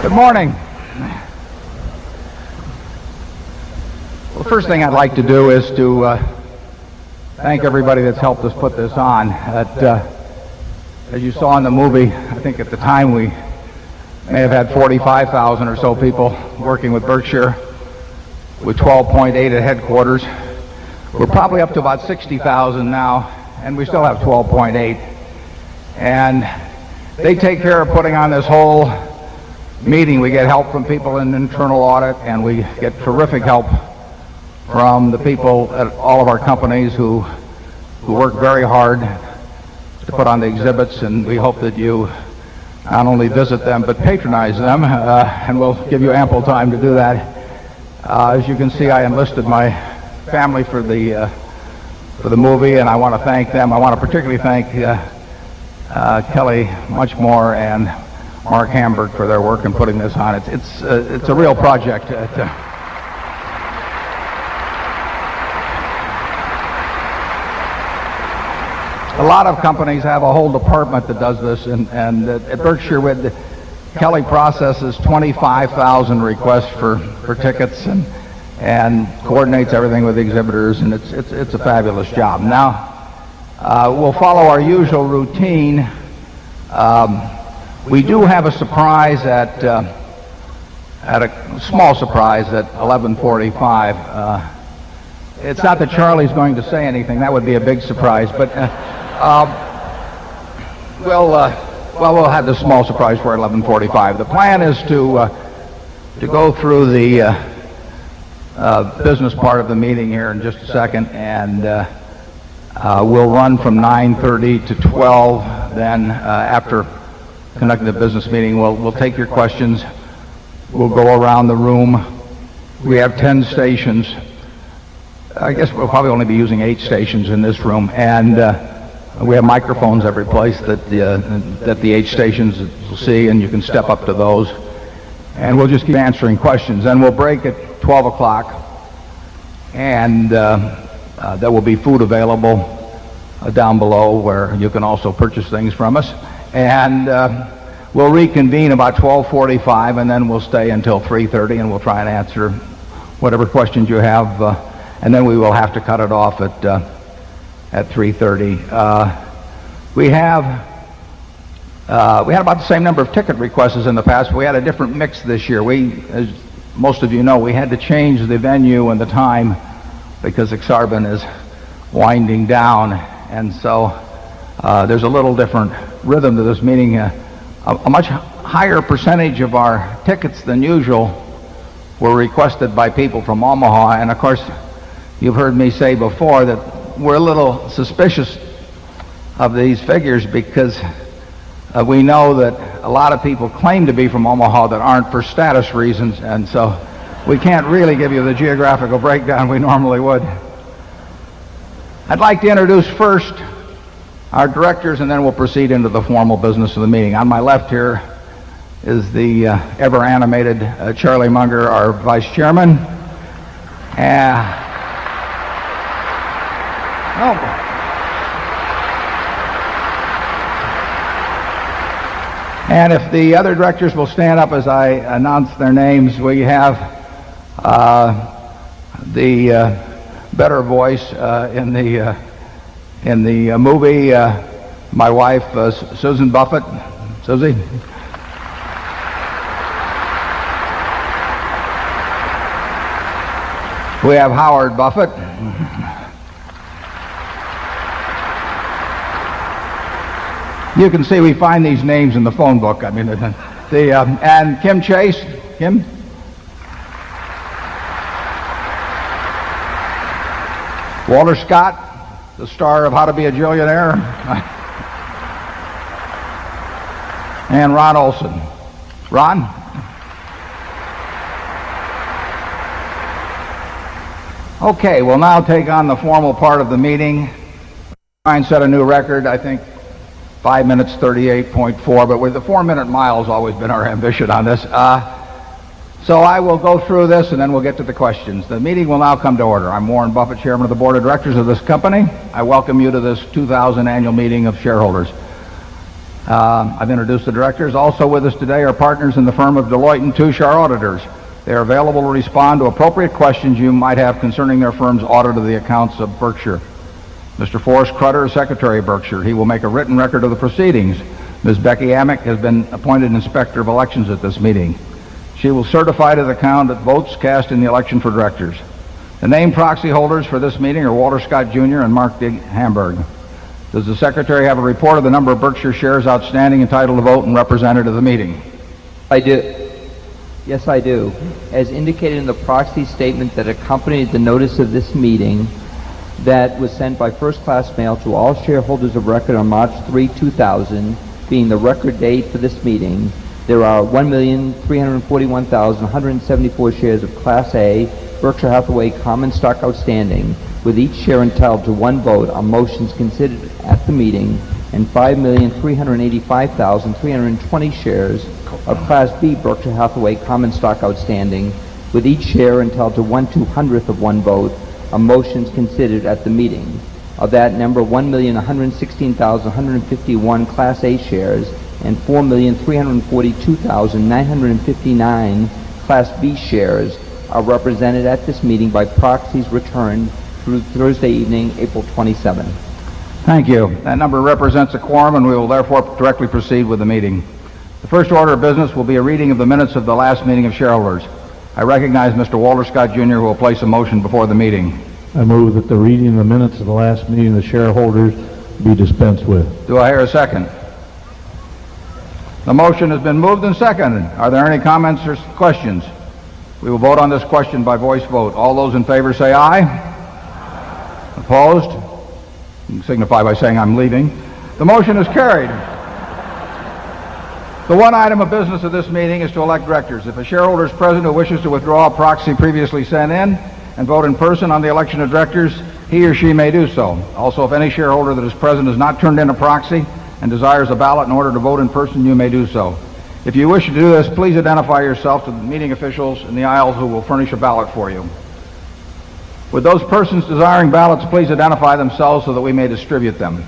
Good morning. Well, the first thing I'd like to do is to thank everybody that's helped us put this on. As you saw in the movie, I think at the time we may have had 45,000 or so people working with Berkshire, with 12.8 at headquarters. We're probably up to about 60,000 now, and we still have 12.8. And they take care of putting on this whole meeting. We get help from people in internal audit, and we get terrific help from the people at all of our companies who work very hard to put on the exhibits, and we hope that you not only visit them but patronize them, and we'll give you ample time to do that. As you can see, I enlisted my family for the movie, and I want to thank them. I want to particularly thank Kelly Muchmore and Mark Hamburg for their work in putting this on. It's a real project. A lot of companies have a whole department that does this, and at Berkshire, Kelly processes 25,000 requests for tickets and coordinates everything with the exhibitors, and it's a fabulous job. Now, we'll follow our usual routine. We do have a surprise at a small surprise at 11:45. It's not that Charlie's going to say anything; that would be a big surprise, but. We'll have this small surprise for 11:45. The plan is to go through the business part of the meeting here in just a second, and we'll run from 9:30 to 12. Then, after conducting the business meeting, we'll take your questions. We'll go around the room. We have 10 stations. I guess we'll probably only be using 8 stations in this room, and we have microphones every place that the 8 stations will see, and you can step up to those. And we'll just keep answering questions. Then we'll break at 12 o'clock, and there will be food available down below where you can also purchase things from us. And we'll reconvene about 12:45, and then we'll stay until 3:30, and we'll try and answer whatever questions you have. And then we will have to cut it off at 3:30. We had about the same number of ticket requests as in the past, but we had a different mix this year. As most of you know, we had to change the venue and the time because Exarban is winding down, and so there's a little different rhythm to this meeting. A much higher percentage of our tickets than usual were requested by people from Omaha, and of course, you've heard me say before that we're a little suspicious of these figures because we know that a lot of people claim to be from Omaha that aren't for status reasons, and so we can't really give you the geographical breakdown we normally would. I'd like to introduce first our directors, and then we'll proceed into the formal business of the meeting. On my left here is the ever-animated Charlie Munger, our vice chairman. And if the other directors will stand up as I announce their names, we have the better voice in the movie, my wife, Susan Buffett. Susie. We have Howard Buffett. You can see we find these names in the phone book. I mean, and Kim Chase. Kim? Walter Scott, the star of How to Be a Gillionaire. And Ron Olson. Ron? Okay, we'll now take on the formal part of the meeting. Try and set a new record, I think. 5 minutes 38.4, but with the 4-minute mile has always been our ambition on this. So I will go through this, and then we'll get to the questions. The meeting will now come to order. I'm Warren Buffett, chairman of the board of directors of this company. I welcome you to this 2000 annual meeting of shareholders. I've introduced the directors. Also with us today are partners in the firm of Deloitte & Touche, our auditors. They are available to respond to appropriate questions you might have concerning their firm's audit of the accounts of Berkshire. Mr. Forrest Crutter is Secretary of Berkshire. He will make a written record of the proceedings. Ms. Becky Amick has been appointed Inspector of Elections at this meeting. She will certify to the count of votes cast in the election for directors. The named proxy holders for this meeting are Walter Scott Jr. and Mark D. Hamburg. Does the Secretary have a report of the number of Berkshire shares outstanding entitled to vote and represented at the meeting? I do. Yes, I do. As indicated in the proxy statement that accompanied the notice of this meeting that was sent by first-class mail to all shareholders of record on March 3, 2000, being the record date for this meeting, there are 1,341,174 shares of Class A Berkshire Hathaway common stock outstanding, with each share entitled to one vote on motions considered at the meeting, and 5,385,320 shares of Class B Berkshire Hathaway common stock outstanding, with each share entitled to 1/200th of one vote on motions considered at the meeting. Of that number, 1,116,151 Class A shares and 4,342,959 Class B shares are represented at this meeting by proxies returned through Thursday evening, April 27. Thank you. That number represents a quorum, and we will therefore directly proceed with the meeting. The first order of business will be a reading of the minutes of the last meeting of shareholders. I recognize Mr. Walter Scott Jr., who will place a motion before the meeting. I move that the reading of the minutes of the last meeting of the shareholders be dispensed with. Do I hear a second? The motion has been moved and seconded. Are there any comments or questions? We will vote on this question by voice vote. All those in favor say aye. Opposed? You can signify by saying I'm leaving. The motion is carried. The one item of business of this meeting is to elect directors. If a shareholder is present who wishes to withdraw a proxy previously sent in and vote in person on the election of directors, he or she may do so. Also, if any shareholder that is present has not turned in a proxy and desires a ballot in order to vote in person, you may do so. If you wish to do this, please identify yourself to the meeting officials in the aisles who will furnish a ballot for you. Would those persons desiring ballots please identify themselves so that we may distribute them?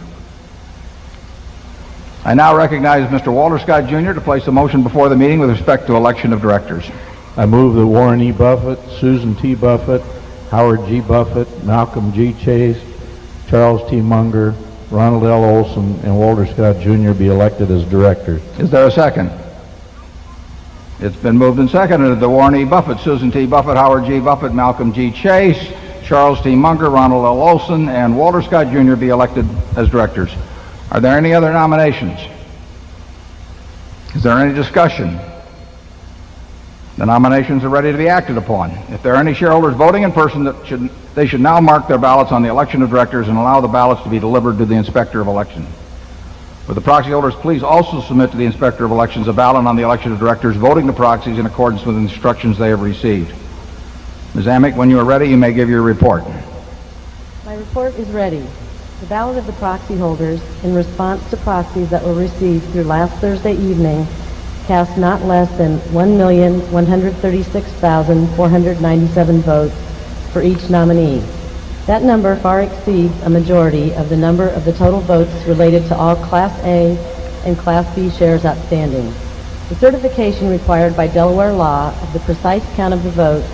I now recognize Mr. Walter Scott Jr. to place a motion before the meeting with respect to election of directors. I move that Warren E. Buffett, Susan T. Buffett, Howard G. Buffett, Malcolm G. Chase, Charles T. Munger, Ronald L. Olson, and Walter Scott Jr. be elected as directors. Is there a second? It's been moved and seconded that Warren E. Buffett, Susan T. Buffett, Howard G. Buffett, Malcolm G. Chase, Charles T. Munger, Ronald L. Olson, and Walter Scott Jr. be elected as directors. Are there any other nominations? Is there any discussion? The nominations are ready to be acted upon. If there are any shareholders voting in person, they should now mark their ballots on the election of directors and allow the ballots to be delivered to the Inspector of Elections. Would the proxy holders please also submit to the Inspector of Elections a ballot on the election of directors voting the proxies in accordance with the instructions they have received. Ms. Amick, when you are ready, you may give your report. My report is ready. The ballot of the proxy holders in response to proxies that were received through last Thursday evening cast not less than 1,136,497 votes for each nominee. That number far exceeds a majority of the number of the total votes related to all Class A and Class B shares outstanding. The certification required by Delaware law of the precise count of the votes,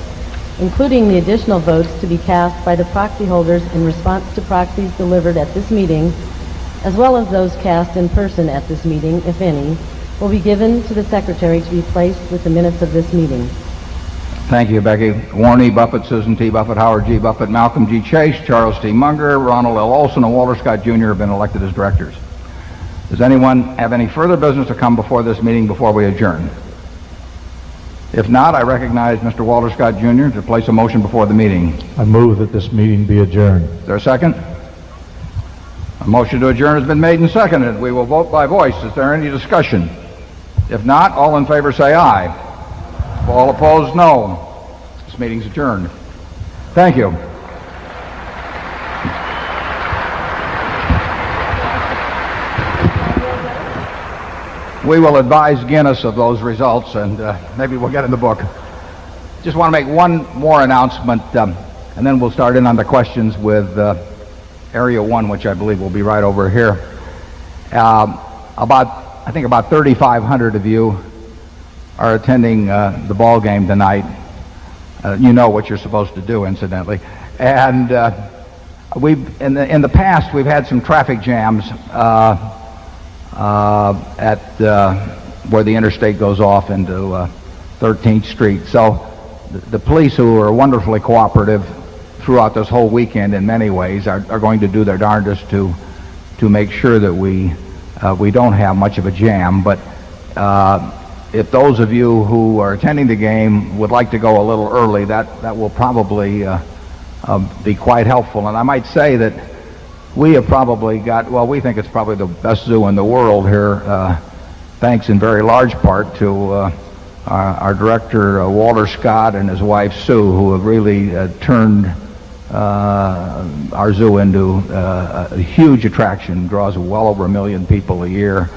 including the additional votes to be cast by the proxy holders in response to proxies delivered at this meeting, as well as those cast in person at this meeting, if any, will be given to the Secretary to be placed with the minutes of this meeting. Thank you, Becky. Warren E. Buffett, Susan T. Buffett, Howard G. Buffett, Malcolm G. Chase, Charles T. Munger, Ronald L. Olson, and Walter Scott Jr. have been elected as directors. Does anyone have any further business to come before this meeting before we adjourn? If not, I recognize Mr. Walter Scott Jr. to place a motion before the meeting. I move that this meeting be adjourned. Is there a second? A motion to adjourn has been made and seconded. We will vote by voice. Is there any discussion? If not, all in favor say aye. All opposed, no. This meeting's adjourned. Thank you. We will advise Guinness of those results, and maybe we'll get in the book. Just want to make one more announcement, and then we'll start in on the questions with Area 1, which I believe will be right over here. About I think about 3,500 of you are attending the ball game tonight. You know what you're supposed to do, incidentally. And in the past, we've had some traffic jams at where the interstate goes off into 13th Street. So the police, who are wonderfully cooperative throughout this whole weekend in many ways, are going to do their darndest to make sure that we don't have much of a jam. But if those of you who are attending the game would like to go a little early, that will probably be quite helpful. And I might say that we have probably got, well, we think it's probably the best zoo in the world here, thanks in very large part to our director, Walter Scott, and his wife, Sue, who have really turned our zoo into a huge attraction, draws well over 1 million people a year.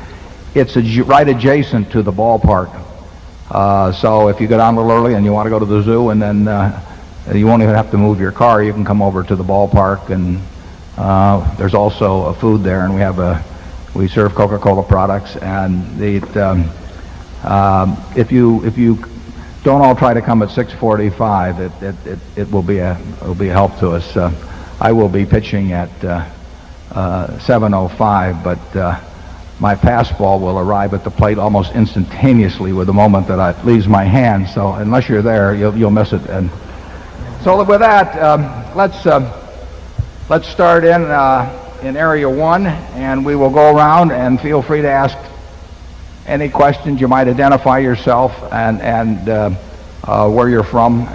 It's right adjacent to the ballpark. So if you go down a little early and you want to go to the zoo, and then you won't even have to move your car, you can come over to the ballpark, and there's also food there, and we serve Coca-Cola products. And if you don't all try to come at 6:45, it will be a help to us. I will be pitching at 7:05, but my fastball will arrive at the plate almost instantaneously with the moment that it leaves my hand. So unless you're there, you'll miss it. And so with that, let's start in area 1, and we will go around, and feel free to ask any questions. You might identify yourself and where you're from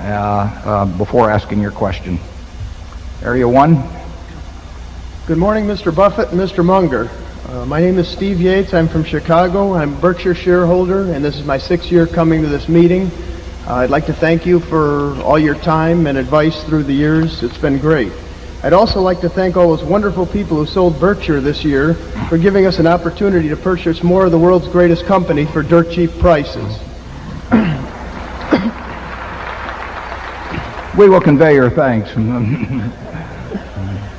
before asking your question. Area 1. Good morning, Mr. Buffett and Mr. Munger. My name is Steve Yates. I'm from Chicago. I'm a Berkshire shareholder, and this is my 6th year coming to this meeting. I'd like to thank you for all your time and advice through the years. It's been great. I'd also like to thank all those wonderful people who sold Berkshire this year for giving us an opportunity to purchase more of the world's greatest company for dirt cheap prices. We will convey your thanks.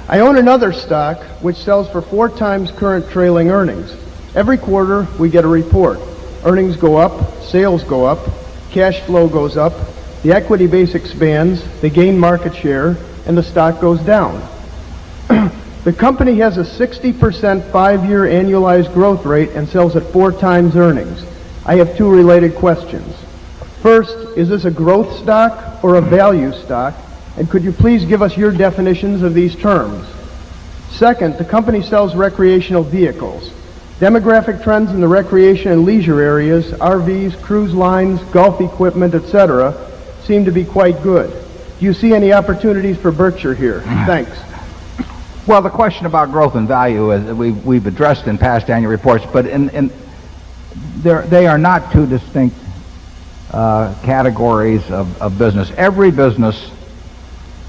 I own another stock which sells for 4 times current trailing earnings. Every quarter we get a report. Earnings go up, sales go up, cash flow goes up, the equity base expands, they gain market share, and the stock goes down. The company has a 60% 5-year annualized growth rate and sells at 4 times earnings. I have 2 related questions. First, is this a growth stock or a value stock? And could you please give us your definitions of these terms? Second, the company sells recreational vehicles. Demographic trends in the recreation and leisure areas, RVs, cruise lines, golf equipment, etc., seem to be quite good. Do you see any opportunities for Berkshire here? Thanks. Well, the question about growth and value we've addressed in past annual reports, but they are not 2 distinct categories of business. Every business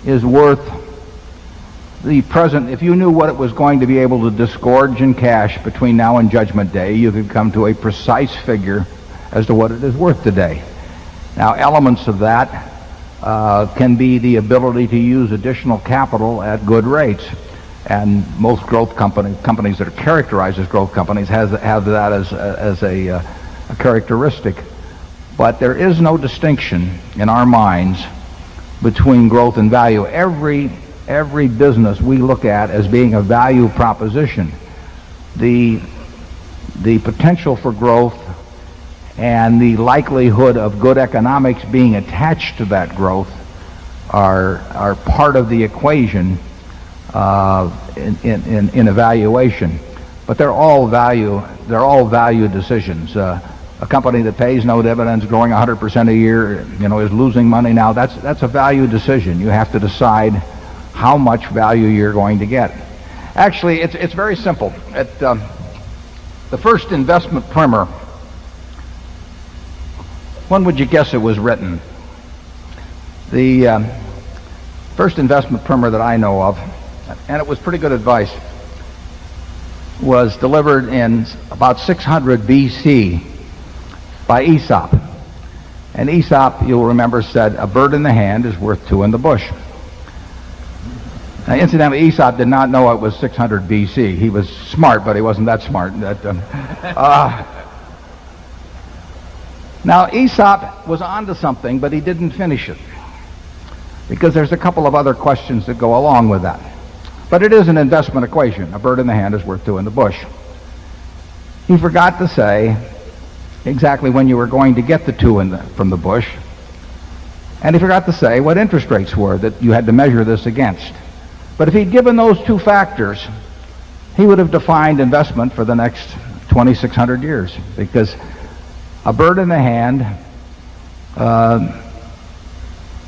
is worth the present. If you knew what it was going to be able to disgorge in cash between now and Judgment Day, you could come to a precise figure as to what it is worth today. Now, elements of that can be the ability to use additional capital at good rates, and most growth companies that are characterized as growth companies have that as a characteristic. But there is no distinction in our minds between growth and value. Every business we look at as being a value proposition. The potential for growth and the likelihood of good economics being attached to that growth are part of the equation in evaluation. But they're all value decisions. A company that pays no dividends, growing 100% a year, is losing money now. That's a value decision. You have to decide how much value you're going to get. Actually, it's very simple. At the first investment primer, when would you guess it was written? The first investment primer that I know of, and it was pretty good advice, was delivered in about 600 BC by Aesop. And Aesop, you'll remember, said, "A bird in the hand is worth 2 in the bush." Incidentally, Aesop did not know it was 600 BC. He was smart, but he wasn't that smart. Now, Aesop was onto something, but he didn't finish it, because there's a couple of other questions that go along with that. But it is an investment equation. A bird in the hand is worth two in the bush. He forgot to say exactly when you were going to get the two from the bush, and he forgot to say what interest rates were that you had to measure this against. But if he'd given those two factors, he would have defined investment for the next 2,600 years, because a bird in the hand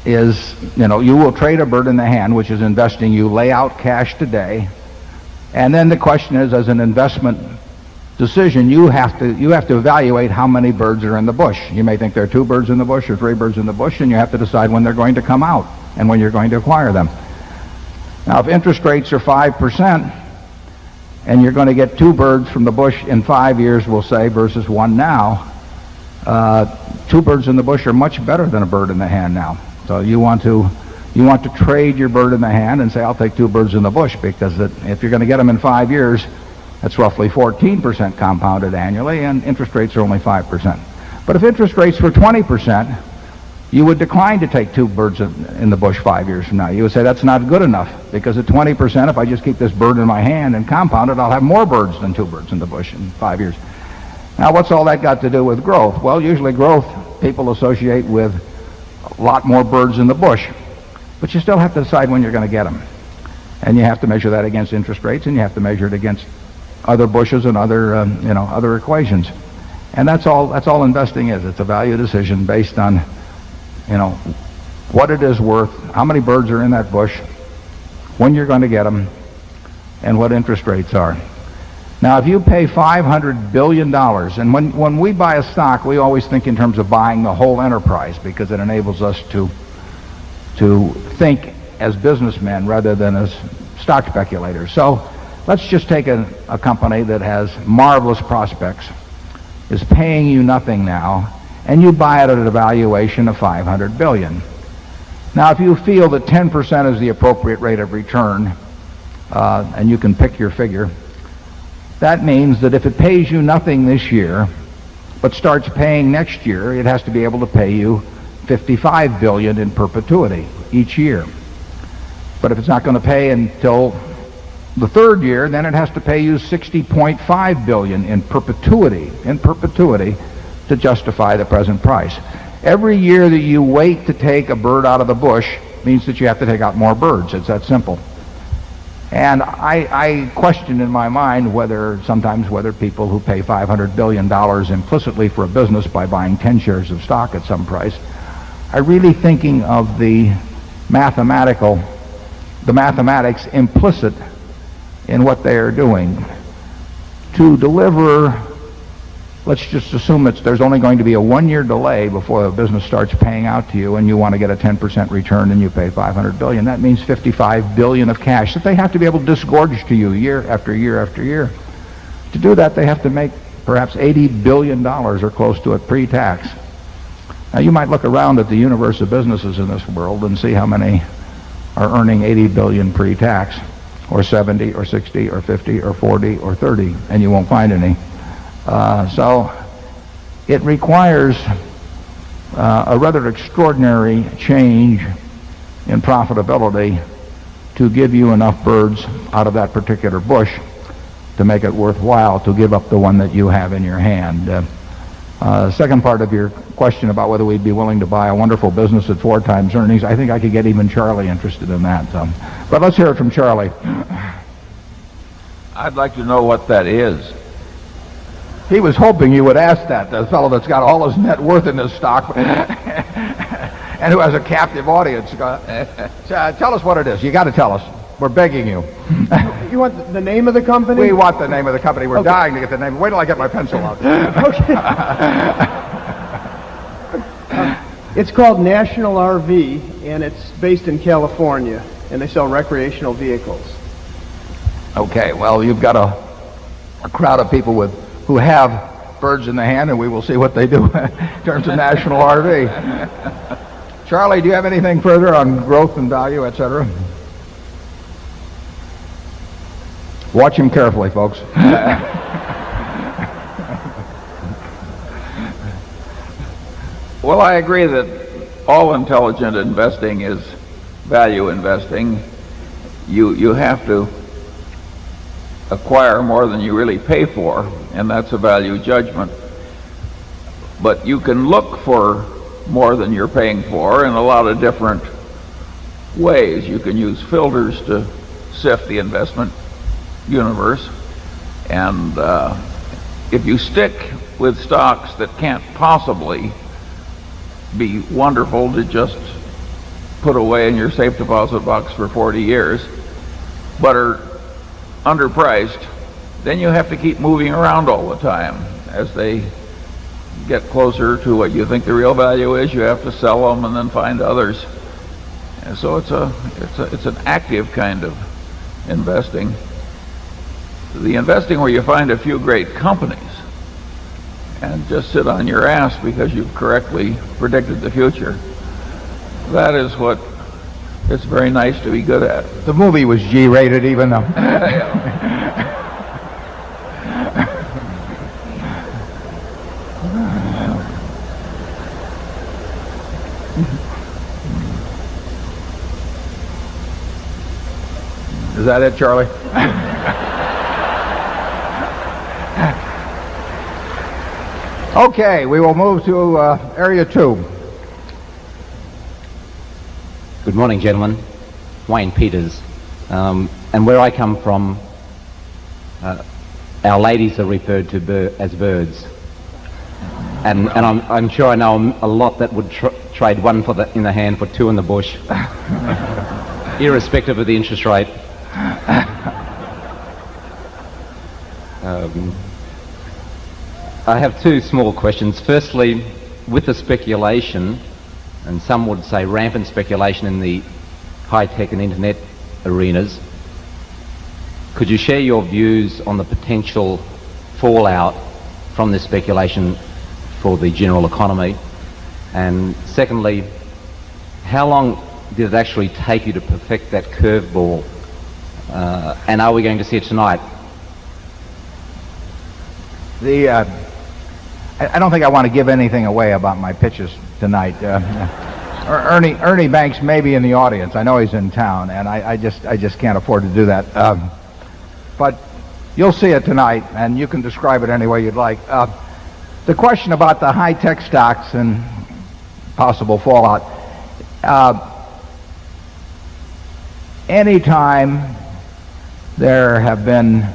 is, you will trade a bird in the hand, which is investing. You lay out cash today, and then the question is, as an investment decision, you have to evaluate how many birds are in the bush. You may think there are 2 birds in the bush or 3 birds in the bush, and you have to decide when they're going to come out and when you're going to acquire them. Now, if interest rates are 5%, and you're going to get 2 birds from the bush in 5 years, we'll say, versus 1 now, 2 birds in the bush are much better than a bird in the hand now. So you want to trade your bird in the hand and say, I'll take 2 birds in the bush, because if you're going to get them in 5 years, that's roughly 14% compounded annually, and interest rates are only 5%. But if interest rates were 20%, you would decline to take 2 birds in the bush 5 years from now. You would say that's not good enough, because at 20%, if I just keep this bird in my hand and compound it, I'll have more birds than 2 birds in the bush in 5 years. Now, what's all that got to do with growth? Well, usually growth people associate with a lot more birds in the bush, but you still have to decide when you're going to get them. And you have to measure that against interest rates, and you have to measure it against other bushes and other equations. And that's all investing is. It's a value decision based on what it is worth, how many birds are in that bush, when you're going to get them, and what interest rates are. Now, if you pay $500 billion, and when we buy a stock, we always think in terms of buying the whole enterprise, because it enables us to think as businessmen rather than as stock speculators. So let's just take a company that has marvelous prospects, is paying you nothing now, and you buy it at a valuation of $500 billion. Now, if you feel that 10% is the appropriate rate of return, and you can pick your figure, that means that if it pays you nothing this year, but starts paying next year, it has to be able to pay you $55 billion in perpetuity each year. But if it's not going to pay until the 3rd year, then it has to pay you $60.5 billion in perpetuity to justify the present price. Every year that you wait to take a bird out of the bush means that you have to take out more birds. It's that simple. And I question in my mind sometimes whether people who pay $500 billion implicitly for a business by buying 10 shares of stock at some price are really thinking of the mathematics implicit in what they are doing. To deliver, let's just assume there's only going to be a 1-year delay before the business starts paying out to you, and you want to get a 10% return, and you pay $500 billion. That means $55 billion of cash that they have to be able to disgorge to you year after year after year. To do that, they have to make perhaps $80 billion or close to it pre-tax. Now, you might look around at the universe of businesses in this world and see how many are earning $80 billion pre-tax, or 70, or 60, or 50, or 40, or 30, and you won't find any. So it requires a rather extraordinary change in profitability to give you enough birds out of that particular bush to make it worthwhile to give up the one that you have in your hand. Second part of your question about whether we'd be willing to buy a wonderful business at 4 times earnings, I think I could get even Charlie interested in that. But let's hear it from Charlie. I'd like to know what that is. He was hoping you would ask that, the fellow that's got all his net worth in this stock and who has a captive audience. Tell us what it is. You got to tell us. We're begging you. You want the name of the company? We want the name of the company. We're dying to get the name. Wait till I get my pencil out. Okay. It's called National RV, and it's based in California, and they sell recreational vehicles. Okay, well, you've got a crowd of people who have birds in the hand, and we will see what they do in terms of National RV. Charlie, do you have anything further on growth and value, etc.? Watch him carefully, folks. Well, I agree that all intelligent investing is value investing. You have to acquire more than you really pay for, and that's a value judgment. But you can look for more than you're paying for in a lot of different ways. You can use filters to sift the investment universe, and if you stick with stocks that can't possibly be wonderful to just put away in your safe deposit box for 40 years, but are underpriced, then you have to keep moving around all the time. As they get closer to what you think the real value is, you have to sell them and then find others. And so it's an active kind of investing. The investing where you find a few great companies and just sit on your ass because you've correctly predicted the future, that is what it's very nice to be good at. The movie was G-rated, even though. Is that it, Charlie? Okay, we will move to area 2. Good morning, gentlemen. Wayne Peters. And where I come from, our ladies are referred to as birds. And I'm sure I know a lot that would trade one in the hand for two in the bush, irrespective of the interest rate. I have two small questions. Firstly, with the speculation, and some would say rampant speculation in the high-tech and internet arenas, could you share your views on the potential fallout from this speculation for the general economy? And secondly, how long did it actually take you to perfect that curveball? And are we going to see it tonight? I don't think I want to give anything away about my pitches tonight. Ernie Banks may be in the audience. I know he's in town, and I just can't afford to do that. But you'll see it tonight, and you can describe it any way you'd like. The question about the high-tech stocks and possible fallout. Anytime there have been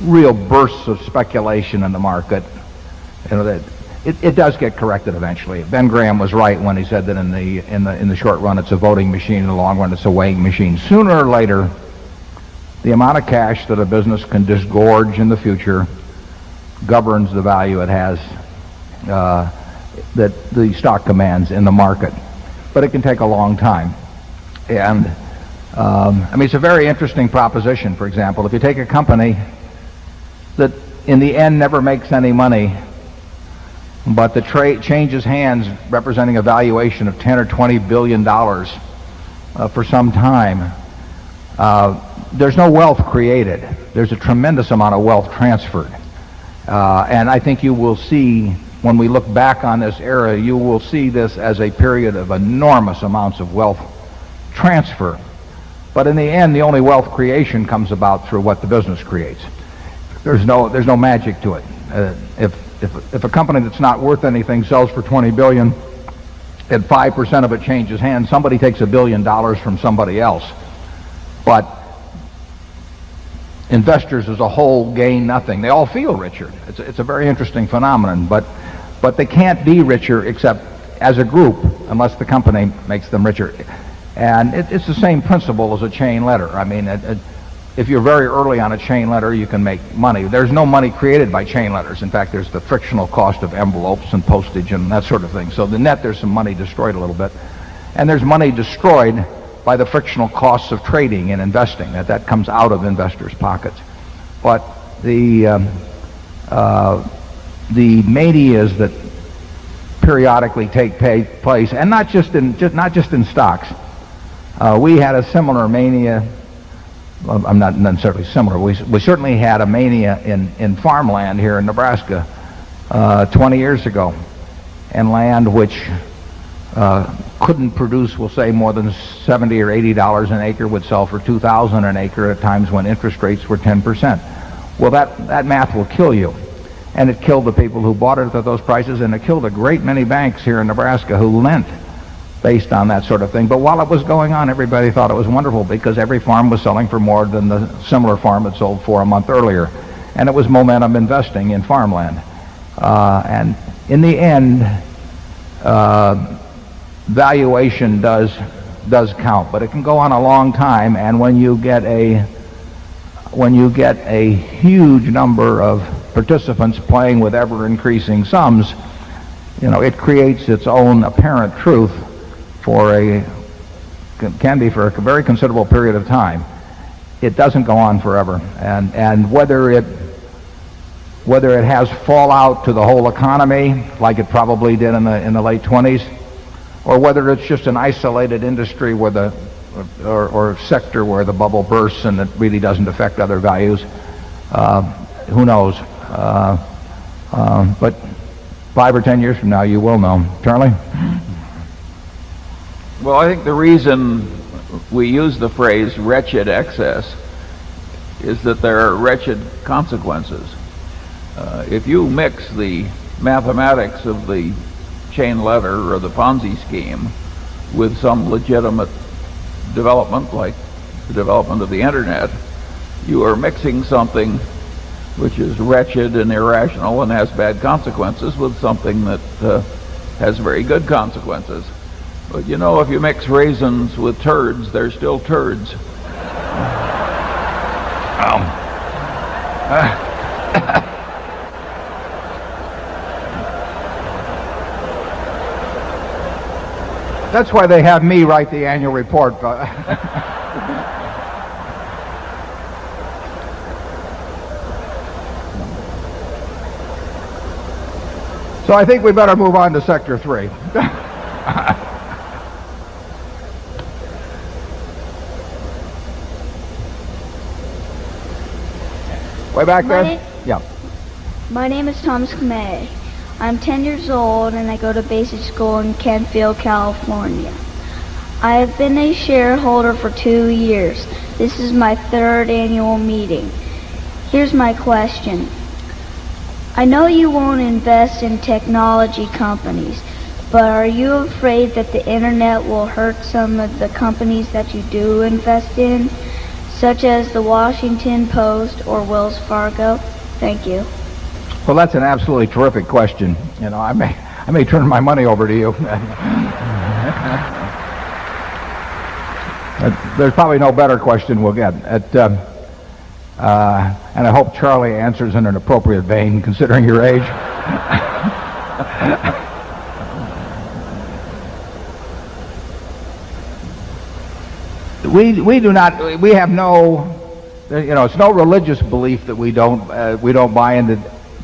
real bursts of speculation in the market, that it does get corrected eventually. Ben Graham was right when he said that in the short run it's a voting machine, in the long run it's a weighing machine. Sooner or later, the amount of cash that a business can disgorge in the future governs the value it has, that the stock commands in the market. But it can take a long time. And it's a very interesting proposition. For example, if you take a company that in the end never makes any money, but the trade changes hands representing a valuation of 10 or 20 billion dollars for some time, there's no wealth created. There's a tremendous amount of wealth transferred. And I think you will see, when we look back on this era, you will see this as a period of enormous amounts of wealth transfer. But in the end, the only wealth creation comes about through what the business creates. There's no magic to it. If a company that's not worth anything sells for 20 billion, and 5% of it changes hands, somebody takes $1 billion from somebody else. But investors as a whole gain nothing. They all feel richer. It's a very interesting phenomenon, but they can't be richer except as a group unless the company makes them richer. And it's the same principle as a chain letter. I mean, if you're very early on a chain letter, you can make money. There's no money created by chain letters. In fact, there's the frictional cost of envelopes and postage and that sort of thing. So the net, there's some money destroyed a little bit. And there's money destroyed by the frictional costs of trading and investing. That comes out of investors' pockets. But the manias that periodically take place, and not just in stocks. We had a similar mania. Well, I'm not necessarily similar. We certainly had a mania in farmland here in Nebraska 20 years ago, and land which couldn't produce, we'll say, more than $70 or $80 an acre would sell for $2,000 an acre at times when interest rates were 10%. Well, that math will kill you. And it killed the people who bought it at those prices, and it killed a great many banks here in Nebraska who lent based on that sort of thing. But while it was going on, everybody thought it was wonderful because every farm was selling for more than the similar farm it sold for a month earlier. And it was momentum investing in farmland. And in the end, valuation does count, but it can go on a long time, and when you get a huge number of participants playing with ever increasing sums, it creates its own apparent truth can be for a very considerable period of time. It doesn't go on forever, and whether it has fallout to the whole economy like it probably did in the late 20s, or whether it's just an isolated industry or sector where the bubble bursts and it really doesn't affect other values, who knows? But 5 or 10 years from now, you will know. Charlie? Well, I think the reason we use the phrase wretched excess is that there are wretched consequences. If you mix the mathematics of the chain letter or the Ponzi scheme with some legitimate development like the development of the internet, you are mixing something which is wretched and irrational and has bad consequences with something that has very good consequences. But if you mix raisins with turds, they're still turds. That's why they have me write the annual report. So I think we better move on to Sector 3. Way back there? Yeah. My name is Thomas Kamei. I'm 10 years old and I go to basic school in Canfield, California. I have been a shareholder for 2 years. This is my 3rd annual meeting. Here's my question. I know you won't invest in technology companies, but are you afraid that the internet will hurt some of the companies that you do invest in, such as the Washington Post or Wells Fargo? Thank you. Well, that's an absolutely terrific question. I may turn my money over to you. There's probably no better question we'll get. And I hope Charlie answers in an appropriate vein, considering your age. We do not. We have no. It's no religious belief that we don't buy into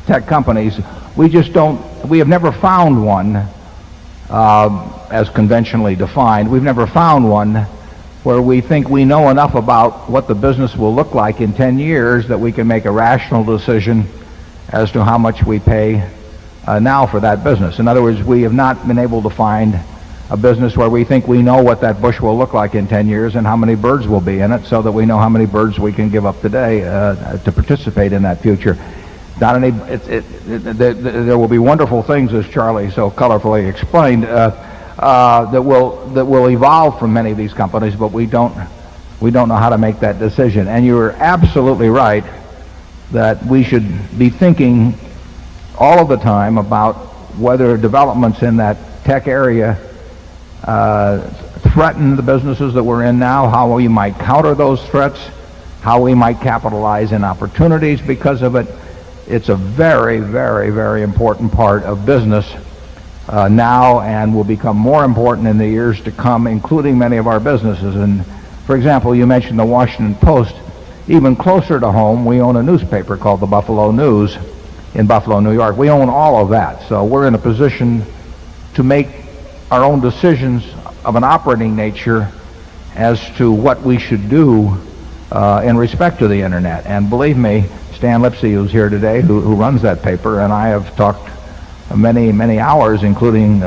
tech companies. We just don't. We have never found one as conventionally defined. We've never found one where we think we know enough about what the business will look like in 10 years that we can make a rational decision as to how much we pay now for that business. In other words, we have not been able to find a business where we think we know what that bush will look like in 10 years and how many birds will be in it, so that we know how many birds we can give up today to participate in that future. Not any. There will be wonderful things, as Charlie so colorfully explained, that will evolve from many of these companies, but we don't know how to make that decision. And you're absolutely right that we should be thinking all of the time about whether developments in that tech area threaten the businesses that we're in now, how we might counter those threats, how we might capitalize in opportunities because of it. It's a very, very, very important part of business now, and will become more important in the years to come, including many of our businesses. And for example, you mentioned the Washington Post. Even closer to home, we own a newspaper called the Buffalo News in Buffalo, New York. We own all of that, so we're in a position to make our own decisions of an operating nature as to what we should do in respect to the internet. And believe me, Stan Lipsey, who's here today, who runs that paper, and I have talked many hours, including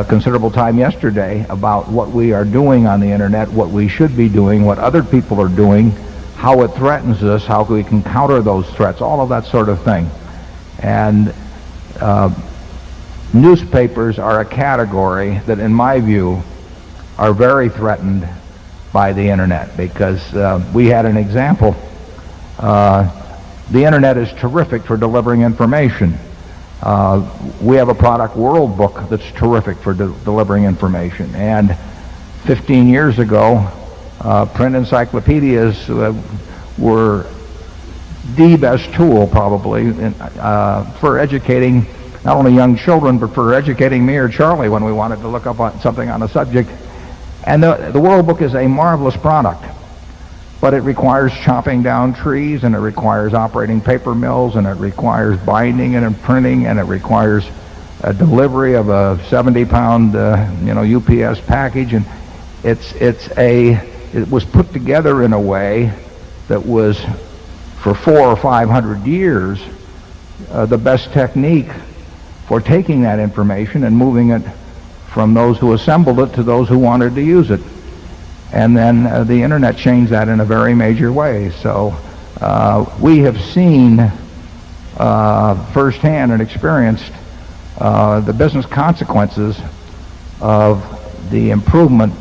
considerable time yesterday, about what we are doing on the internet, what we should be doing, what other people are doing, how it threatens us, how we can counter those threats, all of that sort of thing. And newspapers are a category that, in my view, are very threatened by the internet, because we had an example. The internet is terrific for delivering information. We have a product, World Book, that's terrific for delivering information. And 15 years ago, print encyclopedias were the best tool, probably, for educating not only young children, but for educating me or Charlie when we wanted to look up on something on a subject. And the World Book is a marvelous product, but it requires chopping down trees, and it requires operating paper mills, and it requires binding and printing, and it requires a delivery of a 70-pound UPS package. And it was put together in a way that was, for 400 or 500 years, the best technique for taking that information and moving it from those who assembled it to those who wanted to use it. And then the internet changed that in a very major way. So we have seen firsthand and experienced the business consequences of the improvement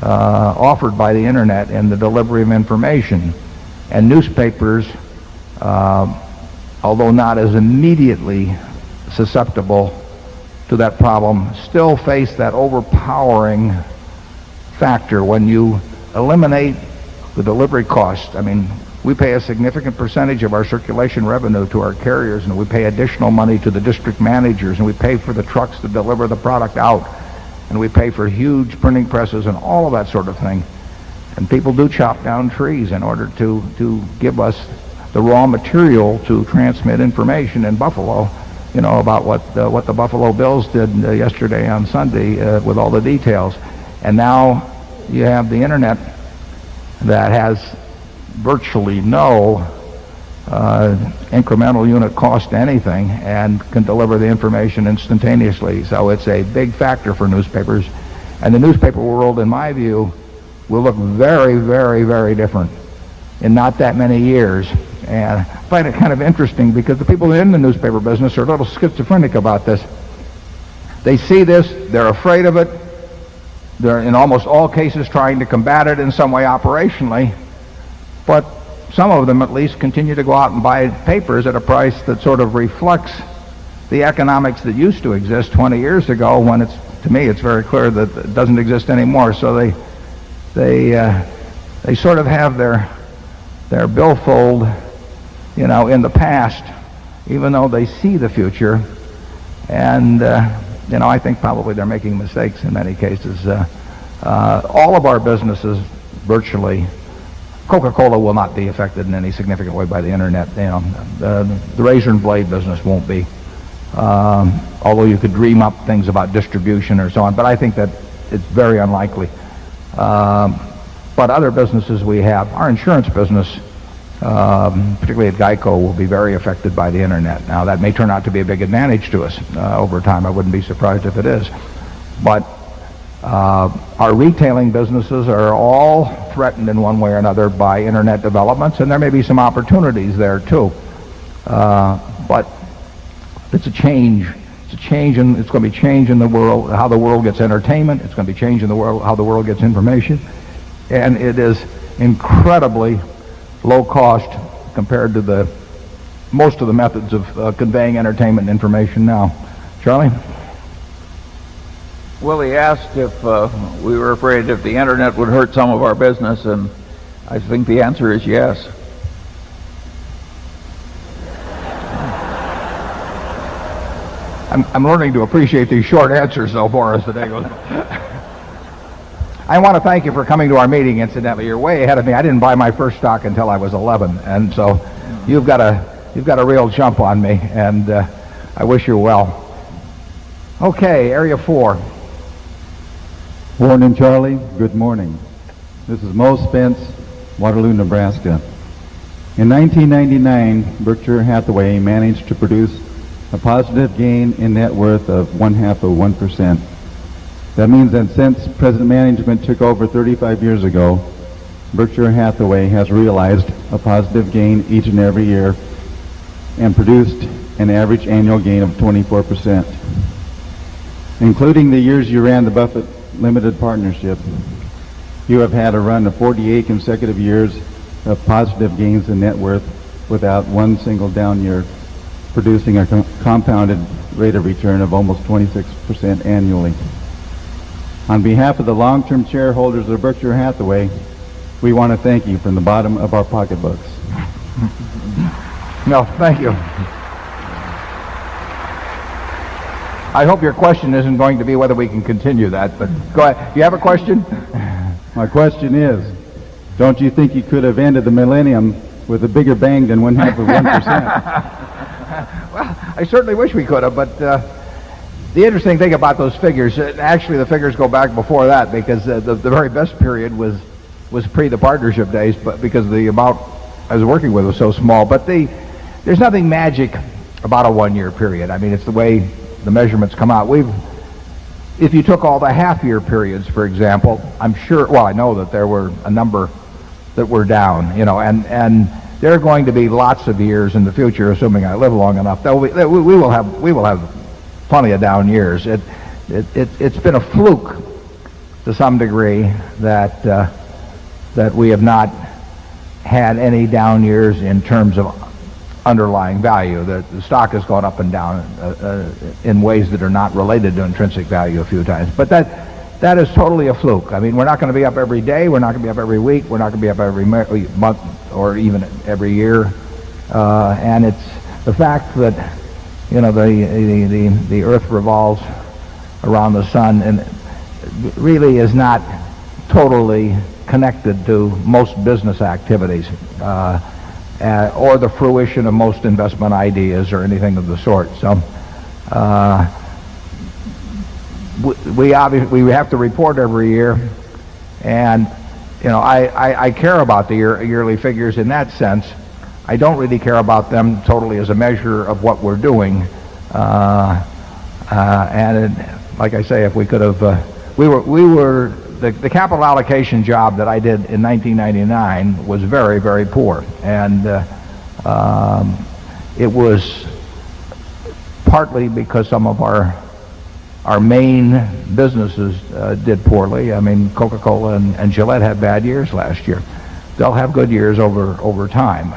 offered by the internet in the delivery of information. And newspapers, although not as immediately susceptible to that problem, still face that overpowering factor when you eliminate the delivery cost. I mean, we pay a significant percentage of our circulation revenue to our carriers, and we pay additional money to the district managers, and we pay for the trucks to deliver the product out, and we pay for huge printing presses and all of that sort of thing. And people do chop down trees in order to give us the raw material to transmit information in Buffalo, about what the Buffalo Bills did yesterday on Sunday with all the details. And now you have the internet that has virtually no incremental unit cost to anything and can deliver the information instantaneously. So it's a big factor for newspapers. And the newspaper world, in my view, will look very, very, very different in not that many years. And I find it kind of interesting because the people in the newspaper business are a little schizophrenic about this. They see this, they're afraid of it, they're in almost all cases trying to combat it in some way operationally, but some of them at least continue to go out and buy papers at a price that sort of reflects the economics that used to exist 20 years ago, when to me it's very clear that it doesn't exist anymore. So they sort of have their billfold, in the past, even though they see the future. And I think probably they're making mistakes in many cases. All of our businesses, virtually, Coca-Cola will not be affected in any significant way by the internet. The razor and blade business won't be, although you could dream up things about distribution or so on, but I think that it's very unlikely. But other businesses we have, our insurance business, particularly at Geico, will be very affected by the internet. Now, that may turn out to be a big advantage to us over time. I wouldn't be surprised if it is. But our retailing businesses are all threatened in one way or another by internet developments, and there may be some opportunities there too. But it's a change. It's a change, and it's going to be change in the world, how the world gets entertainment. It's going to be change in the world, how the world gets information. And it is incredibly low cost compared to most of the methods of conveying entertainment and information now. Charlie? Willie asked if we were afraid if the internet would hurt some of our business, and I think the answer is yes. I'm learning to appreciate these short answers, though, Boris, the day goes. I want to thank you for coming to our meeting, incidentally. You're way ahead of me. I didn't buy my first stock until I was 11, and so you've got a real jump on me, and I wish you well. Okay, Area 4. Warren and Charlie, good morning. This is Mo Spence, Waterloo, Nebraska. In 1999, Berkshire Hathaway managed to produce a positive gain in net worth of 0.5%. That means that since present management took over 35 years ago, Berkshire Hathaway has realized a positive gain each and every year and produced an average annual gain of 24%. Including the years you ran the Buffett Limited Partnership, you have had a run of 48 consecutive years of positive gains in net worth without one single down year, producing a compounded rate of return of almost 26% annually. On behalf of the long-term shareholders of Berkshire Hathaway, we want to thank you from the bottom of our pocketbooks. No, thank you. I hope your question isn't going to be whether we can continue that, but go ahead. You have a question? My question is, don't you think you could have ended the millennium with a bigger bang than 0.5%? Well, I certainly wish we could have, but the interesting thing about those figures, actually the figures go back before that, because the very best period was pre the partnership days, but because the amount I was working with was so small. But there's nothing magic about a 1 year period. I mean, it's the way the measurements come out. If you took all the half-year periods, for example, I'm sure, well, I know that there were a number that were down, you know, and there are going to be lots of years in the future, assuming I live long enough, that we will have plenty of down years. It's been a fluke to some degree that we have not had any down years in terms of underlying value. The stock has gone up and down in ways that are not related to intrinsic value a few times. But that is totally a fluke. I mean, we're not going to be up every day. We're not going to be up every week. We're not going to be up every month or even every year. And it's the fact that, you know, the Earth revolves around the sun and really is not totally connected to most business activities. Or the fruition of most investment ideas or anything of the sort. So we have to report every year, and you know I care about the yearly figures in that sense. I don't really care about them totally as a measure of what we're doing. Like I say, if we could have, the capital allocation job that I did in 1999 was very, very poor, and it was partly because some of our main businesses did poorly. I mean, Coca-Cola and Gillette had bad years last year. They'll have good years over time.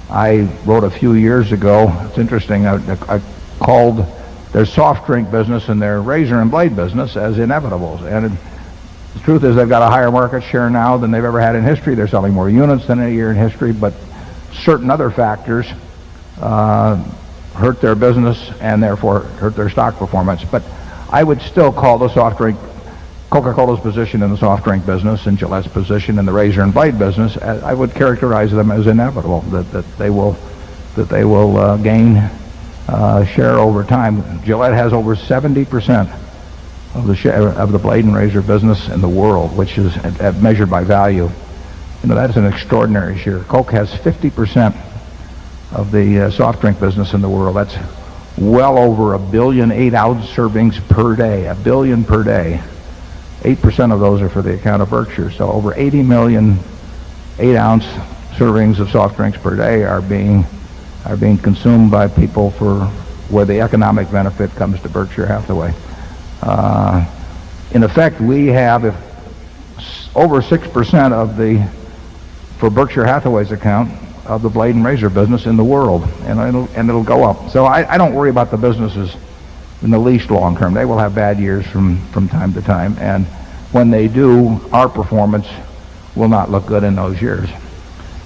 I wrote a few years ago, it's interesting, I called their soft drink business and their razor and blade business as inevitables. And the truth is they've got a higher market share now than they've ever had in history. They're selling more units than any year in history, but certain other factors hurt their business and therefore hurt their stock performance. But I would still call the soft drink, Coca-Cola's position in the soft drink business and Gillette's position in the razor and blade business, I would characterize them as inevitable, that they will gain share over time. Gillette has over 70% of the share of the blade and razor business in the world, which is measured by value. You know, that's an extraordinary share. Coke has 50% of the soft drink business in the world. That's well over 1 billion 8-ounce servings per day. 1 billion per day. 8% of those are for the account of Berkshire. So over 80 million 8-ounce servings of soft drinks per day are being consumed by people for where the economic benefit comes to Berkshire Hathaway. In effect, we have over 6% for Berkshire Hathaway's account of the blade and razor business in the world, and it'll go up. So I don't worry about the businesses in the least long term. They will have bad years from time to time, and when they do, our performance will not look good in those years.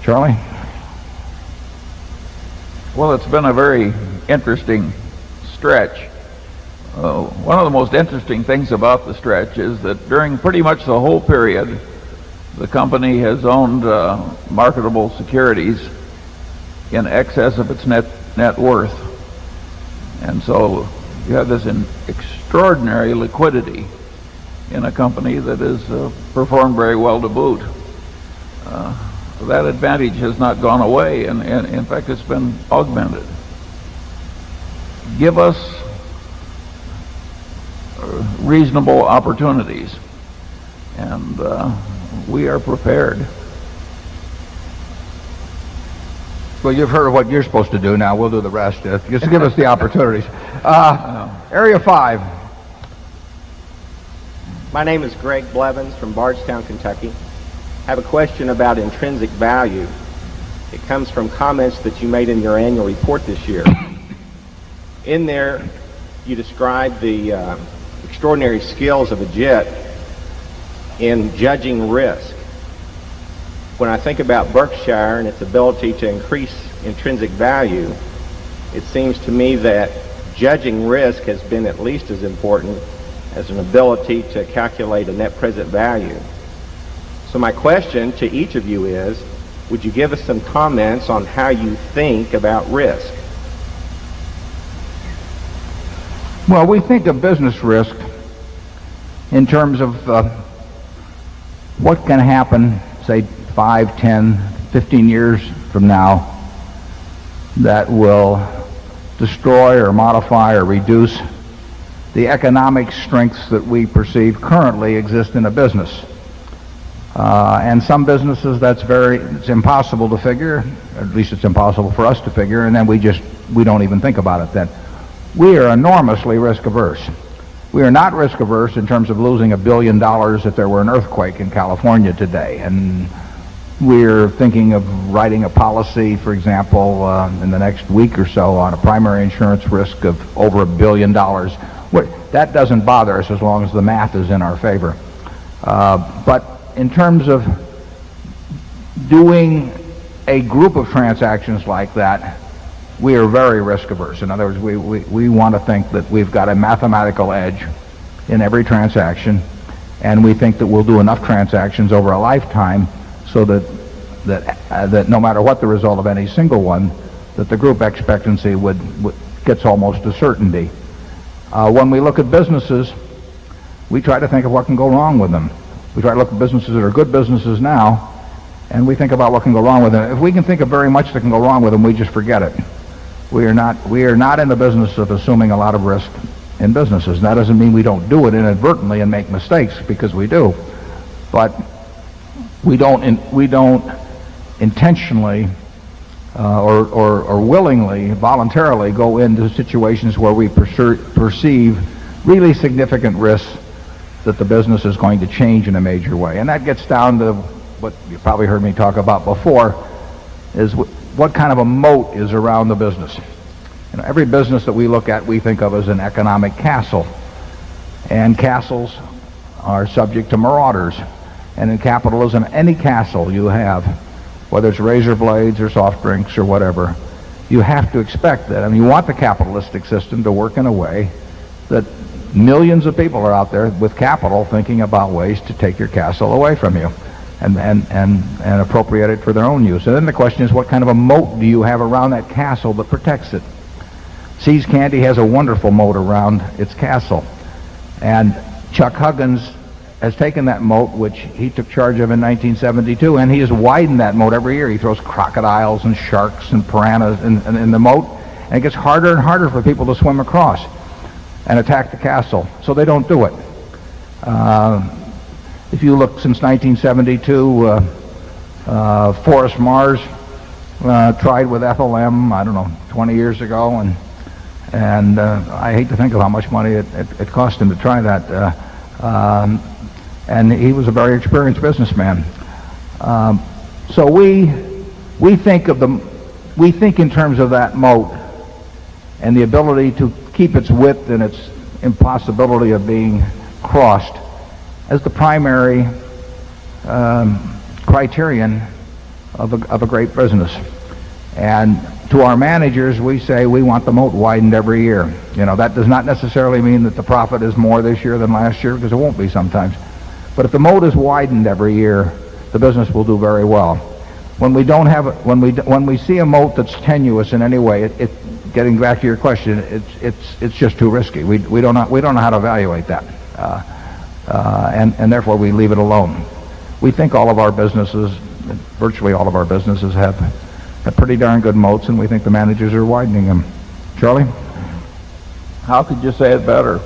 Charlie? Well, it's been a very interesting stretch. One of the most interesting things about the stretch is that during pretty much the whole period, the company has owned marketable securities in excess of its net worth. And so you have this extraordinary liquidity in a company that has performed very well to boot. That advantage has not gone away, and in fact it's been augmented. Give us reasonable opportunities, and we are prepared. Well, you've heard of what you're supposed to do now. We'll do the rest. Just give us the opportunities. Area 5. My name is Greg Blevins from Bardstown, Kentucky. I have a question about intrinsic value. It comes from comments that you made in your annual report this year. In there, you described the extraordinary skills of a JIT in judging risk. When I think about Berkshire and its ability to increase intrinsic value, it seems to me that judging risk has been at least as important as an ability to calculate a net present value. So my question to each of you is, would you give us some comments on how you think about risk? Well, we think of business risk in terms of what can happen, say, 5, 10, 15 years from now that will destroy or modify or reduce the economic strengths that we perceive currently exist in a business. And some businesses it's impossible to figure, or at least it's impossible for us to figure, and then we don't even think about it then. We are enormously risk averse. We are not risk averse in terms of losing $1 billion if there were an earthquake in California today. And we're thinking of writing a policy, for example, in the next week or so on a primary insurance risk of over $1 billion. That doesn't bother us as long as the math is in our favor. But in terms of doing a group of transactions like that, we are very risk averse. In other words, we want to think that we've got a mathematical edge in every transaction, and we think that we'll do enough transactions over a lifetime so that no matter what the result of any single one, that the group expectancy gets almost a certainty. When we look at businesses, we try to think of what can go wrong with them. We try to look at businesses that are good businesses now, and we think about what can go wrong with them. If we can think of very much that can go wrong with them, we just forget it. We are not in the business of assuming a lot of risk in businesses. And that doesn't mean we don't do it inadvertently and make mistakes, because we do. But we don't intentionally or willingly, voluntarily go into situations where we perceive really significant risks that the business is going to change in a major way. And that gets down to what you probably heard me talk about before, is what kind of a moat is around the business. Every business that we look at, we think of as an economic castle. And castles are subject to marauders. And in capitalism, any castle you have, whether it's razor blades or soft drinks or whatever, you have to expect that. I mean, you want the capitalistic system to work in a way that millions of people are out there with capital thinking about ways to take your castle away from you and appropriate it for their own use. And then the question is, what kind of a moat do you have around that castle that protects it? See's Candy has a wonderful moat around its castle. And Chuck Huggins has taken that moat, which he took charge of in 1972, and he has widened that moat every year. He throws crocodiles and sharks and piranhas in the moat, and it gets harder and harder for people to swim across and attack the castle. So they don't do it. If you look since 1972, Forrest Mars tried with Ethel M, 20 years ago, and I hate to think of how much money it cost him to try that. And he was a very experienced businessman. So we think in terms of that moat and the ability to keep its width and its impossibility of being crossed as the primary criterion of a great business. And to our managers, we say we want the moat widened every year. That does not necessarily mean that the profit is more this year than last year, because it won't be sometimes. But if the moat is widened every year, the business will do very well. When we see a moat that's tenuous in any way, getting back to your question, it's just too risky. We don't know how to evaluate that. and therefore we leave it alone. We think all of our businesses, virtually all of our businesses, have pretty darn good moats, and we think the managers are widening them. Charlie? How could you say it better?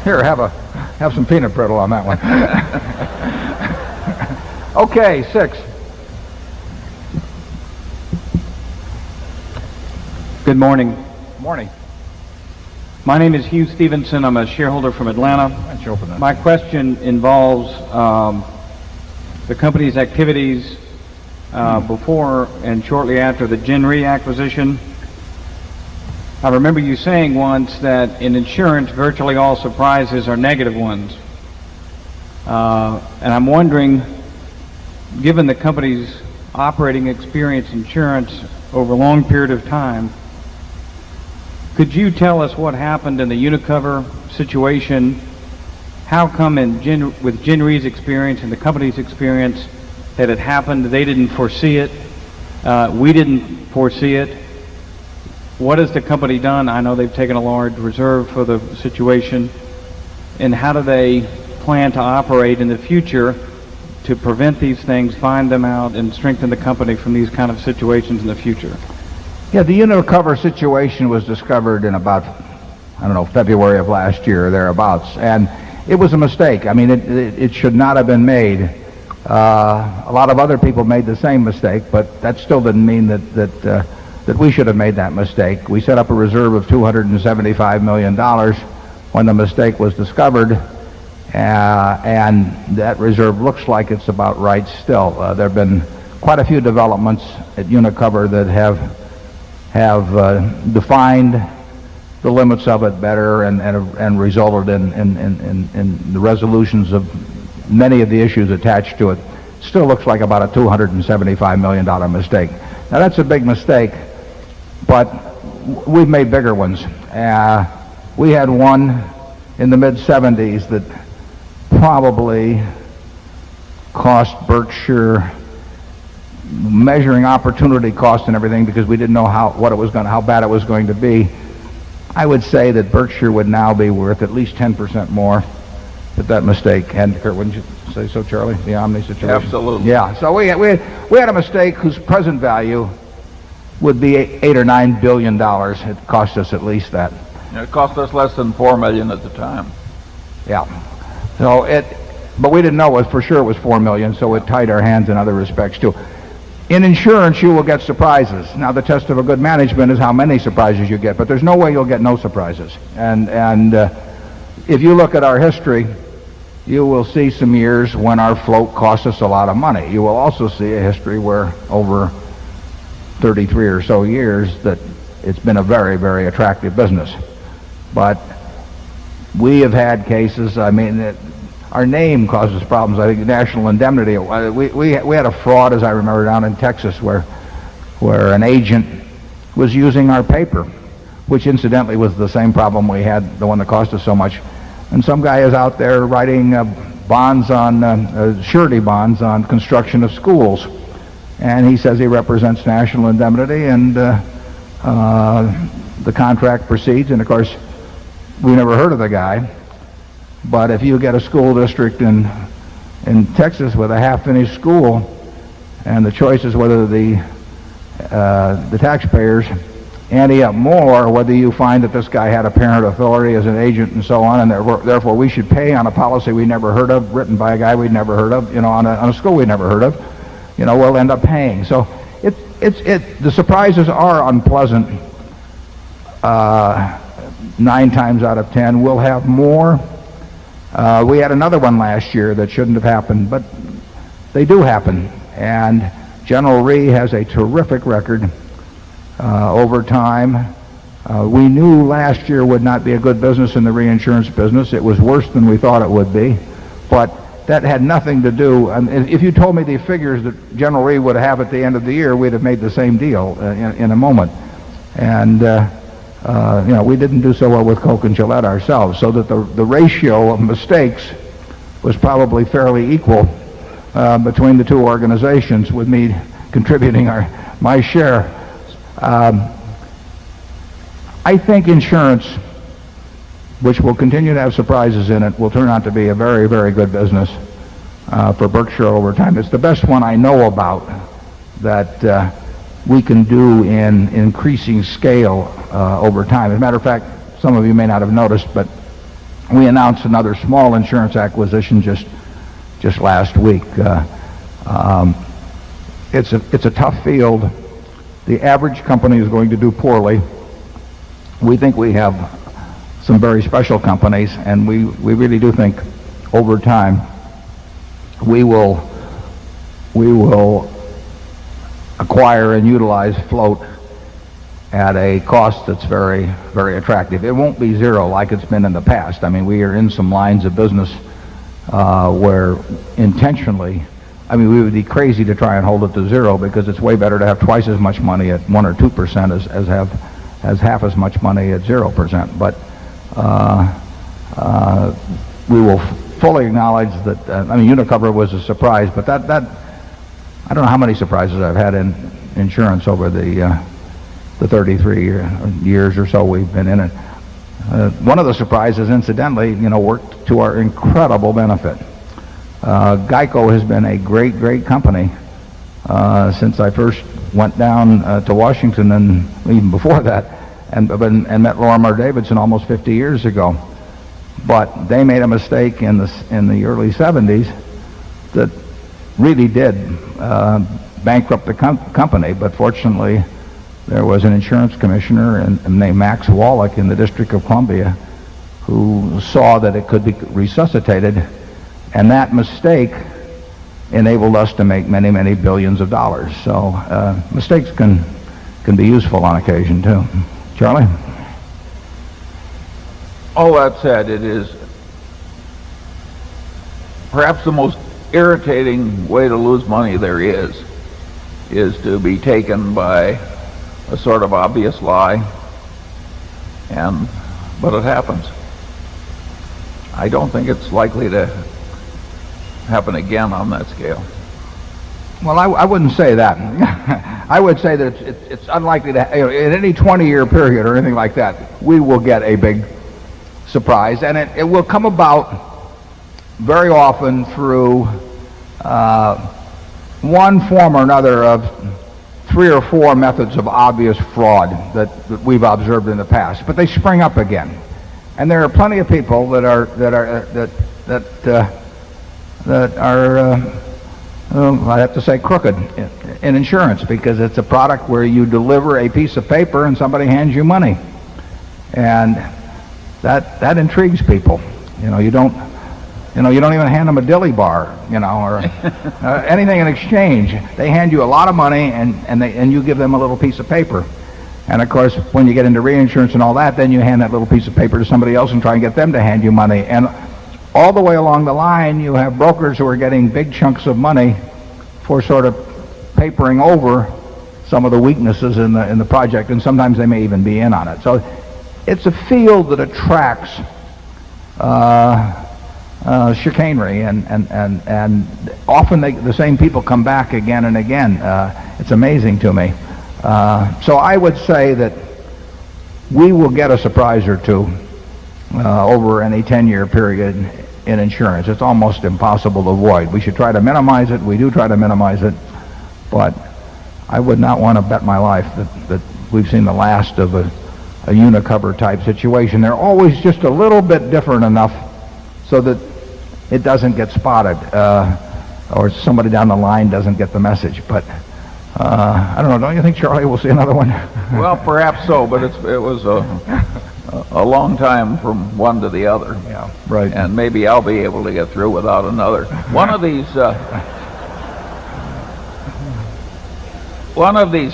Here, have some peanut brittle on that one. Okay, 6. Good morning. Morning. My name is Hugh Stevenson. I'm a shareholder from Atlanta. Why don't you open that? My question involves the company's activities before and shortly after the Gen Re acquisition. I remember you saying once that in insurance, virtually all surprises are negative ones. And I'm wondering, given the company's operating experience in insurance over a long period of time, could you tell us what happened in the Unicover situation? How come with Gen Re's experience and the company's experience that it happened? They didn't foresee it. We didn't foresee it. What has the company done? I know they've taken a large reserve for the situation. And how do they plan to operate in the future to prevent these things, find them out, and strengthen the company from these kind of situations in the future? Yeah, the Unicover situation was discovered in about, February of last year, or thereabouts. And it was a mistake. I mean, it should not have been made. A lot of other people made the same mistake, but that still didn't mean that we should have made that mistake. We set up a reserve of $275 million when the mistake was discovered, and that reserve looks like it's about right still. There have been quite a few developments at Unicover that have defined the limits of it better and resulted in the resolutions of many of the issues attached to it. Still looks like about a $275 million mistake. Now that's a big mistake, but we've made bigger ones. We had one in the mid-70s that probably cost Berkshire, measuring opportunity cost and everything, because we didn't know how bad it was going to be. I would say that Berkshire would now be worth at least 10% more if that mistake hadn't occurred. Wouldn't you say so, Charlie? The Omni situation. Absolutely. Yeah. So we had a mistake whose present value would be $8 or $9 billion. It cost us at least that. It cost us less than $4 million at the time. Yeah. But we didn't know for sure it was $4 million, so it tied our hands in other respects too. In insurance, you will get surprises. Now, the test of a good management is how many surprises you get, but there's no way you'll get no surprises. And if you look at our history, you will see some years when our float cost us a lot of money. You will also see a history where over 33 or so years that it's been a very, very attractive business. But we have had cases, our name causes problems. I think national indemnity. We had a fraud, as I remember, down in Texas where an agent was using our paper, which incidentally was the same problem we had, the one that cost us so much. And some guy is out there writing bonds on surety bonds on construction of schools, and he says he represents national indemnity, and the contract proceeds. And of course, we never heard of the guy. But if you get a school district in Texas with a half-finished school, and the choice is whether the taxpayers ante up more, or whether you find that this guy had apparent authority as an agent and so on, and therefore we should pay on a policy we never heard of, written by a guy we'd never heard of, on a school we'd never heard of, we'll end up paying. So the surprises are unpleasant. 9 times out of 10, we'll have more. We had another one last year that shouldn't have happened, but they do happen. And General Re has a terrific record over time. We knew last year would not be a good business in the reinsurance business. It was worse than we thought it would be, but that had nothing to do. If you told me the figures that General Re would have at the end of the year, we'd have made the same deal in a moment. And we didn't do so well with Coke and Gillette ourselves, so that the ratio of mistakes was probably fairly equal between the two organizations, with me contributing my share. I think insurance which will continue to have surprises in it, will turn out to be a very, very good business for Berkshire over time. It's the best one I know about that we can do in increasing scale over time. As a matter of fact, some of you may not have noticed, but we announced another small insurance acquisition just last week. It's a tough field. The average company is going to do poorly. We think we have some very special companies, and we really do think over time we will acquire and utilize float at a cost that's very, very attractive. It won't be zero like it's been in the past. I mean, we are in some lines of business where intentionally, I mean, we would be crazy to try and hold it to zero, because it's way better to have twice as much money at 1 or 2% as half as much money at 0%. But we will fully acknowledge that. I mean, Unicover was a surprise, but that I don't know how many surprises I've had in insurance over the 33 years or so we've been in it. One of the surprises, incidentally, worked to our incredible benefit. Geico has been a great, great company since I first went down to Washington, and even before that, and met Lorimer Davidson almost 50 years ago. But they made a mistake in the early 70s that really did bankrupt the company. But fortunately, there was an insurance commissioner named Max Wallach in the District of Columbia who saw that it could be resuscitated, and that mistake enabled us to make many, many billions of dollars. So mistakes can be useful on occasion too. Charlie? All that said, it is perhaps the most irritating way to lose money there is to be taken by a sort of obvious lie, but it happens. I don't think it's likely to happen again on that scale. Well, I wouldn't say that. I would say that it's unlikely to, in any 20-year period or anything like that, we will get a big surprise, and it will come about very often through one form or another of 3 or 4 methods of obvious fraud that we've observed in the past, but they spring up again. And there are plenty of people that are I have to say crooked in insurance, because it's a product where you deliver a piece of paper and somebody hands you money, and that intrigues people. You don't even hand them a dilly bar, or anything in exchange. They hand you a lot of money, and you give them a little piece of paper. And of course, when you get into reinsurance and all that, then you hand that little piece of paper to somebody else and try and get them to hand you money. And all the way along the line, you have brokers who are getting big chunks of money for sort of papering over some of the weaknesses in the project, and sometimes they may even be in on it. So it's a field that attracts chicanery, and often the same people come back again and again. It's amazing to me. So I would say that we will get a surprise or two over any 10-year period in insurance. It's almost impossible to avoid. We should try to minimize it. We do try to minimize it, but I would not want to bet my life that we've seen the last of a Unicover type situation. They're always just a little bit different enough so that it doesn't get spotted, or somebody down the line doesn't get the message. But I don't know. Don't you think, Charlie, we'll see another one? Well, perhaps so, but it was a long time from one to the other. Yeah, right. And maybe I'll be able to get through without another. One of these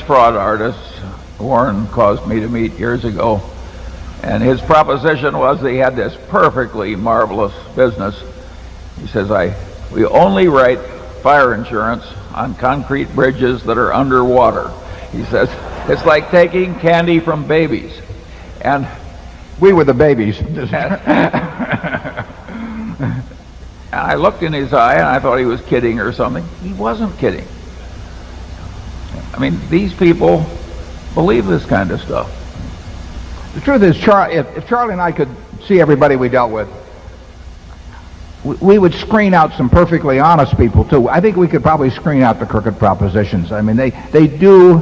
fraud artists, Warren caused me to meet years ago, and his proposition was that he had this perfectly marvelous business. He says, we only write fire insurance on concrete bridges that are underwater. He says, it's like taking candy from babies. And we were the babies. And I looked in his eye, and I thought he was kidding or something. He wasn't kidding. I mean, these people believe this kind of stuff. The truth is, if Charlie and I could see everybody we dealt with, we would screen out some perfectly honest people too. I think we could probably screen out the crooked propositions. I mean, they do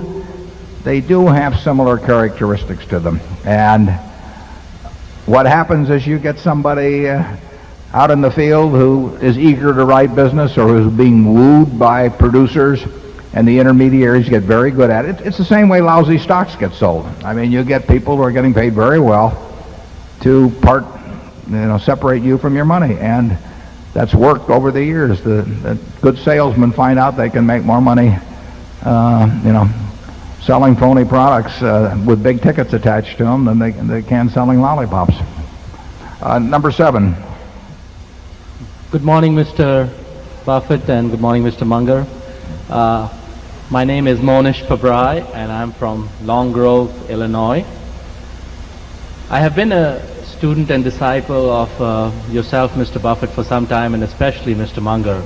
have similar characteristics to them. And what happens is you get somebody out in the field who is eager to write business or who's being wooed by producers, and the intermediaries get very good at it. It's the same way lousy stocks get sold. I mean, you get people who are getting paid very well to separate you from your money, and that's worked over the years. The good salesmen find out they can make more money, selling phony products with big tickets attached to them than they can selling lollipops. Number 7. Good morning, Mr. Buffett, and good morning, Mr. Munger. My name is Monish Pabrai, and I'm from Long Grove, Illinois. I have been a student and disciple of yourself, Mr. Buffett, for some time, and especially Mr. Munger.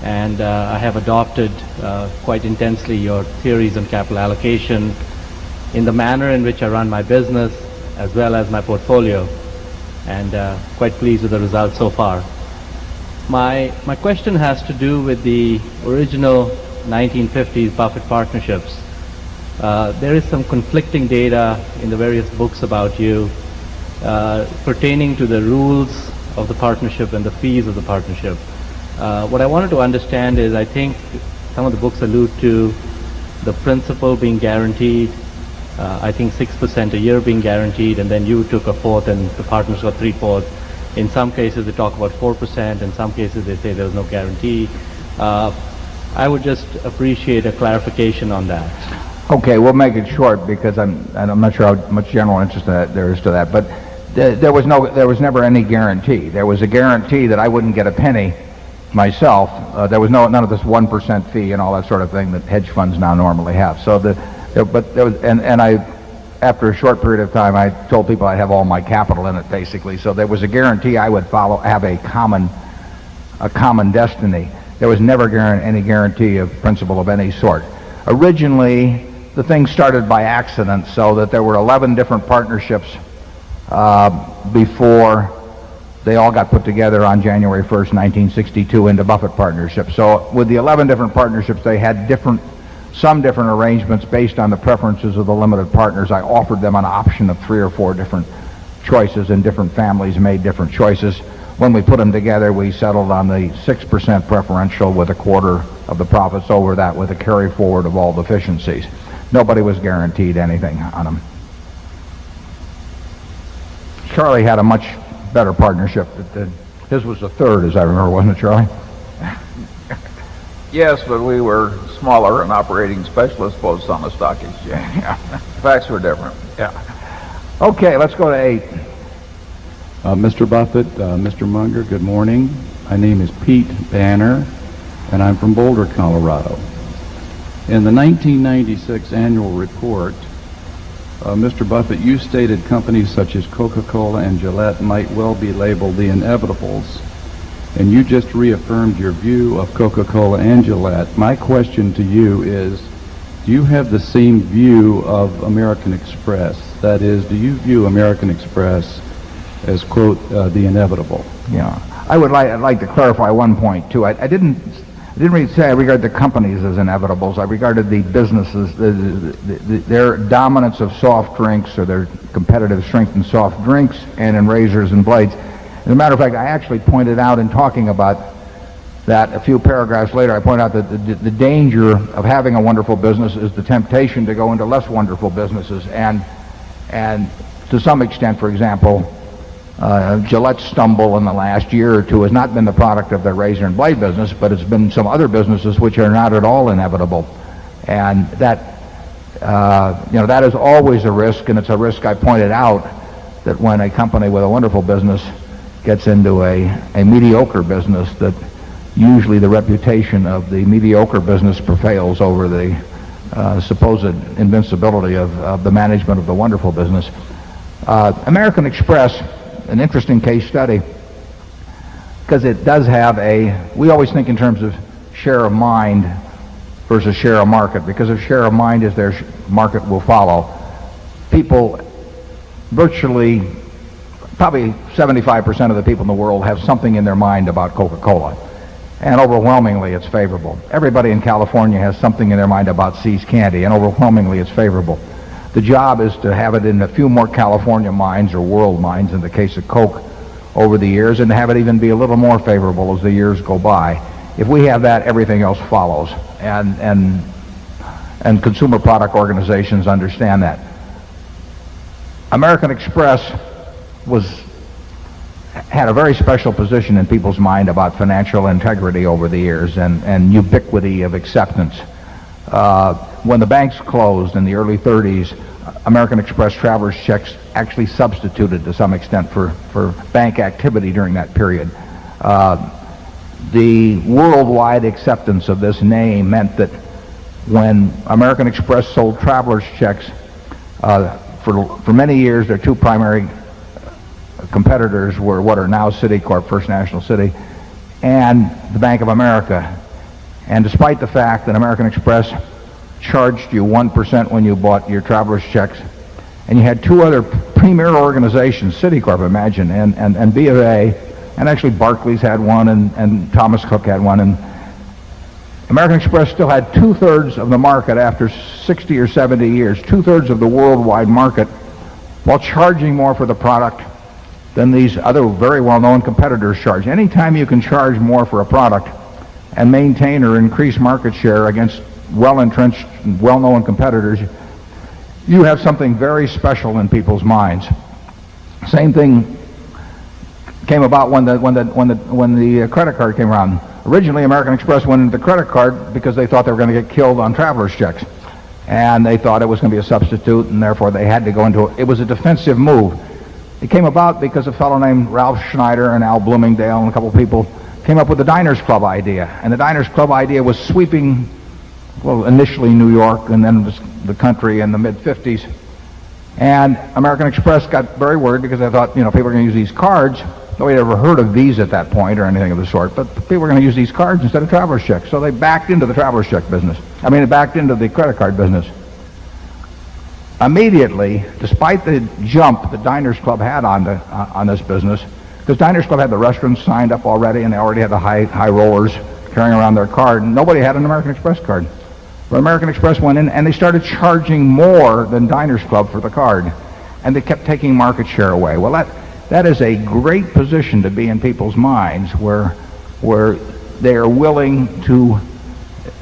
And I have adopted quite intensely your theories on capital allocation in the manner in which I run my business as well as my portfolio, and quite pleased with the results so far. My question has to do with the original 1950s Buffett partnerships. There is some conflicting data in the various books about you pertaining to the rules of the partnership and the fees of the partnership. What I wanted to understand is, I think some of the books allude to the principal being guaranteed, I think 6% a year being guaranteed, and then you took a fourth and the partners got 3/4. In some cases they talk about 4%, in some cases they say there's no guarantee. I would just appreciate a clarification on that. Okay, we'll make it short because I'm not sure how much general interest there is to that. But there was never any guarantee. There was a guarantee that I wouldn't get a penny myself. There was none of this 1% fee and all that sort of thing that hedge funds now normally have. So after a short period of time, I told people I'd have all my capital in it, basically. So there was a guarantee I would have a common destiny. There was never any guarantee of principal of any sort. Originally, the thing started by accident, so that there were 11 different partnerships before they all got put together on January 1st, 1962 into Buffett partnerships. So with the 11 different partnerships, they had some different arrangements based on the preferences of the limited partners. I offered them an option of 3 or 4 different choices, and different families made different choices. When we put them together, we settled on the 6% preferential with a quarter of the profits over that, with a carry forward of all deficiencies. Nobody was guaranteed anything on them. Charlie had a much better partnership. His was the third, as I remember, wasn't it, Charlie? Yes, but we were smaller and operating specialist posts on the stock exchange. Yeah. Facts were different. Yeah. Okay, let's go to 8. Mr. Buffett, Mr. Munger, good morning. My name is Pete Banner, and I'm from Boulder, Colorado. In the 1996 annual report, Mr. Buffett, you stated companies such as Coca-Cola and Gillette might well be labeled the inevitables, and you just reaffirmed your view of Coca-Cola and Gillette. My question to you is, do you have the same view of American Express? That is, do you view American Express as, quote, the inevitable? Yeah. I'd like to clarify one point, too. I didn't really say I regard the companies as inevitables. I regarded the businesses, their dominance of soft drinks, or their competitive strength in soft drinks and in razors and blades. As a matter of fact, I actually pointed out in talking about that a few paragraphs later, I pointed out that the danger of having a wonderful business is the temptation to go into less wonderful businesses. And to some extent, for example, Gillette's stumble in the last year or two has not been the product of their razor and blade business, but it's been some other businesses which are not at all inevitable. And that is always a risk, and it's a risk I pointed out, that when a company with a wonderful business gets into a mediocre business, that usually the reputation of the mediocre business prevails over the supposed invincibility of the management of the wonderful business. American Express, an interesting case study, because it does have we always think in terms of share of mind versus share of market, because if share of mind is there, market will follow. People virtually probably 75% of the people in the world have something in their mind about Coca-Cola. And overwhelmingly, it's favorable. Everybody in California has something in their mind about See's Candy, and overwhelmingly, it's favorable. The job is to have it in a few more California minds or world minds in the case of Coke over the years, and to have it even be a little more favorable as the years go by. If we have that, everything else follows. And consumer product organizations understand that. American Express had a very special position in people's mind about financial integrity over the years and ubiquity of acceptance. When the banks closed in the early 30s, American Express traveler's checks actually substituted to some extent for bank activity during that period. The worldwide acceptance of this name meant that when American Express sold traveler's checks, for many years their two primary competitors were what are now Citicorp, First National City, and the Bank of America. And despite the fact that American Express charged you 1% when you bought your traveler's checks, and you had two other premier organizations, Citicorp, imagine, and B of A, and actually Barclays had one, and Thomas Cook had one, and American Express still had 2/3 of the market after 60 or 70 years, 2/3 of the worldwide market, while charging more for the product than these other very well-known competitors charge. Anytime you can charge more for a product and maintain or increase market share against well-entrenched, well-known competitors, you have something very special in people's minds. Same thing came about when the credit card came around. Originally, American Express went into the credit card because they thought they were going to get killed on traveler's checks, and they thought it was going to be a substitute, and therefore they had to go into it. It was a defensive move. It came about because a fellow named Ralph Schneider and Al Bloomingdale and a couple of people came up with the Diners Club idea. And the Diners Club idea was sweeping, well, initially New York and then the country in the mid-50s. And American Express got very worried because they thought, people are going to use these cards. Nobody had ever heard of Visa at that point or anything of the sort, but people were going to use these cards instead of traveler's checks. So they backed into the traveler's check business. They backed into the credit card business. Immediately, despite the jump that Diners Club had on this business, because Diners Club had the restaurants signed up already, and they already had the high rollers carrying around their card, and nobody had an American Express card. But American Express went in, and they started charging more than Diners Club for the card, and they kept taking market share away. Well, that is a great position to be in people's minds, where they are willing to,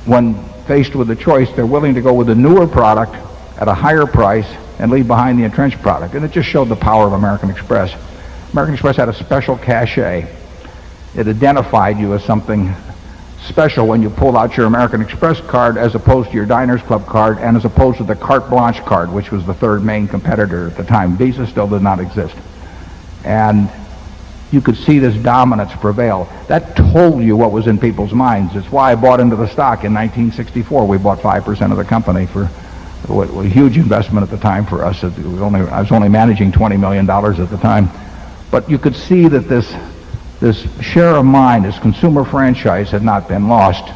when faced with a choice, they're willing to go with a newer product at a higher price and leave behind the entrenched product. And it just showed the power of American Express. American Express had a special cachet. It identified you as something special when you pulled out your American Express card as opposed to your Diners Club card and as opposed to the Carte Blanche card, which was the third main competitor at the time. Visa still did not exist. And you could see this dominance prevail. That told you what was in people's minds. It's why I bought into the stock in 1964. We bought 5% of the company for a huge investment at the time for us. I was only managing $20 million at the time. But you could see that this share of mind, this consumer franchise, had not been lost.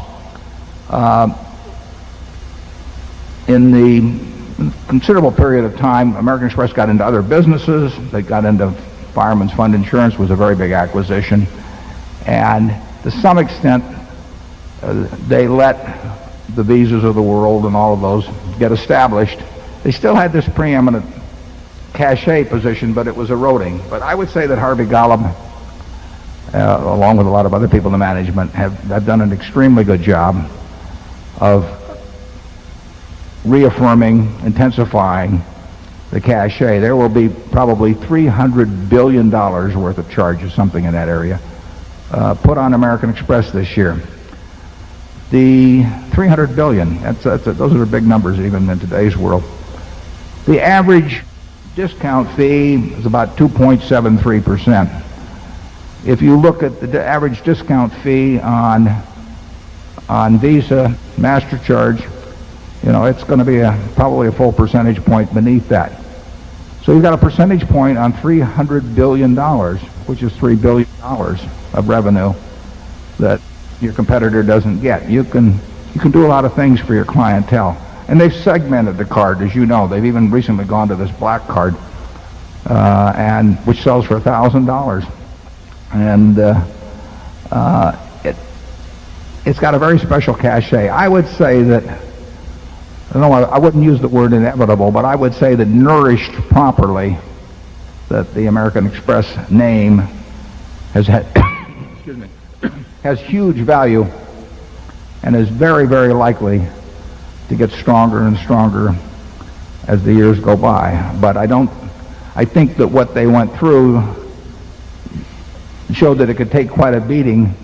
In the considerable period of time, American Express got into other businesses. They got into Fireman's Fund Insurance, was a very big acquisition. And to some extent, they let the Visas of the world and all of those get established. They still had this preeminent cachet position, but it was eroding. But I would say that Harvey Golub, along with a lot of other people in the management, have done an extremely good job of reaffirming, intensifying the cachet. There will be probably $300 billion worth of charges, something in that area, put on American Express this year. The $300 billion, those are big numbers even in today's world. The average discount fee is about 2.73%. If you look at the average discount fee on Visa, MasterCharge, it's going to be probably a full percentage point beneath that. So you've got a percentage point on $300 billion, which is $3 billion of revenue that your competitor doesn't get. You can do a lot of things for your clientele. And they've segmented the card, as you know. They've even recently gone to this black card. and which sells for $1,000. And it's got a very special cachet. I would say that, I wouldn't use the word inevitable, but I would say that nourished properly, that the American Express name has had, excuse me, has huge value and is very, very likely to get stronger and stronger as the years go by. But I think that what they went through showed that it could take quite a beating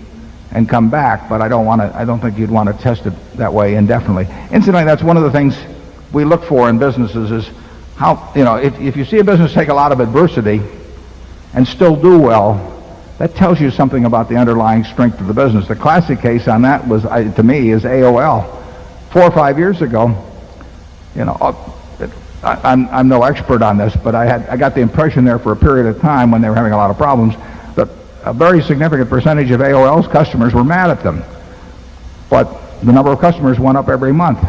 and come back, but I don't think you'd want to test it that way indefinitely. Incidentally, that's one of the things we look for in businesses is how, if you see a business take a lot of adversity and still do well, that tells you something about the underlying strength of the business. The classic case on that was, to me, is AOL. 4 or 5 years ago, I'm no expert on this, but I got the impression there for a period of time when they were having a lot of problems that a very significant percentage of AOL's customers were mad at them. But the number of customers went up every month.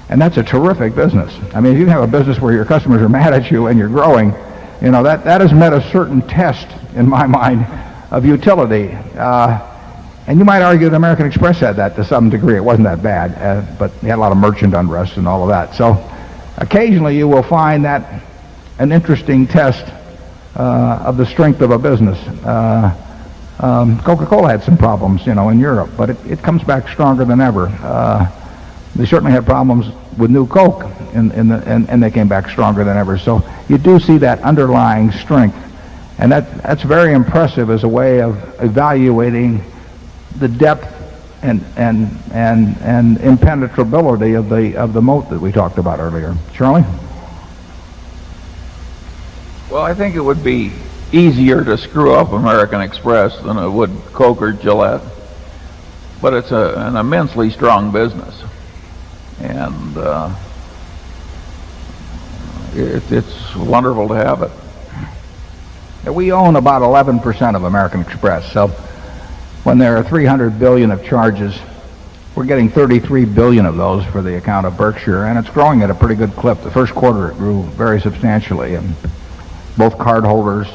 And that's a terrific business. I mean, if you have a business where your customers are mad at you and you're growing, that has met a certain test, in my mind, of utility. And you might argue that American Express had that to some degree. It wasn't that bad, but you had a lot of merchant unrest and all of that. So occasionally you will find that an interesting test of the strength of a business. Coca-Cola had some problems, in Europe, but it comes back stronger than ever. They certainly had problems with New Coke, and they came back stronger than ever. So you do see that underlying strength, and that's very impressive as a way of evaluating the depth and impenetrability of the moat that we talked about earlier. Charlie? Well, I think it would be easier to screw up American Express than it would Coke or Gillette, but it's an immensely strong business, and it's wonderful to have it. We own about 11% of American Express, so when there are 300 billion of charges, we're getting 33 billion of those for the account of Berkshire, and it's growing at a pretty good clip. The first quarter it grew very substantially, and both cardholders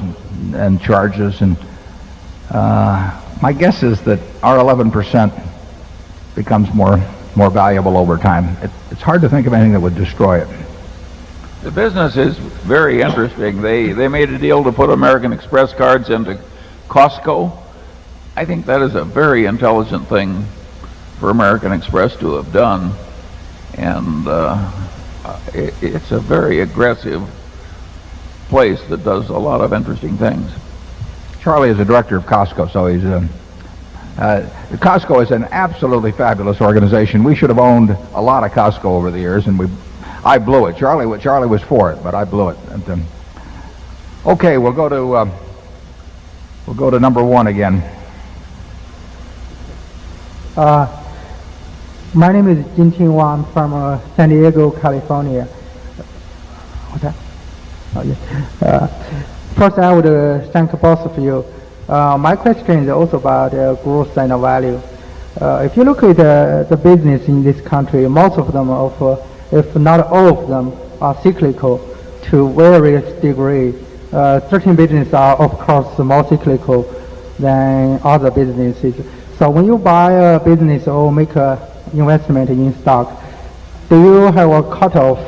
and charges, and my guess is that our 11% becomes more valuable over time. It's hard to think of anything that would destroy it. The business is very interesting. They made a deal to put American Express cards into Costco. I think that is a very intelligent thing for American Express to have done, and it's a very aggressive place that does a lot of interesting things. Charlie is the director of Costco, so he's Costco is an absolutely fabulous organization. We should have owned a lot of Costco over the years, and I blew it. Charlie was for it, but I blew it. And, okay, we'll go to number one again. My name is Jinqing Wang from San Diego, California. What's that? Oh, yes. First, I would thank both of you. My question is also about growth and value. If you look at the business in this country, most of them, if not all of them, are cyclical to various degree. Certain businesses are, of course, more cyclical than other businesses. So when you buy a business or make an investment in stock, do you have a cutoff?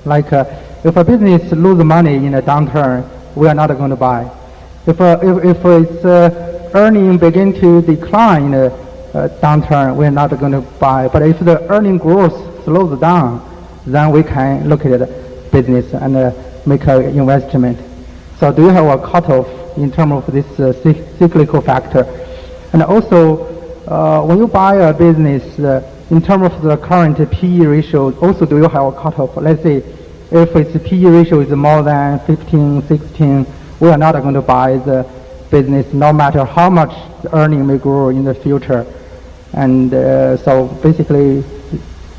Like if a business loses money in a downturn, we are not going to buy. If its earning begin to decline in a downturn, we are not going to buy. But if the earning growth slows down, then we can look at the business and make an investment. So do you have a cutoff in terms of this cyclical factor? And also, when you buy a business, in terms of the current PE ratio, also do you have a cutoff? Let's say if its PE ratio is more than 15, 16, we are not going to buy the business no matter how much the earning may grow in the future. And so basically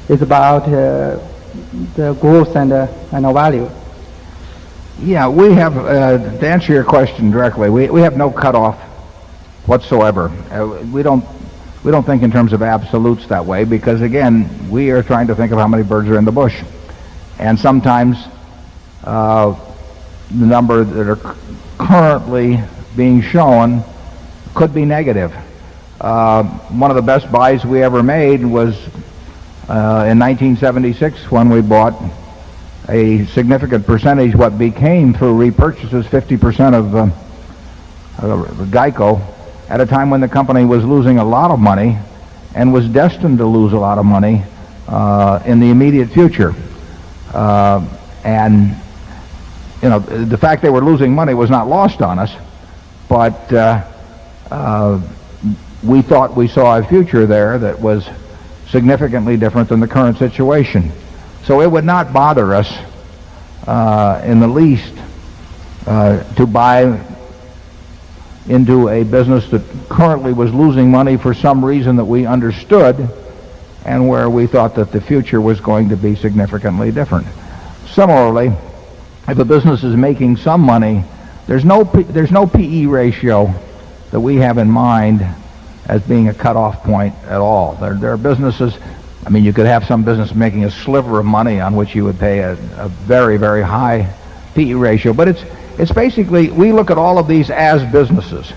it's about the growth and value. Yeah, we have, to answer your question directly, we have no cutoff whatsoever. We don't think in terms of absolutes that way because, again, we are trying to think of how many birds are in the bush. And sometimes the number that are currently being shown could be negative. One of the best buys we ever made was in 1976 when we bought a significant percentage, what became through repurchases 50% of Geico, at a time when the company was losing a lot of money and was destined to lose a lot of money in the immediate future. And you know, the fact they were losing money was not lost on us, but we thought we saw a future there that was significantly different than the current situation. So it would not bother us in the least to buy into a business that currently was losing money for some reason that we understood, and where we thought that the future was going to be significantly different. Similarly, if a business is making some money, there's no PE ratio that we have in mind as being a cutoff point at all. There are businesses, I mean, you could have some business making a sliver of money on which you would pay a very, very high PE ratio, but it's basically, we look at all of these as businesses.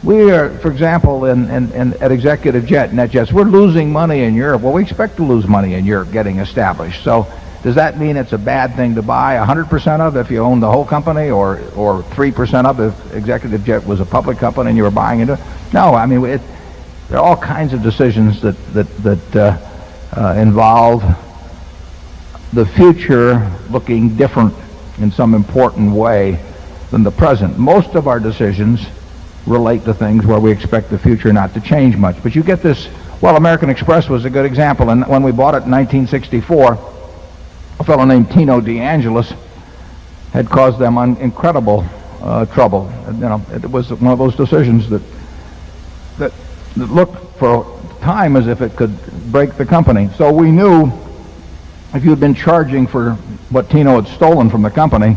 We are, for example, at Executive Jet, NetJets, we're losing money in Europe. Well, we expect to lose money in Europe getting established. So does that mean it's a bad thing to buy 100% of if you own the whole company, or 3% of if Executive Jet was a public company and you were buying into it? No, I mean, there are all kinds of decisions that involve the future looking different in some important way than the present. Most of our decisions relate to things where we expect the future not to change much. But you get this, well, American Express was a good example. And when we bought it in 1964, a fellow named Tino DeAngelis had caused them incredible trouble. You know, it was one of those decisions that looked for time as if it could break the company. So we knew if you had been charging for what Tino had stolen from the company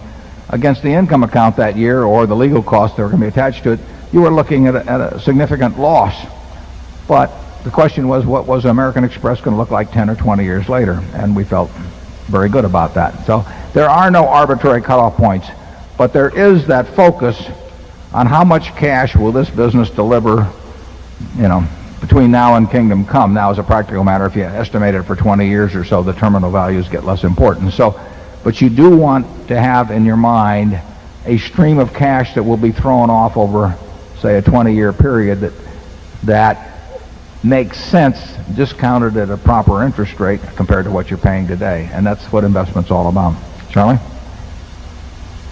against the income account that year, or the legal costs that were going to be attached to it, you were looking at a significant loss. But the question was, what was American Express going to look like 10 or 20 years later? And we felt very good about that. So there are no arbitrary cutoff points, but there is that focus on how much cash will this business deliver, you know, between now and kingdom come. Now, as a practical matter, if you estimate it for 20 years or so, the terminal values get less important. So, but you do want to have in your mind a stream of cash that will be thrown off over, say, a 20-year period that makes sense discounted at a proper interest rate compared to what you're paying today. And that's what investment's all about. Charlie?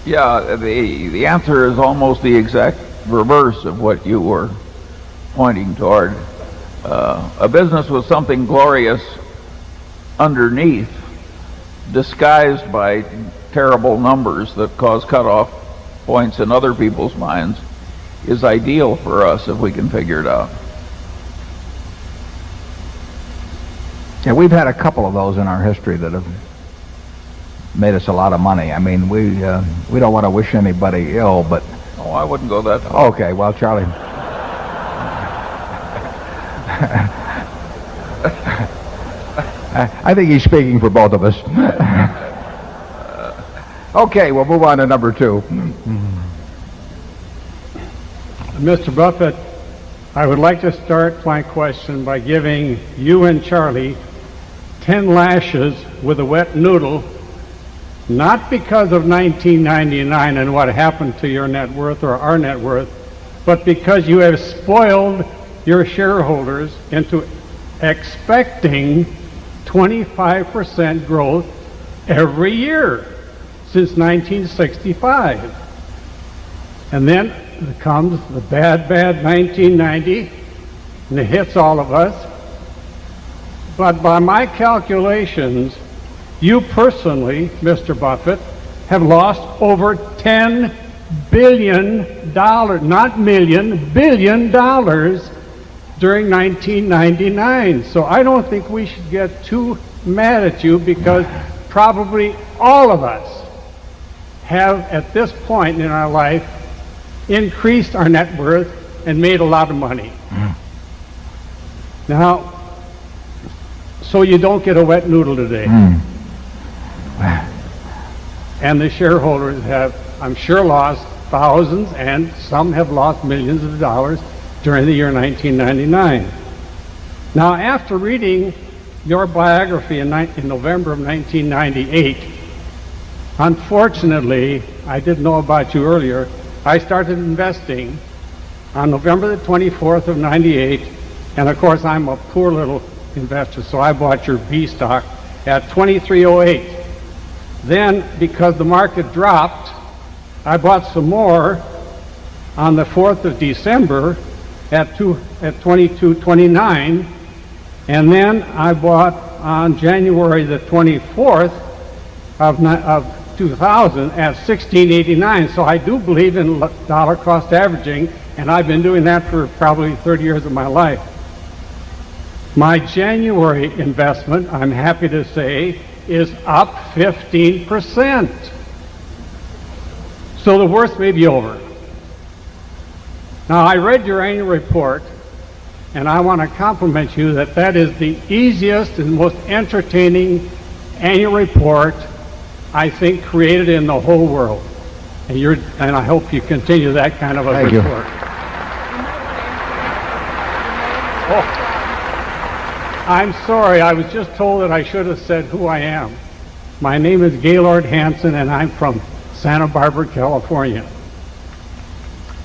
Yeah, the answer is almost the exact reverse of what you were pointing toward. A business with something glorious underneath, disguised by terrible numbers that cause cutoff points in other people's minds, is ideal for us if we can figure it out. Yeah, we've had a couple of those in our history that have made us a lot of money. I mean, we don't want to wish anybody ill, but... Oh, I wouldn't go that far. Okay, well, Charlie... I think he's speaking for both of us. Okay, we'll move on to number two. Mr. Buffett, I would like to start my question by giving you and Charlie 10 lashes with a wet noodle, not because of 1999 and what happened to your net worth or our net worth, but because you have spoiled your shareholders into expecting 25% growth every year since 1965. And then comes the bad 1990, and it hits all of us. But by my calculations, you personally, Mr. Buffett, have lost over $10 billion, not million, billion dollars during 1999. So I don't think we should get too mad at you, because probably all of us have, at this point in our life, increased our net worth and made a lot of money. Now, so you don't get a wet noodle today. And the shareholders have I'm sure lost thousands and some have lost millions of dollars during the year 1999. Now, after reading your biography in November of 1998, unfortunately, I didn't know about you earlier, I started investing on November the 24th of 98, and of course I'm a poor little investor, so I bought your B stock at 23.08. Then, because the market dropped, I bought some more on the 4th of December at 22.29, and then I bought on January the 24th of 2000 at 16.89. So I do believe in dollar cost averaging, and I've been doing that for probably 30 years of my life. My January investment, I'm happy to say, is up 15%. So the worst may be over. Now, I read your annual report, and I want to compliment you that that is the easiest and most entertaining annual report, I think, created in the whole world. And I hope you continue that kind of a Thank report. Oh, I'm sorry, I was just told that I should have said who I am. My name is Gaylord Hanson, and I'm from Santa Barbara, California,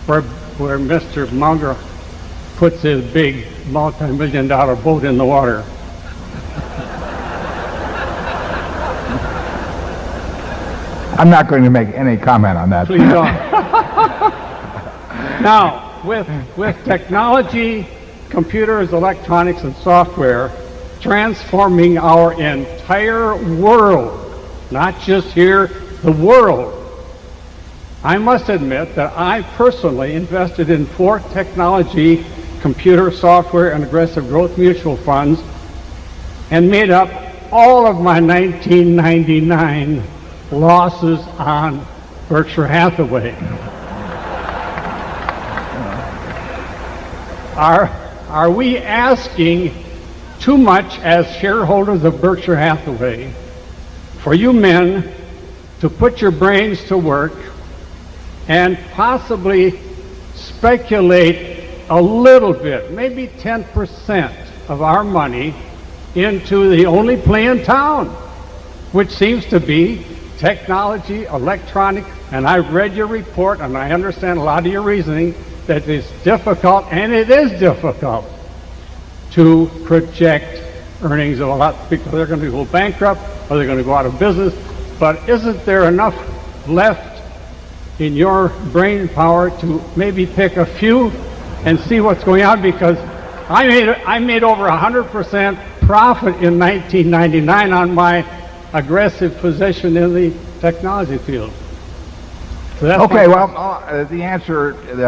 where Mr. Munger puts his big multi-million-dollar boat in the water. I'm not going to make any comment on that. Please don't. Now, with technology, computers, electronics, and software transforming our entire world, not just here, the world, I must admit that I personally invested in 4 technology, computer, software, and aggressive growth mutual funds and made up all of my 1999 losses on Berkshire Hathaway. Are we asking too much as shareholders of Berkshire Hathaway for you men to put your brains to work and possibly speculate a little bit, maybe 10% of our money into the only play in town, which seems to be technology, electronic, and I've read your report and I understand a lot of your reasoning that it's difficult, and it is difficult, to project earnings of a lot of people. They're going to go bankrupt or they're going to go out of business, but isn't there enough left in your brain power to maybe pick a few and see what's going on? Because I made over 100% profit in 1999 on my aggressive position in the technology field. So that's Okay, well, the answer is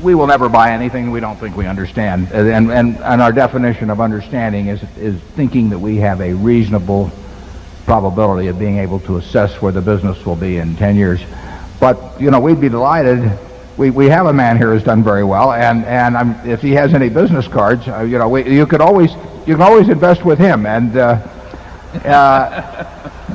we will never buy anything we don't think we understand. And our definition of understanding is thinking that we have a reasonable probability of being able to assess where the business will be in 10 years. But, you know, we'd be delighted. We have a man here who's done very well, and if he has any business cards, you know, you can always invest with him, and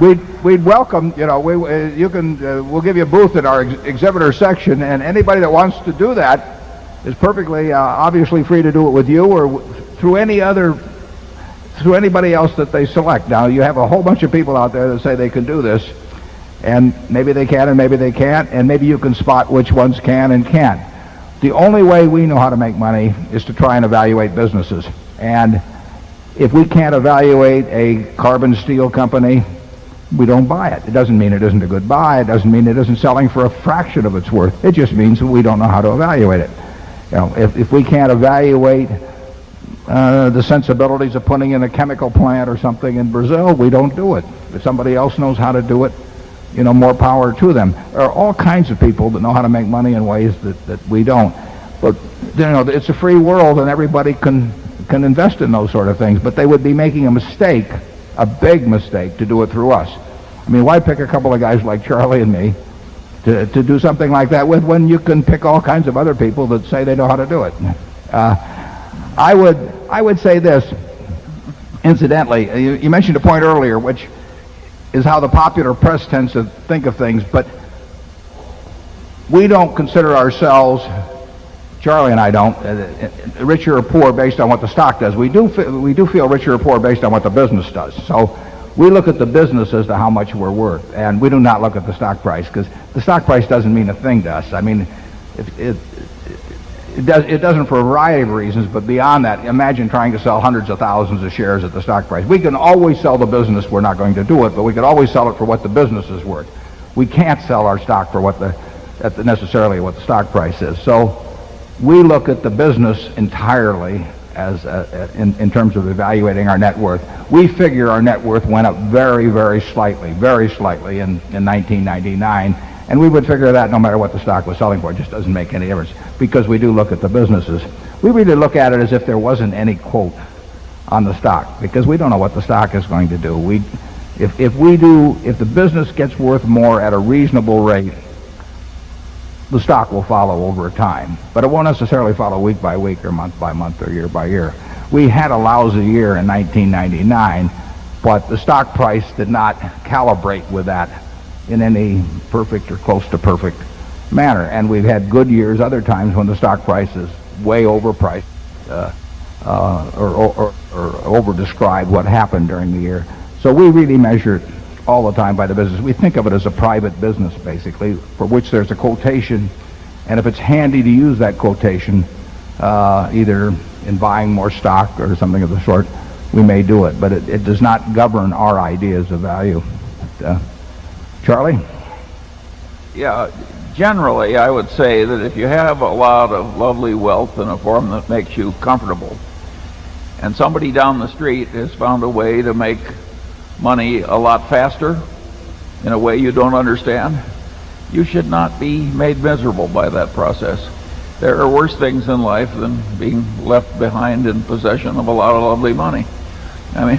we'd welcome, you know, we'll give you a booth in our exhibitor section, and anybody that wants to do that is perfectly obviously free to do it with you or through anybody else that they select. Now, you have a whole bunch of people out there that say they can do this, and maybe they can and maybe they can't, and maybe you can spot which ones can and can't. The only way we know how to make money is to try and evaluate businesses. And if we can't evaluate a carbon steel company, we don't buy it. It doesn't mean it isn't a good buy. It doesn't mean it isn't selling for a fraction of its worth. It just means that we don't know how to evaluate it. You know, if we can't evaluate the sensibilities of putting in a chemical plant or something in Brazil, we don't do it. If somebody else knows how to do it, you know, more power to them. There are all kinds of people that know how to make money in ways that we don't. But, you know, it's a free world and everybody can invest in those sort of things, but they would be making a mistake, a big mistake, to do it through us. I mean, why pick a couple of guys like Charlie and me to do something like that with when you can pick all kinds of other people that say they know how to do it? I would say this, incidentally, you mentioned a point earlier, which is how the popular press tends to think of things, but we don't consider ourselves, Charlie and I don't, richer or poor based on what the stock does. We do feel richer or poor based on what the business does. So we look at the business as to how much we're worth, and we do not look at the stock price, because the stock price doesn't mean a thing to us. I mean, it doesn't for a variety of reasons, but beyond that, imagine trying to sell hundreds of thousands of shares at the stock price. We can always sell the business. We're not going to do it, but we could always sell it for what the business is worth. We can't sell our stock for what necessarily what the stock price is. So we look at the business entirely as in terms of evaluating our net worth. We figure our net worth went up very, very slightly in 1999. And we would figure that no matter what the stock was selling for. It just doesn't make any difference, because we do look at the businesses. We really look at it as if there wasn't any quote on the stock, because we don't know what the stock is going to do. If the business gets worth more at a reasonable rate, the stock will follow over time. But it won't necessarily follow week by week or month by month or year by year. We had a lousy year in 1999, but the stock price did not calibrate with that in any perfect or close to perfect manner. And we've had good years other times when the stock price is way overpriced or over-described what happened during the year. So we really measure it all the time by the business. We think of it as a private business, basically, for which there's a quotation, and if it's handy to use that quotation, either in buying more stock or something of the sort, we may do it. But it does not govern our ideas of value. Charlie? Yeah, generally I would say that if you have a lot of lovely wealth in a form that makes you comfortable, and somebody down the street has found a way to make money a lot faster in a way you don't understand, you should not be made miserable by that process. There are worse things in life than being left behind in possession of a lot of lovely money. I mean,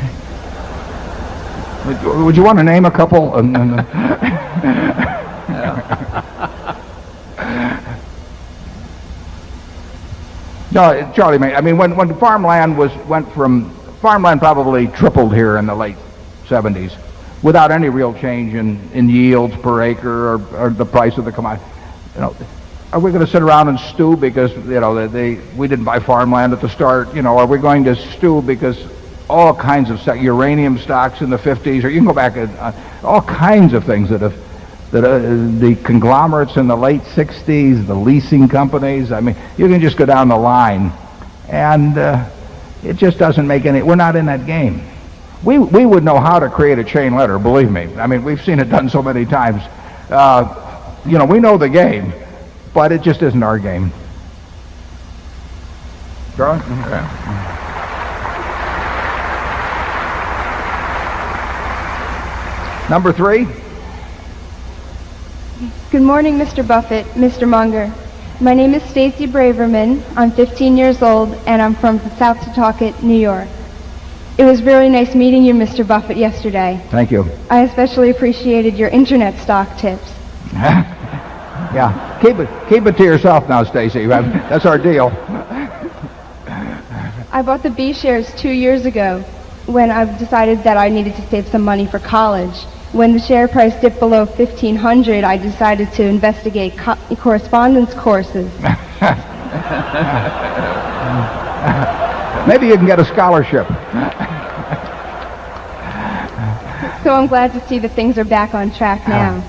would you want to name a couple? No, Charlie, I mean, when farmland farmland probably tripled here in the late 70s without any real change in yields per acre or the price of the commodity. Are we going to sit around and stew because we didn't buy farmland at the start? Are we going to stew because all kinds of uranium stocks in the 50s, or you can go back all kinds of things that the conglomerates in the late 60s, the leasing companies. I mean, you can just go down the line, and it just doesn't make any. We're not in that game. We would know how to create a chain letter, believe me. I mean, we've seen it done so many times. We know the game, but it just isn't our game. Charlie? Okay. Number 3. Good morning, Mr. Buffett, Mr. Munger. My name is Stacy Braverman. I'm 15 years old, and I'm from South Setauket, New York. It was really nice meeting you, Mr. Buffett, yesterday. Thank you. I especially appreciated your internet stock tips. Yeah, keep it to yourself now, Stacy. That's our deal. I bought the B shares 2 years ago when I decided that I needed to save some money for college. When the share price dipped below $1,500, I decided to investigate correspondence courses. Maybe you can get a scholarship. So I'm glad to see that things are back on track now.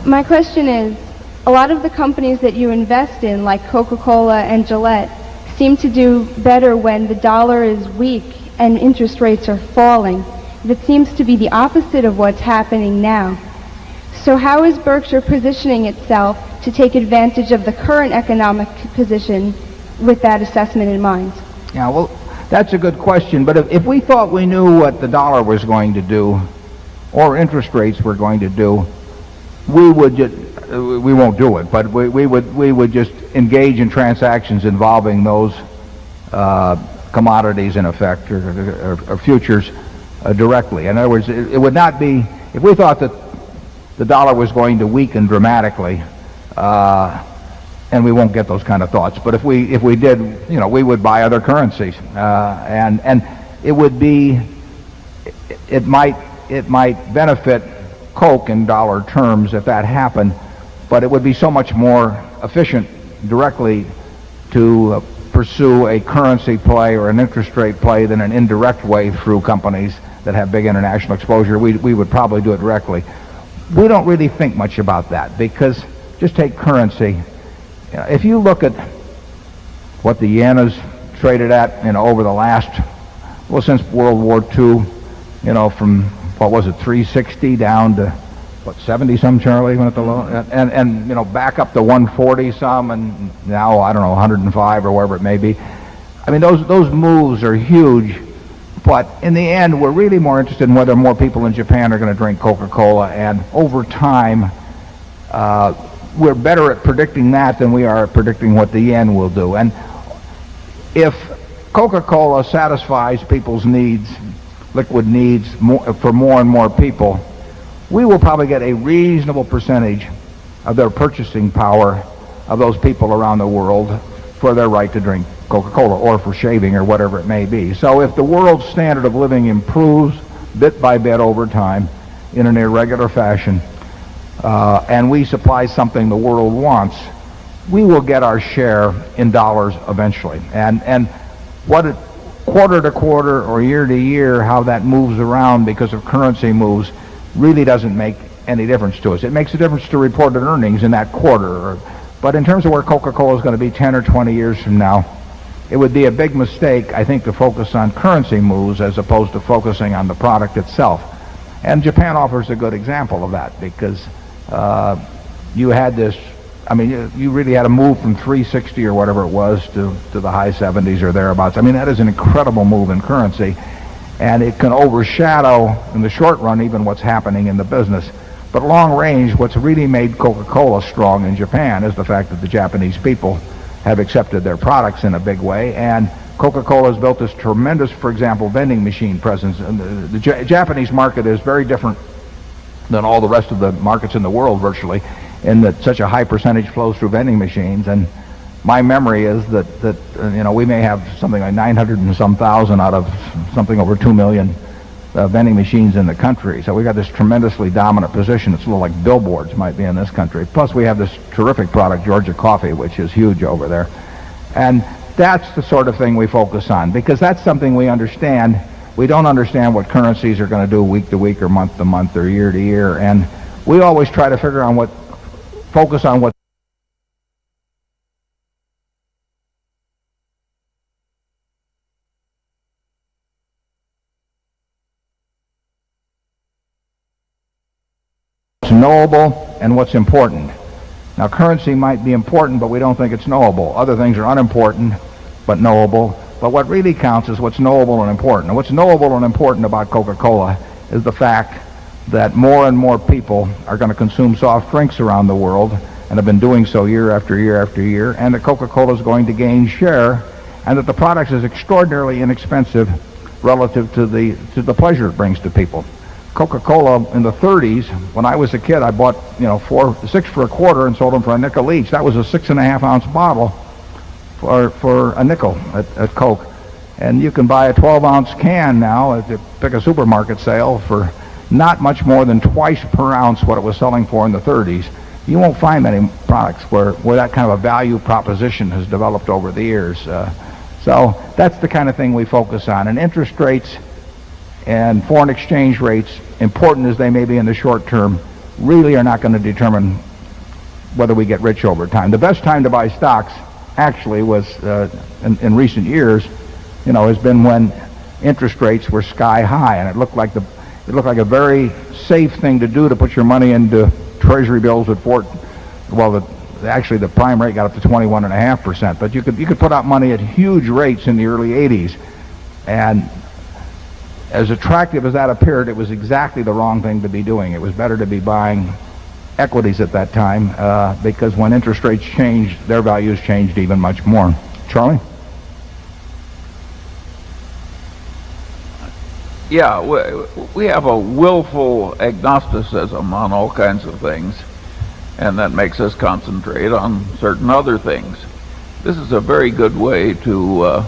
My question is, a lot of the companies that you invest in, like Coca-Cola and Gillette, seem to do better when the dollar is weak and interest rates are falling. That seems to be the opposite of what's happening now. So how is Berkshire positioning itself to take advantage of the current economic position with that assessment in mind? Yeah, well, that's a good question. But if we thought we knew what the dollar was going to do or interest rates were going to do, we won't do it, but we would just engage in transactions involving those commodities in effect or futures directly. In other words, it would not be, if we thought that the dollar was going to weaken dramatically, and we won't get those kind of thoughts, but if we did, we would buy other currencies, and it would be, it might it might benefit Coke in dollar terms if that happened, but it would be so much more efficient directly to pursue a currency play or an interest rate play than an indirect way through companies that have big international exposure. We would probably do it directly. We don't really think much about that because just take currency. You know, if you look at what the yen has traded at, over the last, since World War II, from, what was it, 360 down to, 70 some, Charlie, went at the low, and back up to 140 some, and now, I don't know, 105 or wherever it may be. I mean, those moves are huge, but in the end, we're really more interested in whether more people in Japan are going to drink Coca-Cola, and over time, we're better at predicting that than we are at predicting what the yen will do. And if Coca-Cola satisfies people's needs, liquid needs, for more and more people, we will probably get a reasonable percentage of their purchasing power of those people around the world for their right to drink Coca-Cola or for shaving or whatever it may be. So if the world's standard of living improves bit by bit over time in an irregular fashion, and we supply something the world wants, we will get our share in dollars eventually. And what it, quarter to quarter or year to year, how that moves around because of currency moves really doesn't make any difference to us. It makes a difference to reported earnings in that quarter. But in terms of where Coca-Cola is going to be 10 or 20 years from now, it would be a big mistake, I think, to focus on currency moves as opposed to focusing on the product itself. And Japan offers a good example of that because you had this, you really had a move from 360 or whatever it was to the high 70s or thereabouts. I mean, that is an incredible move in currency, and it can overshadow in the short run even what's happening in the business. But long range, what's really made Coca-Cola strong in Japan is the fact that the Japanese people have accepted their products in a big way, and Coca-Cola has built this tremendous, for example, vending machine presence. And the Japanese market is very different than all the rest of the markets in the world virtually, in that such a high percentage flows through vending machines. And my memory is that we may have something like 900 and some thousand out of something over 2 million vending machines in the country. So we got this tremendously dominant position. It's a little like billboards might be in this country. Plus we have this terrific product, Georgia Coffee, which is huge over there. And that's the sort of thing we focus on because that's something we understand. We don't understand what currencies are going to do week to week or month to month or year to year. And we always try to figure out focus on what's knowable and what's important. Now, currency might be important, but we don't think it's knowable. Other things are unimportant, but knowable. But what really counts is what's knowable and important. And what's knowable and important about Coca-Cola is the fact that more and more people are going to consume soft drinks around the world and have been doing so year after year after year, and that Coca-Cola is going to gain share, and that the product is extraordinarily inexpensive relative to the pleasure it brings to people. Coca-Cola in the 30s, when I was a kid, I bought 6 for a quarter and sold them for a nickel each. That was a 6.5 ounce bottle for a nickel at Coke. And you can buy a 12 ounce can now at pick a supermarket sale for not much more than twice per ounce what it was selling for in the 30s. You won't find many products where that kind of a value proposition has developed over the years. So that's the kind of thing we focus on. And interest rates and foreign exchange rates, important as they may be in the short term, really are not going to determine whether we get rich over time. The best time to buy stocks actually was in recent years, has been when interest rates were sky high, and it looked like a very safe thing to do to put your money into Treasury bills at actually the prime rate got up to 21.5%, but you could put out money at huge rates in the early 80s, and as attractive as that appeared, it was exactly the wrong thing to be doing. It was better to be buying equities at that time because when interest rates changed, their values changed even much more. Charlie? Yeah, we have a willful agnosticism on all kinds of things, and that makes us concentrate on certain other things. This is a very good way to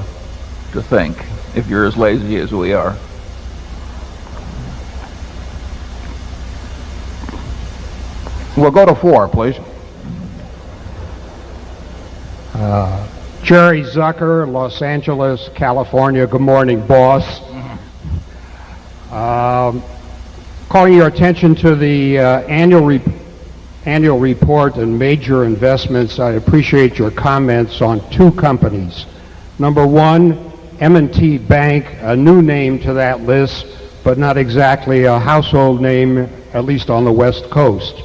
think if you're as lazy as we are. We'll go to 4, please. Jerry Zucker, Los Angeles, California. Good morning, boss. Calling your attention to the annual report and major investments, I appreciate your comments on 2 companies. Number 1, M&T Bank, a new name to that list, but not exactly a household name, at least on the West Coast.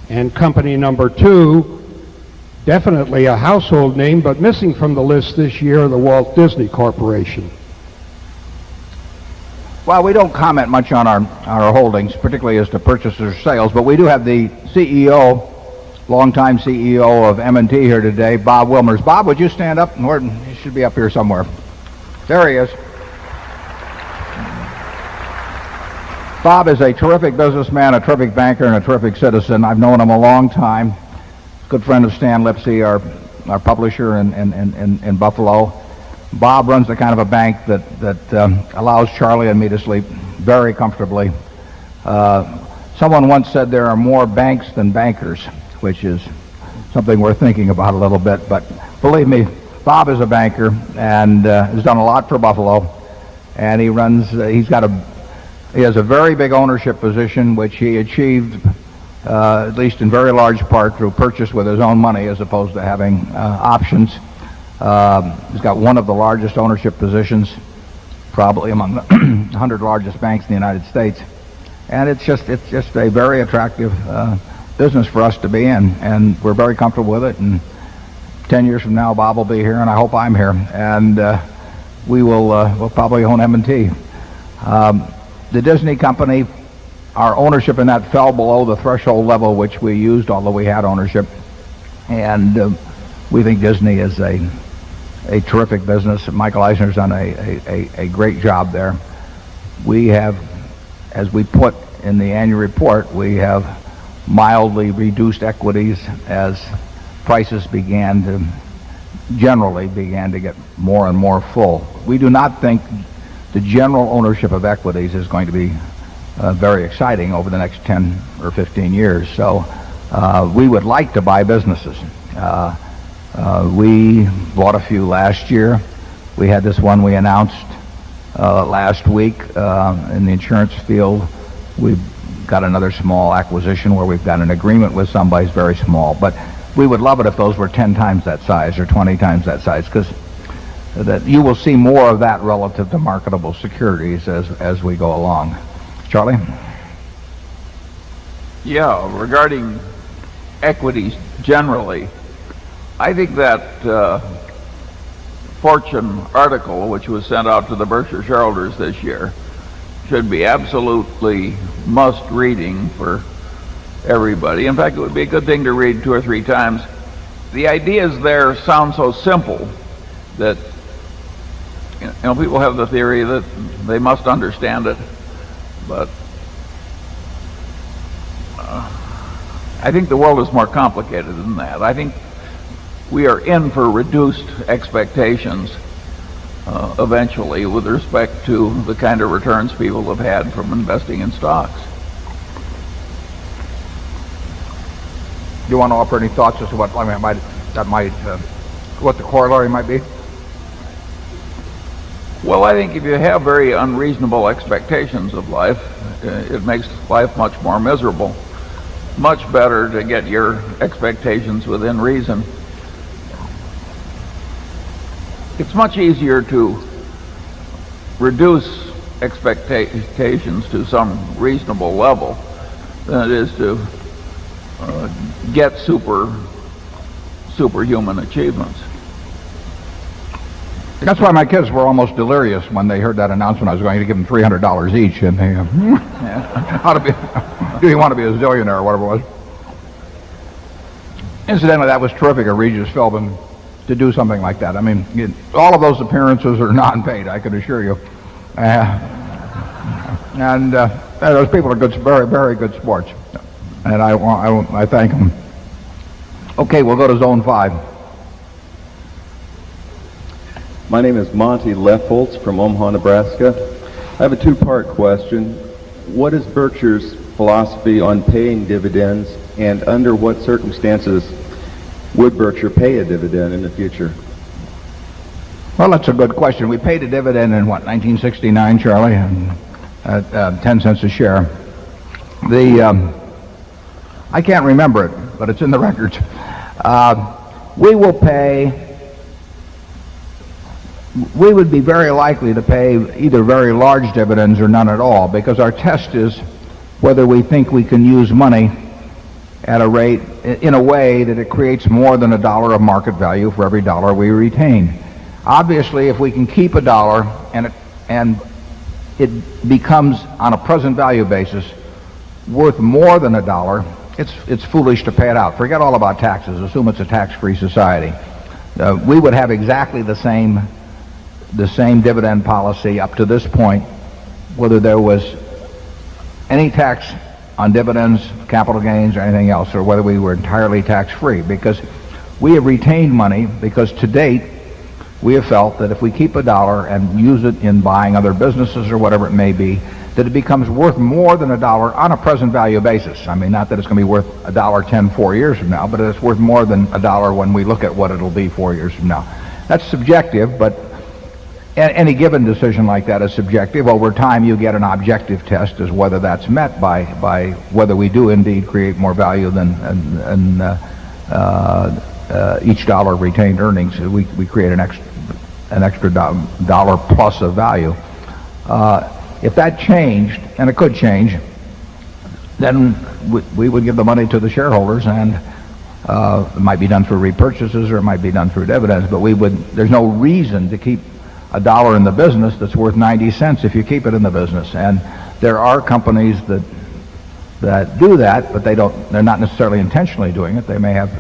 And company number 2, definitely a household name, but missing from the list this year, the Walt Disney Corporation. Well, we don't comment much on our holdings, particularly as to purchases or sales, but we do have the CEO, longtime CEO of M&T here today, Bob Wilmers. Bob, would you stand up? He should be up here somewhere. There he is. Bob is a terrific businessman, a terrific banker, and a terrific citizen. I've known him a long time. Good friend of Stan Lipsey, our publisher in Buffalo. Bob runs the kind of a bank that allows Charlie and me to sleep very comfortably. Someone once said there are more banks than bankers, which is something we're thinking about a little bit. But believe me, Bob is a banker and has done a lot for Buffalo. And he has a very big ownership position, which he achieved, at least in very large part, through purchase with his own money as opposed to having options. He's got one of the largest ownership positions, probably among the 100 largest banks in the United States. And it's just a very attractive business for us to be in, and we're very comfortable with it. And 10 years from now, Bob will be here, and I hope I'm here, and we'll probably own M&T. The Disney company, our ownership in that fell below the threshold level which we used, although we had ownership, and we think Disney is a terrific business. Michael Eisner's done a great job there. We have, as we put in the annual report, we have mildly reduced equities as prices generally began to get more and more full. We do not think the general ownership of equities is going to be very exciting over the next 10 or 15 years. So we would like to buy businesses. We bought a few last year. We had this one we announced last week in the insurance field. We've got another small acquisition where we've got an agreement with somebody who's very small. But we would love it if those were 10 times that size or 20 times that size, because that you will see more of that relative to marketable securities as we go along. Charlie? Yeah, regarding equities generally, I think that Fortune article, which was sent out to the Berkshire shareholders this year, should be absolutely must reading for everybody. In fact, it would be a good thing to read 2 or 3 times. The ideas there sound so simple that people have the theory that they must understand it, but I think the world is more complicated than that. I think we are in for reduced expectations eventually with respect to the kind of returns people have had from investing in stocks. Do you want to offer any thoughts as to what what the corollary might be? Well, I think if you have very unreasonable expectations of life, it makes life much more miserable. Much better to get your expectations within reason. It's much easier to reduce expectations to some reasonable level than it is to get superhuman achievements. That's why my kids were almost delirious when they heard that announcement. I was going to give them $300 each, and they do you want to be a zillionaire or whatever it was. Incidentally, that was terrific of Regis Philbin to do something like that. I mean, all of those appearances are non-paid, I can assure you. Those people are good, very, very good sports, and I thank them. Okay, we'll go to Zone 5. My name is Monty Leffoltz from Omaha, Nebraska. I have a 2-part question. What is Berkshire's philosophy on paying dividends, and under what circumstances would Berkshire pay a dividend in the future? Well, that's a good question. We paid a dividend in, 1969, Charlie, and at 10 cents a share. I can't remember it, but it's in the records. We would be very likely to pay either very large dividends or none at all, because our test is whether we think we can use money at a rate, in a way that it creates more than $1 of market value for every dollar we retain. Obviously, if we can keep $1 and it becomes, on a present value basis, worth more than $1, it's foolish to pay it out. Forget all about taxes. Assume it's a tax-free society. We would have exactly the same dividend policy up to this point, whether there was any tax on dividends, capital gains, or anything else, or whether we were entirely tax-free, because we have retained money, because to date we have felt that if we keep $1 and use it in buying other businesses or whatever it may be, that it becomes worth more than $1 on a present value basis. I mean, not that it's going to be worth $1.10 4 years from now, but it's worth more than $1 when we look at what it'll be 4 years from now. That's subjective, but any given decision like that is subjective. Over time, you get an objective test as whether that's met by whether we do indeed create more value than each dollar of retained earnings. We create an extra dollar plus of value. If that changed, and it could change, then we would give the money to the shareholders, and it might be done through repurchases or it might be done through dividends, but there's no reason to keep $1 in the business that's worth 90 cents if you keep it in the business. And there are companies that do that, but they're not necessarily intentionally doing it. They may have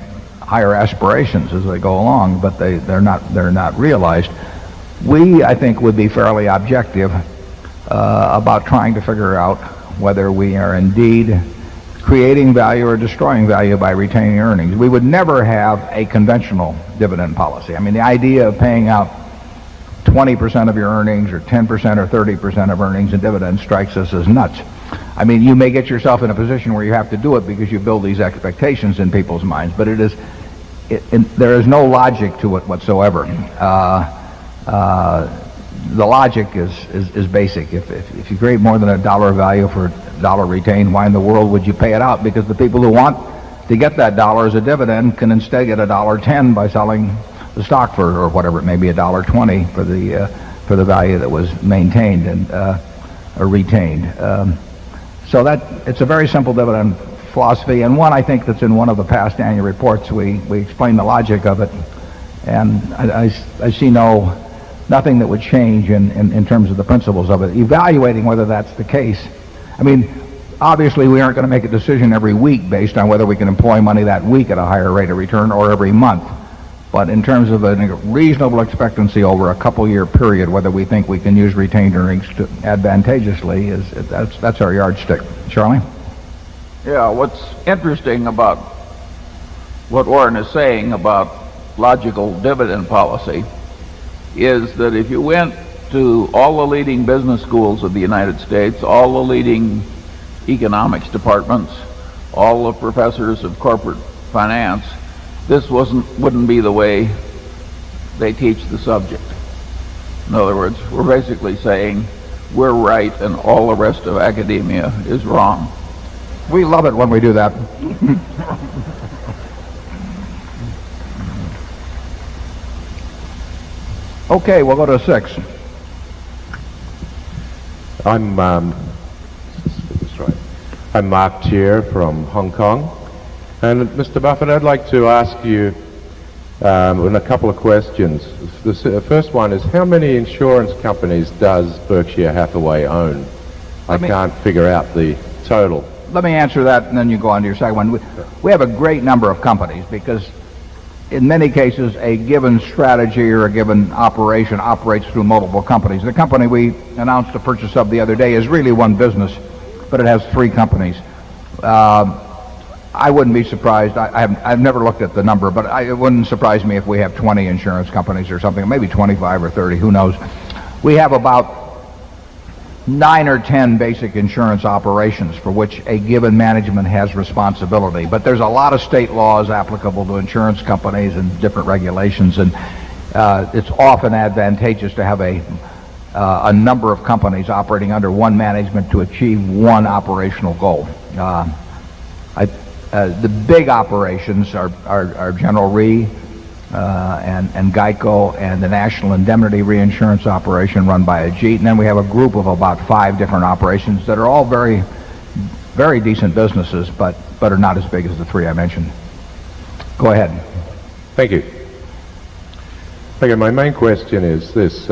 higher aspirations as they go along, but they're not realized. We, I think, would be fairly objective about trying to figure out whether we are indeed creating value or destroying value by retaining earnings. We would never have a conventional dividend policy. I mean, the idea of paying out 20% of your earnings or 10% or 30% of earnings in dividends strikes us as nuts. I mean, you may get yourself in a position where you have to do it because you build these expectations in people's minds, but there is no logic to it whatsoever. The logic is basic. If you create more than $1 of value for $1 retained, why in the world would you pay it out? Because the people who want to get that $1 as a dividend can instead get $1.10 by selling the stock for, or whatever it may be, $1.20 for the value that was maintained and or retained. So it's a very simple dividend philosophy, and one I think that's in one of the past annual reports. We explain the logic of it, and I see nothing that would change in terms of the principles of it. Evaluating whether that's the case. I mean, obviously we aren't going to make a decision every week based on whether we can employ money that week at a higher rate of return or every month. But in terms of a reasonable expectancy over a couple-year period, whether we think we can use retained earnings advantageously, that's our yardstick. Charlie? Yeah, what's interesting about what Warren is saying about logical dividend policy is that if you went to all the leading business schools of the United States, all the leading economics departments, all the professors of corporate finance, this wouldn't be the way they teach the subject. In other words, we're basically saying we're right and all the rest of academia is wrong. We love it when we do that. Okay, we'll go to 6. I'm Mark Chier from Hong Kong. And Mr. Buffett, I'd like to ask you a couple of questions. The first one is, how many insurance companies does Berkshire Hathaway own? I can't figure out the total. Let me answer that, and then you go on to your second one. We have a great number of companies because in many cases a given strategy or a given operation operates through multiple companies. The company we announced the purchase of the other day is really one business, but it has 3 companies. I wouldn't be surprised. I've never looked at the number, but it wouldn't surprise me if we have 20 insurance companies or something, maybe 25 or 30, who knows. We have about 9 or 10 basic insurance operations for which a given management has responsibility. But there's a lot of state laws applicable to insurance companies and different regulations, and it's often advantageous to have a number of companies operating under one management to achieve one operational goal. The big operations are General Re and Geico and the National Indemnity Reinsurance operation run by Ajit. And then we have a group of about 5 different operations that are all very, very decent businesses, but are not as big as the 3 I mentioned. Go ahead. Thank you. Okay, my main question is this.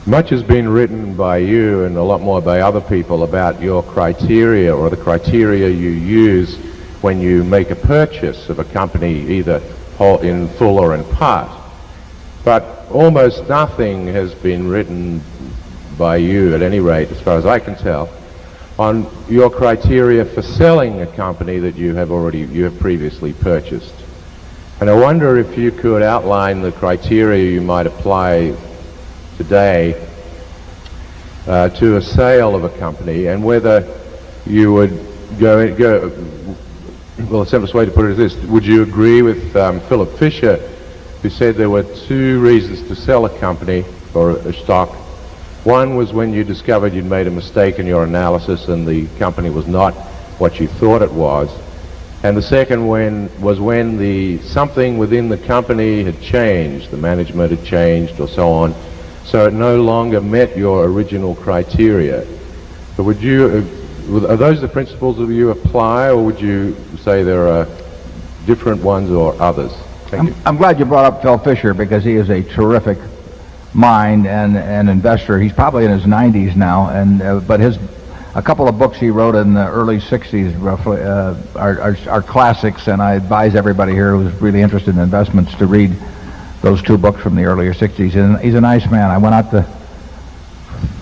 Much has been written by you and a lot more by other people about your criteria or the criteria you use when you make a purchase of a company, either in full or in part. But almost nothing has been written by you, at any rate, as far as I can tell, on your criteria for selling a company that you have previously purchased. And I wonder if you could outline the criteria you might apply today to a sale of a company, and whether you would well, the simplest way to put it is this: would you agree with Philip Fisher, who said there were 2 reasons to sell a company or a stock? One was when you discovered you'd made a mistake in your analysis and the company was not what you thought it was. And the second was when something within the company had changed, the management had changed or so on, so it no longer met your original criteria. So are those the principles that you apply, or would you say there are different ones or others? Thank you. I'm glad you brought up Phil Fisher, because he is a terrific mind and an investor. He's probably in his 90s now, but a couple of books he wrote in the early 60s roughly are classics, and I advise everybody here who's really interested in investments to read those 2 books from the earlier 60s. And he's a nice man. I went out to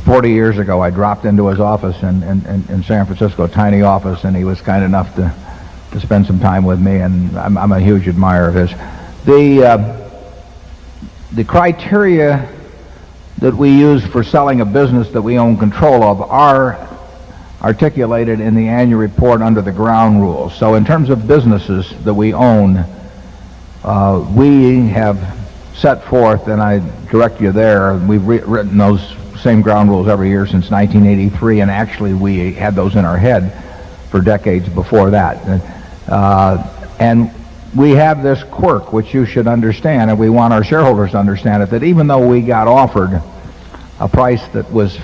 40 years ago, I dropped into his office in San Francisco, a tiny office, and he was kind enough to spend some time with me, and I'm a huge admirer of his. The criteria that we use for selling a business that we own control of are articulated in the annual report under the ground rules. So in terms of businesses that we own, we have set forth, and I direct you there, we've written those same ground rules every year since 1983, and actually we had those in our head for decades before that. And we have this quirk, which you should understand, and we want our shareholders to understand it, that even though we got offered a price that was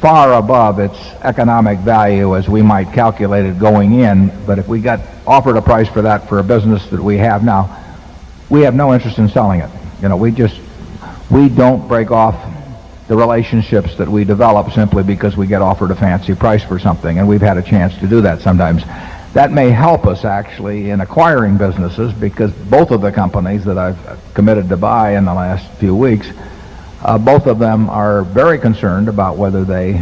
far above its economic value as we might calculate it going in, but if we got offered a price for that for a business that we have now, we have no interest in selling it. We don't break off the relationships that we develop simply because we get offered a fancy price for something, and we've had a chance to do that sometimes. That may help us actually in acquiring businesses, because both of the companies that I've committed to buy in the last few weeks, both of them are very concerned about whether they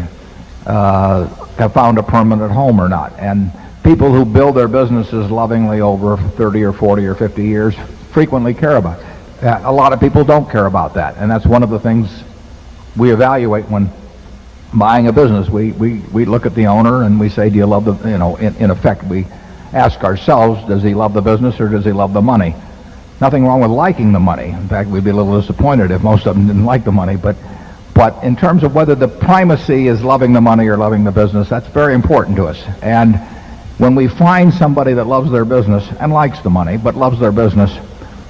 have found a permanent home or not. And people who build their businesses lovingly over 30 or 40 or 50 years frequently care about it. A lot of people don't care about that, and that's one of the things we evaluate when buying a business. We look at the owner and we say, do you love the, in effect, we ask ourselves, does he love the business or does he love the money? Nothing wrong with liking the money. In fact, we'd be a little disappointed if most of them didn't like the money, but in terms of whether the primacy is loving the money or loving the business, that's very important to us. And when we find somebody that loves their business and likes the money but loves their business,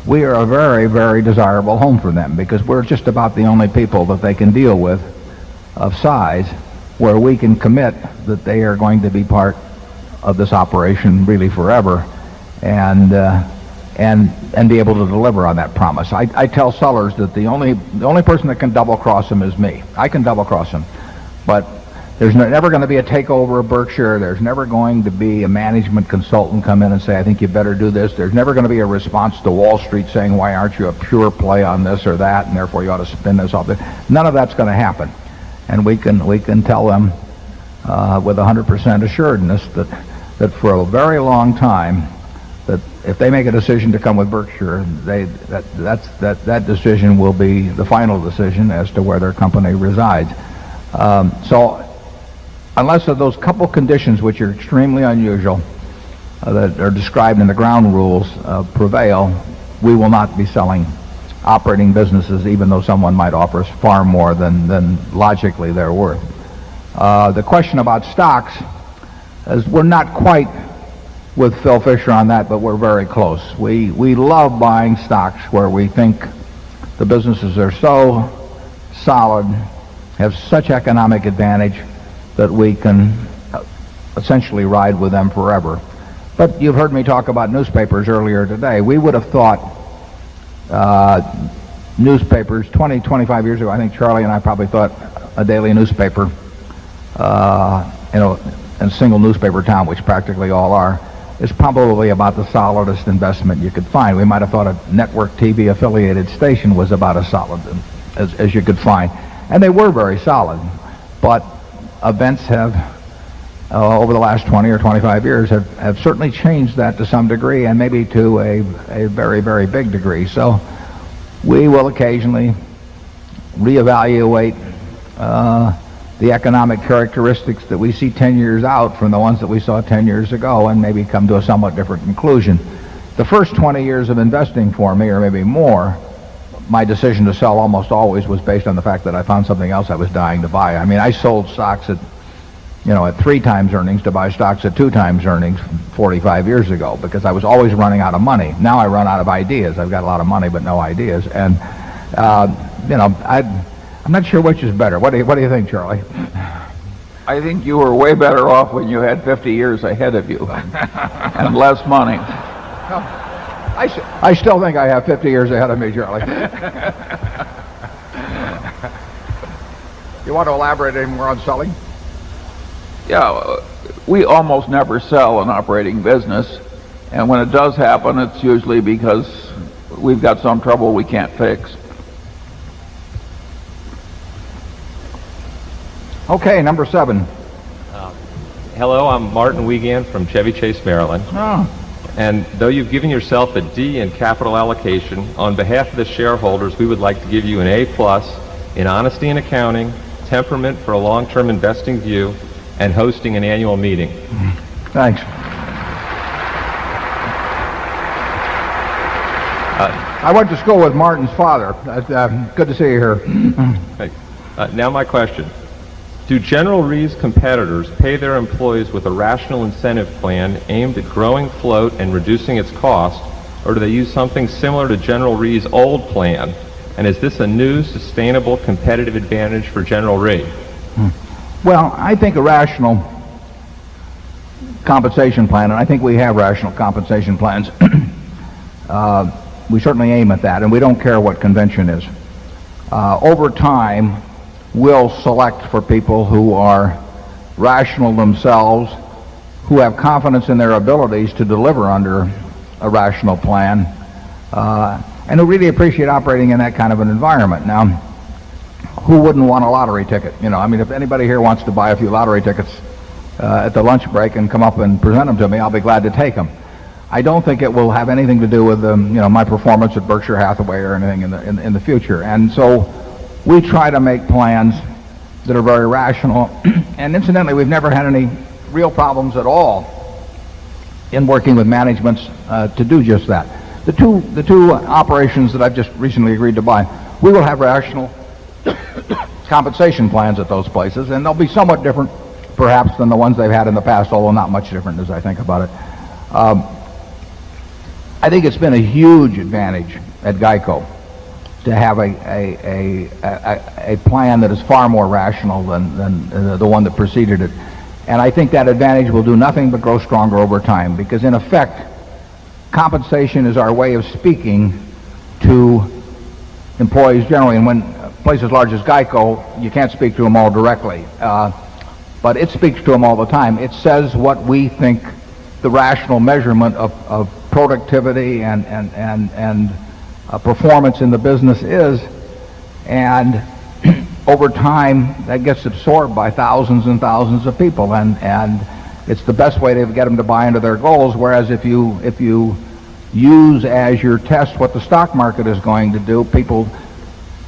we are a very, very desirable home for them, because we're just about the only people that they can deal with of size where we can commit that they are going to be part of this operation really forever, and be able to deliver on that promise. I tell sellers that the only person that can double cross them is me. I can double cross them, but there's never going to be a takeover of Berkshire. There's never going to be a management consultant come in and say, I think you better do this. There's never going to be a response to Wall Street saying, why aren't you a pure play on this or that, and therefore you ought to spin this off. None of that's going to happen. And we can tell them with 100% assuredness that for a very long time, that if they make a decision to come with Berkshire, that decision will be the final decision as to where their company resides. So unless of those couple conditions which are extremely unusual that are described in the ground rules prevail, we will not be selling operating businesses, even though someone might offer us far more than logically they're worth. The question about stocks, is we're not quite with Phil Fisher on that, but we're very close. We love buying stocks where we think the businesses are so solid, have such economic advantage that we can essentially ride with them forever. But you've heard me talk about newspapers earlier today. We would have thought newspapers 20, 25 years ago, I think Charlie and I probably thought a daily newspaper, in a single newspaper town, which practically all are, is probably about the solidest investment you could find. We might have thought a network TV affiliated station was about as solid as you could find. And they were very solid. But events have, over the last 20 or 25 years, have certainly changed that to some degree, and maybe to a very, very big degree. So we will occasionally reevaluate the economic characteristics that we see 10 years out from the ones that we saw 10 years ago, and maybe come to a somewhat different conclusion. The first 20 years of investing for me, or maybe more, my decision to sell almost always was based on the fact that I found something else I was dying to buy. I mean, I sold stocks at 3 times earnings to buy stocks at 2 times earnings 45 years ago, because I was always running out of money. Now I run out of ideas. I've got a lot of money but no ideas. And I'm not sure which is better. What do you think, Charlie? I think you were way better off when you had 50 years ahead of you and less money. I still think I have 50 years ahead of me, Charlie. You want to elaborate any more on selling? Yeah, we almost never sell an operating business, and when it does happen, it's usually because we've got some trouble we can't fix. Okay, number 7. Hello, I'm Martin Wiegand from Chevy Chase, Maryland. Oh. And though you've given yourself a D in capital allocation, on behalf of the shareholders, we would like to give you an A+ in honesty in accounting, temperament for a long-term investing view, and hosting an annual meeting. Thanks. I went to school with Martin's father. Good to see you here. Thanks. Now my question. Do General Re's competitors pay their employees with a rational incentive plan aimed at growing float and reducing its cost, or do they use something similar to General Re's old plan? And is this a new, sustainable, competitive advantage for General Re? Well, I think a rational compensation plan, and I think we have rational compensation plans, we certainly aim at that, and we don't care what convention is. Over time, we'll select for people who are rational themselves, who have confidence in their abilities to deliver under a rational plan, and who really appreciate operating in that kind of an environment. Now, who wouldn't want a lottery ticket? I mean, if anybody here wants to buy a few lottery tickets at the lunch break and come up and present them to me, I'll be glad to take them. I don't think it will have anything to do with my performance at Berkshire Hathaway or anything in the future. And so we try to make plans that are very rational. And incidentally, we've never had any real problems at all in working with managements to do just that. The two operations that I've just recently agreed to buy, we will have rational compensation plans at those places, and they'll be somewhat different perhaps than the ones they've had in the past, although not much different as I think about it. I think it's been a huge advantage at GEICO to have a plan that is far more rational than the one that preceded it. And I think that advantage will do nothing but grow stronger over time, because in effect, compensation is our way of speaking to employees generally. And when places large as GEICO, you can't speak to them all directly. But it speaks to them all the time. It says what we think the rational measurement of productivity and performance in the business is, and over time that gets absorbed by thousands and thousands of people, and it's the best way to get them to buy into their goals. Whereas if you use as your test what the stock market is going to do, people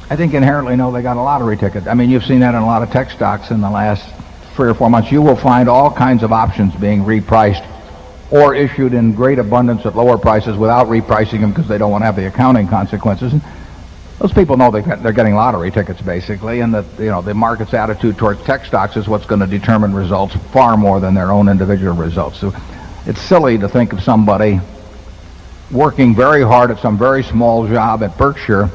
I think inherently know they got a lottery ticket. I mean, you've seen that in a lot of tech stocks in the last 3 or 4 months. You will find all kinds of options being repriced or issued in great abundance at lower prices without repricing them because they don't want to have the accounting consequences. And those people know they're getting lottery tickets, basically, and that, you know, the market's attitude towards tech stocks is what's going to determine results far more than their own individual results. So it's silly to think of somebody working very hard at some very small job at Berkshire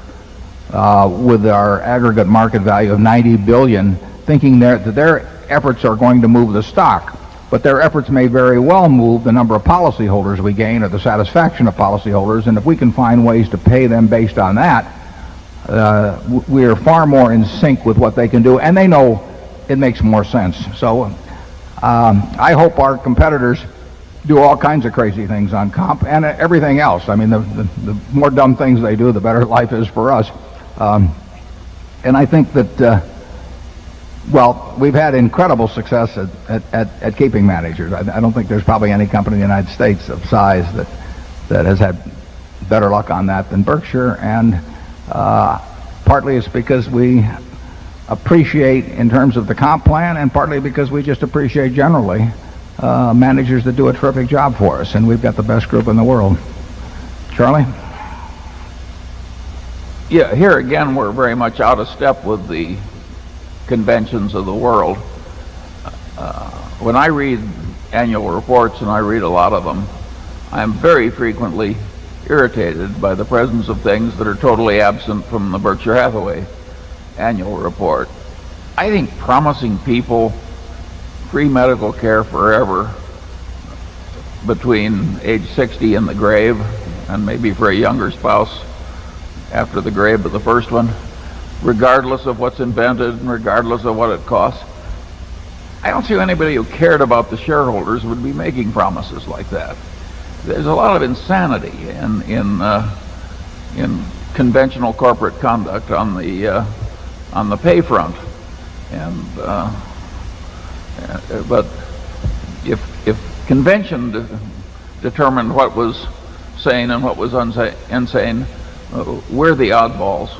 with our aggregate market value of $90 billion, thinking that their efforts are going to move the stock. But their efforts may very well move the number of policyholders we gain or the satisfaction of policyholders, and if we can find ways to pay them based on that, we are far more in sync with what they can do, and they know it makes more sense. So I hope our competitors do all kinds of crazy things on comp and everything else. I mean, the more dumb things they do, the better life is for us. And I think that, well, we've had incredible success at keeping managers. I don't think there's probably any company in the United States of size that has had better luck on that than Berkshire, and partly it's because we appreciate in terms of the comp plan, and partly because we just appreciate generally managers that do a terrific job for us, and we've got the best group in the world. Charlie? Yeah, here again we're very much out of step with the conventions of the world. When I read annual reports, and I read a lot of them, I'm very frequently irritated by the presence of things that are totally absent from the Berkshire Hathaway annual report. I think promising people free medical care forever between age 60 and the grave, and maybe for a younger spouse after the grave of the first one, regardless of what's invented and regardless of what it costs. I don't see anybody who cared about the shareholders would be making promises like that. There's a lot of insanity in conventional corporate conduct on the pay front, and but if convention determined what was sane and what was insane, we're the oddballs.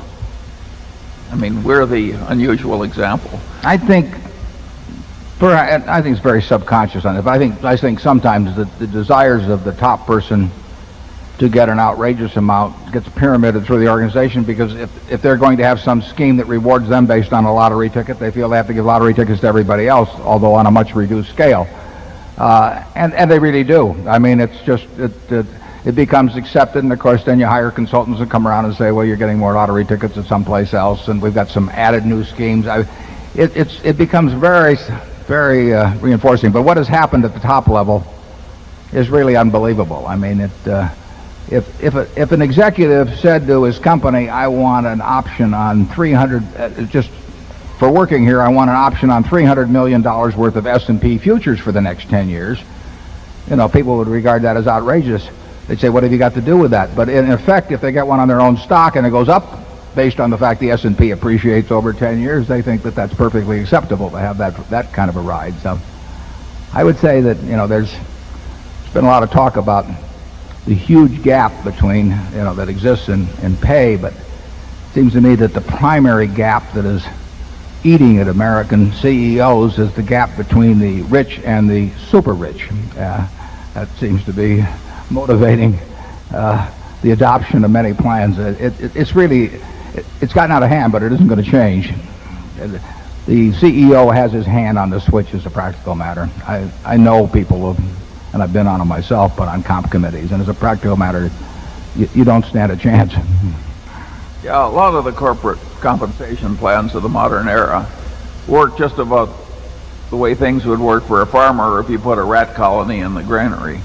I mean, we're the unusual example. I think it's very subconscious on it. But I think sometimes the desires of the top person to get an outrageous amount gets pyramided through the organization, because if they're going to have some scheme that rewards them based on a lottery ticket, they feel they have to give lottery tickets to everybody else, although on a much reduced scale. And they really do. I mean, it's just it becomes accepted, and of course then you hire consultants and come around and say, well, you're getting more lottery tickets at someplace else, and we've got some added new schemes. It becomes very reinforcing. But what has happened at the top level is really unbelievable. I mean, if an executive said to his company, I want an option on just for working here, I want an option on $300 million worth of S&P futures for the next 10 years, you know, people would regard that as outrageous. They'd say, what have you got to do with that? But in effect, if they get one on their own stock and it goes up based on the fact the S&P appreciates over 10 years, they think that that's perfectly acceptable to have that kind of a ride. So I would say that, you know, there's been a lot of talk about the huge gap between, you know, that exists in pay, but it seems to me that the primary gap that is eating at American CEOs is the gap between the rich and the super rich. That seems to be motivating the adoption of many plans. It's gotten out of hand, but it isn't going to change. The CEO has his hand on the switch as a practical matter. I know people and I've been on them myself, but on comp committees, and as a practical matter, you don't stand a chance. Yeah, a lot of the corporate compensation plans of the modern era work just about the way things would work for a farmer if you put a rat colony in the granary.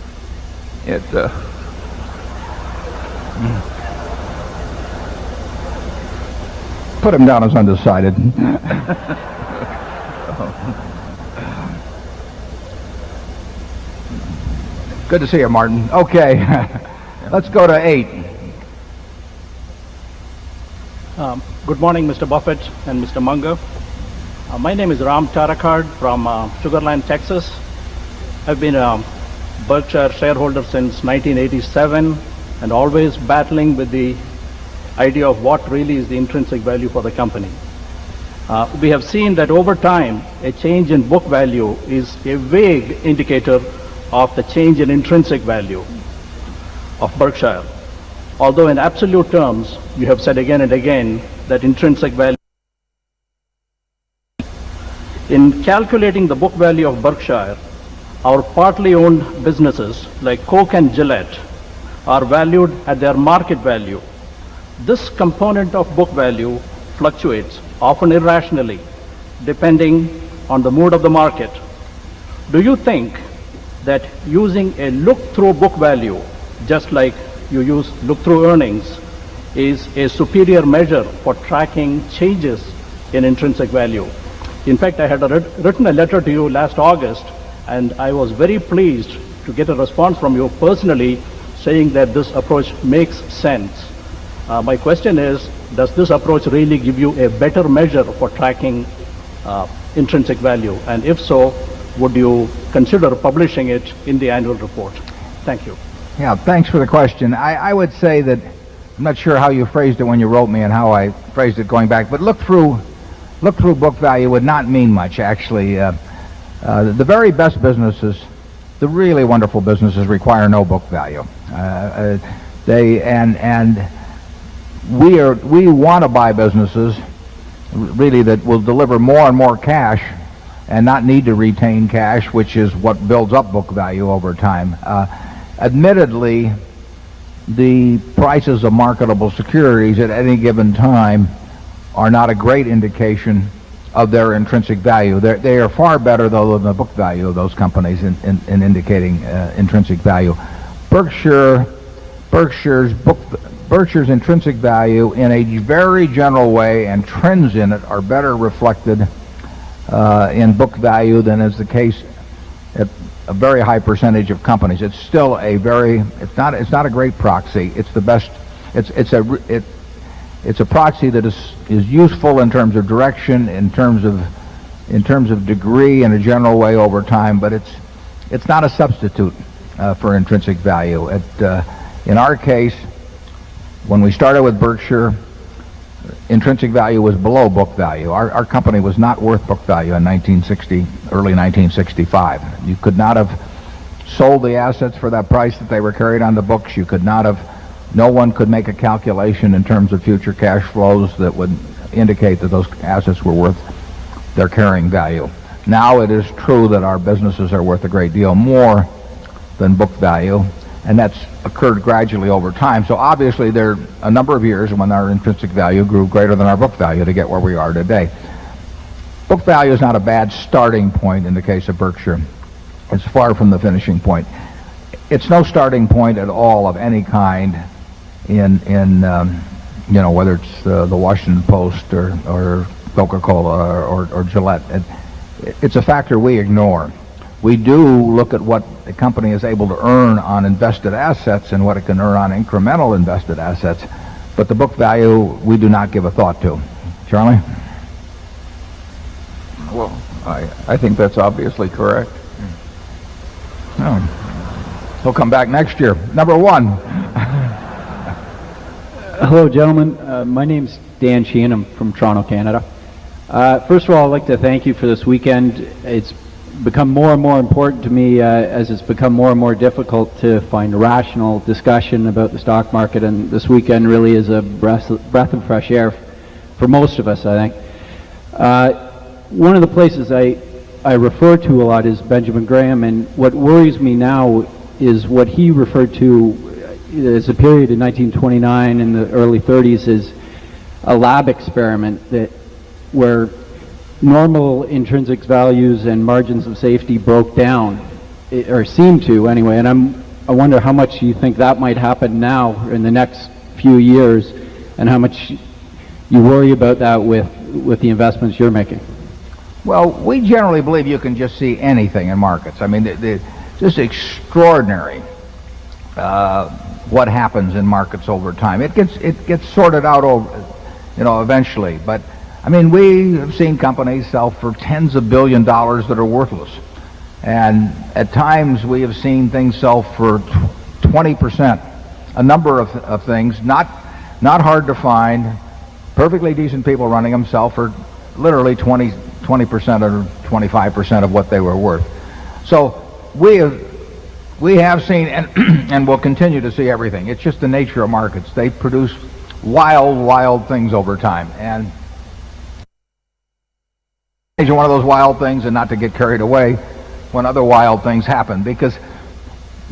Put him down as undecided. Good to see you, Martin. Okay, let's go to 8. Good morning, Mr. Buffett and Mr. Munger. My name is Ram Tarakard from Sugar Land, Texas. I've been a Berkshire shareholder since 1987 and always battling with the idea of what really is the intrinsic value for the company. We have seen that over time, a change in book value is a vague indicator of the change in intrinsic value of Berkshire. Although in absolute terms, you have said again and again that intrinsic value. In calculating the book value of Berkshire, our partly owned businesses like Coke and Gillette are valued at their market value. This component of book value fluctuates, often irrationally, depending on the mood of the market. Do you think that using a look-through book value, just like you use look-through earnings, is a superior measure for tracking changes in intrinsic value? In fact, I had written a letter to you last August, and I was very pleased to get a response from you personally saying that this approach makes sense. My question is, does this approach really give you a better measure for tracking intrinsic value? And if so, would you consider publishing it in the annual report? Thank you. Yeah, thanks for the question. I would say that, I'm not sure how you phrased it when you wrote me and how I phrased it going back, but look-through book value would not mean much, actually. The very best businesses, the really wonderful businesses, require no book value. We want to buy businesses really that will deliver more and more cash and not need to retain cash, which is what builds up book value over time. Admittedly, the prices of marketable securities at any given time are not a great indication of their intrinsic value. They are far better, though, than the book value of those companies in indicating intrinsic value. Berkshire's intrinsic value in a very general way, and trends in it are better reflected in book value than is the case at a very high percentage of companies. It's still it's not a great proxy. It's the best. It's a proxy that is useful in terms of direction, in terms of degree, in a general way over time, but it's not a substitute for intrinsic value. In our case, when we started with Berkshire, intrinsic value was below book value. Our company was not worth book value in early 1965. You could not have sold the assets for that price that they were carried on the books. No one could make a calculation in terms of future cash flows that would indicate that those assets were worth their carrying value. Now it is true that our businesses are worth a great deal more than book value, and that's occurred gradually over time. So obviously there are a number of years when our intrinsic value grew greater than our book value to get where we are today. Book value is not a bad starting point in the case of Berkshire. It's far from the finishing point. It's no starting point at all of any kind in whether it's the Washington Post or Coca-Cola or Gillette. It's a factor we ignore. We do look at what a company is able to earn on invested assets and what it can earn on incremental invested assets, but the book value we do not give a thought to. Charlie? Well, I think that's obviously correct. He'll come back next year. Number one. Hello, gentlemen. My name's Dan Sheehan. I'm from Toronto, Canada. First of all, I'd like to thank you for this weekend. It's become more and more important to me as it's become more and more difficult to find a rational discussion about the stock market, and this weekend really is a breath of fresh air for most of us, I think. One of the places I refer to a lot is Benjamin Graham, and what worries me now is what he referred to as a period in 1929 and the early 30s as a lab experiment where normal intrinsic values and margins of safety broke down, or seemed to anyway, and I wonder how much you think that might happen now in the next few years, and how much you worry about that with the investments you're making. Well, we generally believe you can just see anything in markets. I mean, just extraordinary what happens in markets over time. It gets sorted out eventually. But I mean, we have seen companies sell for tens of billions of dollars that are worthless, and at times we have seen things sell for 20%. A number of things, not not hard to find, perfectly decent people running them sell for literally 20% or 25% of what they were worth. So we have seen and will continue to see everything. It's just the nature of markets. They produce wild things over time. And one of those wild things, and not to get carried away when other wild things happen, because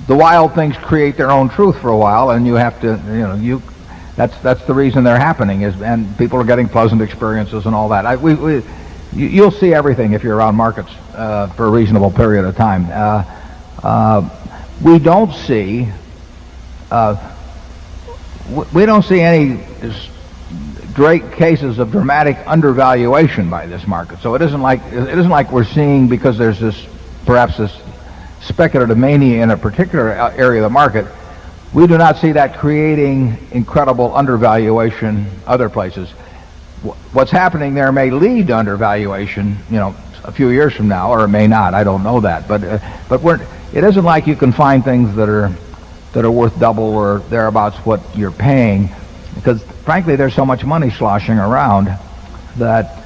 the wild things create their own truth for a while, and you have to, that's the reason they're happening, and people are getting pleasant experiences and all that. You'll see everything if you're around markets for a reasonable period of time. We don't see any great cases of dramatic undervaluation by this market. So it isn't like we're seeing, because there's perhaps this speculative mania in a particular area of the market. We do not see that creating incredible undervaluation other places. What's happening there may lead to undervaluation, a few years from now, or it may not. I don't know that, but it isn't like you can find things that are worth double or thereabouts what you're paying, because frankly there's so much money sloshing around that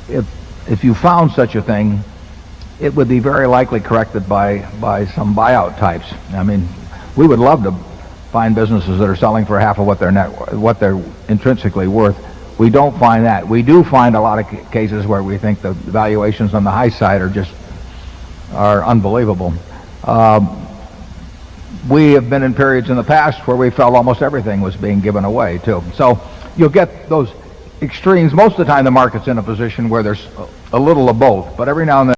if you found such a thing, it would be very likely corrected by some buyout types. I mean, we would love to find businesses that are selling for half of what they're intrinsically worth. We don't find that. We do find a lot of cases where we think the valuations on the high side are unbelievable. We have been in periods in the past where we felt almost everything was being given away too. So you'll get those extremes. Most of the time the market's in a position where there's a little of both, but every now and then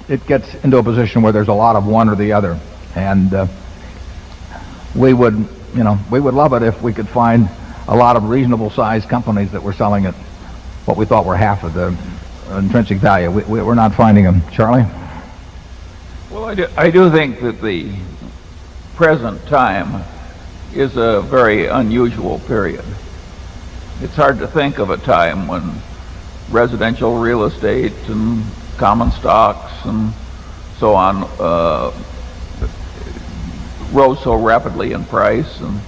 it gets into a position where there's a lot of one or the other. And we would love it if we could find a lot of reasonable sized companies that were selling at what we thought were half of the intrinsic value. We're not finding them. Charlie? Well, I do think that the present time is a very unusual period. It's hard to think of a time when residential real estate and common stocks and so on rose so rapidly in price, and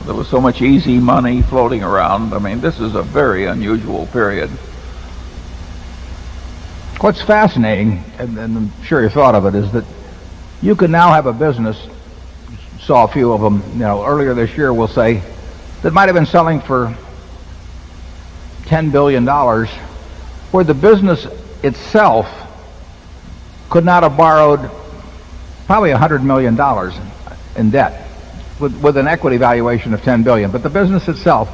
there was so much easy money floating around. I mean, this is a very unusual period. What's fascinating, and I'm sure you thought of it, is that you can now have a business, saw a few of them, earlier this year, we'll say, that might have been selling for $10 billion, where the business itself could not have borrowed probably $100 million in debt with an equity valuation of $10 billion. But the business itself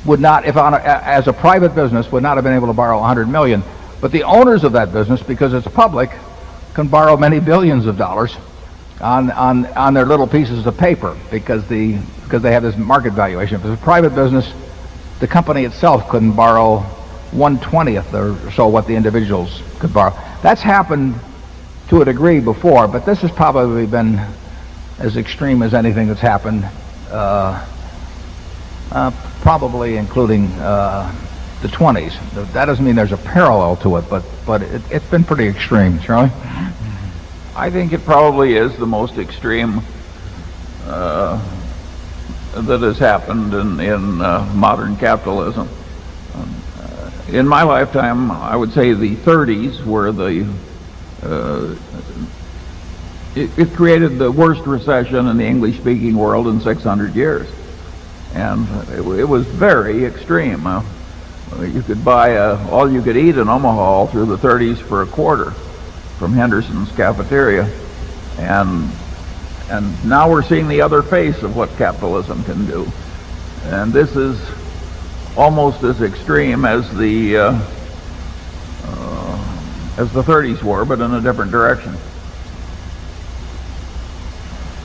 would not, as a private business, would not have been able to borrow $100 million. But the owners of that business, because it's public, can borrow many billions of dollars on their little pieces of paper because they have this market valuation. If it's a private business, the company itself couldn't borrow 1/20th or so what the individuals could borrow. That's happened to a degree before, but this has probably been as extreme as anything that's happened, probably including the 20s. That doesn't mean there's a parallel to it, but it's been pretty extreme. Charlie? I think it probably is the most extreme that has happened in modern capitalism. In my lifetime, I would say the 30s were it created the worst recession in the English-speaking world in 600 years. And it was very extreme. You could buy all you could eat in Omaha all through the 30s for a quarter from Henderson's cafeteria. And now we're seeing the other face of what capitalism can do. And this is almost as extreme as the 30s were, but in a different direction.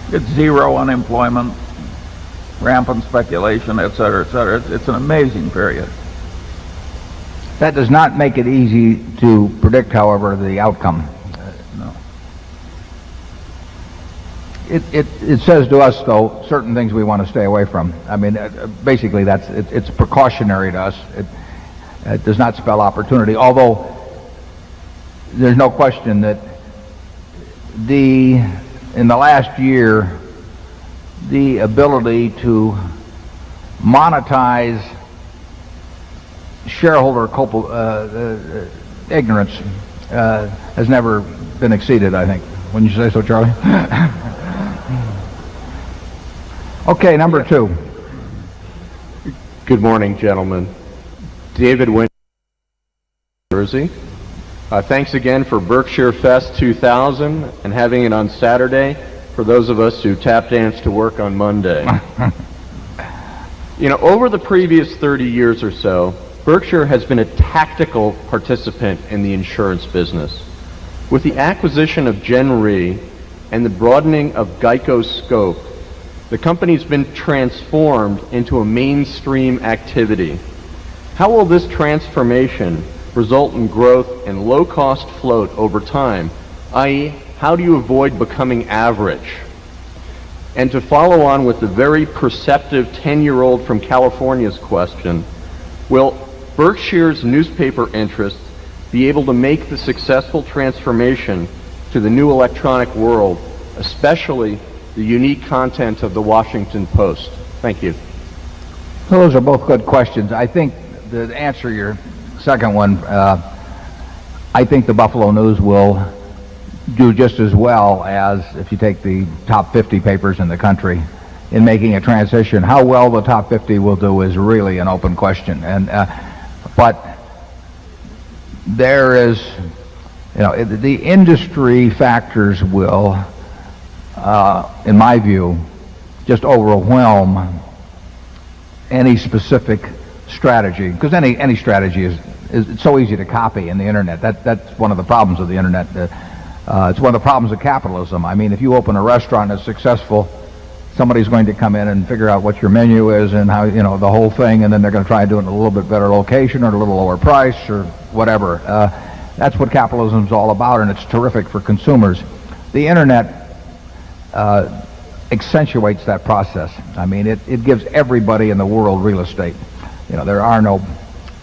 It's zero unemployment, rampant speculation, et cetera, et cetera. It's an amazing period. That does not make it easy to predict, however, the outcome. No. It says to us, though, certain things we want to stay away from. I mean, basically, it's precautionary to us. It does not spell opportunity, although there's no question that in the last year, the ability to monetize shareholder ignorance has never been exceeded, I think. Wouldn't you say so, Charlie? Okay, number 2. Good morning, gentlemen. David Wynn, Jersey. Thanks again for Berkshire Fest 2000 and having it on Saturday for those of us who tap dance to work on Monday. Over the previous 30 years or so, Berkshire has been a tactical participant in the insurance business. With the acquisition of Gen Re and the broadening of Geico's scope, the company's been transformed into a mainstream activity. How will this transformation result in growth and low-cost float over time, i.e., how do you avoid becoming average? And to follow on with the very perceptive 10-year-old from California's question, will Berkshire's newspaper interests be able to make the successful transformation to the new electronic world, especially the unique content of the Washington Post? Thank you. Those are both good questions. I think to answer your second one, I think the Buffalo News will do just as well as if you take the top 50 papers in the country in making a transition. How well the top 50 will do is really an open question. But there is, the industry factors will, in my view, just overwhelm any specific strategy, because any strategy it's so easy to copy in the internet. That's one of the problems of the internet. It's one of the problems of capitalism. I mean, if you open a restaurant that's successful, somebody's going to come in and figure out what your menu is and how, the whole thing, and then they're going to try and do it in a little bit better location or a little lower price or whatever. That's what capitalism's all about, and it's terrific for consumers. The internet accentuates that process. I mean, it gives everybody in the world real estate. There are no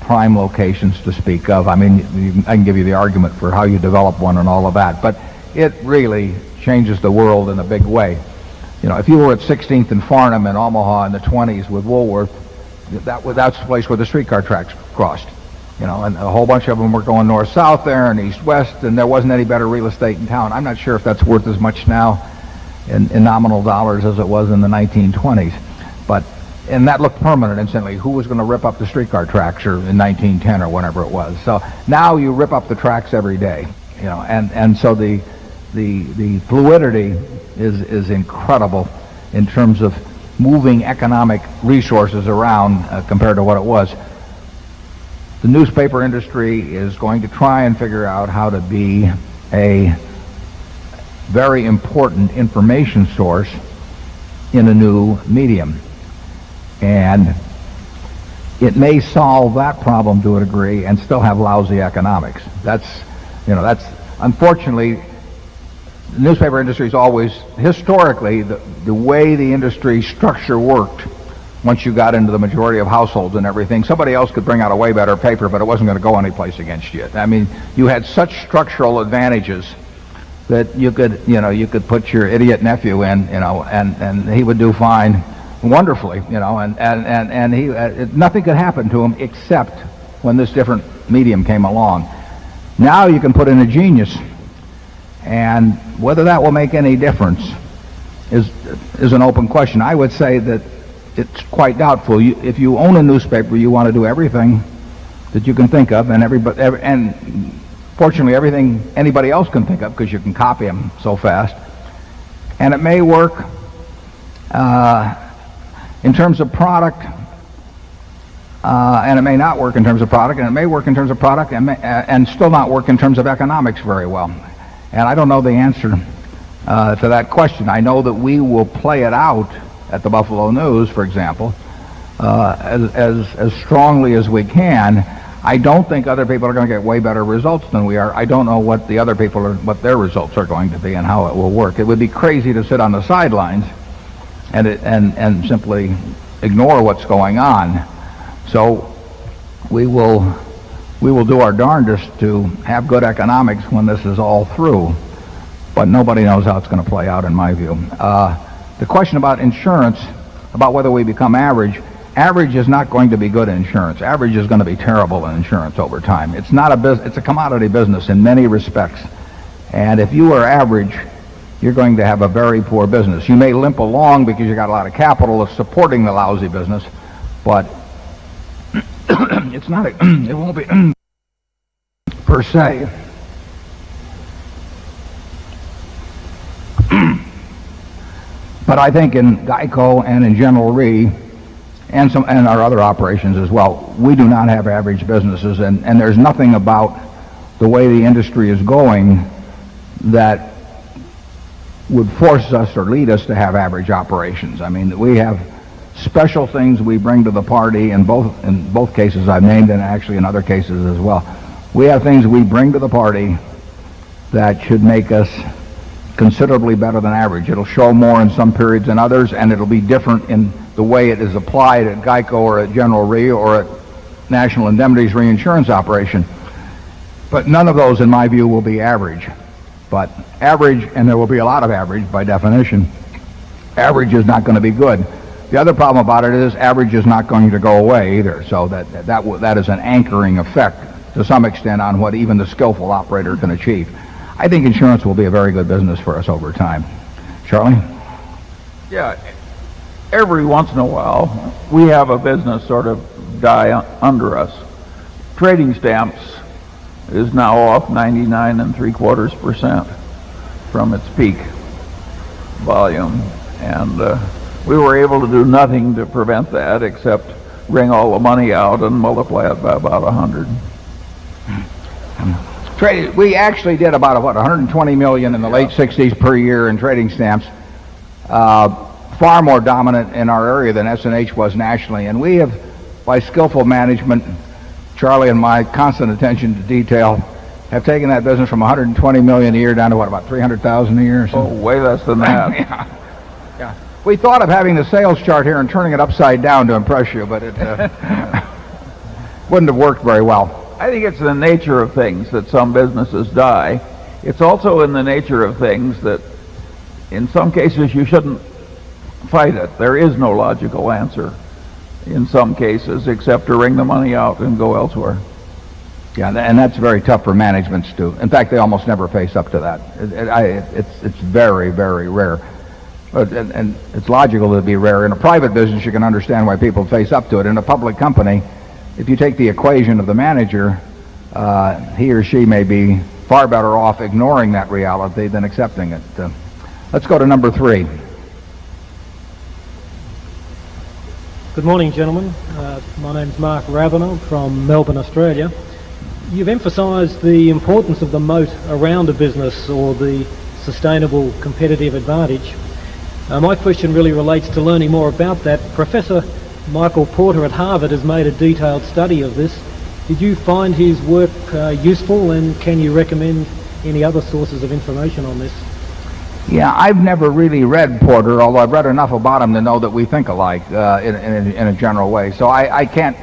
prime locations to speak of. I mean, I can give you the argument for how you develop one and all of that, but it really changes the world in a big way. If you were at 16th and Farnham in Omaha in the 20s with Woolworth, that's the place where the streetcar tracks crossed. And a whole bunch of them were going north-south there and east-west, and there wasn't any better real estate in town. I'm not sure if that's worth as much now in nominal dollars as it was in the 1920s. And that looked permanent instantly. Who was going to rip up the streetcar tracks or in 1910 or whenever it was? So now you rip up the tracks every day, and so the fluidity is incredible in terms of moving economic resources around compared to what it was. The newspaper industry is going to try and figure out how to be a very important information source in a new medium. And it may solve that problem to a degree and still have lousy economics. That's unfortunately, the newspaper industry is always, historically, the way the industry structure worked, once you got into the majority of households and everything, somebody else could bring out a way better paper, but it wasn't going to go anyplace against you. I mean, you had such structural advantages that you could put your idiot nephew in, and he would do fine, wonderfully, and he nothing could happen to him except when this different medium came along. Now you can put in a genius, and whether that will make any difference is an open question. I would say that it's quite doubtful. If you own a newspaper, you want to do everything that you can think of, and fortunately everything anybody else can think of, because you can copy them so fast. And it may work in terms of product, and it may not work in terms of product, and it may work in terms of product and still not work in terms of economics very well. And I don't know the answer to that question. I know that we will play it out at the Buffalo News, for example, as strongly as we can. I don't think other people are going to get way better results than we are. I don't know what the other people what their results are going to be and how it will work. It would be crazy to sit on the sidelines and simply ignore what's going on. So we will do our darndest to have good economics when this is all through, but nobody knows how it's going to play out, in my view. The question about insurance, about whether we become average is not going to be good in insurance. Average is going to be terrible in insurance over time. It's not it's a commodity business in many respects. And if you are average, you're going to have a very poor business. You may limp along because you got a lot of capital of supporting the lousy business, but it's not it won't be per se. But I think in Geico and in General Re and our other operations as well, we do not have average businesses, and there's nothing about the way the industry is going that would force us or lead us to have average operations. I mean, we have special things we bring to the party in both cases I've named, and actually in other cases as well. We have things we bring to the party that should make us considerably better than average. It'll show more in some periods than others, and it'll be different in the way it is applied at Geico or at General Re or at National Indemnity's reinsurance operation. But none of those, in my view, will be average. But average, and there will be a lot of average by definition, average is not going to be good. The other problem about it is average is not going to go away either, so that is an anchoring effect to some extent on what even the skillful operator can achieve. I think insurance will be a very good business for us over time. Charlie? Yeah, every once in a while, we have a business sort of die under us. Trading stamps is now off 99.75% from its peak volume, and we were able to do nothing to prevent that except wring all the money out and multiply it by about 100. We actually did about, 120 million in the late 60s per year in trading stamps. Far more dominant in our area than S&H was nationally. And we have, by skillful management, Charlie and my constant attention to detail, have taken that business from 120 million a year down to about 300,000 a year or so? Oh, way less than that. Yeah. We thought of having the sales chart here and turning it upside down to impress you, but it wouldn't have worked very well. I think it's the nature of things that some businesses die. It's also in the nature of things that in some cases you shouldn't fight it. There is no logical answer in some cases except to wring the money out and go elsewhere. Yeah, and that's very tough for managements to. In fact, they almost never face up to that. It's very, very rare. And it's logical to be rare. In a private business, you can understand why people face up to it. In a public company, if you take the equation of the manager, he or she may be far better off ignoring that reality than accepting it. Let's go to number 3. Good morning, gentlemen. My name's Mark Ravenel from Melbourne, Australia. You've emphasised the importance of the moat around a business or the sustainable competitive advantage. My question really relates to learning more about that. Professor Michael Porter at Harvard has made a detailed study of this. Did you find his work useful, and can you recommend any other sources of information on this? Yeah, I've never really read Porter, although I've read enough about him to know that we think alike in a general way. So I can't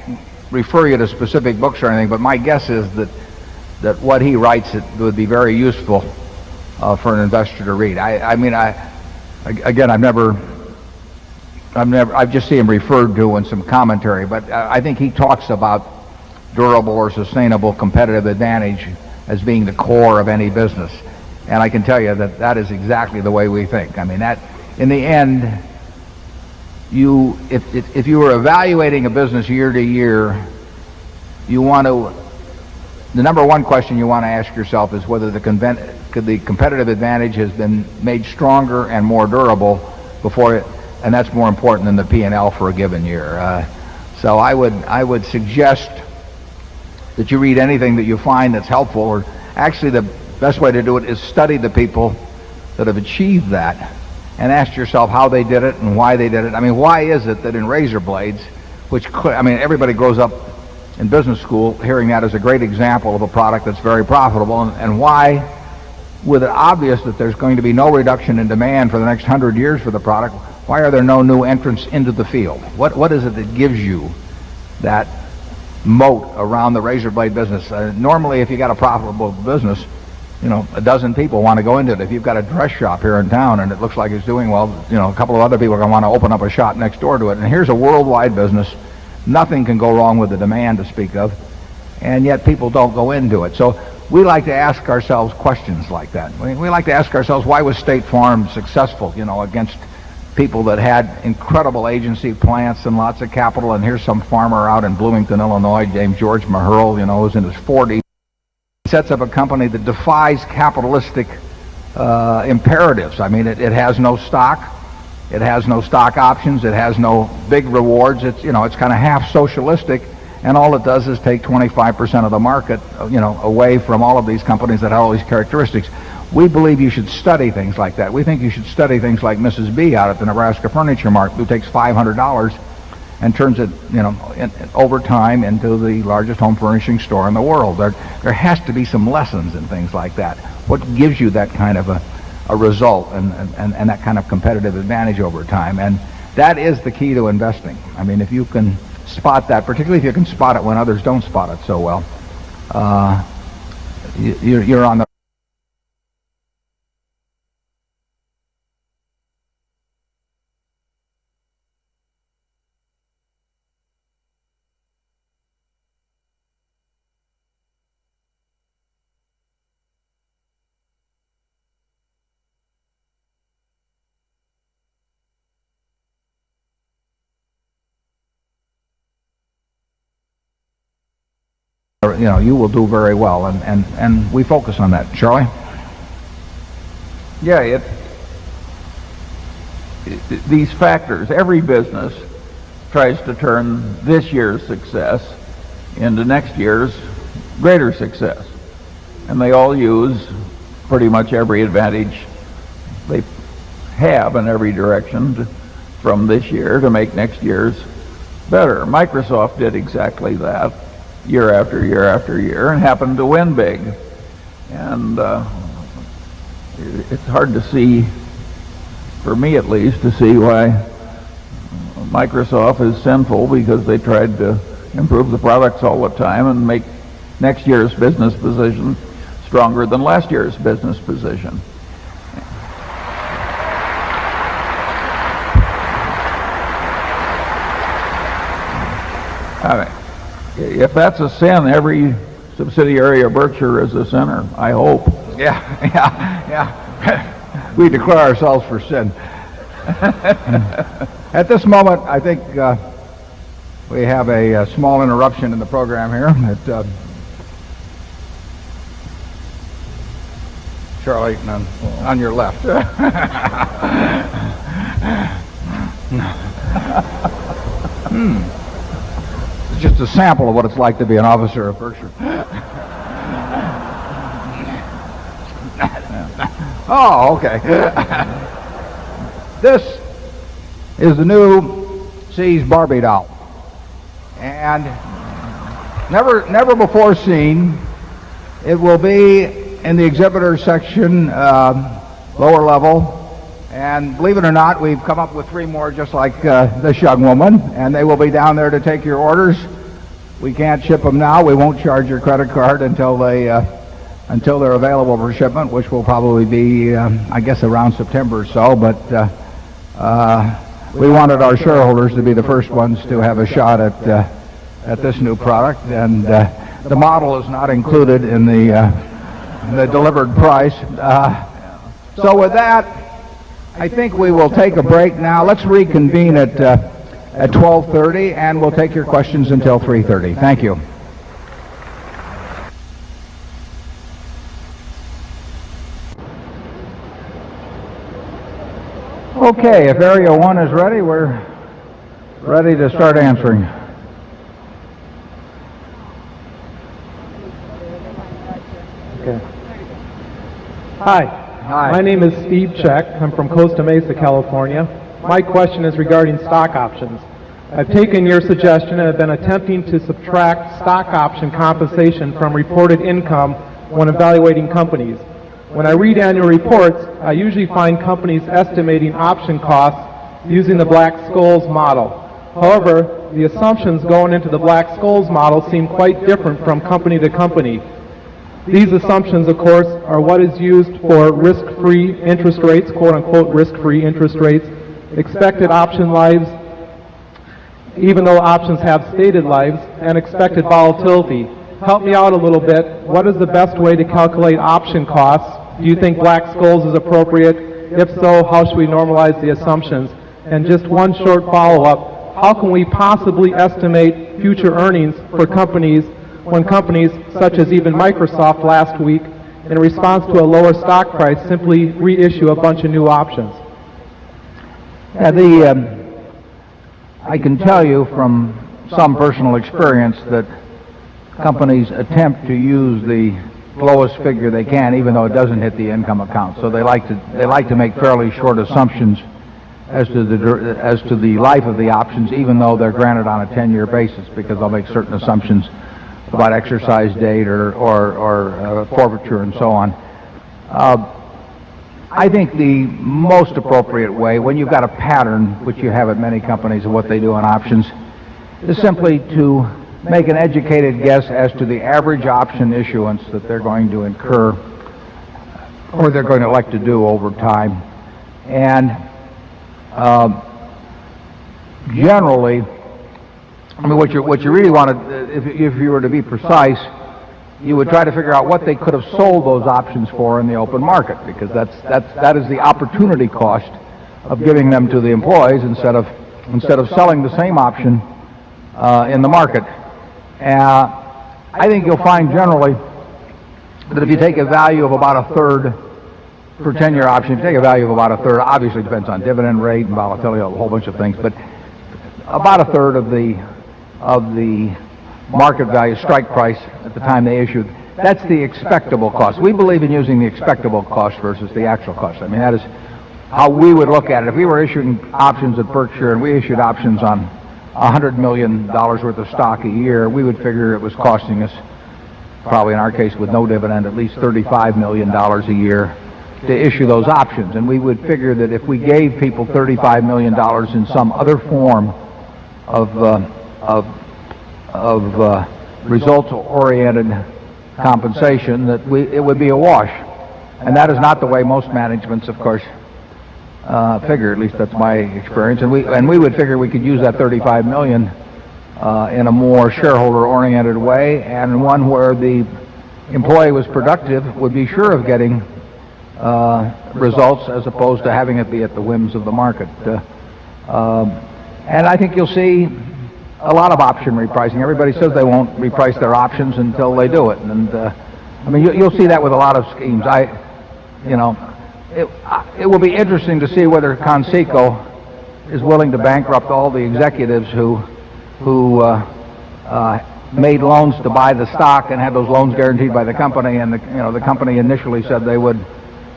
refer you to specific books or anything, but my guess is that what he writes it would be very useful for an investor to read. I've just seen him referred to in some commentary, but I think he talks about durable or sustainable competitive advantage as being the core of any business. And I can tell you that is exactly the way we think. I mean, that in the end, if you were evaluating a business year to year, the number one question you want to ask yourself is whether the competitive advantage has been made stronger and more durable before it, and that's more important than the P&L for a given year. So I would suggest that you read anything that you find that's helpful, or actually the best way to do it is study the people that have achieved that and ask yourself how they did it and why they did it. I mean, why is it that in razor blades, everybody grows up in business school hearing that as a great example of a product that's very profitable, and why, with it obvious that there's going to be no reduction in demand for the next 100 years for the product, why are there no new entrants into the field? What is it that gives you that moat around the razor blade business? Normally, if you got a profitable business, a dozen people want to go into it. If you've got a dress shop here in town and it looks like it's doing well, a couple of other people are going to want to open up a shop next door to it. And here's a worldwide business. Nothing can go wrong with the demand to speak of, and yet people don't go into it. So we like to ask ourselves questions like that. We like to ask ourselves, why was State Farm successful, against people that had incredible agency plants and lots of capital? And here's some farmer out in Bloomington, Illinois, named George Maherl, who's in his 40s. Sets up a company that defies capitalistic imperatives. I mean, it has no stock, it has no stock options, it has no big rewards. It's it's kind of half socialistic, and all it does is take 25% of the market, away from all of these companies that have all these characteristics. We believe you should study things like that. We think you should study things like Mrs. B out at the Nebraska Furniture Mart, who takes $500 and turns it, over time into the largest home furnishing store in the world. There has to be some lessons in things like that. What gives you that kind of a result and that kind of competitive advantage over time? And that is the key to investing. I mean, if you can spot that, particularly if you can spot it when others don't spot it so well, you're on the you will do very well, and we focus on that. Charlie? Yeah, these factors, every business tries to turn this year's success into next year's greater success. and they all use pretty much every advantage they have in every direction from this year to make next year's better. Microsoft did exactly that year after year after year and happened to win big. And it's hard to see, for me at least, to see why Microsoft is sinful, because they tried to improve the products all the time and make next year's business position stronger than last year's business position. If that's a sin, every subsidiary of Berkshire is a sinner, I hope. Yeah. We declare ourselves for sin. At this moment, I think we have a small interruption in the program here. Charlie, on your left. It's just a sample of what it's like to be an officer of Berkshire. Oh, okay. This is the new See's Barbie doll, and never before seen. It will be in the exhibitor section, lower level, and believe it or not, we've come up with 3 more just like this young woman, and they will be down there to take your orders. We can't ship them now. We won't charge your credit card until they're available for shipment, which will probably be, I guess, around September or so. But we wanted our shareholders to be the first ones to have a shot at this new product, and the model is not included in the delivered price. So with that, I think we will take a break now. Let's reconvene at 12:30, and we'll take your questions until 3:30. Thank you. Okay, if Area 1 is ready, we're ready to start answering. Okay. Hi. My name is Steve Check. I'm from Costa Mesa, California. My question is regarding stock options. I've taken your suggestion and have been attempting to subtract stock option compensation from reported income when evaluating companies. When I read annual reports, I usually find companies estimating option costs using the Black-Scholes model. However, the assumptions going into the Black-Scholes model seem quite different from company to company. These assumptions, of course, are what is used for risk-free interest rates, quote-unquote risk-free interest rates, expected option lives, even though options have stated lives, and expected volatility. Help me out a little bit. What is the best way to calculate option costs? Do you think Black-Scholes is appropriate? If so, how should we normalize the assumptions? And just one short follow-up. How can we possibly estimate future earnings for companies when companies, such as even Microsoft last week, in response to a lower stock price, simply reissue a bunch of new options? Yeah, I can tell you from some personal experience that companies attempt to use the lowest figure they can, even though it doesn't hit the income account. So they like to make fairly short assumptions as to the life of the options, even though they're granted on a 10-year basis, because they'll make certain assumptions about exercise date or forfeiture and so on. I think the most appropriate way, when you've got a pattern, which you have at many companies of what they do on options, is simply to make an educated guess as to the average option issuance that they're going to incur or they're going to elect to do over time. And generally, I mean, what you really want to, if you were to be precise, you would try to figure out what they could have sold those options for in the open market, because that is the opportunity cost of giving them to the employees instead of selling the same option in the market. I think you'll find generally that if you take a value of about a third for 10-year option, if you take a value of about a third, obviously it depends on dividend rate and volatility, a whole bunch of things, but about a third of the market value, strike price at the time they issued, that's the expectable cost. We believe in using the expectable cost versus the actual cost. I mean, that is how we would look at it. If we were issuing options at Berkshire and we issued options on $100 million worth of stock a year, we would figure it was costing us, probably in our case with no dividend, at least $35 million a year to issue those options. And we would figure that if we gave people $35 million in some other form of results-oriented compensation, that it would be a wash. And that is not the way most managements, of course, figure. At least that's my experience. And we would figure we could use that $35 million in a more shareholder-oriented way, and one where the employee was productive, would be sure of getting results, as opposed to having it be at the whims of the market. And I think you'll see a lot of option repricing. Everybody says they won't reprice their options until they do it, and I mean, you'll see that with a lot of schemes. It will be interesting to see whether Conseco is willing to bankrupt all the executives who made loans to buy the stock and had those loans guaranteed by the company, and the company initially said they would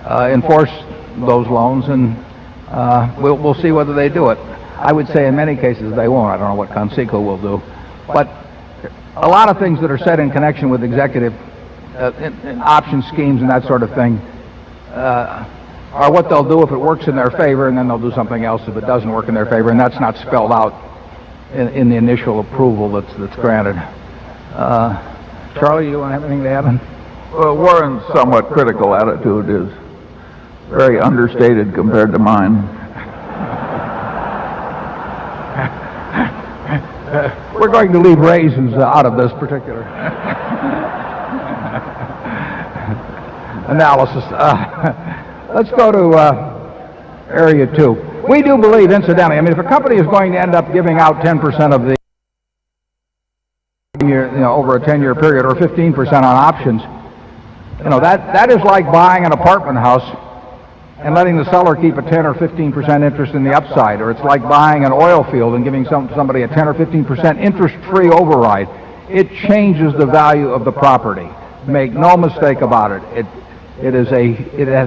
enforce those loans, and we'll see whether they do it. I would say in many cases they won't. I don't know what Conseco will do, but a lot of things that are said in connection with executive in option schemes and that sort of thing are what they'll do if it works in their favor, and then they'll do something else if it doesn't work in their favor, and that's not spelled out in the initial approval that's granted. Charlie, you want to have anything to add? Well, Warren's somewhat critical attitude is very understated compared to mine. We're going to leave raisins out of this particular analysis. Let's go to area 2. We do believe, incidentally, I mean, if a company is going to end up giving out 10% of the over a 10-year period, or 15% on options, that is like buying an apartment house and letting the seller keep a 10 or 15% interest in the upside, or it's like buying an oil field and giving somebody a 10 or 15% interest-free override. It changes the value of the property. Make no mistake about it. It has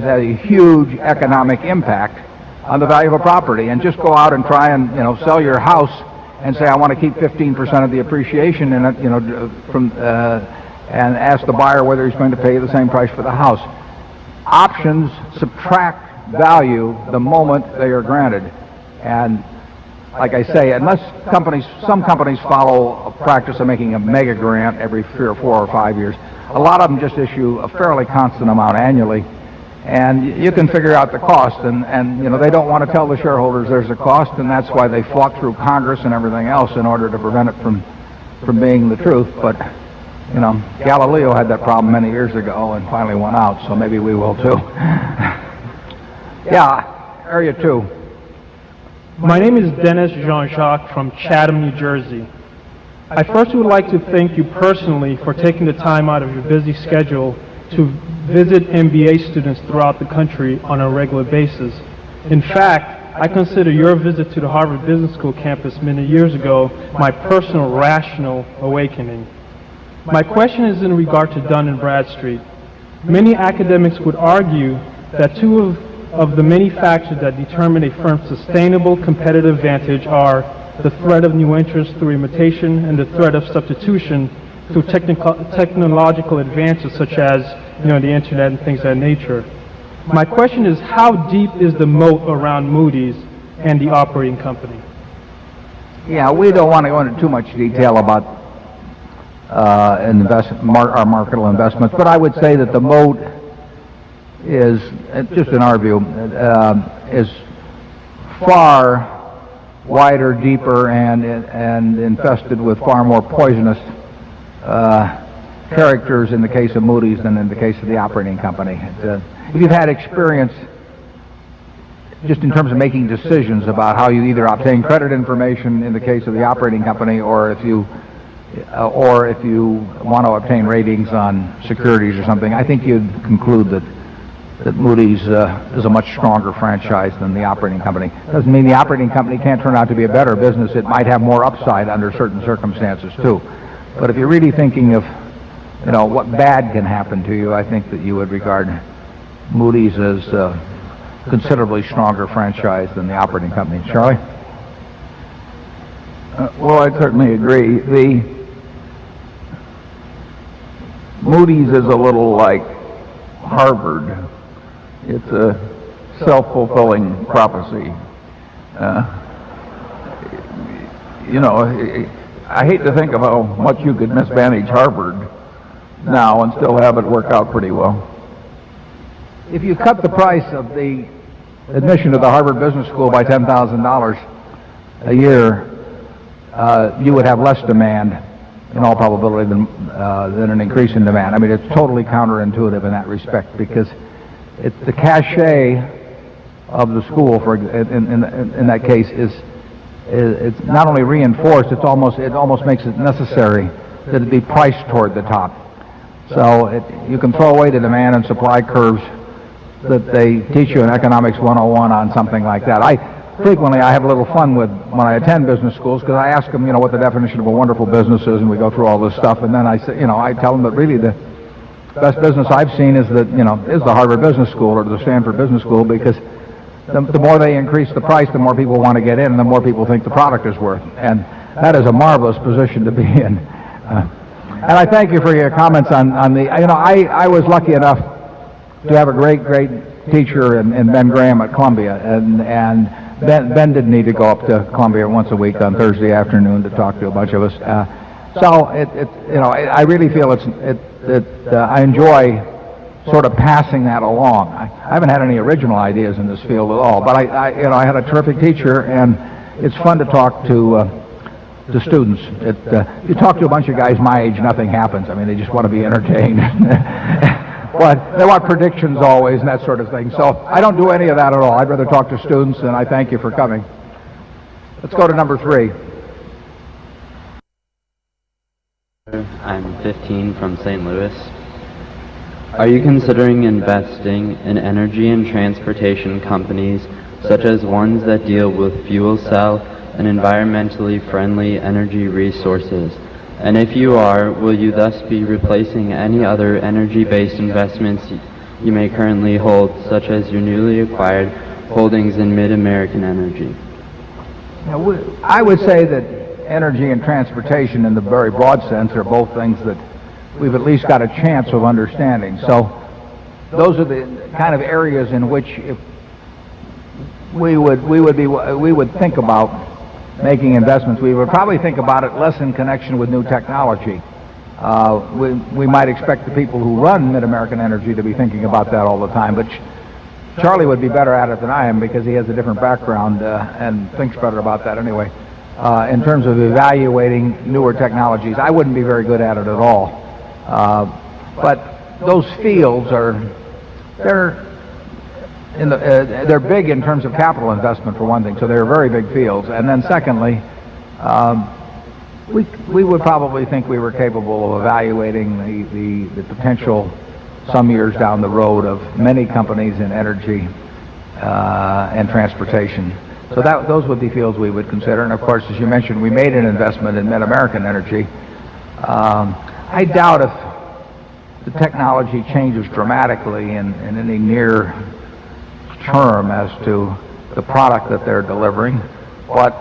a huge economic impact on the value of a property. And just go out and try and sell your house and say, I want to keep 15% of the appreciation in it, and ask the buyer whether he's going to pay the same price for the house. Options subtract value the moment they are granted, and like I say, unless some companies follow a practice of making a mega grant every 3 or 4 or 5 years, a lot of them just issue a fairly constant amount annually, and you can figure out the cost, and they don't want to tell the shareholders there's a cost, and that's why they fought through Congress and everything else in order to prevent it from being the truth. But Galileo had that problem many years ago and finally won out, so maybe we will too. Yeah, area 2. My name is Dennis Jean-Jacques from Chatham, New Jersey. I first would like to thank you personally for taking the time out of your busy schedule to visit MBA students throughout the country on a regular basis. In fact, I consider your visit to the Harvard Business School campus many years ago my personal rational awakening. My question is in regard to Dun & Bradstreet. Many academics would argue that two of the many factors that determine a firm's sustainable competitive advantage are the threat of new entrants through imitation and the threat of substitution through technological advances such as the internet and things of that nature. My question is, how deep is the moat around Moody's and the operating company? Yeah, we don't want to go into too much detail about our marketable investments, but I would say that the moat is, just in our view, is far wider, deeper, and infested with far more poisonous characters in the case of Moody's than in the case of the operating company. If you've had experience just in terms of making decisions about how you either obtain credit information in the case of the operating company, or if you want to obtain ratings on securities or something, I think you'd conclude that Moody's is a much stronger franchise than the operating company. Doesn't mean the operating company can't turn out to be a better business. It might have more upside under certain circumstances too. But if you're really thinking of what bad can happen to you, I think that you would regard Moody's as a considerably stronger franchise than the operating company. Charlie? Well, I certainly agree. Moody's is a little like Harvard. It's a self-fulfilling prophecy. I hate to think of how much you could mismanage Harvard now and still have it work out pretty well. If you cut the price of the admission to the Harvard Business School by $10,000 a year, you would have less demand, in all probability, than an increase in demand. I mean, it's totally counterintuitive in that respect, because it's the cachet of the school, in that case, it's not only reinforced, it almost makes it necessary that it be priced toward the top. So you can throw away the demand and supply curves that they teach you in Economics 101 on something like that. I have a little fun when I attend business schools, because I ask them, what the definition of a wonderful business is, and we go through all this stuff, and then I say, I tell them that really the best business I've seen is the Harvard Business School or the Stanford Business School, because the more they increase the price, the more people want to get in, and the more people think the product is worth. And that is a marvelous position to be in. And I thank you for your comments on the, I was lucky enough to have a great teacher in Ben Graham at Columbia, and Ben didn't need to go up to Columbia once a week on Thursday afternoon to talk to a bunch of us. I really feel I enjoy sort of passing that along. I haven't had any original ideas in this field at all, but I had a terrific teacher, and it's fun to talk to students. You talk to a bunch of guys my age, nothing happens. I mean, they just want to be entertained. But they want predictions always and that sort of thing. So I don't do any of that at all. I'd rather talk to students, and I thank you for coming. Let's go to number 3. I'm 15 from St. Louis. Are you considering investing in energy and transportation companies, such as ones that deal with fuel cell and environmentally friendly energy resources? And if you are, will you thus be replacing any other energy-based investments you may currently hold, such as your newly acquired holdings in Mid-American Energy? I would say that energy and transportation, in the very broad sense, are both things that we've at least got a chance of understanding. So those are the kind of areas in which if we would think about making investments. We would probably think about it less in connection with new technology. We might expect the people who run Mid-American Energy to be thinking about that all the time, but Charlie would be better at it than I am, because he has a different background and thinks better about that anyway. In terms of evaluating newer technologies, I wouldn't be very good at it at all. But those fields they're big in terms of capital investment, for one thing, so they're very big fields. And then secondly, we would probably think we were capable of evaluating the potential some years down the road of many companies in energy and transportation. So those would be fields we would consider. And of course, as you mentioned, we made an investment in Mid-American Energy. I doubt if the technology changes dramatically in any near term as to the product that they're delivering, but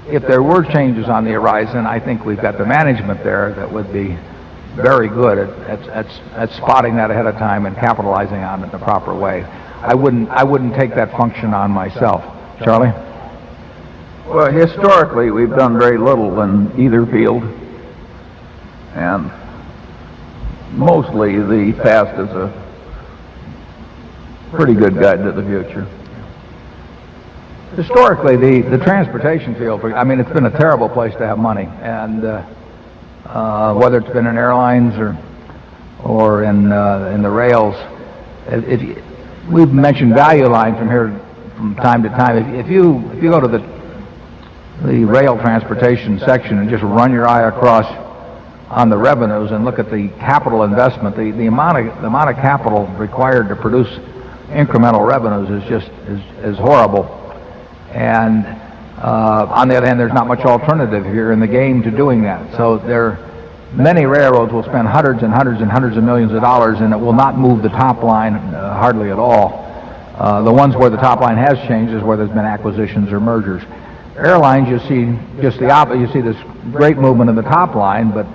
if there were changes on the horizon, I think we've got the management there that would be very good at spotting that ahead of time and capitalizing on it in the proper way. I wouldn't take that function on myself. Charlie? Well, historically, we've done very little in either field, and mostly the past is a pretty good guide to the future. Historically, the transportation field, I mean, it's been a terrible place to have money, and whether it's been in airlines or in the rails, we've mentioned Value Line from time to time. If you go to the rail transportation section and just run your eye across on the revenues and look at the capital investment, the amount of capital required to produce incremental revenues is horrible. And on the other hand, there's not much alternative here in the game to doing that. So many railroads will spend hundreds and hundreds and hundreds of millions of dollars, and it will not move the top line hardly at all. The ones where the top line has changed is where there's been acquisitions or mergers. Airlines, you see just the opposite. You see this great movement in the top line, but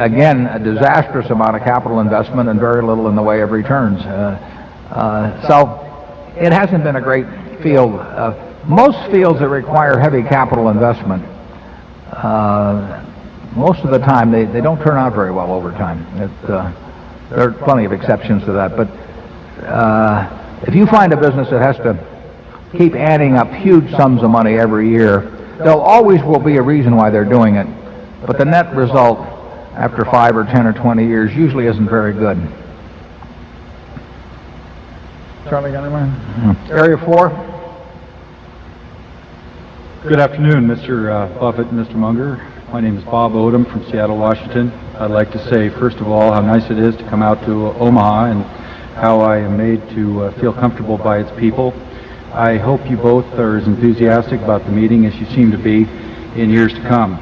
again, a disastrous amount of capital investment and very little in the way of returns. So it hasn't been a great field. Most fields that require heavy capital investment, most of the time they don't turn out very well over time. There are plenty of exceptions to that, but if you find a business that has to keep adding up huge sums of money every year, there always will be a reason why they're doing it, but the net result after 5 or 10 or 20 years usually isn't very good. Charlie, got anyone? Area 4. Good afternoon, Mr. Buffett and Mr. Munger. My name is Bob Odom from Seattle, Washington. I'd like to say, first of all, how nice it is to come out to Omaha and how I am made to feel comfortable by its people. I hope you both are as enthusiastic about the meeting as you seem to be in years to come.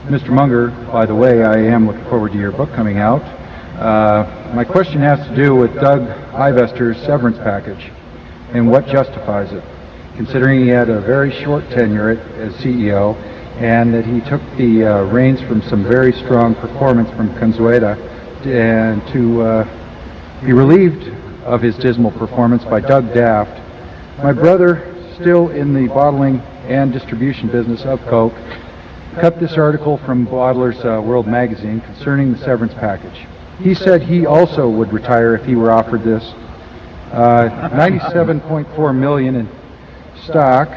Mr. Munger, by the way, I am looking forward to your book coming out. My question has to do with Doug Ivester's severance package and what justifies it, considering he had a very short tenure as CEO and that he took the reins from some very strong performance from Consueta and to be relieved of his dismal performance by Doug Daft. My brother, still in the bottling and distribution business of Coke, cut this article from Bottlers World magazine concerning the severance package. He said he also would retire if he were offered this. $97.4 million in stock,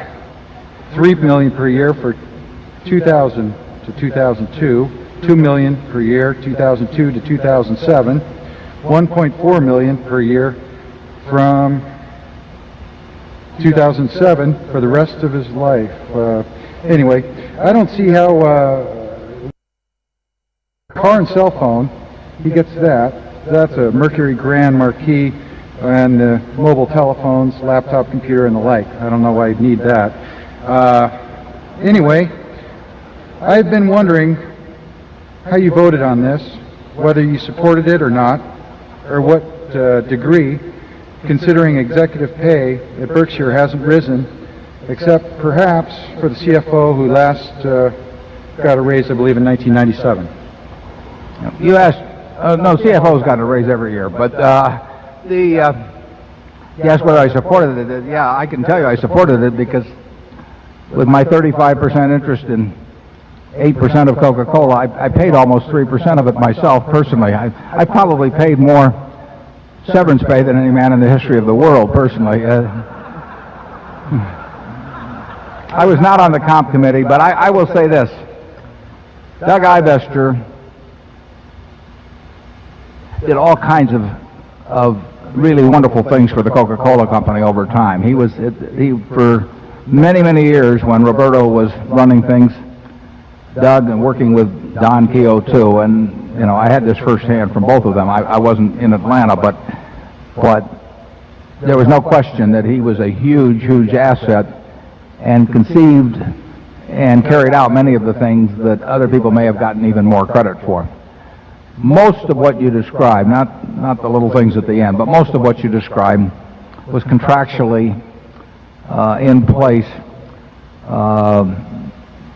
$3 million per year for 2000 to 2002, $2 million per year 2002 to 2007, $1.4 million per year from 2007 for the rest of his life. Anyway, I don't see how car and cell phone, he gets that. That's a Mercury Grand Marquis and mobile telephones, laptop computer, and the like. I don't know why you'd need that. Anyway, I've been wondering how you voted on this, whether you supported it or not, or what degree, considering executive pay at Berkshire hasn't risen, except perhaps for the CFO who last got a raise, I believe, in 1997. You asked, no, CFO's got a raise every year, but you asked whether I supported it. Yeah, I can tell you I supported it because with my 35% interest in 8% of Coca-Cola, I paid almost 3% of it myself personally. I probably paid more severance pay than any man in the history of the world personally. I was not on the comp committee, but I will say this. Doug Ivester did all kinds of really wonderful things for the Coca-Cola company over time. He for many, many years when Roberto was running things, Doug, and working with Don Keogh too, and you know, I had this firsthand from both of them. I wasn't in Atlanta, but there was no question that he was a huge, huge asset and conceived and carried out many of the things that other people may have gotten even more credit for. Most of what you described, not the little things at the end, but most of what you described was contractually in place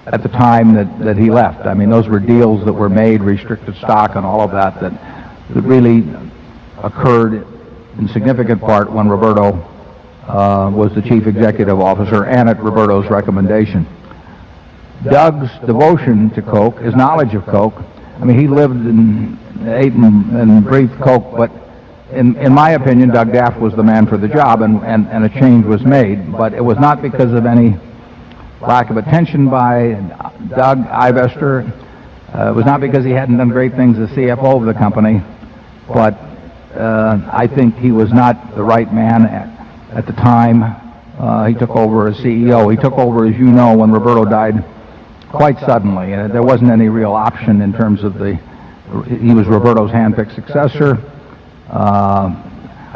at the time that he left. I mean, those were deals that were made, restricted stock and all of that, that really occurred in significant part when Roberto was the chief executive officer and at Roberto's recommendation. Doug's devotion to Coke, his knowledge of Coke, I mean, he lived and ate and breathed Coke, but in my opinion, Doug Daft was the man for the job, and a change was made. But it was not because of any lack of attention by Doug Ivester. It was not because he hadn't done great things as CFO of the company, but I think he was not the right man at the time he took over as CEO. He took over, as you know, when Roberto died quite suddenly. There wasn't any real option in terms of he was Roberto's hand-picked successor.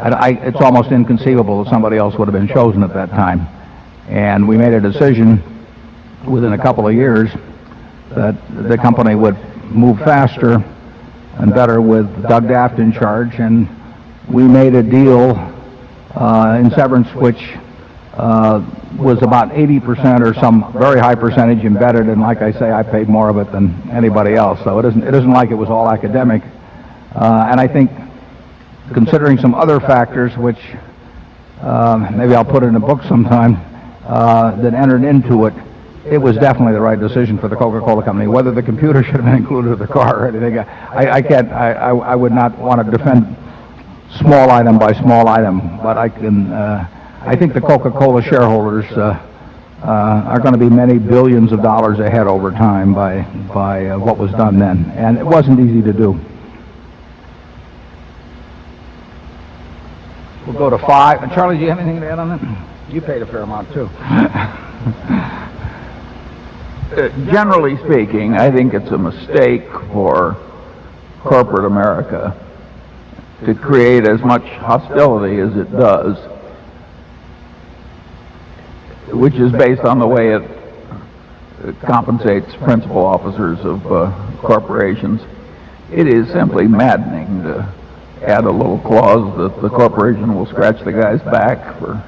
It's almost inconceivable that somebody else would have been chosen at that time. And we made a decision within a couple of years that the company would move faster and better with Doug Daft in charge, and we made a deal in severance which was about 80% or some very high percentage embedded, and like I say, I paid more of it than anybody else, so it isn't like it was all academic. And I think, considering some other factors, which maybe I'll put in a book sometime, that entered into it, it was definitely the right decision for the Coca-Cola Company. Whether the computer should have been included in the car or anything, I would not want to defend small item by small item, but I think the Coca-Cola shareholders are going to be many billions of dollars ahead over time by what was done then, and it wasn't easy to do. We'll go to 5. And Charlie, do you have anything to add on that? You paid a fair amount too. Generally speaking, I think it's a mistake for corporate America to create as much hostility as it does, which is based on the way it compensates principal officers of corporations. It is simply maddening to add a little clause that the corporation will scratch the guy's back for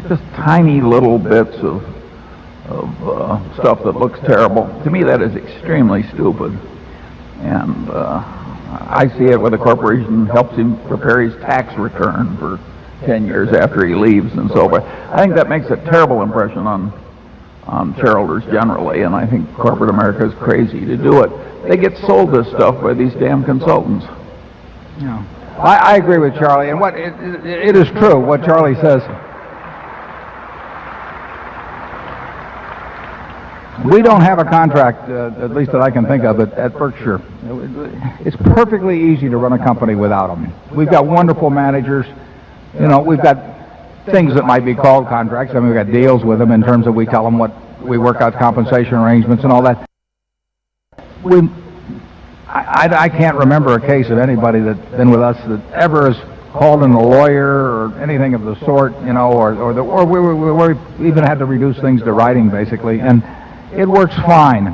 just tiny little bits of stuff that looks terrible. To me, that is extremely stupid. And I see it when a corporation helps him prepare his tax return for 10 years after he leaves and so forth. I think that makes a terrible impression on shareholders generally, and I think corporate America is crazy to do it. They get sold this stuff by these damn consultants. Yeah. I agree with Charlie, and it is true what Charlie says. We don't have a contract, at least that I can think of, at Berkshire. It's perfectly easy to run a company without them. We've got wonderful managers. You know, we've got things that might be called contracts. I mean, we've got deals with them in terms of we tell them what we work out compensation arrangements and all that. I can't remember a case of anybody that's been with us that ever has called in a lawyer or anything of the sort, you know, or we even had to reduce things to writing basically, and it works fine.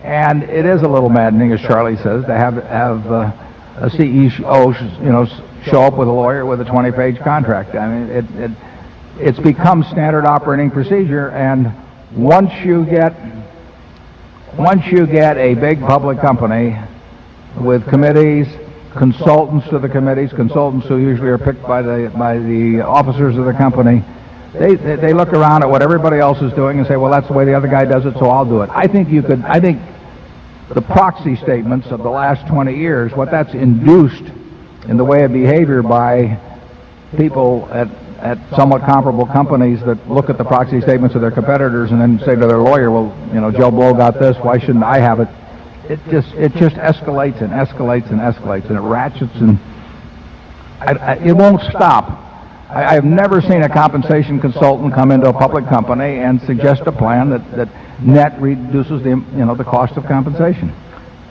And it is a little maddening, as Charlie says, to have a CEO, you know, show up with a lawyer with a 20-page contract. I mean, it's become standard operating procedure, and once you get a big public company with committees, consultants to the committees, consultants who usually are picked by the officers of the company, they look around at what everybody else is doing and say, well, that's the way the other guy does it, so I'll do it. I think the proxy statements of the last 20 years, what that's induced in the way of behavior by people at somewhat comparable companies that look at the proxy statements of their competitors and then say to their lawyer, well, you know, Joe Blow got this, why shouldn't I have it? It just escalates and escalates and escalates, and it ratchets, and it won't stop. I have never seen a compensation consultant come into a public company and suggest a plan that net reduces the cost of compensation.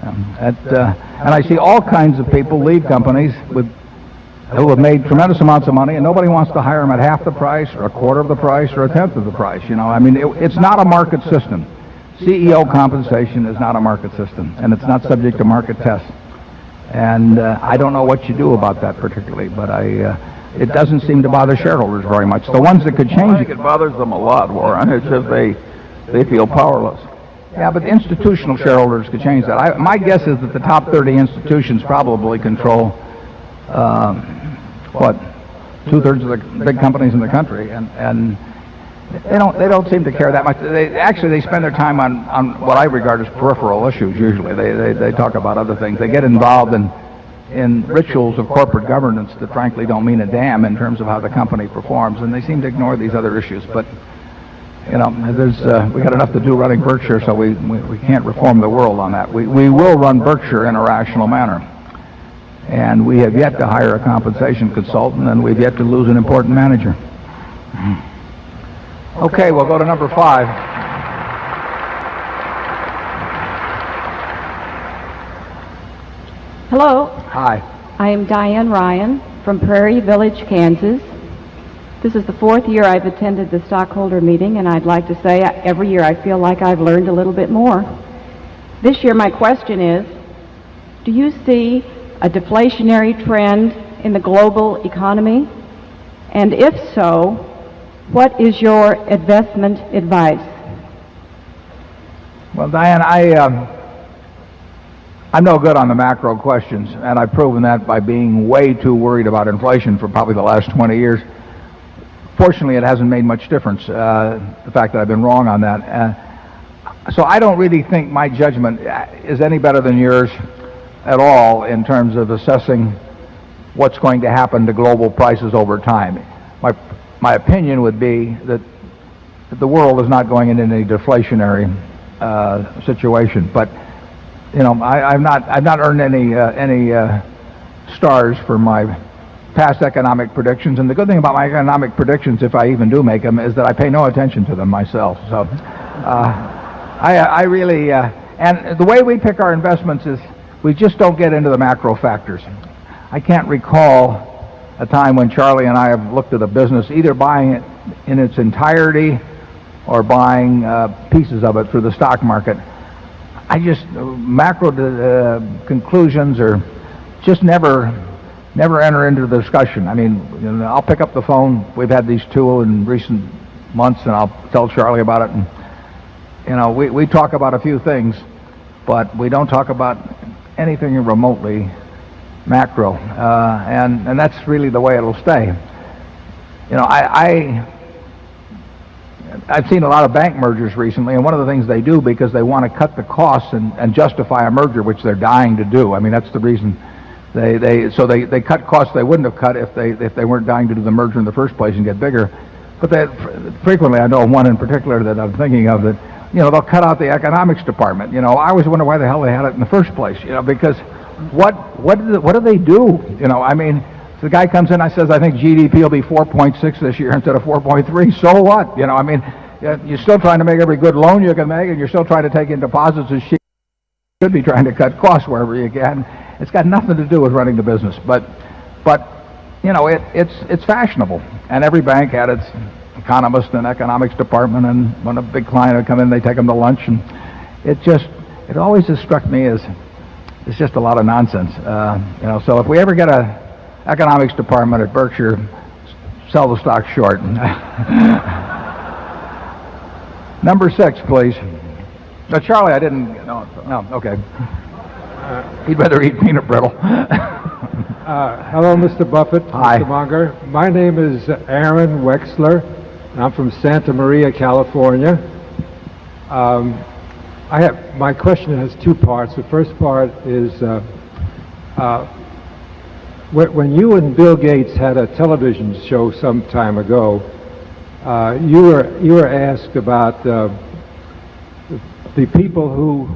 And I see all kinds of people leave companies who have made tremendous amounts of money, and nobody wants to hire them at half the price or a quarter of the price or a tenth of the price. You know, I mean, it's not a market system. CEO compensation is not a market system, and it's not subject to market tests. And I don't know what you do about that particularly, but it doesn't seem to bother shareholders very much. The ones that could change I think it bothers them a lot, Warren. It's just they feel powerless. Yeah, but the institutional shareholders could change that. My guess is that the top 30 institutions probably control, two-thirds of the big companies in the country, and they don't seem to care that much. They spend their time on what I regard as peripheral issues. Usually, they talk about other things. They get involved in rituals of corporate governance that frankly don't mean a damn in terms of how the company performs, and they seem to ignore these other issues. But you know, we got enough to do running Berkshire, so we can't reform the world on that. We will run Berkshire in a rational manner, and we have yet to hire a compensation consultant, and we've yet to lose an important manager. Okay, we'll go to number 5. Hello. Hi. I am Diane Ryan from Prairie Village, Kansas. This is the 4th year I've attended the stockholder meeting, and I'd like to say every year I feel like I've learned a little bit more. This year, my question is, do you see a deflationary trend in the global economy? And if so, what is your investment advice? Well, Diane, I'm no good on the macro questions, and I've proven that by being way too worried about inflation for probably the last 20 years. Fortunately, it hasn't made much difference, the fact that I've been wrong on that. So I don't really think my judgment is any better than yours at all in terms of assessing what's going to happen to global prices over time. My opinion would be that the world is not going into any deflationary situation. But you know, I've not earned any stars for my past economic predictions. And the good thing about my economic predictions, if I even do make them, is that I pay no attention to them myself. So I really and the way we pick our investments is we just don't get into the macro factors. I can't recall a time when Charlie and I have looked at a business, either buying it in its entirety or buying pieces of it through the stock market. I just macro conclusions are just never enter into the discussion. I mean, you know, I'll pick up the phone. We've had these two in recent months, and I'll tell Charlie about it. And you know, we talk about a few things, but we don't talk about anything remotely macro, and that's really the way it'll stay. You know, I've seen a lot of bank mergers recently, and one of the things they do, because they want to cut the costs and justify a merger, which they're dying to do. I mean, that's the reason they cut costs they wouldn't have cut if they weren't dying to do the merger in the first place and get bigger. But frequently, I know one in particular that I'm thinking of, that, you know, they'll cut out the economics department. You know, I always wonder why the hell they had it in the first place. You know, because what do they do? You know, I mean, the guy comes in, I says, I think GDP will be 4.6 this year instead of 4.3. So what? You know, I mean, you're still trying to make every good loan you can make, and you're still trying to take in deposits as you should be trying to cut costs wherever you can. It's got nothing to do with running the business, but you know, it's fashionable, and every bank had its economist and economics department, and when a big client would come in, they take them to lunch, and it always has struck me as it's just a lot of nonsense. You know, so if we ever get a economics department at Berkshire, sell the stock short. Number 6, please. No, Charlie, I didn't. No, okay. He'd rather eat peanut brittle. Hello, Mr. Buffett. Hi. Mr. Munger. My name is Aaron Wexler. I'm from Santa Maria, California. My question has 2 parts. The first part is when you and Bill Gates had a television show some time ago, you were asked about the people who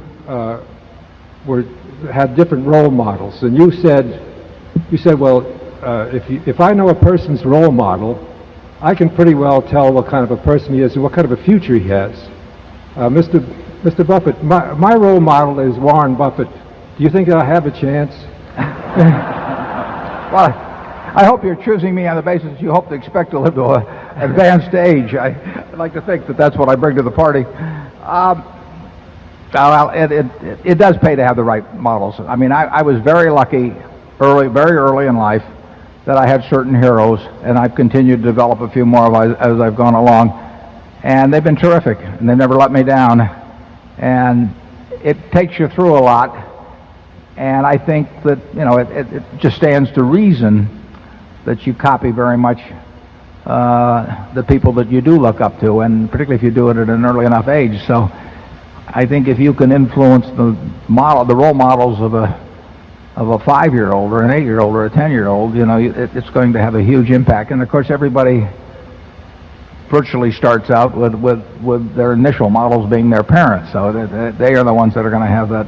had different role models, and you said, well, if I know a person's role model, I can pretty well tell what kind of a person he is and what kind of a future he has. Mr. Buffett, my role model is Warren Buffett. Do you think I'll have a chance? Well, I hope you're choosing me on the basis you hope to expect to live to an advanced age. I'd like to think that that's what I bring to the party. It does pay to have the right models. I mean, I was very lucky very early in life that I had certain heroes, and I've continued to develop a few more as I've gone along. And they've been terrific, and they've never let me down. And it takes you through a lot. And I think that, you know, it just stands to reason that you copy very much the people that you do look up to, and particularly if you do it at an early enough age. So I think if you can influence the role models of a 5-year-old or an 8-year-old or a 10-year-old, you know, it's going to have a huge impact. And of course, everybody virtually starts out with their initial models being their parents, so they are the ones that are going to have that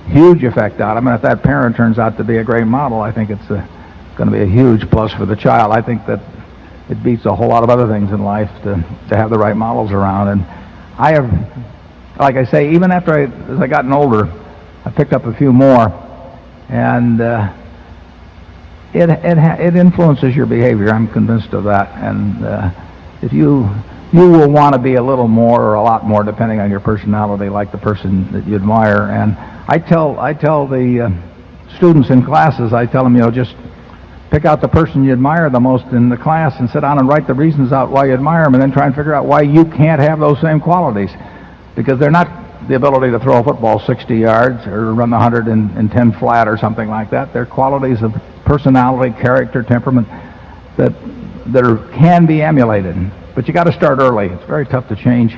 huge effect on them. And if that parent turns out to be a great model, I think it's going to be a huge plus for the child. I think that it beats a whole lot of other things in life to have the right models around. And I have, like I say, even after as I gotten older, I picked up a few more, and it influences your behavior. I'm convinced of that. And if you you will want to be a little more or a lot more, depending on your personality, like the person that you admire. And I tell the students in classes, I tell them, just pick out the person you admire the most in the class and sit down and write the reasons out why you admire them, and then try and figure out why you can't have those same qualities. Because they're not the ability to throw a football 60 yards or run the 110 flat or something like that. They're qualities of personality, character, temperament that can be emulated. But you got to start early. It's very tough to change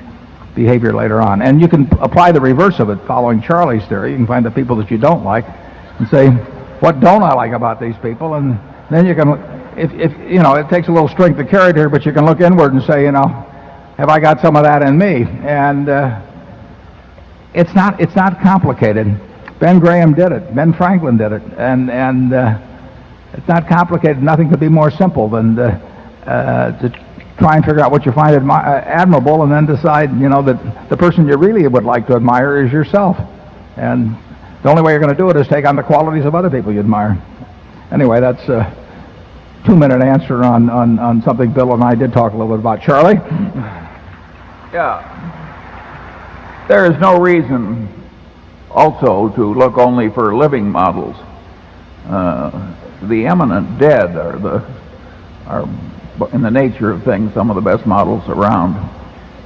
behavior later on. And you can apply the reverse of it, following Charlie's theory. You can find the people that you don't like and say, what don't I like about these people? And then you can, if it takes a little strength of character, but you can look inward and say, have I got some of that in me? And it's not complicated. Ben Graham did it. Ben Franklin did it. And it's not complicated. Nothing could be more simple than to try and figure out what you find admirable, and then decide, that the person you really would like to admire is yourself. And the only way you're going to do it is take on the qualities of other people you admire. Anyway, that's a 2-minute answer on something Bill and I did talk a little bit about. Charlie? Yeah. There is no reason also to look only for living models. The eminent dead are in the nature of things some of the best models around.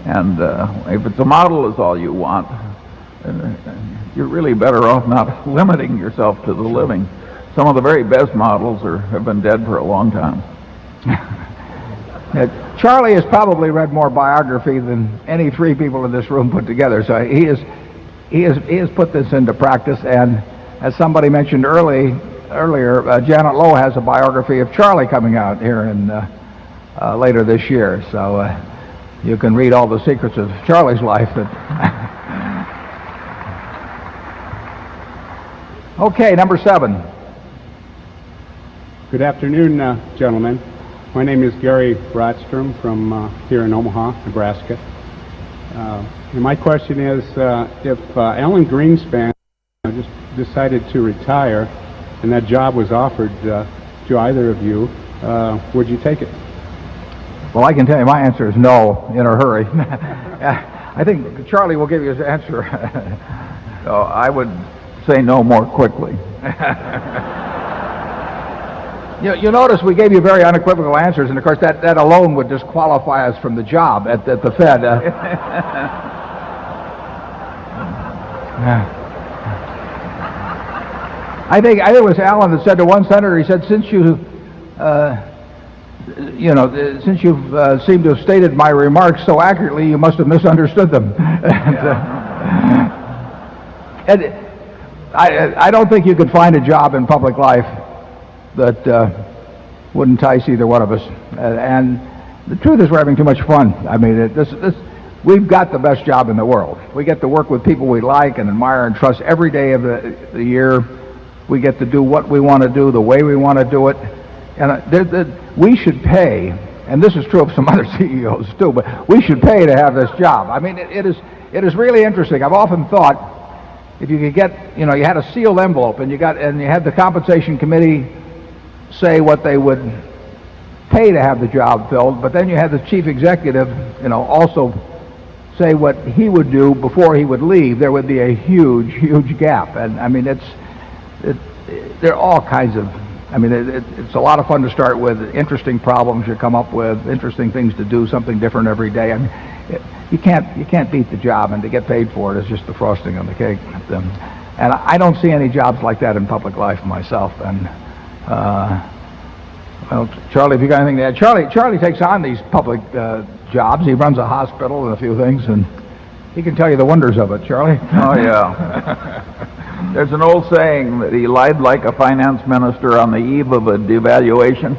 And if it's a model is all you want, you're really better off not limiting yourself to the living. Some of the very best models have been dead for a long time. Charlie has probably read more biography than any 3 people in this room put together. So he has put this into practice. And as somebody mentioned earlier, Janet Lowe has a biography of Charlie coming out here in later this year. So you can read all the secrets of Charlie's life. Okay, number 7. Good afternoon, gentlemen. My name is Gary Brodstrom from here in Omaha, Nebraska. And my question is, if Alan Greenspan just decided to retire and that job was offered to either of you, would you take it? Well, I can tell you my answer is no, in a hurry. I think Charlie will give you his answer. So I would say no more quickly. You notice we gave you very unequivocal answers, and of course that alone would disqualify us from the job at the Fed. I think it was Alan that said to one senator, he said, since you seem to have stated my remarks so accurately, you must have misunderstood them. And I don't think you could find a job in public life that would entice either one of us. And the truth is we're having too much fun. I mean, we've got the best job in the world. We get to work with people we like and admire and trust every day of the year. We get to do what we want to do, the way we want to do it. And we should pay, and this is true of some other CEOs too, but we should pay to have this job. I mean, it is really interesting. I've often thought if you could get, you had a sealed envelope and you had the compensation committee say what they would pay to have the job filled, but then you had the chief executive, also say what he would do before he would leave, there would be a huge, huge gap. And I mean, there are all kinds of, it's a lot of fun to start with, interesting problems you come up with, interesting things to do, something different every day. I mean, you can't beat the job, and to get paid for it is just the frosting on the cake. And I don't see any jobs like that in public life myself. And well, Charlie, if you got anything to add, Charlie takes on these public jobs. He runs a hospital and a few things, and he can tell you the wonders of it. Charlie? Oh yeah. There's an old saying that he lied like a finance minister on the eve of a devaluation.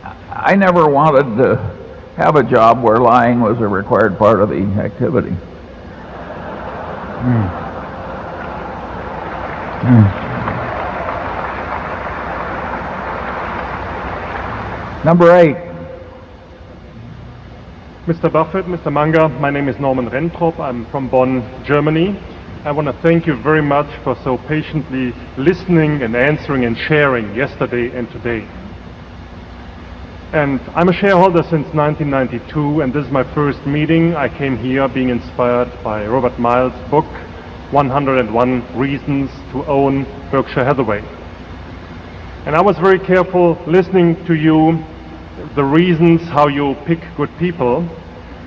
I never wanted to have a job where lying was a required part of the activity. Number 8. Mr. Buffett, Mr. Munger, my name is Norman Rentrop. I'm from Bonn, Germany. I want to thank you very much for so patiently listening and answering and sharing yesterday and today. And I'm a shareholder since 1992, and this is my first meeting. I came here being inspired by Robert Miles' book, 101 Reasons to Own Berkshire Hathaway. And I was very careful listening to you, the reasons how you pick good people,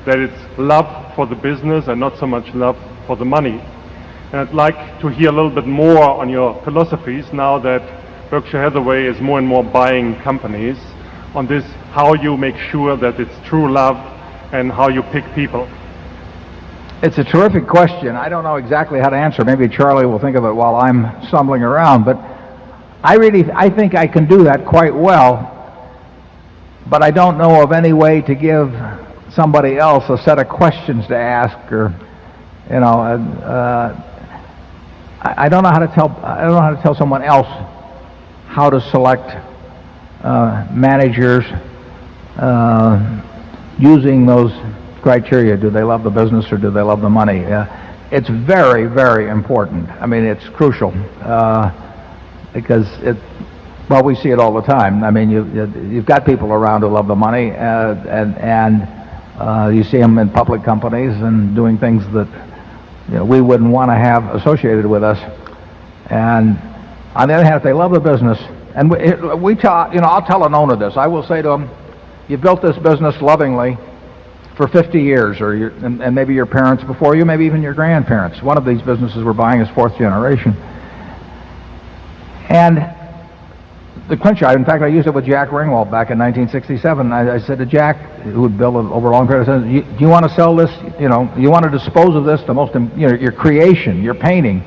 that it's love for the business and not so much love for the money. And I'd like to hear a little bit more on your philosophies now that Berkshire Hathaway is more and more buying companies, on this, how you make sure that it's true love and how you pick people. It's a terrific question. I don't know exactly how to answer. Maybe Charlie will think of it while I'm stumbling around, but I think I can do that quite well, but I don't know of any way to give somebody else a set of questions to ask, or, you know, I don't know how to tell someone else how to select managers using those criteria. Do they love the business or do they love the money? It's very, very important. I mean, it's crucial because well, we see it all the time. I mean, you've got people around who love the money, and you see them in public companies and doing things that, you know, we wouldn't want to have associated with us. And on the other hand, if they love the business, and we tell, you know, I'll tell an owner this. I will say to him, you built this business lovingly for 50 years, or and maybe your parents before you, maybe even your grandparents. One of these businesses we're buying is fourth generation. And the clincher, in fact, I used it with Jack Ringwald back in 1967. I said to Jack, who would build it over a long period of time, do you want to sell this? You know, you want to dispose of this, the most, you know, your creation, your painting,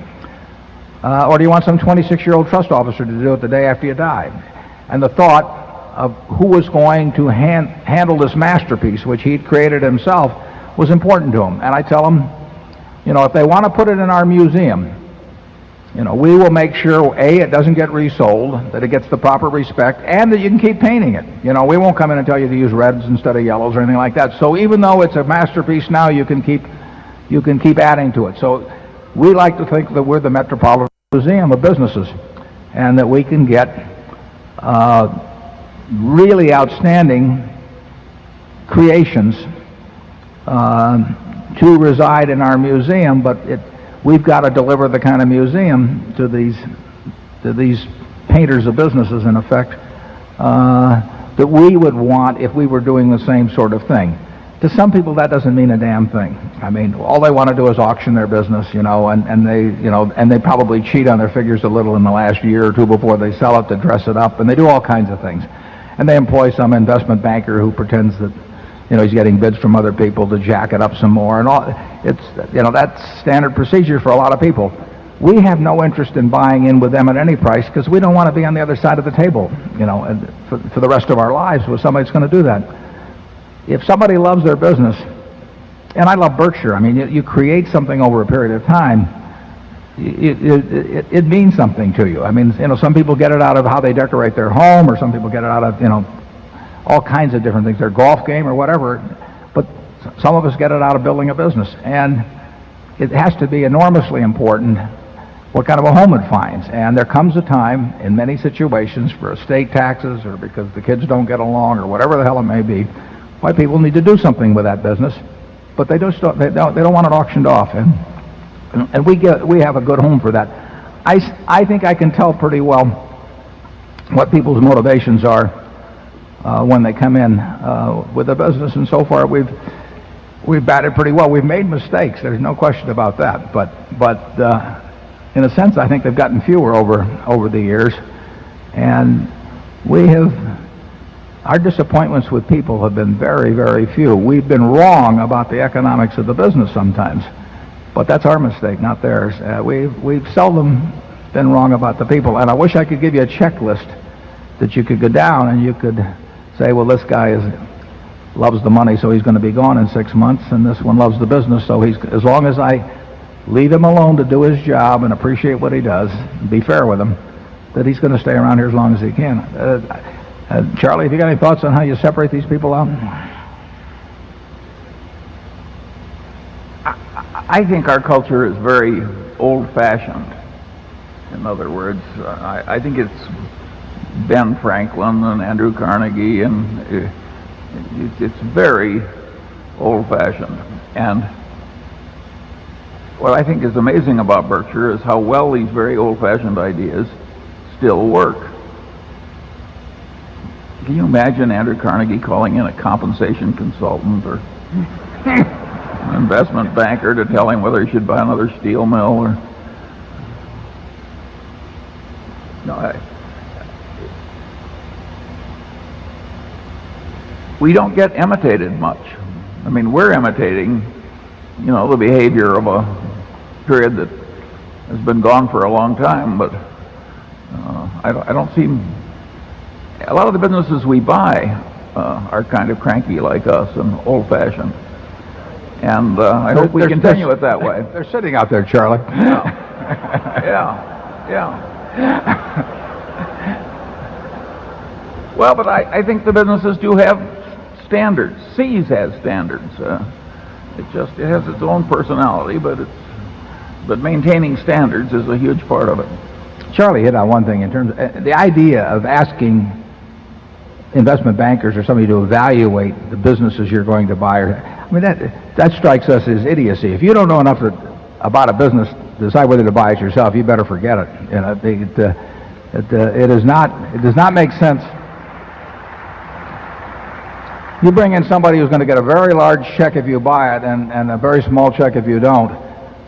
or do you want some 26-year-old trust officer to do it the day after you die? And the thought of who was going to handle this masterpiece, which he'd created himself, was important to him. And I tell him, you know, if they want to put it in our museum, you know, we will make sure, A, it doesn't get resold, that it gets the proper respect, and that you can keep painting it. You know, we won't come in and tell you to use reds instead of yellows or anything like that. So even though it's a masterpiece now, you can keep adding to it. So we like to think that we're the Metropolitan Museum of businesses, and that we can get really outstanding creations to reside in our museum, but we've got to deliver the kind of museum to these painters of businesses, in effect, that we would want if we were doing the same sort of thing. To some people, that doesn't mean a damn thing. I mean, all they want to do is auction their business, you know, and they probably cheat on their figures a little in the last year or two before they sell it to dress it up, and they do all kinds of things. And they employ some investment banker who pretends that, you know, he's getting bids from other people to jack it up some more, and all. It's, you know, that's standard procedure for a lot of people. We have no interest in buying in with them at any price because we don't want to be on the other side of the table, you know, and for the rest of our lives with somebody that's going to do that. If somebody loves their business, and I love Berkshire, I mean, you create something over a period of time, it means something to you. I mean, you know, some people get it out of how they decorate their home, or some people get it out of, you know, all kinds of different things, their golf game or whatever, but some of us get it out of building a business. And it has to be enormously important what kind of a home it finds. And there comes a time in many situations for estate taxes, or because the kids don't get along, or whatever the hell it may be, why people need to do something with that business, but they don't want it auctioned off, and we have a good home for that. I think I can tell pretty well what people's motivations are when they come in with a business, and so far we've batted pretty well. We've made mistakes, there's no question about that, but in a sense I think they've gotten fewer over the years, and our disappointments with people have been very, very few. We've been wrong about the economics of the business sometimes, but that's our mistake, not theirs. We've seldom been wrong about the people, and I wish I could give you a checklist that you could go down and you could say, well, this guy loves the money, so he's going to be gone in 6 months, and this one loves the business, so as long as I leave him alone to do his job and appreciate what he does, and be fair with him, that he's going to stay around here as long as he can. Charlie, have you got any thoughts on how you separate these people out? I think our culture is very old-fashioned. In other words, I think it's Ben Franklin and Andrew Carnegie, and it's very old-fashioned. And what I think is amazing about Berkshire is how well these very old-fashioned ideas still work. Can you imagine Andrew Carnegie calling in a compensation consultant or an investment banker to tell him whether he should buy another steel mill? Or no, we don't get imitated much. I mean, we're imitating, the behavior of a period that has been gone for a long time, but I don't see. A lot of the businesses we buy are kind of cranky like us and old-fashioned. And I hope we continue it that way. They're sitting out there, Charlie. Yeah. Well, but I think the businesses do have standards. Seas has standards. It has its own personality, but maintaining standards is a huge part of it. Charlie hit on one thing in terms of the idea of asking investment bankers or somebody to evaluate the businesses you're going to buy. I mean, that strikes us as idiocy. If you don't know enough about a business to decide whether to buy it yourself, you better forget it. It does not make sense. You bring in somebody who's going to get a very large check if you buy it and a very small check if you don't.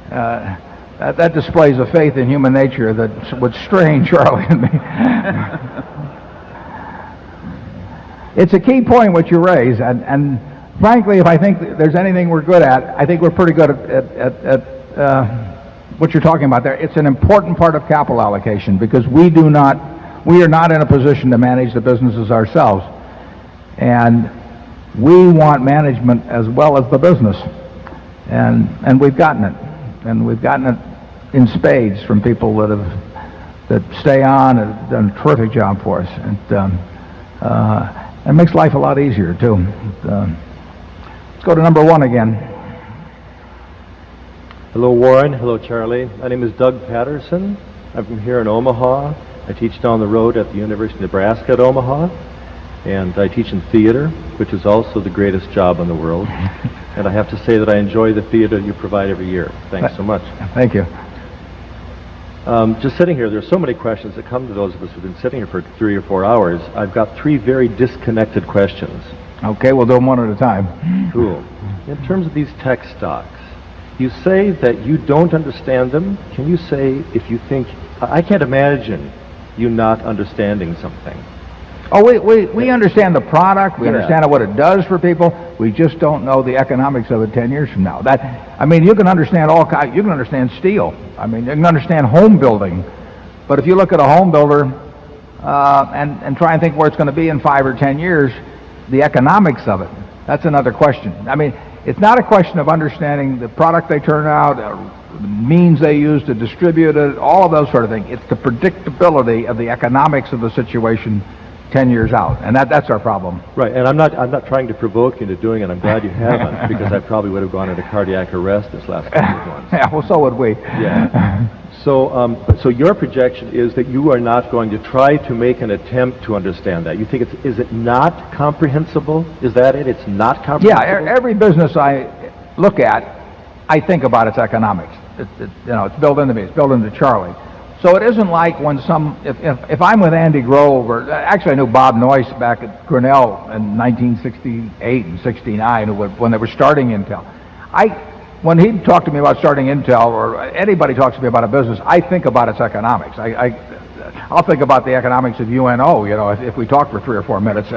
That displays a faith in human nature that would strain Charlie and me. It's a key point what you raise, and frankly, if I think there's anything we're good at, I think we're pretty good at what you're talking about there. It's an important part of capital allocation because we are not in a position to manage the businesses ourselves, and we want management as well as the business, and we've gotten it, and we've gotten it in spades from people that stay on and have done a terrific job for us, and it makes life a lot easier too. Let's go to number one again. Hello, Warren. Hello, Charlie. My name is Doug Patterson. I'm from here in Omaha. I teach down the road at the University of Nebraska at Omaha, and I teach in theater, which is also the greatest job in the world. And I have to say that I enjoy the theater you provide every year. Thanks so much. Thank you. Just sitting here, there's so many questions that come to those of us who've been sitting here for 3 or 4 hours. I've got 3 very disconnected questions. Okay, we'll do them one at a time. Cool. In terms of these tech stocks, you say that you don't understand them. Can you say if you think, I can't imagine you not understanding something. Oh, we understand the product. We understand what it does for people. We just don't know the economics of it 10 years from now. You can understand all kinds. You can understand steel. I mean, you can understand home building. But if you look at a home builder and try and think where it's going to be in 5 or 10 years, the economics of it, that's another question. I mean, it's not a question of understanding the product they turn out, the means they use to distribute it, all of those sort of things. It's the predictability of the economics of the situation 10 years out, and that's our problem. Right, and I'm not trying to provoke you into doing it. I'm glad you haven't, because I probably would have gone into cardiac arrest this last couple of months. Yeah, well, so would we. Yeah. So your projection is that you are not going to try to make an attempt to understand that. You think is it not comprehensible? Is that it? It's not comprehensible? Yeah, every business I look at, I think about its economics. It's built into me. It's built into Charlie. So it isn't like when if I'm with Andy Grove, or actually I knew Bob Noyce back at Grinnell in 1968 and 69 when they were starting Intel. When he talked to me about starting Intel, or anybody talks to me about a business, I think about its economics. I'll think about the economics of UNO, if we talk for 3 or 4 minutes.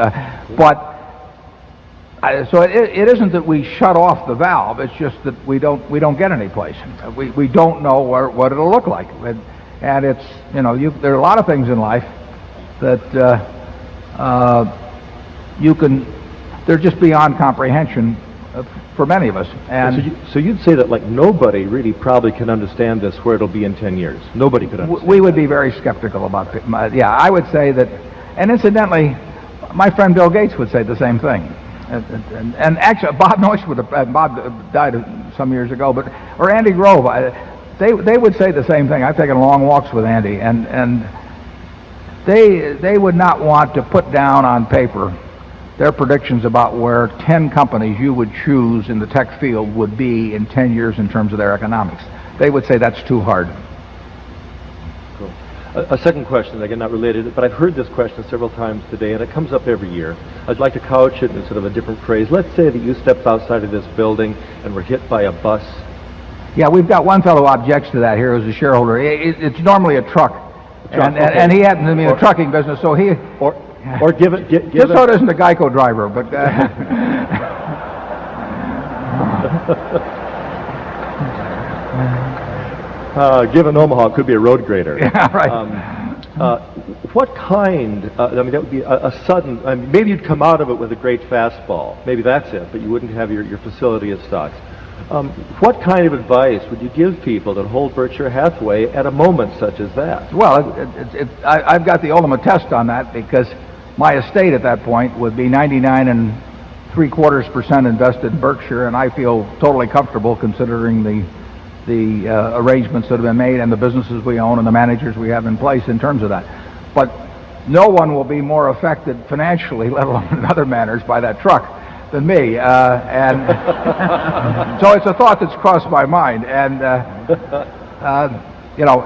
So it isn't that we shut off the valve. It's just that we don't get any place. We don't know what it'll look like. And it's, there are a lot of things in life that they're just beyond comprehension for many of us. And so you'd say that nobody really probably can understand this where it'll be in 10 years. Nobody could understand. We would be very skeptical about it. Yeah, I would say that, and incidentally, my friend Bill Gates would say the same thing. And actually, Bob Noyce Bob died some years ago, or Andy Grove, they would say the same thing. I've taken long walks with Andy, and they would not want to put down on paper their predictions about where 10 companies you would choose in the tech field would be in 10 years in terms of their economics. They would say that's too hard. Cool. A second question, again not related, but I've heard this question several times today, and it comes up every year. I'd like to couch it in sort of a different phrase. Let's say that you stepped outside of this building and were hit by a bus. Yeah, we've got one fellow who objects to that here as a shareholder. It's normally a truck. And he happens to be in the trucking business, so he... Or give it... Just so it isn't a Geico driver, but... given Omaha, it could be a road grader. Yeah, right. What kind, I mean, that would be a sudden, I mean, maybe you'd come out of it with a great fastball. Maybe that's it, but you wouldn't have your facility of stocks. What kind of advice would you give people that hold Berkshire Hathaway at a moment such as that? Well, I've got the ultimate test on that because my estate at that point would be 99.75% invested in Berkshire, and I feel totally comfortable considering the arrangements that have been made and the businesses we own and the managers we have in place in terms of that. But no one will be more affected financially, let alone in other manners, by that truck than me. And so it's a thought that's crossed my mind. And, you know,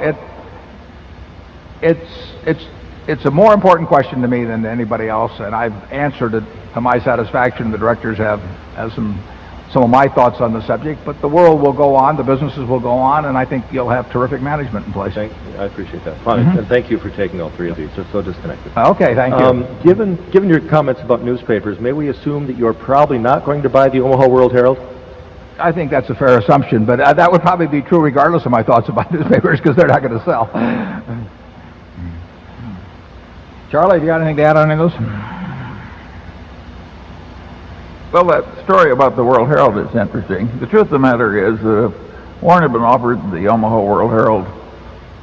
it's a more important question to me than to anybody else, and I've answered it to my satisfaction. The directors have some of my thoughts on the subject, but the world will go on, the businesses will go on, and I think you'll have terrific management in place. I appreciate that. Fine. And thank you for taking all three of these. They're so disconnected. Okay, thank you. Given your comments about newspapers, may we assume that you're probably not going to buy the Omaha World Herald? I think that's a fair assumption, but that would probably be true regardless of my thoughts about newspapers because they're not going to sell. Charlie, have you got anything to add on any of those? Well, that story about the World Herald is interesting. The truth of the matter is that if Warren had been offered the Omaha World Herald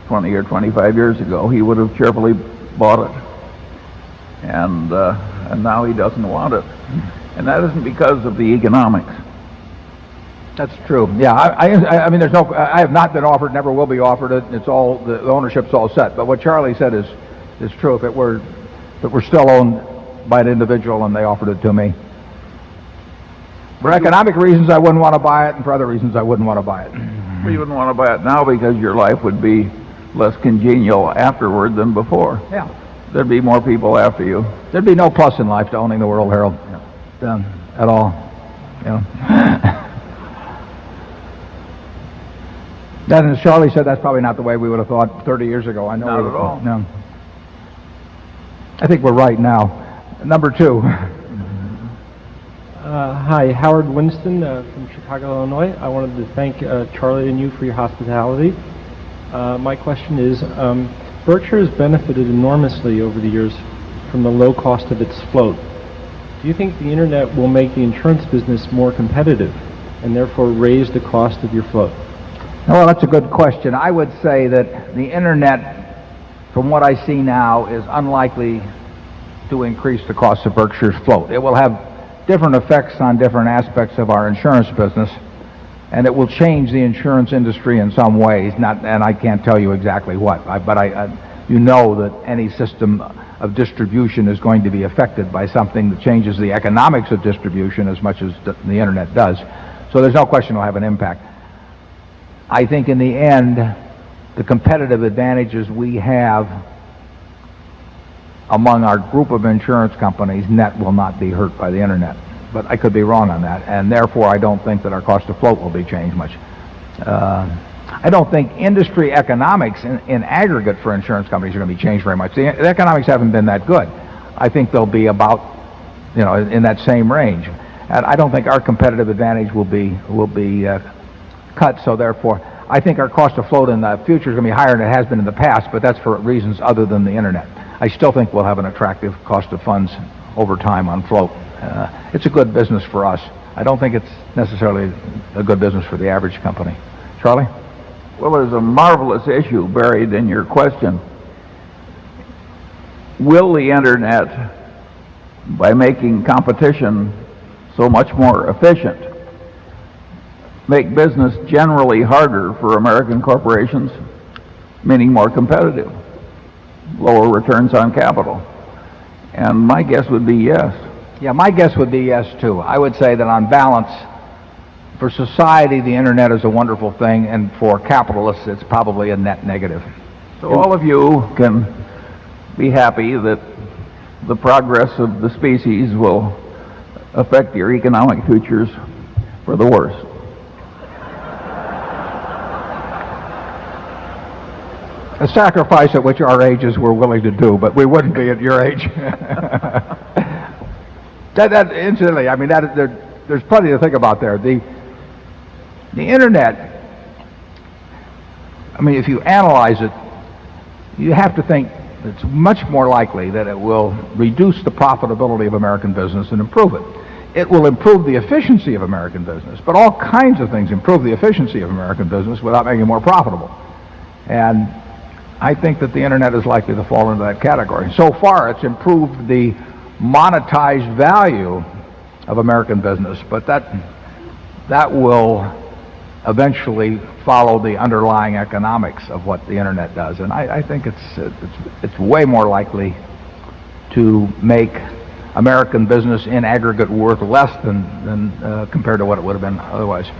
20 or 25 years ago, he would have cheerfully bought it. And now he doesn't want it. And that isn't because of the economics. That's true. Yeah, I mean, I have not been offered, never will be offered it. It's all, the ownership's all set. But what Charlie said is true. If it were still owned by an individual and they offered it to me. For economic reasons, I wouldn't want to buy it, and for other reasons, I wouldn't want to buy it. Well, you wouldn't want to buy it now because your life would be less congenial afterward than before. Yeah. There'd be more people after you. There'd be no plus in life to owning the World Herald at all. You know. Then, as Charlie said, that's probably not the way we would have thought 30 years ago. I know. Not at all. No. I think we're right now. Number two. Hi, Howard Winston from Chicago, Illinois. I wanted to thank Charlie and you for your hospitality. My question is, Berkshire has benefited enormously over the years from the low cost of its float. Do you think the internet will make the insurance business more competitive and therefore raise the cost of your float? Well, that's a good question. I would say that the internet, from what I see now, is unlikely to increase the cost of Berkshire's float. It will have different effects on different aspects of our insurance business, and it will change the insurance industry in some ways, and I can't tell you exactly what, but you know that any system of distribution is going to be affected by something that changes the economics of distribution as much as the internet does. So there's no question it'll have an impact. I think in the end, the competitive advantages we have among our group of insurance companies, net will not be hurt by the internet. But I could be wrong on that, and therefore I don't think that our cost of float will be changed much. I don't think industry economics in aggregate for insurance companies are going to be changed very much. The economics haven't been that good. I think they'll be about, you know, in that same range. And I don't think our competitive advantage will be cut, so therefore I think our cost of float in the future is going to be higher than it has been in the past, but that's for reasons other than the internet. I still think we'll have an attractive cost of funds over time on float. It's a good business for us. I don't think it's necessarily a good business for the average company. Charlie? Well, there's a marvelous issue buried in your question. Will the internet, by making competition so much more efficient, make business generally harder for American corporations, meaning more competitive? lower returns on capital? And my guess would be yes. Yeah, my guess would be yes, too. I would say that on balance, for society, the internet is a wonderful thing, and for capitalists, it's probably a net negative. So all of you can be happy that the progress of the species will affect your economic futures for the worse. A sacrifice at which our ages were willing to do, but we wouldn't be at your age. Incidentally, I mean, there's plenty to think about there. The internet, I mean, if you analyze it, you have to think it's much more likely that it will reduce the profitability of American business and improve it. It will improve the efficiency of American business, but all kinds of things improve the efficiency of American business without making it more profitable. And I think that the internet is likely to fall into that category. So far, it's improved the monetized value of American business, but that will eventually follow the underlying economics of what the internet does. And I think it's way more likely to make American business in aggregate worth less than compared to what it would have been otherwise.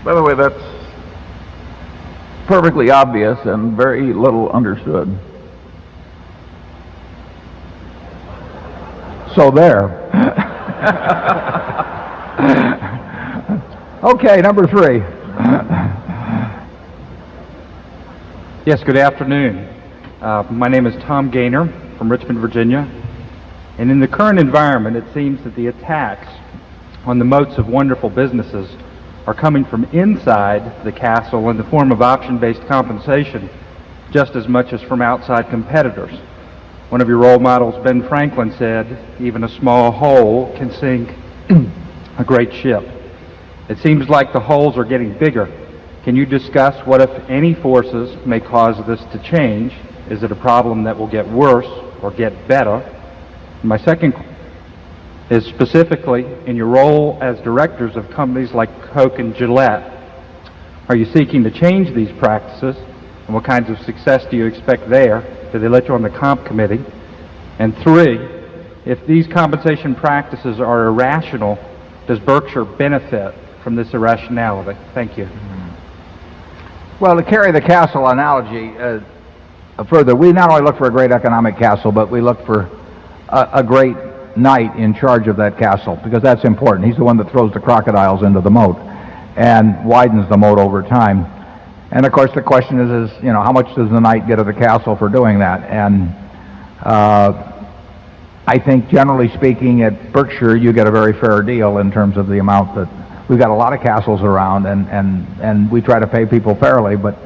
By the way, that's perfectly obvious and very little understood. So there. Okay, number 3. Yes, good afternoon. My name is Tom Gaynor from Richmond, Virginia. And in the current environment, it seems that the attacks on the moats of wonderful businesses are coming from inside the castle in the form of option-based compensation, just as much as from outside competitors. One of your role models, Ben Franklin, said, even a small hole can sink a great ship. It seems like the holes are getting bigger. Can you discuss what, if any, forces may cause this to change? Is it a problem that will get worse or get better? My second is specifically in your role as directors of companies like Coke and Gillette. Are you seeking to change these practices? And what kinds of success do you expect there? Do they let you on the comp committee? And 3, if these compensation practices are irrational, does Berkshire benefit from this irrationality? Thank you. Well, to carry the castle analogy further, we not only look for a great economic castle, but we look for a great knight in charge of that castle, because that's important. He's the one that throws the crocodiles into the moat and widens the moat over time. And of course, the question is, you know, how much does the knight get of the castle for doing that? And I think, generally speaking, at Berkshire, you get a very fair deal in terms of the amount that we've got a lot of castles around, and we try to pay people fairly, but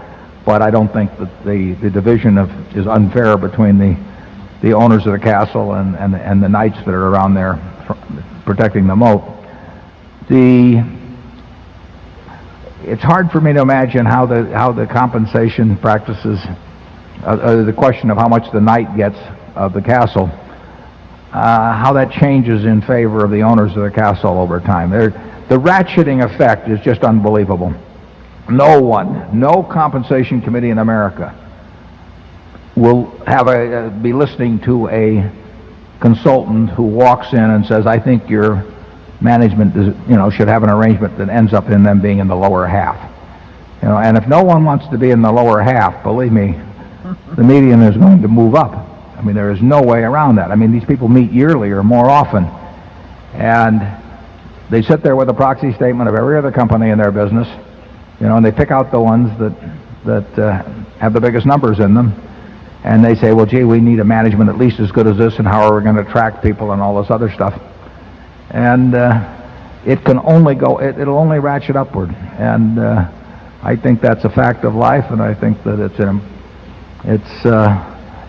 I don't think that the division is unfair between the owners of the castle and the knights that are around there protecting the moat. It's hard for me to imagine how the compensation practices, the question of how much the knight gets of the castle, how that changes in favor of the owners of the castle over time. The ratcheting effect is just unbelievable. No compensation committee in America will be listening to a consultant who walks in and says, I think your management should have an arrangement that ends up in them being in the lower half. And if no one wants to be in the lower half, believe me, the median is going to move up. I mean, there is no way around that. I mean, these people meet yearly or more often, and they sit there with a proxy statement of every other company in their business, and they pick out the ones that have the biggest numbers in them. And they say, well, gee, we need a management at least as good as this, and how are we going to attract people and all this other stuff? And it'll only ratchet upward. And I think that's a fact of life, and I think that it's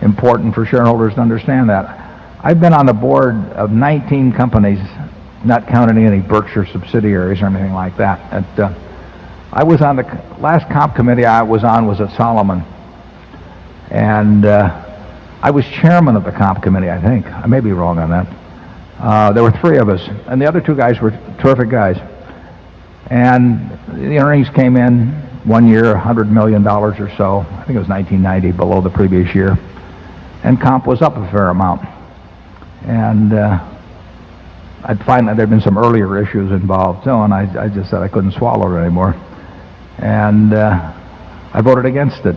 important for shareholders to understand that. I've been on the board of 19 companies, not counting any Berkshire subsidiaries or anything like that. And I was on the last comp committee I was on was at Solomon. And I was chairman of the comp committee, I think. I may be wrong on that. There were 3 of us, and the other 2 guys were terrific guys. And the earnings came in one year, $100 million or so. I think it was 1990, below the previous year. and comp was up a fair amount. And I'd find that there'd been some earlier issues involved too, and I just said I couldn't swallow it anymore. And I voted against it.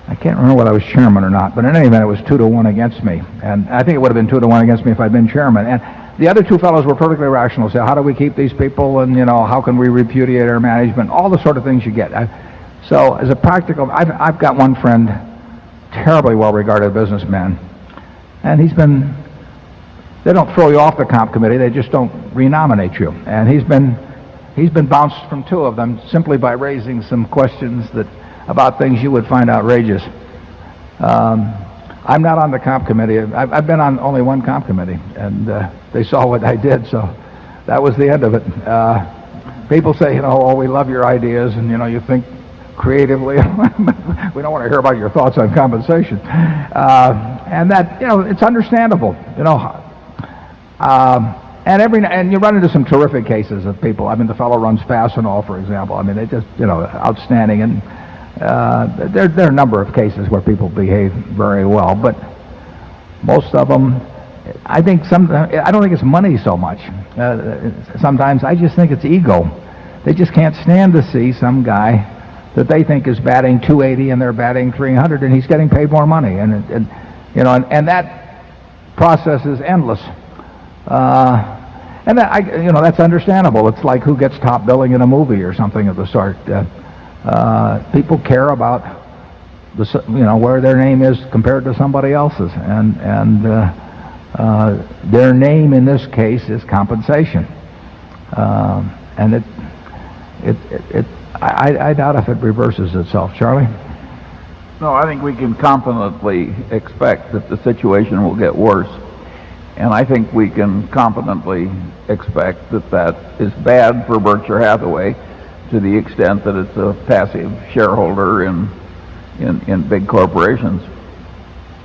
I can't remember whether I was chairman or not, but in any event, it was 2-1 against me. And I think it would have been 2-1 against me if I'd been chairman. And the other two fellows were perfectly rational. Say, how do we keep these people? And, how can we repudiate our management? All the sort of things you get. So as a practical, I've got one friend, terribly well-regarded businessman, and they don't throw you off the comp committee, they just don't renominate you. And he's been bounced from two of them simply by raising some questions about things you would find outrageous. I'm not on the comp committee. I've been on only one comp committee, and they saw what I did, so that was the end of it. People say, oh, we love your ideas, and you think creatively. We don't want to hear about your thoughts on compensation, and that it's understandable. And you run into some terrific cases of people. I mean, the fellow runs Fastenal, for example. I mean, they just outstanding. And there are a number of cases where people behave very well, but most of them, I don't think it's money so much. Sometimes I just think it's ego. They just can't stand to see some guy that they think is batting 280 and they're batting 300, and he's getting paid more money, and that process is endless. And that's understandable. It's like who gets top billing in a movie or something of the sort. People care about where their name is compared to somebody else's, and their name in this case is compensation. And I doubt if it reverses itself. Charlie? No, I think we can confidently expect that the situation will get worse. And I think we can confidently expect that is bad for Berkshire Hathaway to the extent that it's a passive shareholder in big corporations.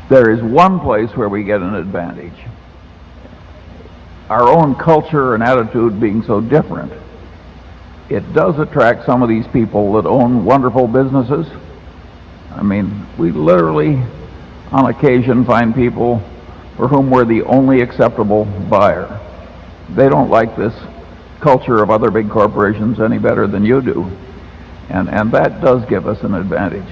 There is one place where we get an advantage. Our own culture and attitude being so different, it does attract some of these people that own wonderful businesses. I mean, we literally, on occasion, find people for whom we're the only acceptable buyer. They don't like this culture of other big corporations any better than you do. And that does give us an advantage.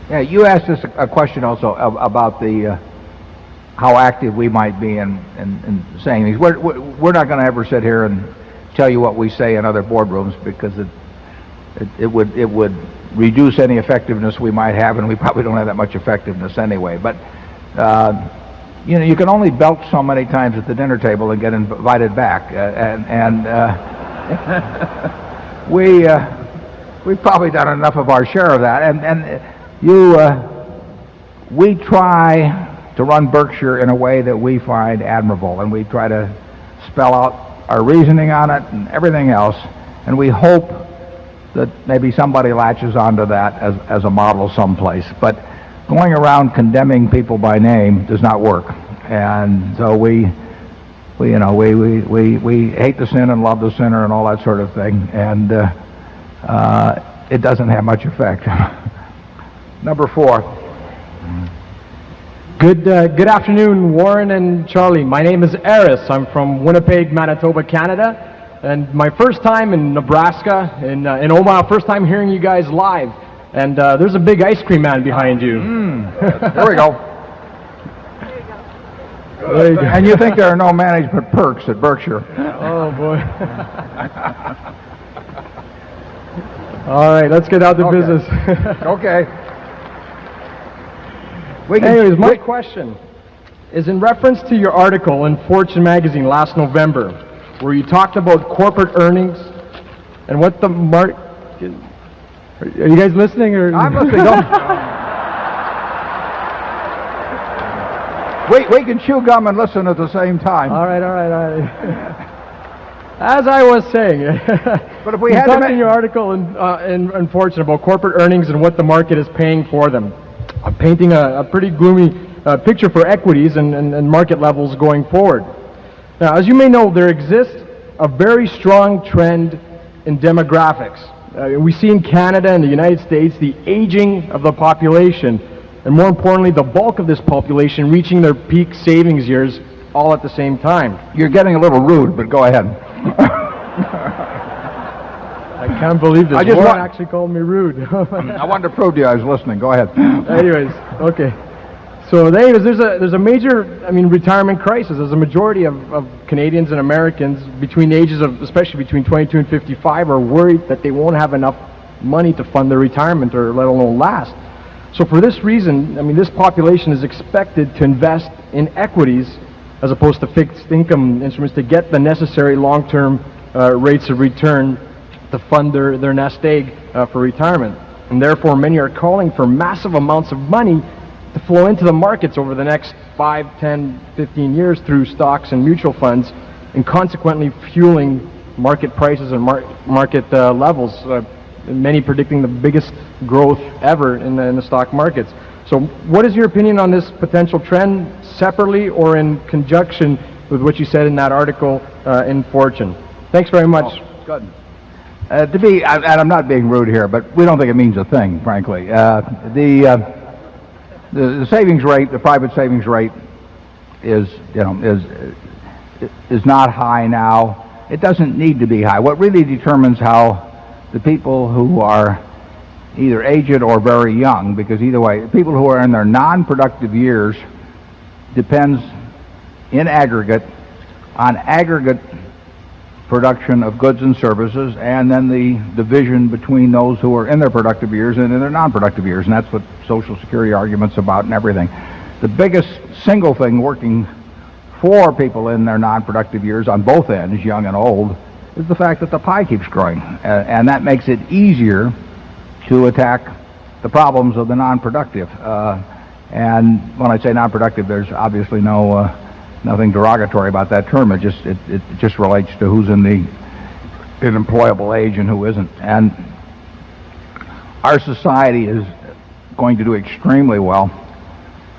Yeah, you asked us a question also about the how active we might be in saying these. We're not going to ever sit here and tell you what we say in other boardrooms, because it would reduce any effectiveness we might have, and we probably don't have that much effectiveness anyway. But you can only belch so many times at the dinner table and get invited back, and we've probably done enough of our share of that. And we try to run Berkshire in a way that we find admirable, and we try to spell out our reasoning on it and everything else, and we hope that maybe somebody latches onto that as a model someplace. But going around condemning people by name does not work. And so we hate the sin and love the sinner and all that sort of thing, and it doesn't have much effect. Number 4. Good afternoon, Warren and Charlie. My name is Eris. I'm from Winnipeg, Manitoba, Canada, and my first time in Nebraska, in Omaha, first time hearing you guys live. And there's a big ice cream man behind you. There we go. There you go. And you think there are no management perks at Berkshire? Oh boy. All right, let's get out to business. Okay. Anyways, my question is in reference to your article in Fortune magazine last November, where you talked about corporate earnings and what the market. Are you guys listening? Or? I'm listening. We can chew gum and listen at the same time. All right. As I was saying, but if we you had talked in your article in Fortune about corporate earnings and what the market is paying for them, painting a pretty gloomy picture for equities and market levels going forward. Now, as you may know, there exists a very strong trend in demographics. We see in Canada and the United States the aging of the population and more importantly, the bulk of this population reaching their peak savings years all at the same time. You're getting a little rude, but go ahead. I can't believe this. I just Warren want- actually called me rude. I wanted to prove to you I was listening. Go ahead. Anyways, okay. So anyways, there's a major, retirement crisis. There's a majority of Canadians and Americans between the ages of, especially between 22 and 55, are worried that they won't have enough money to fund their retirement or let alone last. So for this reason, this population is expected to invest in equities as opposed to fixed income instruments to get the necessary long-term rates of return to fund their nest egg for retirement. And therefore, many are calling for massive amounts of money to flow into the markets over the next 5, 10, 15 years through stocks and mutual funds, and consequently fueling market prices and market levels, many predicting the biggest growth ever in the stock markets. So what is your opinion on this potential trend, separately or in conjunction with what you said in that article in Fortune? Thanks very much. Good. And I'm not being rude here, but we don't think it means a thing, frankly. The savings rate, the private savings rate, is not high now. It doesn't need to be high. What really determines how the people who are either aged or very young, because either way, people who are in their non-productive years depends in aggregate on aggregate production of goods and services, and then the division between those who are in their productive years and in their non-productive years, and that's what Social Security argument's about and everything. The biggest single thing working for people in their non-productive years on both ends, young and old, is the fact that the pie keeps growing, and that makes it easier to attack the problems of the non-productive. And when I say non-productive, there's obviously nothing derogatory about that term. It just relates to who's in employable age and who isn't. And our society is going to do extremely well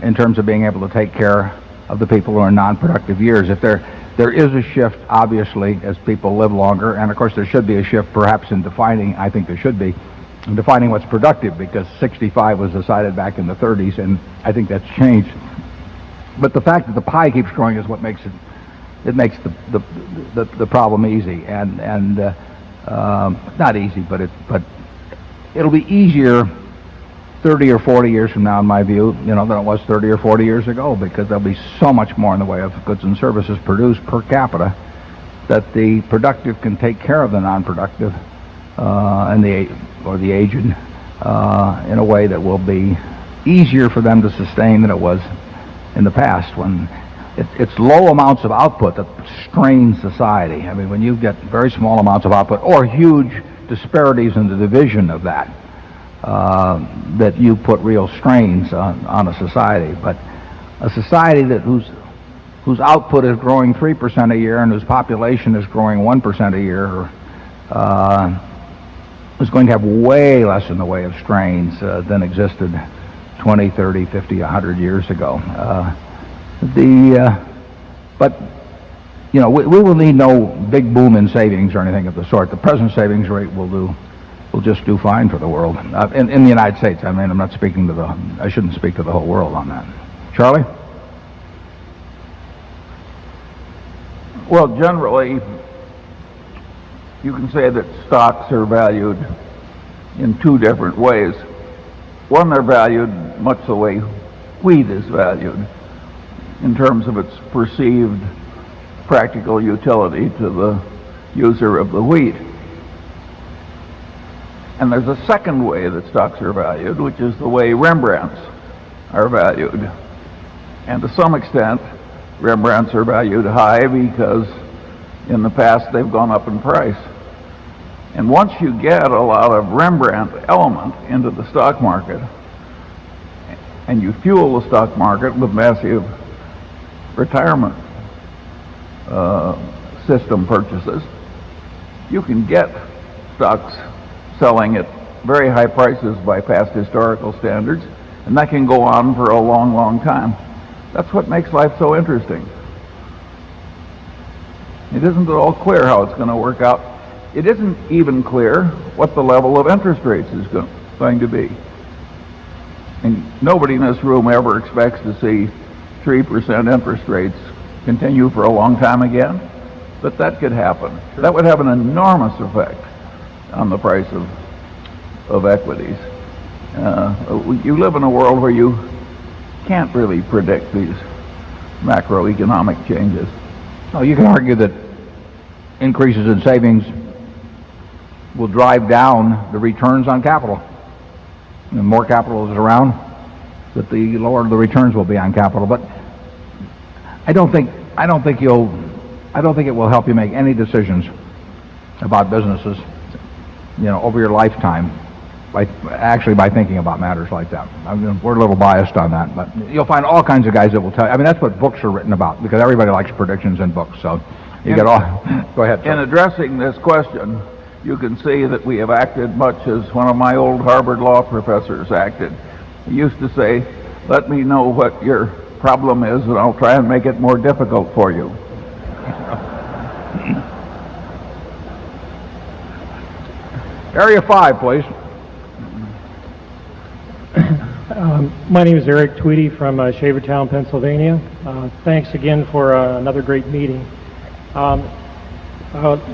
in terms of being able to take care of the people who are in non-productive years. If there is a shift, obviously, as people live longer, and of course there should be a shift perhaps in defining, I think there should be, in defining what's productive, because 65 was decided back in the 30s, and I think that's changed. But the fact that the pie keeps growing is what makes the problem easy, and not easy, but it'll be easier 30 or 40 years from now, in my view, than it was 30 or 40 years ago, because there'll be so much more in the way of goods and services produced per capita that the productive can take care of the non-productive and the aged in a way that will be easier for them to sustain than it was in the past, when it's low amounts of output that strain society. When you get very small amounts of output or huge disparities in the division of that, that you put real strains on a society. But a society whose output is growing 3% a year and whose population is growing 1% a year is going to have way less in the way of strains than existed 20, 30, 50, 100 years ago. But we will need no big boom in savings or anything of the sort. The present savings rate will just do fine for the world. In the United States, I'm not speaking I shouldn't speak to the whole world on that. Charlie? Well, generally, you can say that stocks are valued in two different ways. One, they're valued much the way wheat is valued, in terms of its perceived practical utility to the user of the wheat. And there's a second way that stocks are valued, which is the way Rembrandts are valued. And to some extent, Rembrandts are valued high because in the past they've gone up in price. And once you get a lot of Rembrandt element into the stock market, and you fuel the stock market with massive retirement system purchases, you can get stocks selling at very high prices by past historical standards, and that can go on for a long, long time. That's what makes life so interesting. It isn't at all clear how it's going to work out. It isn't even clear what the level of interest rates is going to be. And nobody in this room ever expects to see 3% interest rates continue for a long time again, but that could happen. That would have an enormous effect on the price of equities. You live in a world where you can't really predict these macroeconomic changes. Oh, you can argue that increases in savings will drive down the returns on capital. The more capital is around, that the lower the returns will be on capital. But I don't think it will help you make any decisions about businesses, over your lifetime by thinking about matters like that. I mean, we're a little biased on that, but you'll find all kinds of guys that will tell you. I mean, that's what books are written about, because everybody likes predictions in books. So you get all. Go ahead. In addressing this question, you can see that we have acted much as one of my old Harvard law professors acted. He used to say, "Let me know what your problem is, and I'll try and make it more difficult for you." Area 5, please. My name is Eric Tweedy from Shavertown, Pennsylvania. Thanks again for another great meeting.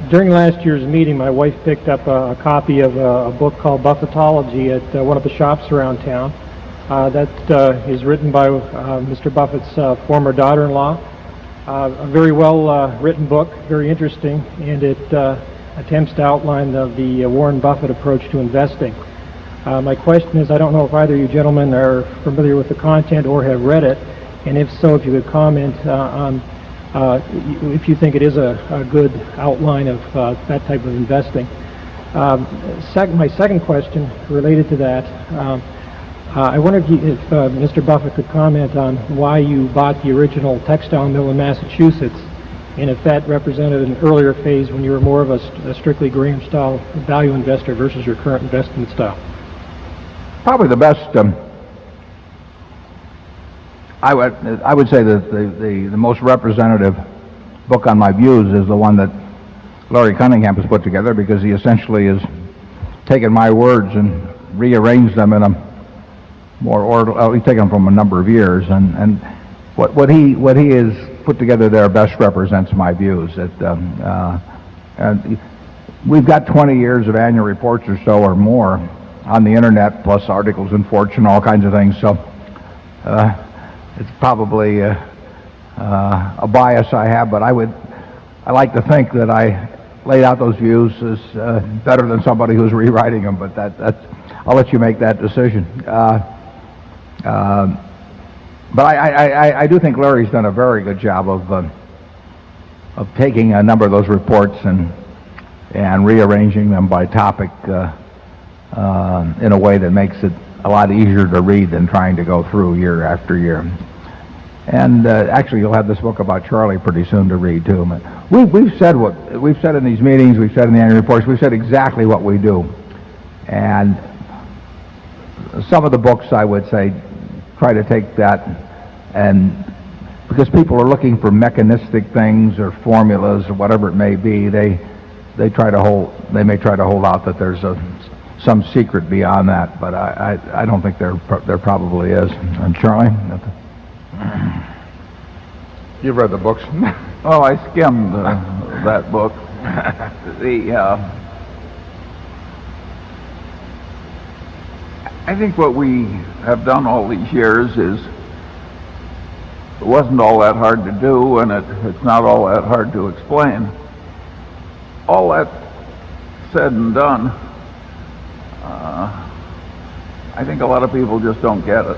During last year's meeting, my wife picked up a copy of a book called Buffettology at one of the shops around town. That is written by Mr. Buffett's former daughter-in-law. A very well written book, very interesting, and it attempts to outline the Warren Buffett approach to investing. My question is, I don't know if either of you gentlemen are familiar with the content or have read it, and if so, if you could comment on if you think it is a good outline of that type of investing. My second question related to that, I wonder if Mr. Buffett could comment on why you bought the original textile mill in Massachusetts, and if that represented an earlier phase when you were more of a strictly Graham-style value investor versus your current investment style. Probably the best. I would say that the most representative book on my views is the one that Larry Cunningham has put together, because he essentially has taken my words and rearranged them in a more order. He's taken them from a number of years, and what he has put together there best represents my views. And we've got 20 years of annual reports or so or more on the internet, plus articles in Fortune, all kinds of things. So it's probably a bias I have, but I like to think that I laid out those views as better than somebody who's rewriting them. But I'll let you make that decision. But I do think Larry's done a very good job of taking a number of those reports and rearranging them by topic in a way that makes it a lot easier to read than trying to go through year after year. And actually, you'll have this book about Charlie pretty soon to read too. We've said what we've said in these meetings, we've said in the annual reports, we've said exactly what we do. And some of the books, I would say, try to take that, and because people are looking for mechanistic things or formulas or whatever it may be, they may try to hold out that there's some secret beyond that, but I don't think there probably is. And Charlie? You've read the books. Oh, I skimmed that book. I think what we have done all these years is, it wasn't all that hard to do, and it's not all that hard to explain. All that said and done, I think a lot of people just don't get it.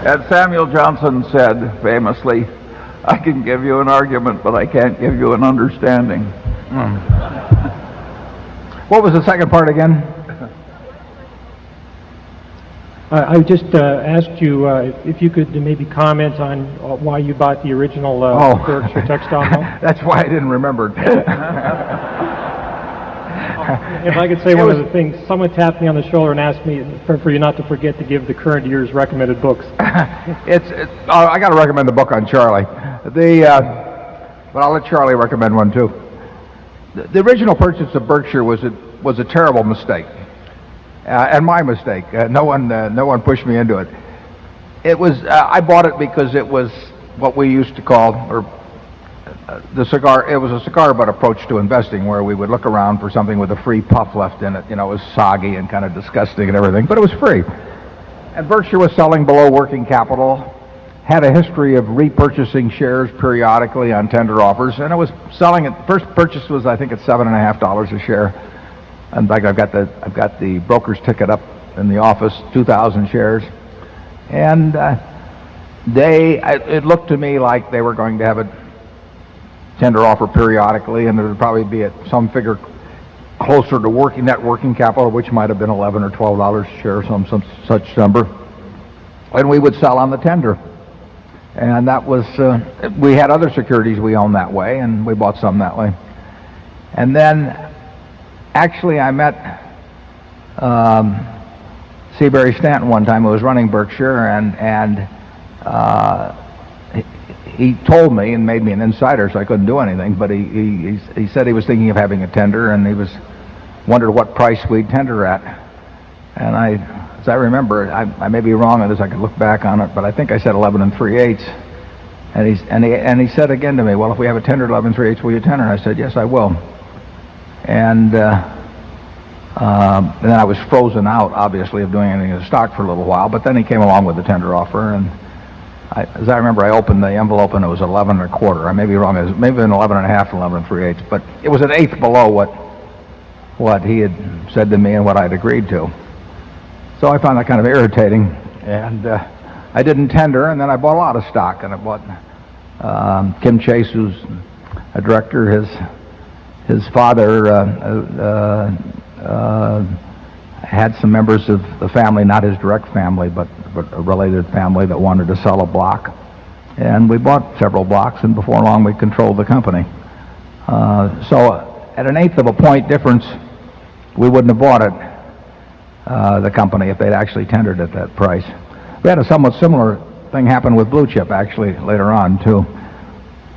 As Samuel Johnson said famously, I can give you an argument, but I can't give you an understanding. What was the second part again? I just asked you if you could maybe comment on why you bought the original Berkshire textile mill. That's why I didn't remember. If I could say one of the things, someone tapped me on the shoulder and asked me for you not to forget to give the current year's recommended books. I got to recommend the book on Charlie. But I'll let Charlie recommend one too. the original purchase of Berkshire was a terrible mistake, and my mistake. No one pushed me into it. It was I bought it because it was what we used to call, or the cigar. It was a cigar butt approach to investing, where we would look around for something with a free puff left in it. You know, it was soggy and kind of disgusting and everything, but it was free. And Berkshire was selling below working capital, had a history of repurchasing shares periodically on tender offers, and it was selling it. First purchase was, I think, at $7.50 a share. In fact, I've got the broker's ticket up in the office, 2,000 shares, and it looked to me like they were going to have a tender offer periodically, and it would probably be at some figure closer to net working capital, which might have been $11 or $12 a share, some such number, and we would sell on the tender. And that was, we had other securities we owned that way, and we bought some that way. And then, actually, I met Seabury Stanton one time, who was running Berkshire, and he told me and made me an insider, so I couldn't do anything, but he said he was thinking of having a tender, and he wondered what price we'd tender at. And as I remember, I may be wrong on this, I could look back on it, but I think I said 11 3/8. And he said again to me, well, if we have a tender at 11 3/8, will you tender? And I said, yes, I will. And then I was frozen out, obviously, of doing anything in the stock for a little while, but then he came along with the tender offer, and as I remember, I opened the envelope and it was 11 1/4. I may be wrong, it was maybe an 11 1/2 and 11 3/8, but it was an eighth below what he had said to me and what I'd agreed to. So I found that kind of irritating, and I didn't tender, and then I bought a lot of stock, and I bought Kim Chase, who's a director. His father had some members of the family, not his direct family, but a related family, that wanted to sell a block, and we bought several blocks, and before long we controlled the company. So at an eighth of a point difference, we wouldn't have bought it, the company, if they'd actually tendered at that price. We had a somewhat similar thing happen with Blue Chip, actually, later on, too.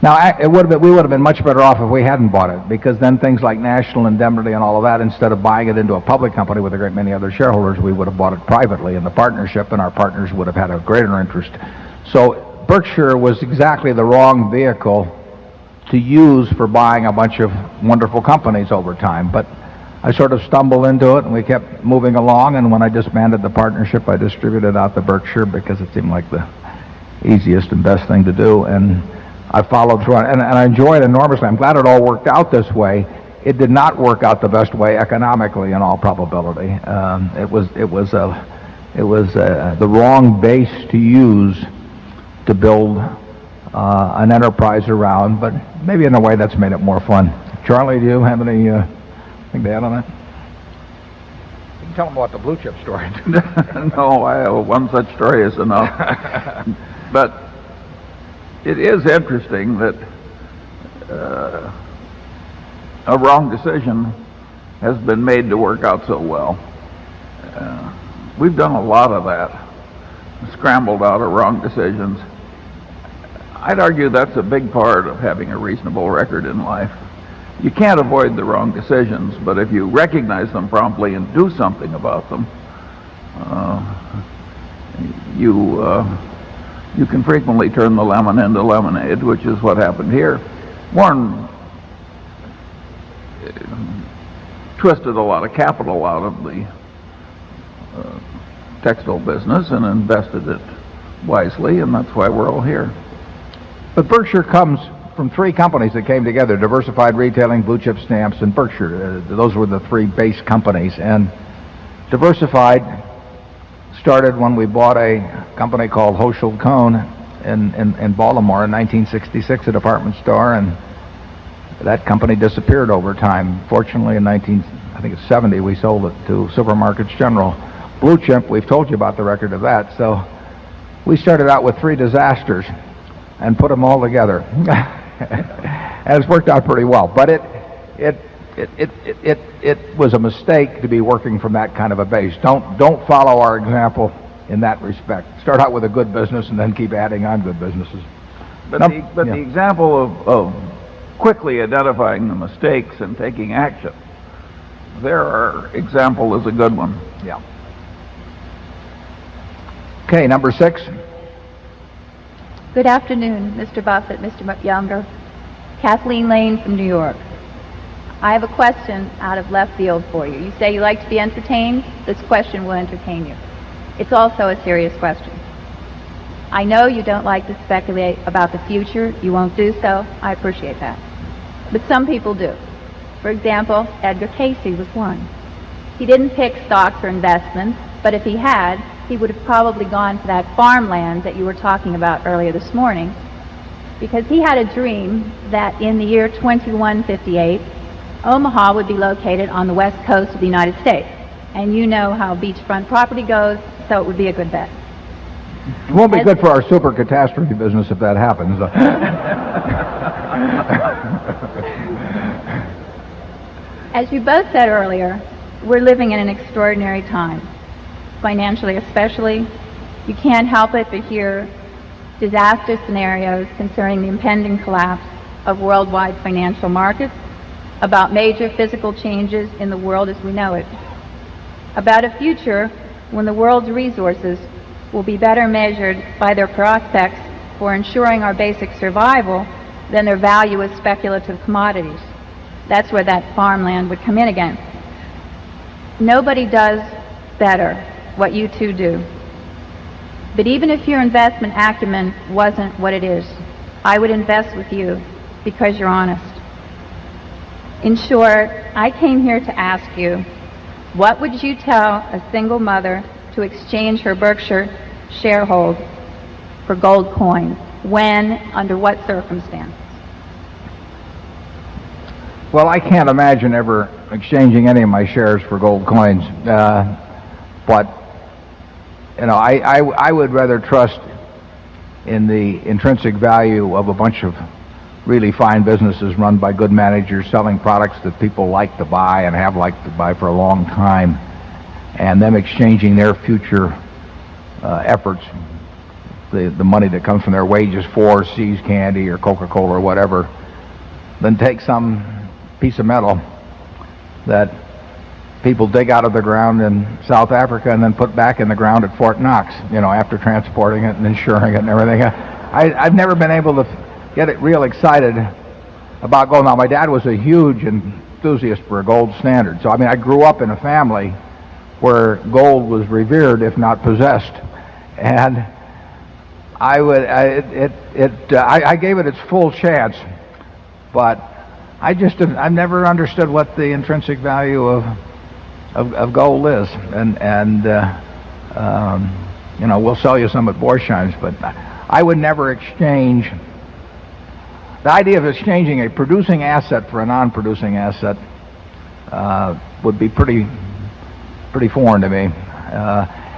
Now, we would have been much better off if we hadn't bought it, because then things like National Indemnity and all of that, instead of buying it into a public company with a great many other shareholders, we would have bought it privately in the partnership, and our partners would have had a greater interest. So Berkshire was exactly the wrong vehicle to use for buying a bunch of wonderful companies over time. But I sort of stumbled into it, and we kept moving along, and when I disbanded the partnership, I distributed out the Berkshire because it seemed like the easiest and best thing to do, and I followed through, and I enjoy it enormously. I'm glad it all worked out this way. It did not work out the best way economically, in all probability. It was the wrong base to use to build an enterprise around, but maybe in a way that's made it more fun. Charlie, do you have any thing to add on that? You can tell them about the Blue Chip story. No, one such story is enough. But it is interesting that a wrong decision has been made to work out so well. We've done a lot of that, scrambled out of wrong decisions. I'd argue that's a big part of having a reasonable record in life. You can't avoid the wrong decisions, but if you recognize them promptly and do something about them, you can frequently turn the lemon into lemonade, which is what happened here. Warren twisted a lot of capital out of the textile business and invested it wisely, and that's why we're all here. But Berkshire comes from three companies that came together: Diversified Retailing, Blue Chip Stamps, and Berkshire. Those were the three base companies. And Diversified started when we bought a company called Hochschild Kohn in Baltimore in 1966, a department store, and that company disappeared over time. Fortunately, in 1970, we sold it to Supermarkets General. Blue Chip, we've told you about the record of that. So we started out with three disasters and put them all together. And it's worked out pretty well. But it was a mistake to be working from that kind of a base. Don't follow our example in that respect. Start out with a good business and then keep adding on good businesses. But the example of quickly identifying the mistakes and taking action. Their example is a good one. Yeah. Okay, number 6. Good afternoon, Mr. Buffett, Mr. Munger. Kathleen Lane from New York. I have a question out of left field for you. You say you like to be entertained. This question will entertain you. It's also a serious question. I know you don't like to speculate about the future. You won't do so. I appreciate that. But some people do. For example, Edgar Casey was one. He didn't pick stocks or investments, but if he had, he would have probably gone for that farmland that you were talking about earlier this morning, because he had a dream that in the year 2158, Omaha would be located on the west coast of the United States. And you know how beachfront property goes, so it would be a good bet. It won't be good for our super catastrophe business if that happens. As you both said earlier, we're living in an extraordinary time. Financially especially, you can't help it but hear disaster scenarios concerning the impending collapse of worldwide financial markets, about major physical changes in the world as we know it, about a future when the world's resources will be better measured by their prospects for ensuring our basic survival than their value as speculative commodities. That's where that farmland would come in again. Nobody does better what you two do. But even if your investment acumen wasn't what it is, I would invest with you because you're honest. In short, I came here to ask you, what would you tell a single mother to exchange her Berkshire sharehold for gold coins? When, under what circumstance? Well, I can't imagine ever exchanging any of my shares for gold coins. But, you know, I would rather trust in the intrinsic value of a bunch of really fine businesses run by good managers selling products that people like to buy and have liked to buy for a long time, and them exchanging their future efforts, the money that comes from their wages for See's Candy or Coca-Cola or whatever, than take some piece of metal that people dig out of the ground in South Africa and then put back in the ground at Fort Knox, you know, after transporting it and insuring it and everything. I've never been able to get it real excited about gold. Now, my dad was a huge enthusiast for a gold standard. So, I mean, I grew up in a family where gold was revered, if not possessed. And I gave it its full chance, but I've never understood what the intrinsic value of gold is. And you know, we'll sell you some at Borsheim's, but I would never exchange. The idea of exchanging a producing asset for a non-producing asset would be pretty foreign to me.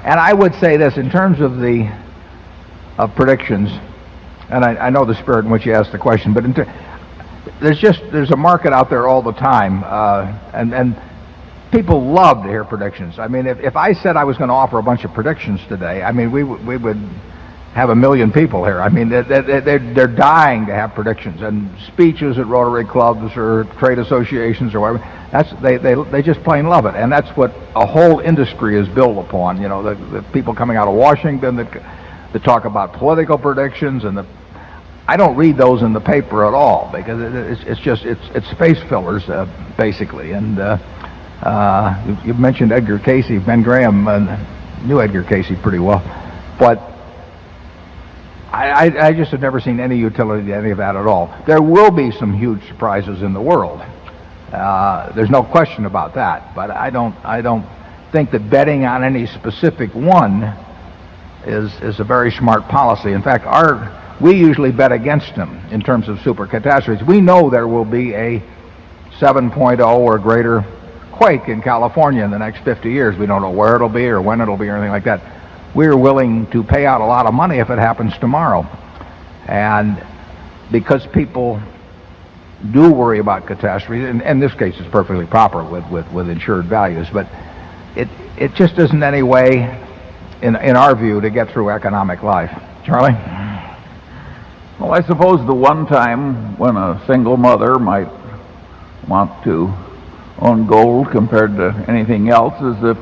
And I would say this in terms of the predictions, and I know the spirit in which you asked the question, but there's a market out there all the time, and people love to hear predictions. I mean, if I said I was going to offer a bunch of predictions today, I mean, we would have 1 million people here. I mean, they're dying to have predictions, and speeches at Rotary clubs or trade associations or whatever. They just plain love it, and that's what a whole industry is built upon. You know, the people coming out of Washington that talk about political predictions, and I don't read those in the paper at all, because it's space fillers basically. And you mentioned Edgar Casey. Ben Graham knew Edgar Casey pretty well, but I just have never seen any utility to any of that at all. There will be some huge surprises in the world. There's no question about that. But I don't think that betting on any specific one is a very smart policy. In fact, we usually bet against them in terms of super catastrophes. We know there will be a 7.0 or greater quake in California in the next 50 years. We don't know where it'll be or when it'll be or anything like that. We're willing to pay out a lot of money if it happens tomorrow. And because people do worry about catastrophes, and in this case it's perfectly proper with insured values, but it just isn't any way, in our view, to get through economic life. Charlie? Well, I suppose the one time when a single mother might want to own gold compared to anything else is if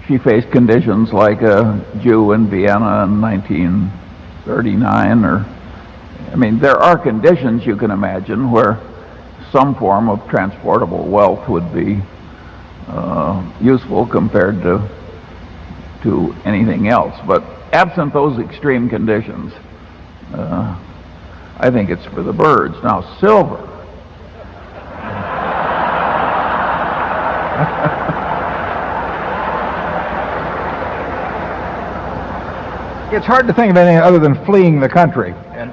she faced conditions like a Jew in Vienna in 1939, or, I mean, there are conditions you can imagine where some form of transportable wealth would be useful compared to anything else. But absent those extreme conditions, I think it's for the birds. Now, silver. It's hard to think of anything other than fleeing the country. And,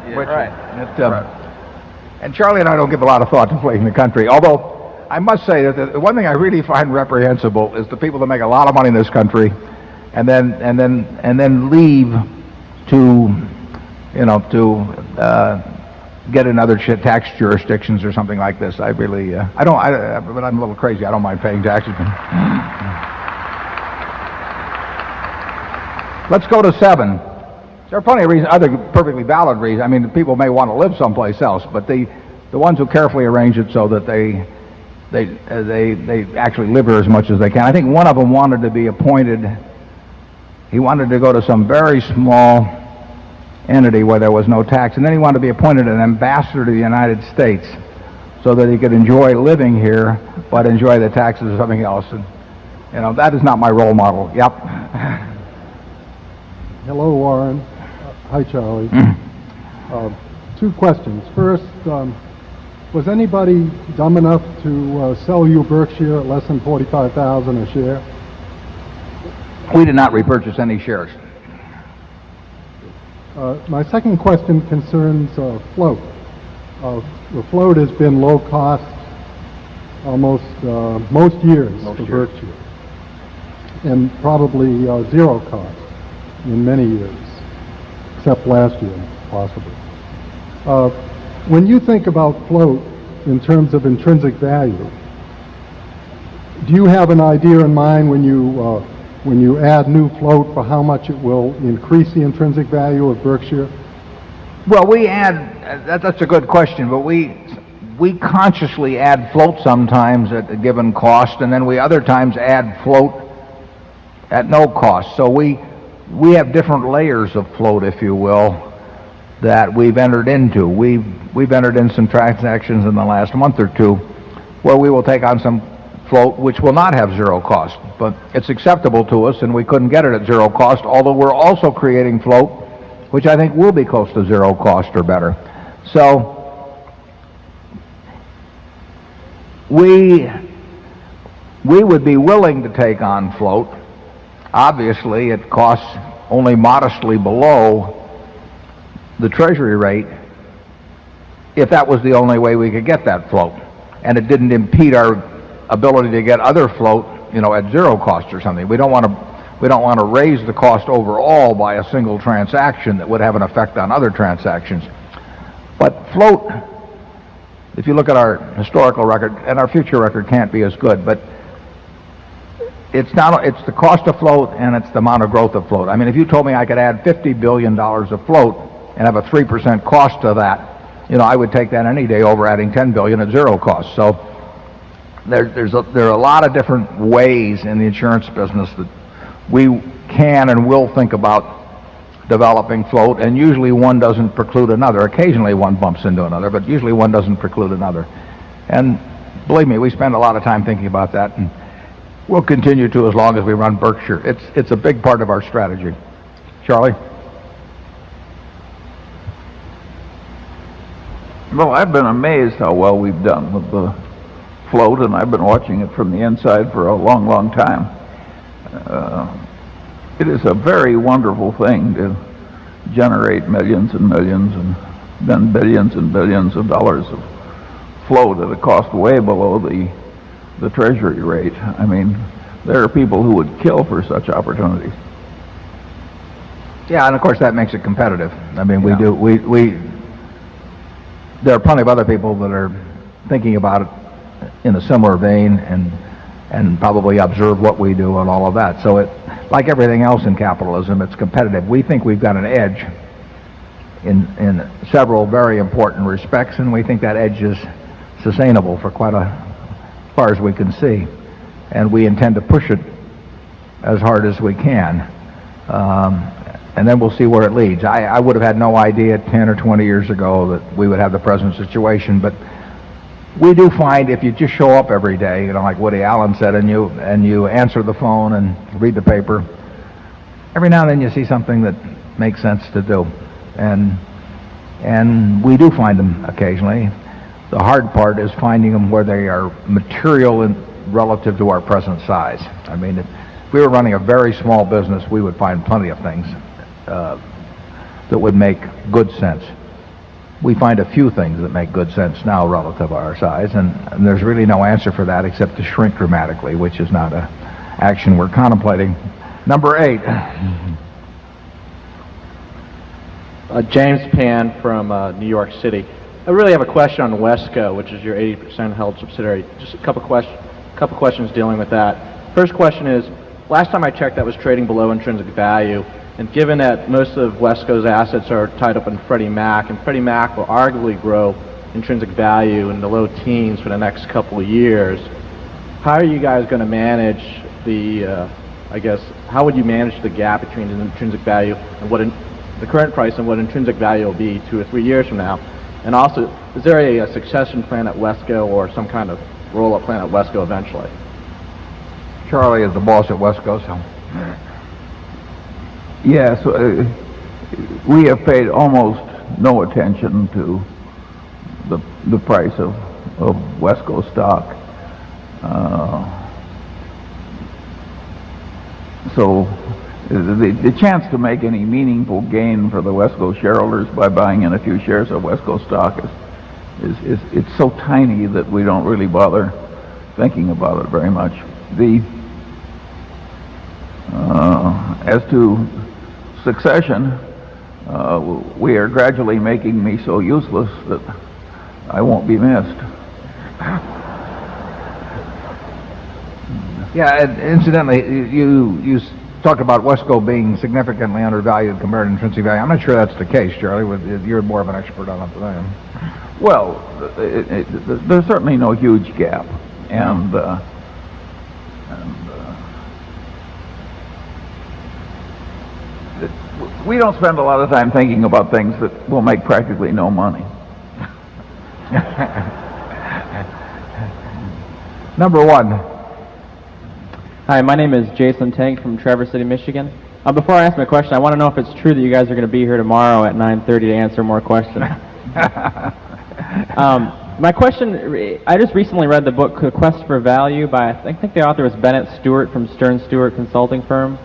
and Charlie and I don't give a lot of thought to fleeing the country, although I must say that the one thing I really find reprehensible is the people that make a lot of money in this country and then leave to, get in other tax jurisdictions or something like this. I really, but I'm a little crazy. I don't mind paying taxes. Let's go to 7. There are plenty of reasons, other perfectly valid reasons. I mean, people may want to live someplace else, but the ones who carefully arrange it so that they actually live here as much as they can. I think one of them wanted to be appointed. He wanted to go to some very small entity where there was no tax, and then he wanted to be appointed an ambassador to the United States so that he could enjoy living here but enjoy the taxes of something else. And that is not my role model. Yep. Hello, Warren. Hi, Charlie. Two questions. First, was anybody dumb enough to sell you Berkshire at less than $45,000 a share? We did not repurchase any shares. My second question concerns float. The float has been low cost almost most years for Berkshire, and probably zero cost in many years, except last year, possibly. When you think about float in terms of intrinsic value, do you have an idea in mind when you add new float for how much it will increase the intrinsic value of Berkshire? Well, we add, that's a good question, but we consciously add float sometimes at a given cost, and then we other times add float at no cost. So we have different layers of float, if you will, that we've entered into. We've entered in some transactions in the last month or two where we will take on some float which will not have zero cost, but it's acceptable to us and we couldn't get it at zero cost, although we're also creating float which I think will be close to zero cost or better. So we would be willing to take on float. Obviously it costs only modestly below the Treasury rate if that was the only way we could get that float, and it didn't impede our ability to get other float, at zero cost or something. We don't want to raise the cost overall by a single transaction that would have an effect on other transactions. But float, if you look at our historical record, and our future record can't be as good, but it's the cost of float and it's the amount of growth of float. I mean, if you told me I could add $50 billion of float and have a 3% cost to that, I would take that any day over adding $10 billion at zero cost. So there are a lot of different ways in the insurance business that we can and will think about developing float, and usually one doesn't preclude another. Occasionally one bumps into another, but usually one doesn't preclude another. And believe me, we spend a lot of time thinking about that, and we'll continue to as long as we run Berkshire. It's a big part of our strategy. Charlie? Well, I've been amazed how well we've done with the float, and I've been watching it from the inside for a long, long time. It is a very wonderful thing to generate millions and millions and then billions and billions of dollars of float at a cost way below the Treasury rate. I mean, there are people who would kill for such opportunities. Yeah, and of course that makes it competitive. I mean, there are plenty of other people that are thinking about it in a similar vein and probably observe what we do and all of that. So like everything else in capitalism, it's competitive. We think we've got an edge in several very important respects, and we think that edge is sustainable for quite as far as we can see, and we intend to push it as hard as we can, and then we'll see where it leads. I would have had no idea 10 or 20 years ago that we would have the present situation, but we do find if you just show up every day, like Woody Allen said, and you answer the phone and read the paper, every now and then you see something that makes sense to do, and we do find them occasionally. The hard part is finding them where they are material and relative to our present size. I mean, if we were running a very small business, we would find plenty of things that would make good sense. We find a few things that make good sense now relative to our size, and there's really no answer for that except to shrink dramatically, which is not an action we're contemplating. Number 8. James Pan from New York City. I really have a question on Wesco, which is your 80% held subsidiary. Just a couple questions dealing with that. First question is, last time I checked, that was trading below intrinsic value. And given that most of Wesco's assets are tied up in Freddie Mac, and Freddie Mac will arguably grow intrinsic value in the low teens for the next couple of years, how are you guys going to manage the, how would you manage the gap between the intrinsic value and what the current price and what intrinsic value will be 2 or 3 years from now? And also, is there a succession plan at Wesco or some kind of roll-up plan at Wesco eventually? Charlie is the boss at Wesco, so. Yes, we have paid almost no attention to the price of Wesco stock. So the chance to make any meaningful gain for the Wesco shareholders by buying in a few shares of Wesco stock is it's so tiny that we don't really bother thinking about it very much. As to succession, we are gradually making me so useless that I won't be missed. Yeah, and incidentally, you talked about Wesco being significantly undervalued compared to intrinsic value. I'm not sure that's the case, Charlie. You're more of an expert on it than I am. Well, there's certainly no huge gap, and we don't spend a lot of time thinking about things that will make practically no money. Number 1. Hi, my name is Jason Tank from Traverse City, Michigan. Before I ask my question, I want to know if it's true that you guys are going to be here tomorrow at 9:30 to answer more questions. My question, I just recently read the book Quest for Value by, I think the author was Bennett Stewart from Stern Stewart Consulting Firm.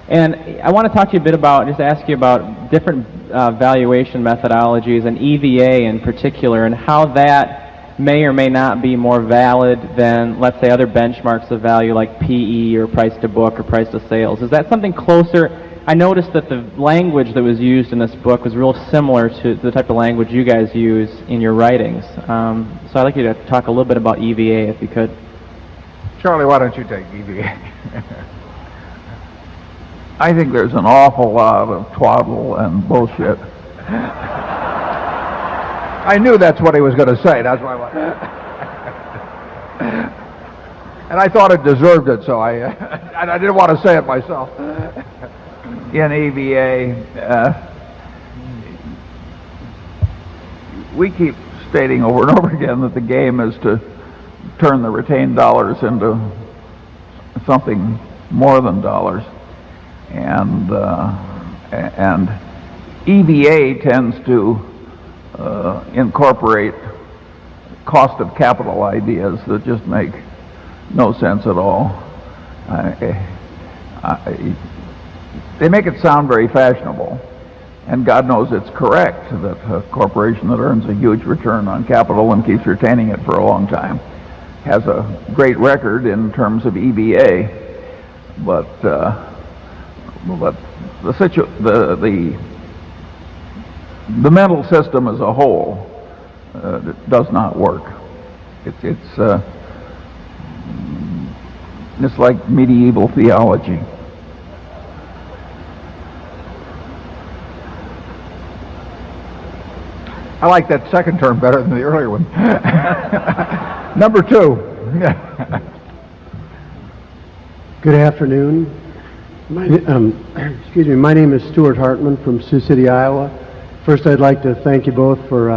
And I want to talk to you a bit about, just ask you about different valuation methodologies and EVA in particular, and how that may or may not be more valid than, let's say, other benchmarks of value like PE or price to book or price to sales. Is that something closer? I noticed that the language that was used in this book was real similar to the type of language you guys use in your writings. So I'd like you to talk a little bit about EVA if you could. Charlie, why don't you take EVA? I think there's an awful lot of twaddle and bullshit. I knew that's what he was going to say. That's why and I thought it deserved it, so I didn't want to say it myself. In EVA, we keep stating over and over again that the game is to turn the retained dollars into something more than dollars. And EVA tends to incorporate cost of capital ideas that just make no sense at all. They make it sound very fashionable, and God knows it's correct that a corporation that earns a huge return on capital and keeps retaining it for a long time has a great record in terms of EVA, but the mental system as a whole does not work. It's like medieval theology. I like that second term better than the earlier one. Number 2. Good afternoon. Excuse me. My name is Stuart Hartman from Sioux City, Iowa. First, I'd like to thank you both for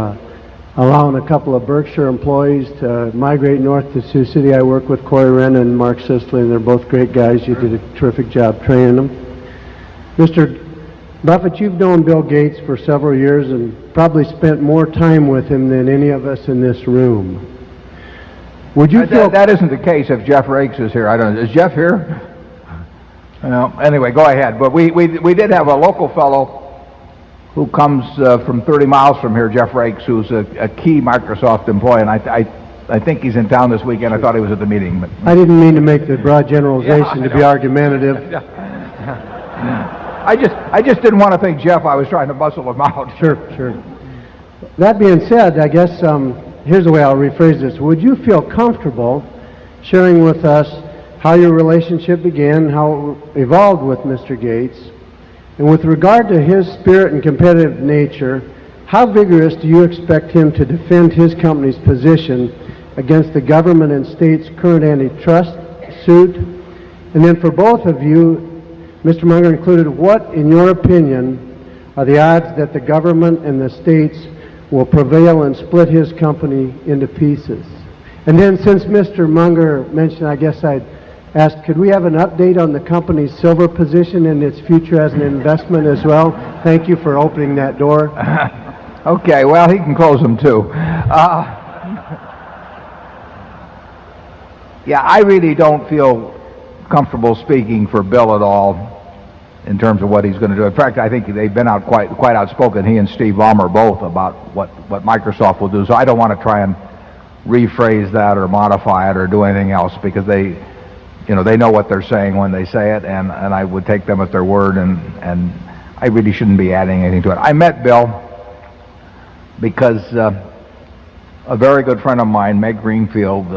allowing a couple of Berkshire employees to migrate north to Sioux City. I work with Corey Wren and Mark Sisley, and they're both great guys. You did a terrific job training them. Mr. Buffett, you've known Bill Gates for several years and probably spent more time with him than any of us in this room. Would you feel... That isn't the case if Jeff Rakes is here. I don't know. Is Jeff here? No. Anyway, go ahead. But we did have a local fellow who comes from 30 miles from here, Jeff Rakes, who's a key Microsoft employee, and I think he's in town this weekend. I thought he was at the meeting. But I didn't mean to make the broad generalization to be argumentative. I just didn't want to think Jeff, I was trying to muscle him out. Sure. That being said, I guess here's the way I'll rephrase this. Would you feel comfortable sharing with us how your relationship began, how it evolved with Mr. Gates, and with regard to his spirit and competitive nature, how vigorous do you expect him to defend his company's position against the government and state's current antitrust suit? And then for both of you, Mr. Munger included, what, in your opinion, are the odds that the government and the states will prevail and split his company into pieces? And then since Mr. Munger mentioned, I guess I'd ask, could we have an update on the company's silver position and its future as an investment as well? Thank you for opening that door. Okay, well, he can close them too. Yeah, I really don't feel comfortable speaking for Bill at all in terms of what he's going to do. In fact, I think they've been out quite outspoken, he and Steve Ballmer both, about what Microsoft will do. So I don't want to try and rephrase that or modify it or do anything else, because they know what they're saying when they say it, and I would take them at their word, and I really shouldn't be adding anything to it. I met Bill because a very good friend of mine, Meg Greenfield,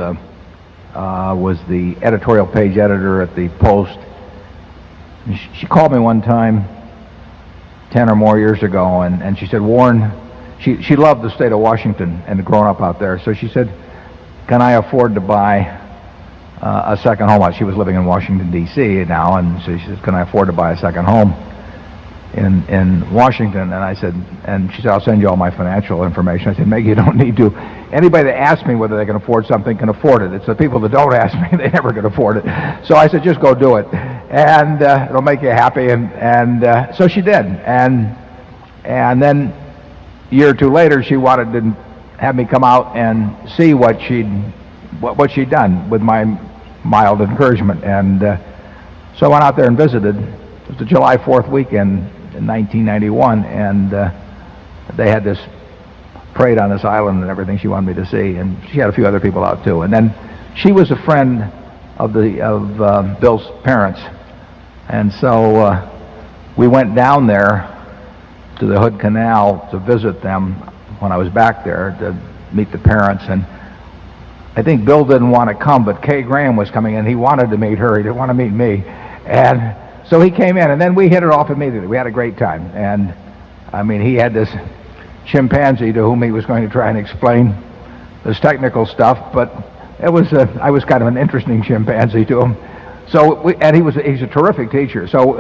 was the editorial page editor at the Post. She called me one time 10 or more years ago, and she said, Warren, she loved the state of Washington and had grown up out there, so she said, can I afford to buy a second home? She was living in Washington, D.C. now, and so she said, can I afford to buy a second home in Washington? And I said, and she said, I'll send you all my financial information. I said, Meg, you don't need to. Anybody that asks me whether they can afford something can afford it. It's the people that don't ask me, they never can afford it. So I said, just go do it, and it'll make you happy. And so she did. And then a year or two later, she wanted to have me come out and see what she'd done, with my mild encouragement. And so I went out there and visited. It was the July 4th weekend in 1991, and they had this parade on this island and everything she wanted me to see, and she had a few other people out too. And then she was a friend of Bill's parents, and so we went down there to the Hood Canal to visit them when I was back there to meet the parents. And I think Bill didn't want to come, but Kay Graham was coming in. He wanted to meet her. He didn't want to meet me. And so he came in, and then we hit it off immediately. We had a great time. And, I mean, he had this chimpanzee to whom he was going to try and explain this technical stuff, but I was kind of an interesting chimpanzee to him. So, he's a terrific teacher. So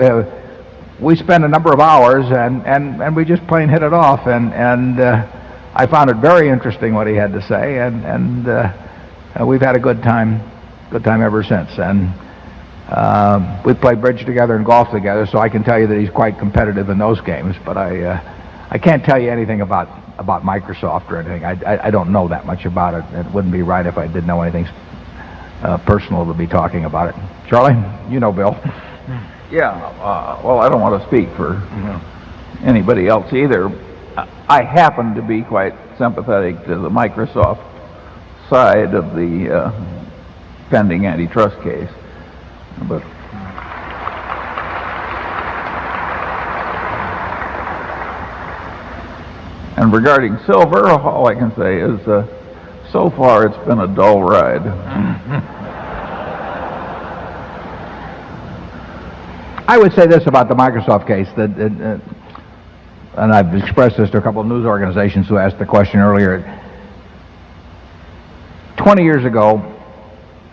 we spent a number of hours, and we just plain hit it off. And I found it very interesting what he had to say, and we've had a good time ever since. And we played bridge together and golf together, so I can tell you that he's quite competitive in those games. But I can't tell you anything about Microsoft or anything. I don't know that much about it. It wouldn't be right if I did know anything personal to be talking about it. Charlie, you know Bill. Yeah, well, I don't want to speak for anybody else either. I happen to be quite sympathetic to the Microsoft side of the pending antitrust case, but and regarding silver, all I can say is so far it's been a dull ride. I would say this about the Microsoft case, that and I've expressed this to a couple of news organizations who asked the question earlier. 20 years ago,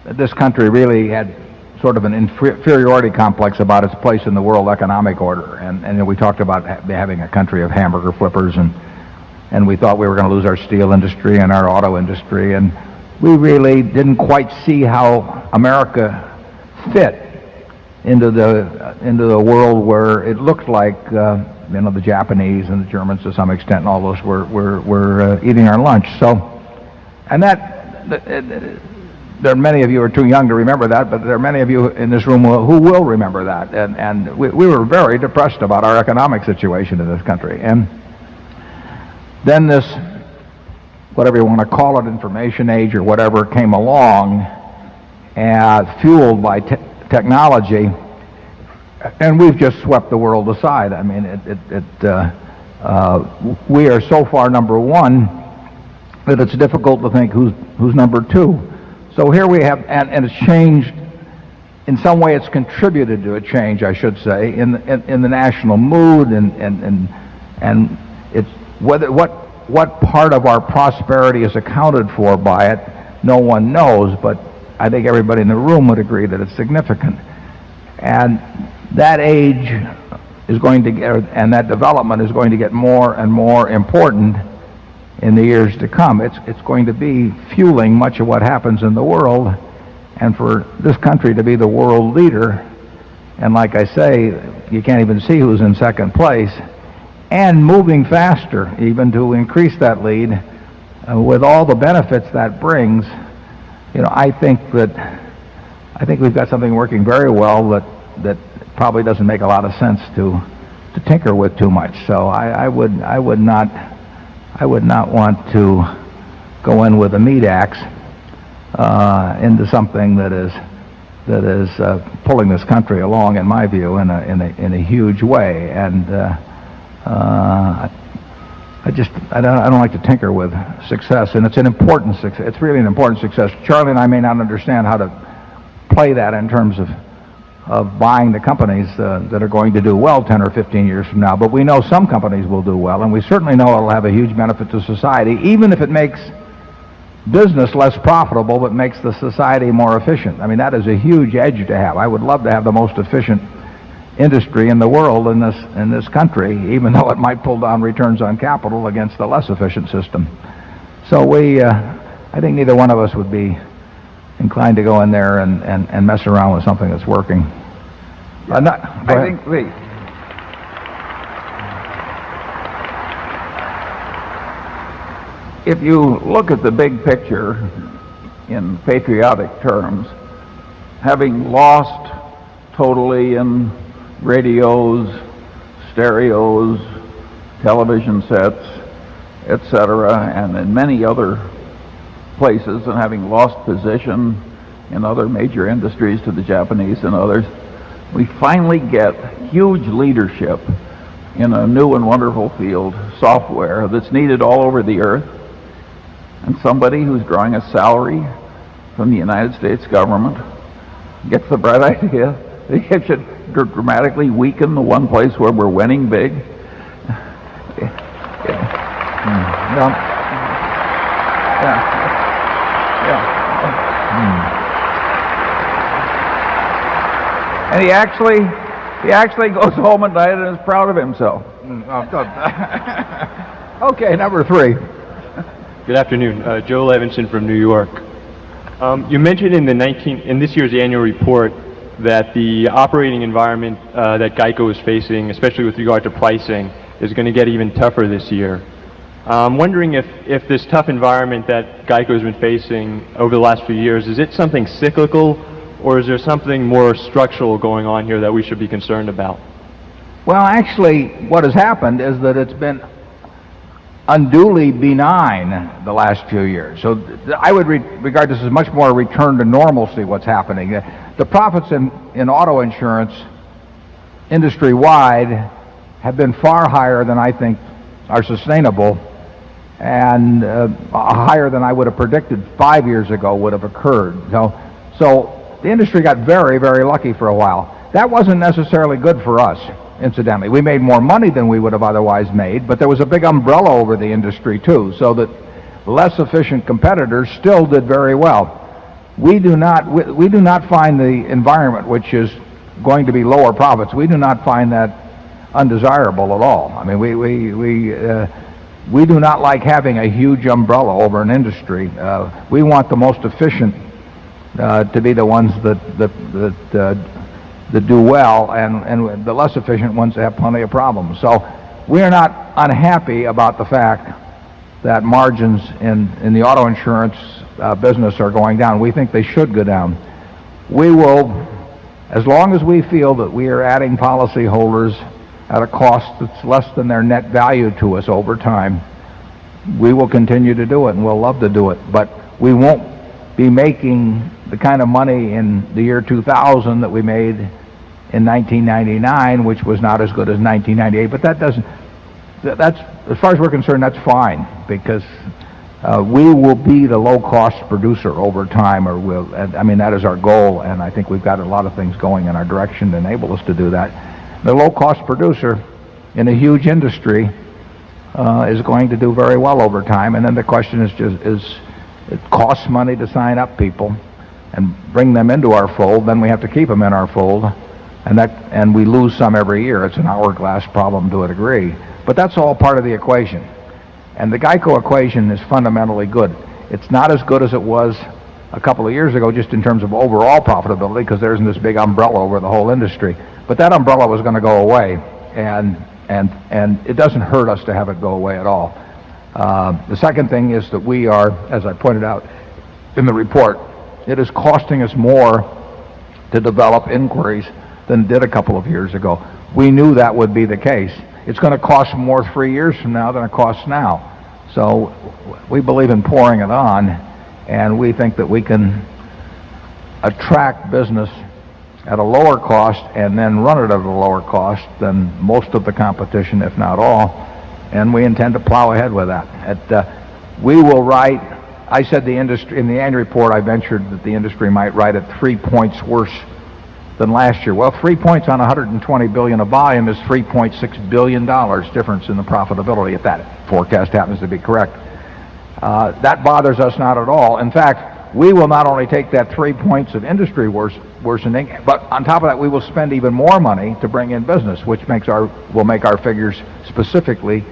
this country really had sort of an inferiority complex about its place in the world economic order. And we talked about having a country of hamburger flippers, and we thought we were going to lose our steel industry and our auto industry. And we really didn't quite see how America fit into the world where it looked like the Japanese and the Germans to some extent and all those were eating our lunch. So, and there are many of you who are too young to remember that, but there are many of you in this room who will remember that. And we were very depressed about our economic situation in this country. And then this, whatever you want to call it, information age or whatever, came along, fueled by technology, and we've just swept the world aside. I mean, we are so far number one that it's difficult to think who's number two. So here we have, and it's changed. In some way, it's contributed to a change, I should say, in the national mood, and it's what part of our prosperity is accounted for by it, no one knows, but I think everybody in the room would agree that it's significant. And that age is going to get, and that development is going to get more and more important in the years to come. It's going to be fueling much of what happens in the world, and for this country to be the world leader, and like I say, you can't even see who's in second place, and moving faster even to increase that lead with all the benefits that brings. I think we've got something working very well that probably doesn't make a lot of sense to tinker with too much. So I would not want to go in with a meat axe into something that is pulling this country along, in my view, in a huge way. And I don't like to tinker with success, and it's an important success. It's really an important success. Charlie and I may not understand how to play that in terms of buying the companies that are going to do well 10 or 15 years from now, but we know some companies will do well, and we certainly know it'll have a huge benefit to society, even if it makes business less profitable but makes the society more efficient. I mean, that is a huge edge to have. I would love to have the most efficient industry in the world in this country, even though it might pull down returns on capital against the less efficient system. So I think neither one of us would be inclined to go in there and mess around with something that's working. If you look at the big picture in patriotic terms, having lost totally in radios, stereos, television sets, etc., and in many other places, and having lost position in other major industries to the Japanese and others, we finally get huge leadership in a new and wonderful field, software, that's needed all over the earth. And somebody who's drawing a salary from the United States government gets the bright idea that you should dramatically weaken the one place where we're winning big. And he actually goes home at night and is proud of himself. Okay, number three. Good afternoon, Joe Levinson from New York. You mentioned in this year's annual report that the operating environment that GEICO is facing, especially with regard to pricing, is going to get even tougher this year. I'm wondering if this tough environment that GEICO has been facing over the last few years, is it something cyclical, or is there something more structural going on here that we should be concerned about? Well, actually, what has happened is that it's been unduly benign the last few years. So I would regard this as much more a return to normalcy, what's happening. The profits in auto insurance industry-wide have been far higher than I think are sustainable, and higher than I would have predicted 5 years ago would have occurred. So the industry got very, very lucky for a while. That wasn't necessarily good for us. incidentally. We made more money than we would have otherwise made, but there was a big umbrella over the industry too, so that less efficient competitors still did very well. We do not find the environment which is going to be lower profits. We do not find that undesirable at all. I mean, we do not like having a huge umbrella over an industry. We want the most efficient to be the ones that do well, and the less efficient ones that have plenty of problems. So we are not unhappy about the fact that margins in the auto insurance business are going down. We think they should go down. We will, as long as we feel that we are adding policyholders at a cost that's less than their net value to us over time, we will continue to do it, and we'll love to do it. But we won't be making the kind of money in the year 2000 that we made in 1999, which was not as good as 1998. But that's, as far as we're concerned, that's fine, because we will be the low-cost producer over time, I mean, that is our goal, and I think we've got a lot of things going in our direction to enable us to do that. The low-cost producer in a huge industry is going to do very well over time, and then the question is it costs money to sign up people and bring them into our fold. Then we have to keep them in our fold, and we lose some every year. It's an hourglass problem to a degree, but that's all part of the equation. And the GEICO equation is fundamentally good. It's not as good as it was a couple of years ago, just in terms of overall profitability, because there isn't this big umbrella over the whole industry. But that umbrella was going to go away, and it doesn't hurt us to have it go away at all. The second thing is that we are, as I pointed out in the report, it is costing us more to develop inquiries than it did a couple of years ago. We knew that would be the case. It's going to cost more 3 years from now than it costs now. So we believe in pouring it on, and we think that we can attract business at a lower cost and then run it at a lower cost than most of the competition, if not all, and we intend to plow ahead with that. We will write, I said the industry, in the annual report I ventured that the industry might write at 3 points worse than last year. Well, 3 points on 120 billion of volume is $3.6 billion difference in the profitability, if that forecast happens to be correct. That bothers us not at all. In fact, we will not only take that 3 points of industry worsening, but on top of that, we will spend even more money to bring in business, which will make our figures specifically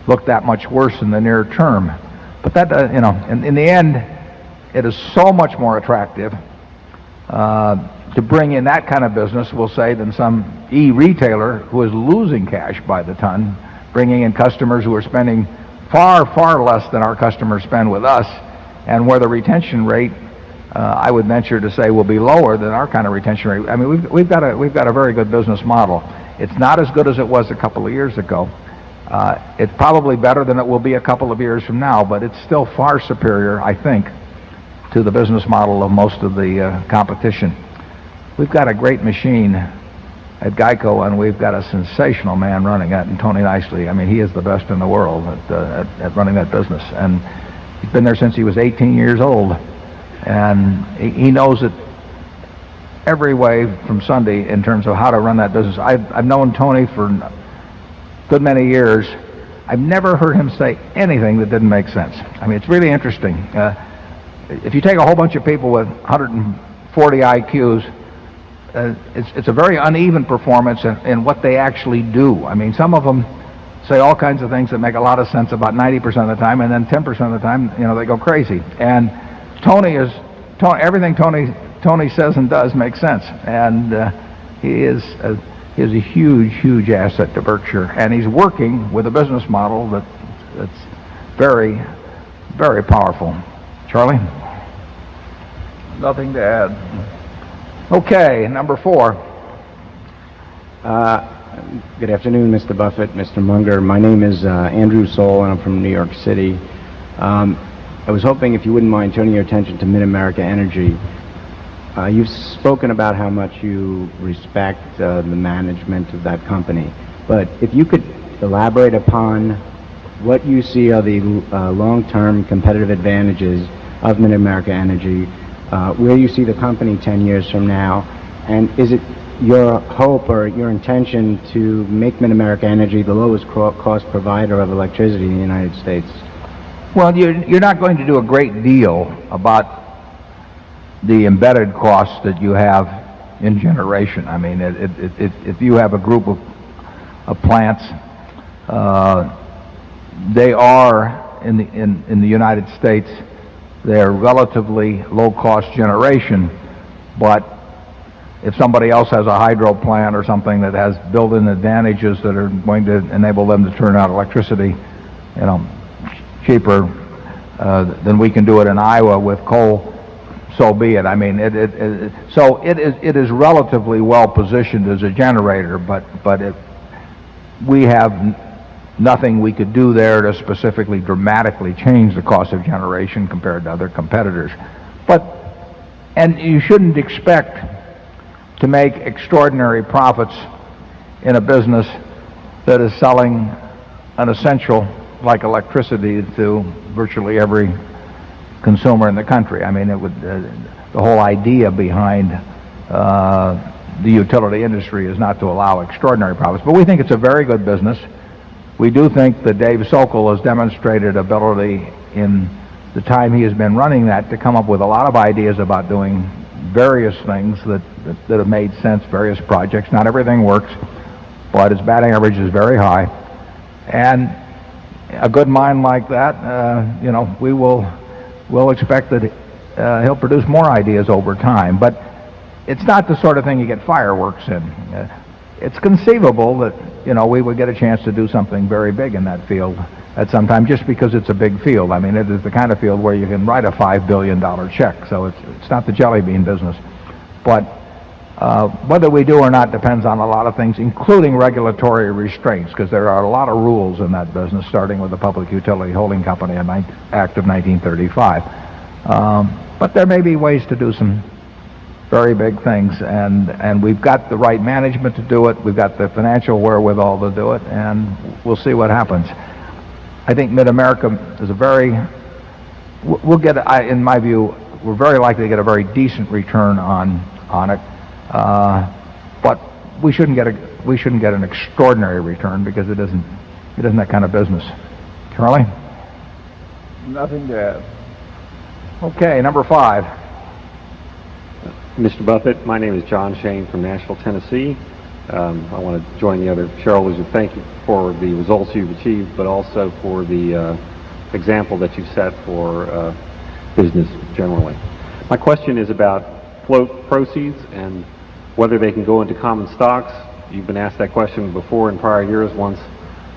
look that much worse in the near term. But that, in the end, it is so much more attractive to bring in that kind of business, we'll say, than some e-retailer who is losing cash by the ton, bringing in customers who are spending far, far less than our customers spend with us, and where the retention rate, I would venture to say, will be lower than our kind of retention rate. I mean, we've got a very good business model. It's not as good as it was a couple of years ago. It's probably better than it will be a couple of years from now, but it's still far superior, I think, to the business model of most of the competition. We've got a great machine at GEICO, and we've got a sensational man running it, and Tony Nicely. I mean, he is the best in the world at running that business, and he's been there since he was 18 years old, and he knows it every way from Sunday in terms of how to run that business. I've known Tony for a good many years. I've never heard him say anything that didn't make sense. I mean, it's really interesting. If you take a whole bunch of people with 140 IQs, it's a very uneven performance in what they actually do. I mean, some of them say all kinds of things that make a lot of sense about 90% of the time, and then 10% of the time, they go crazy. And everything Tony says and does makes sense, and he is a huge, huge asset to Berkshire, and he's working with a business model that's very, very powerful. Charlie? Nothing to add. Okay, number 4. Good afternoon, Mr. Buffett, Mr. Munger. My name is Andrew Soul, and I'm from New York City. I was hoping if you wouldn't mind turning your attention to Mid-America Energy. You've spoken about how much you respect the management of that company, but if you could elaborate upon what you see are the long-term competitive advantages of Mid-America Energy, where you see the company 10 years from now, and is it your hope or your intention to make Mid-America Energy the lowest cost provider of electricity in the United States? Well, you're not going to do a great deal about the embedded costs that you have in generation. I mean, if you have a group of plants, they are in the United States, they're relatively low-cost generation, but if somebody else has a hydro plant or something that has built-in advantages that are going to enable them to turn out electricity, cheaper than we can do it in Iowa with coal, so be it. I mean, it is relatively well positioned as a generator, but we have nothing we could do there to specifically dramatically change the cost of generation compared to other competitors. And you shouldn't expect to make extraordinary profits in a business that is selling an essential like electricity to virtually every consumer in the country. I mean, the whole idea behind the utility industry is not to allow extraordinary profits. But we think it's a very good business. We do think that Dave Sokol has demonstrated ability in the time he has been running that to come up with a lot of ideas about doing various things that have made sense, various projects. Not everything works, but his batting average is very high. And a good mind like that, we'll expect that he'll produce more ideas over time. But it's not the sort of thing you get fireworks in. It's conceivable that, we would get a chance to do something very big in that field at some time, just because it's a big field. I mean, it is the kind of field where you can write a $5 billion check, so it's not the jelly bean business. But whether we do or not depends on a lot of things, including regulatory restraints, because there are a lot of rules in that business, starting with the Public Utility Holding Company Act of 1935. But there may be ways to do some very big things, and we've got the right management to do it. We've got the financial wherewithal to do it, and we'll see what happens. I think Mid-America is we'll get, in my view, we're very likely to get a very decent return on it, but we shouldn't get an extraordinary return, because it isn't that kind of business. Charlie? Nothing to add. Okay, number 5. Mr. Buffett, my name is John Shane from Nashville, Tennessee. I want to join the other shareholders and thank you for the results you've achieved, but also for the example that you've set for business generally. My question is about float proceeds and whether they can go into common stocks. You've been asked that question before in prior years. Once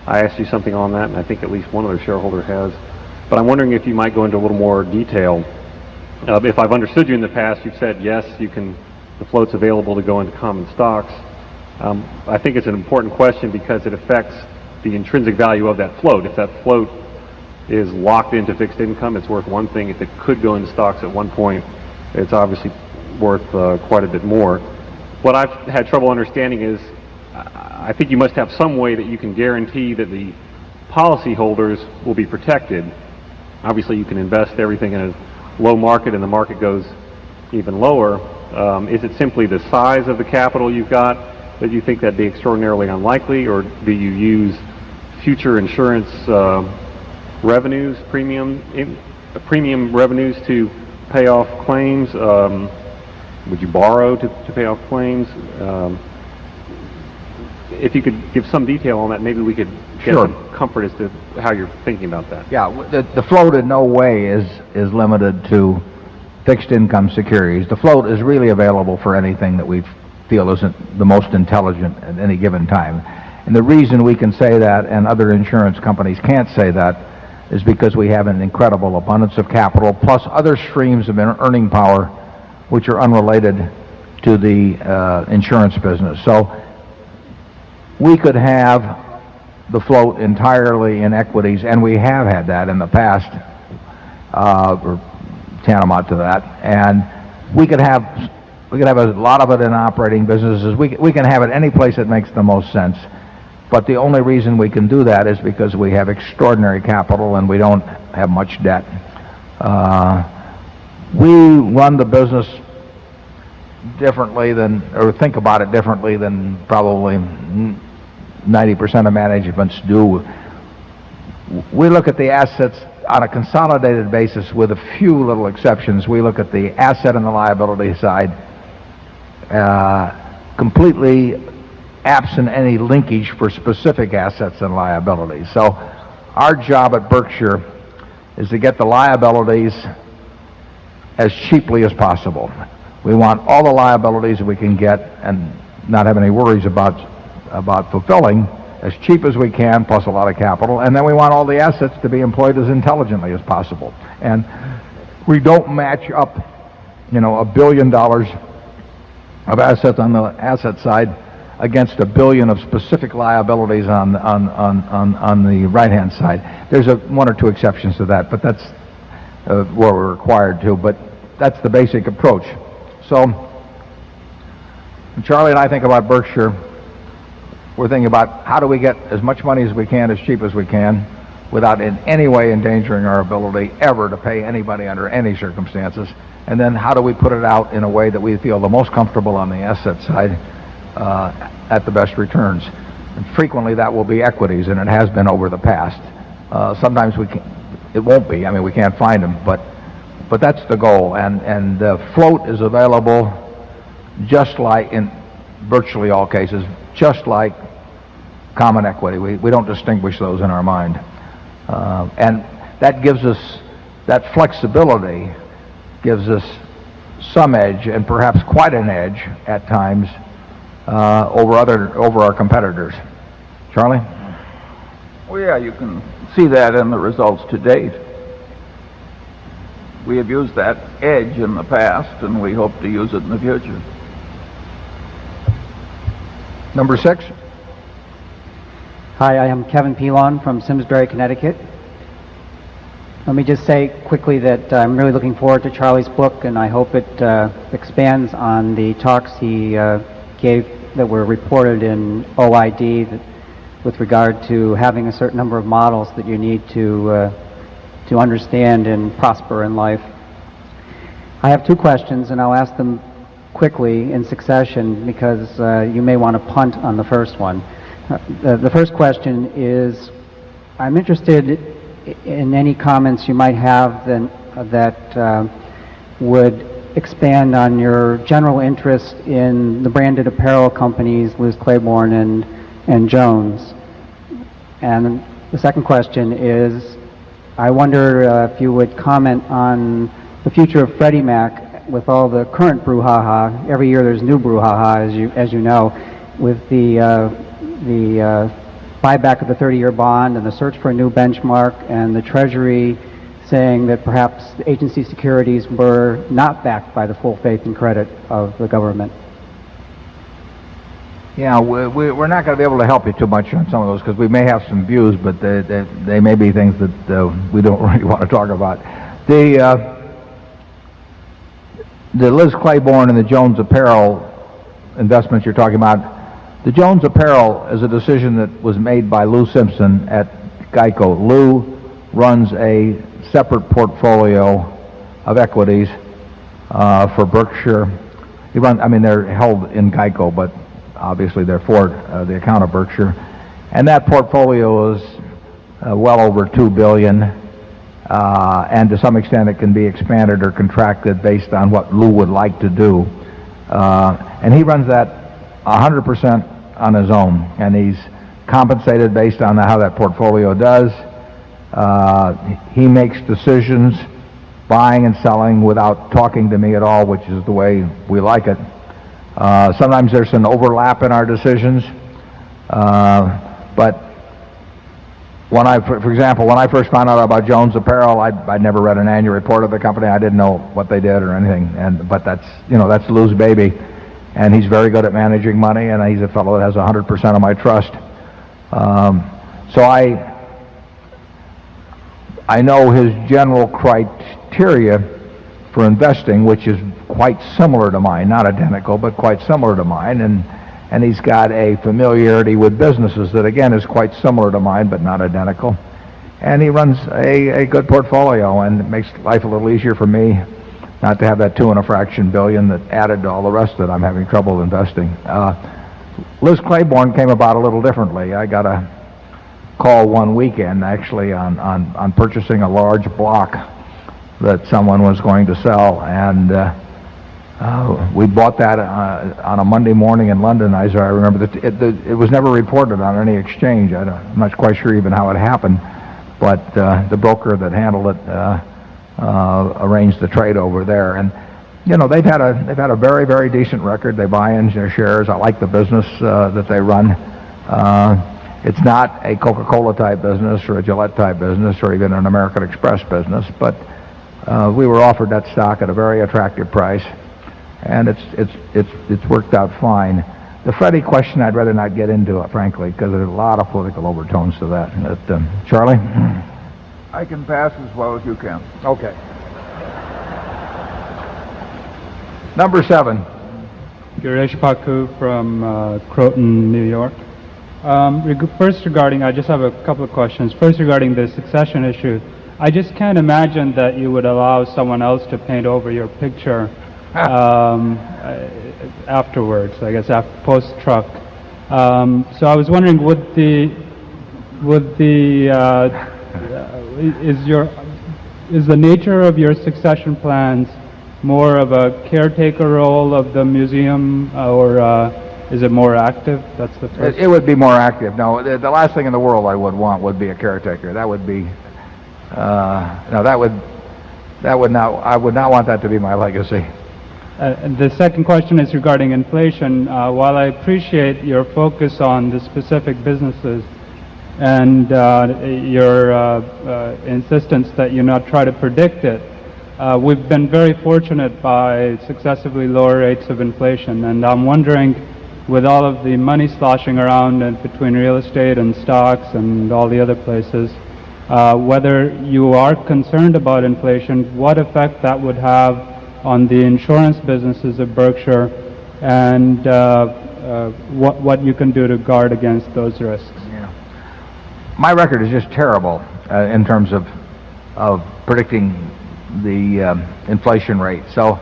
I asked you something on that, and I think at least one other shareholder has. But I'm wondering if you might go into a little more detail. If I've understood you in the past, you've said yes, the float's available to go into common stocks. I think it's an important question because it affects the intrinsic value of that float. If that float is locked into fixed income, it's worth one thing. If it could go into stocks at one point, it's obviously worth quite a bit more. What I've had trouble understanding is, I think you must have some way that you can guarantee that the policyholders will be protected. Obviously, you can invest everything in a low market and the market goes even lower. Is it simply the size of the capital you've got that you think that'd be extraordinarily unlikely, or do you use future insurance revenues, premium revenues to pay off claims? Would you borrow to pay off claims? If you could give some detail on that, maybe we could get some comfort as to how you're thinking about that. Yeah, the float in no way is limited to fixed income securities. The float is really available for anything that we feel isn't the most intelligent at any given time. And the reason we can say that and other insurance companies can't say that is because we have an incredible abundance of capital, plus other streams of earning power which are unrelated to the insurance business. So we could have the float entirely in equities, and we have had that in the past, or tantamount to that. And we could have a lot of it in operating businesses. We can have it any place that makes the most sense. But the only reason we can do that is because we have extraordinary capital and we don't have much debt. We run the business differently than, or think about it differently than probably 90% of managements do. We look at the assets on a consolidated basis with a few little exceptions. We look at the asset and the liability side, completely absent any linkage for specific assets and liabilities. So our job at Berkshire is to get the liabilities as cheaply as possible. We want all the liabilities that we can get and not have any worries about fulfilling as cheap as we can, plus a lot of capital, and then we want all the assets to be employed as intelligently as possible. And we don't match up, $1 billion of assets on the asset side against $1 billion of specific liabilities on the right-hand side. There's one or two exceptions to that, but that's where we're required to. But that's the basic approach. So when Charlie and I think about Berkshire, we're thinking about how do we get as much money as we can, as cheap as we can, without in any way endangering our ability ever to pay anybody under any circumstances. And then how do we put it out in a way that we feel the most comfortable on the asset side at the best returns. And frequently that will be equities, and it has been over the past. Sometimes it won't be. I mean, we can't find them, but that's the goal. And float is available just like in virtually all cases, just like common equity. We don't distinguish those in our mind. And that gives us, that flexibility gives us some edge, and perhaps quite an edge at times, over our competitors. Charlie? Well, yeah, you can see that in the results to date. We have used that edge in the past, and we hope to use it in the future. Number 6. Hi, I am Kevin Pelon from Simsbury, Connecticut. Let me just say quickly that I'm really looking forward to Charlie's book, and I hope it expands on the talks he gave that were reported in OID with regard to having a certain number of models that you need to understand and prosper in life. I have 2 questions, and I'll ask them quickly in succession because you may want to punt on the first one. The first question is, I'm interested in any comments you might have that would expand on your general interest in the branded apparel companies, Liz Claiborne and Jones. And the second question is, I wonder if you would comment on the future of Freddie Mac with all the current brouhaha. Every year there's new brouhaha, as you know, with the buyback of the 30-year bond and the search for a new benchmark, and the Treasury saying that perhaps the agency securities were not backed by the full faith and credit of the government. Yeah, we're not going to be able to help you too much on some of those because we may have some views, but they may be things that we don't really want to talk about. The Liz Claiborne and the Jones Apparel investments you're talking about, the Jones Apparel is a decision that was made by Lou Simpson at Geico. Lou runs a separate portfolio of equities for Berkshire. They're held in Geico, but obviously they're for the account of Berkshire. And that portfolio is well over $2 billion, and to some extent it can be expanded or contracted based on what Lou would like to do. And he runs that 100% on his own, and he's compensated based on how that portfolio does. He makes decisions, buying and selling, without talking to me at all, which is the way we like it. Sometimes there's an overlap in our decisions, but for example, when I first found out about Jones Apparel, I'd never read an annual report of the company. I didn't know what they did or anything, but that's Lou's baby, and he's very good at managing money, and he's a fellow that has 100% of my trust. So I know his general criteria for investing, which is quite similar to mine, not identical, but quite similar to mine, and he's got a familiarity with businesses that again is quite similar to mine, but not identical. And he runs a good portfolio, and it makes life a little easier for me not to have that 2 and a fraction billion that added to all the rest that I'm having trouble investing. Liz Claiborne came about a little differently. I got a call one weekend actually on purchasing a large block that someone was going to sell, and we bought that on a Monday morning in London. I remember that it was never reported on any exchange. I'm not quite sure even how it happened, but the broker that handled it arranged the trade over there. And you know, they've had a very, very decent record. They buy in their shares. I like the business that they run. It's not a Coca-Cola type business or a Gillette type business or even an American Express business, but we were offered that stock at a very attractive price, and it's worked out fine. The Freddie question, I'd rather not get into it, frankly, because there's a lot of political overtones to that. Charlie? I can pass as well as you can. Okay. Number 7. Girish Paku from Croton, New York. First regarding, I just have a couple of questions. First regarding the succession issue, I just can't imagine that you would allow someone else to paint over your picture afterwards, I guess, post-truck. So I was wondering, is the nature of your succession plans more of a caretaker role of the museum, or is it more active? That's the first. It would be more active. No, the last thing in the world I would want would be a caretaker. That would be no, that would not. I would not want that to be my legacy. And the second question is regarding inflation. While I appreciate your focus on the specific businesses and your insistence that you not try to predict it, we've been very fortunate by successively lower rates of inflation, and I'm wondering, with all of the money sloshing around and between real estate and stocks and all the other places, whether you are concerned about inflation, what effect that would have on the insurance businesses of Berkshire, and what you can do to guard against those risks. Yeah. My record is just terrible in terms of predicting the inflation rate. So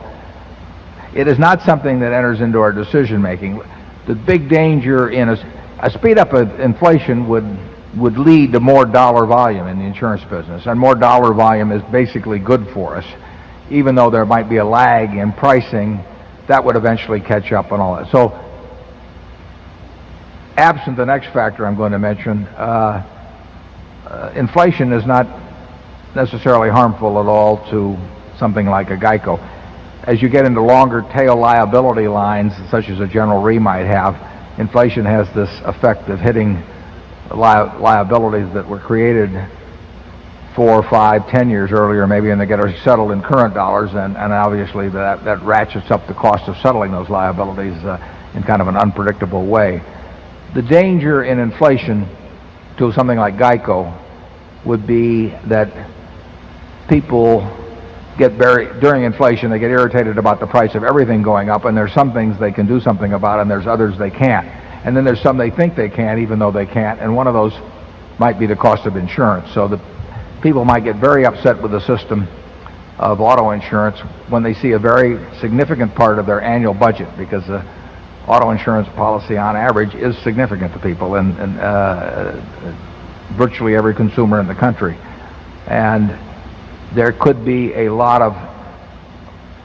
it is not something that enters into our decision making. The big danger in a speed up of inflation would lead to more dollar volume in the insurance business, and more dollar volume is basically good for us. Even though there might be a lag in pricing, that would eventually catch up and all that. So absent the next factor I'm going to mention, inflation is not necessarily harmful at all to something like a GEICO. As you get into longer tail liability lines, such as a General Re might have, inflation has this effect of hitting liabilities that were created 4, 5, 10 years earlier, maybe, and they get settled in current dollars, and obviously that ratchets up the cost of settling those liabilities in kind of an unpredictable way. The danger in inflation to something like GEICO would be that people during inflation, they get irritated about the price of everything going up, and there's some things they can do something about, and there's others they can't. And then there's some they think they can, even though they can't, and one of those might be the cost of insurance. So the people might get very upset with the system of auto insurance when they see a very significant part of their annual budget, because the auto insurance policy on average is significant to people, and virtually every consumer in the country. And there could be a lot of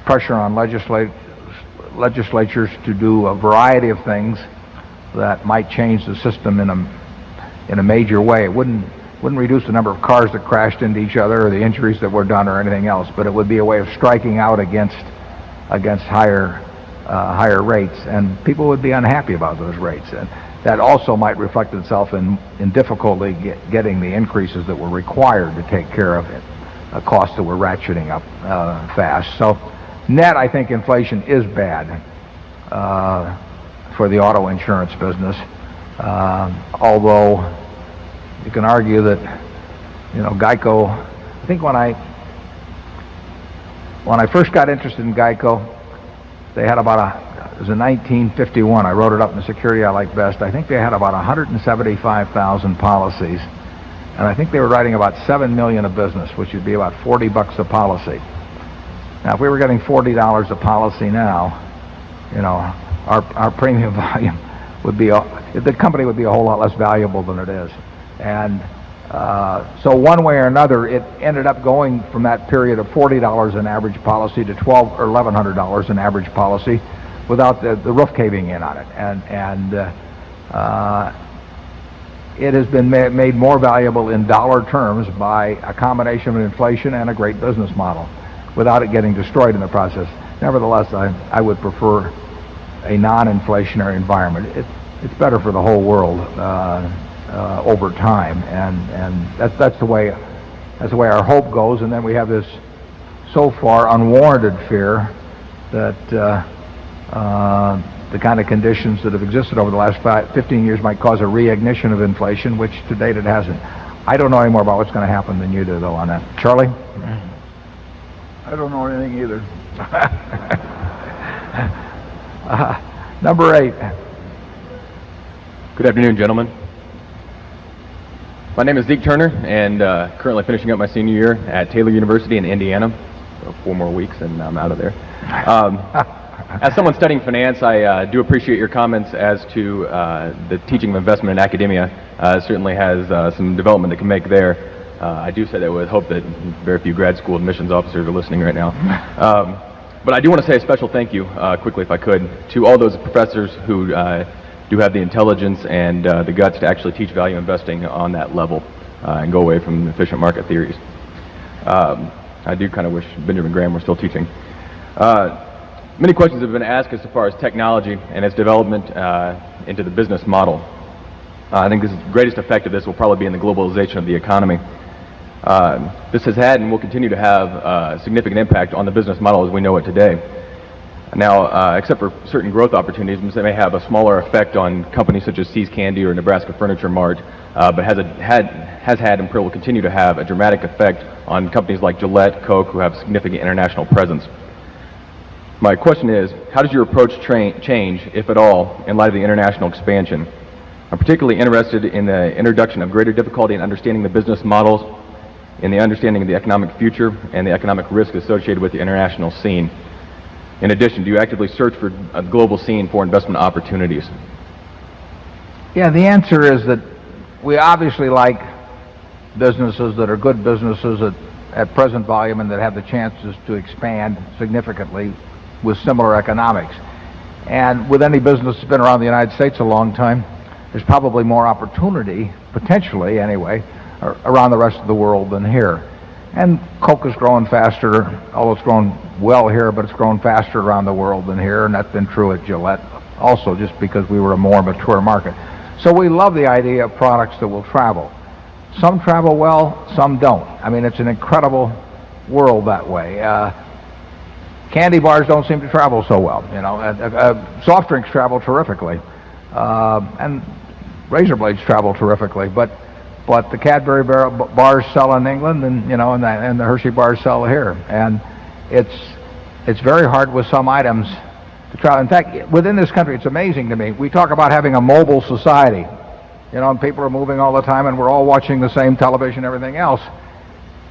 pressure on legislatures to do a variety of things that might change the system in a major way. It wouldn't reduce the number of cars that crashed into each other or the injuries that were done or anything else, but it would be a way of striking out against higher rates, and people would be unhappy about those rates, and that also might reflect itself in difficulty getting the increases that were required to take care of it, costs that were ratcheting up fast. So net, I think inflation is bad for the auto insurance business, although you can argue that, you know, GEICO, I think when I first got interested in GEICO, they had about it was in 1951, I wrote it up in the security I like best, I think they had about 175,000 policies, and I think they were writing about $7 million of business, which would be about $40 a policy. Now, if we were getting $40 a policy now, you know, our premium volume would be, the company would be a whole lot less valuable than it is. And so one way or another, it ended up going from that period of $40 an average policy to $1,200 or $1,100 an average policy without the roof caving in on it. And it has been made more valuable in dollar terms by a combination of inflation and a great business model without it getting destroyed in the process. Nevertheless, I would prefer a non-inflationary environment. It's better for the whole world over time, and that's the way our hope goes. And then we have this so far unwarranted fear that the kind of conditions that have existed over the last 15 years might cause a reignition of inflation, which to date it hasn't. I don't know any more about what's going to happen than you do, though, on that. Charlie? I don't know anything either. Number 8. Good afternoon, gentlemen. My name is Zeke Turner, and currently finishing up my senior year at Taylor University in Indiana. So 4 more weeks, and I'm out of there. As someone studying finance, I do appreciate your comments as to the teaching of investment in academia. Certainly has some development that can make there. I do say that with hope that very few grad school admissions officers are listening right now. But I do want to say a special thank you, quickly if I could, to all those professors who do have the intelligence and the guts to actually teach value investing on that level and go away from efficient market theories. I do kind of wish Benjamin Graham were still teaching. Many questions have been asked as far as technology and its development into the business model. I think the greatest effect of this will probably be in the globalization of the economy. This has had and will continue to have a significant impact on the business model as we know it today. Now, except for certain growth opportunities, they may have a smaller effect on companies such as See's Candy or Nebraska Furniture Mart, but has had and will continue to have a dramatic effect on companies like Gillette, Coke, who have significant international presence. My question is, how does your approach change, if at all, in light of the international expansion? I'm particularly interested in the introduction of greater difficulty in understanding the business models, in the understanding of the economic future, and the economic risk associated with the international scene. In addition, do you actively search for a global scene for investment opportunities? Yeah, the answer is that we obviously like businesses that are good businesses at present volume and that have the chances to expand significantly with similar economics. And with any business that's been around the United States a long time, there's probably more opportunity, potentially anyway, around the rest of the world than here. And Coke is growing faster, although it's grown well here, but it's grown faster around the world than here, and that's been true at Gillette also, just because we were a more mature market. So we love the idea of products that will travel. Some travel well, some don't. I mean, it's an incredible world that way. Candy bars don't seem to travel so well, you know. Soft drinks travel terrifically, and razor blades travel terrifically. But the Cadbury bars sell in England, and you know, and the Hershey bars sell here. And it's very hard with some items to travel. In fact, within this country, it's amazing to me. We talk about having a mobile society, you know, and people are moving all the time, and we're all watching the same television, everything else.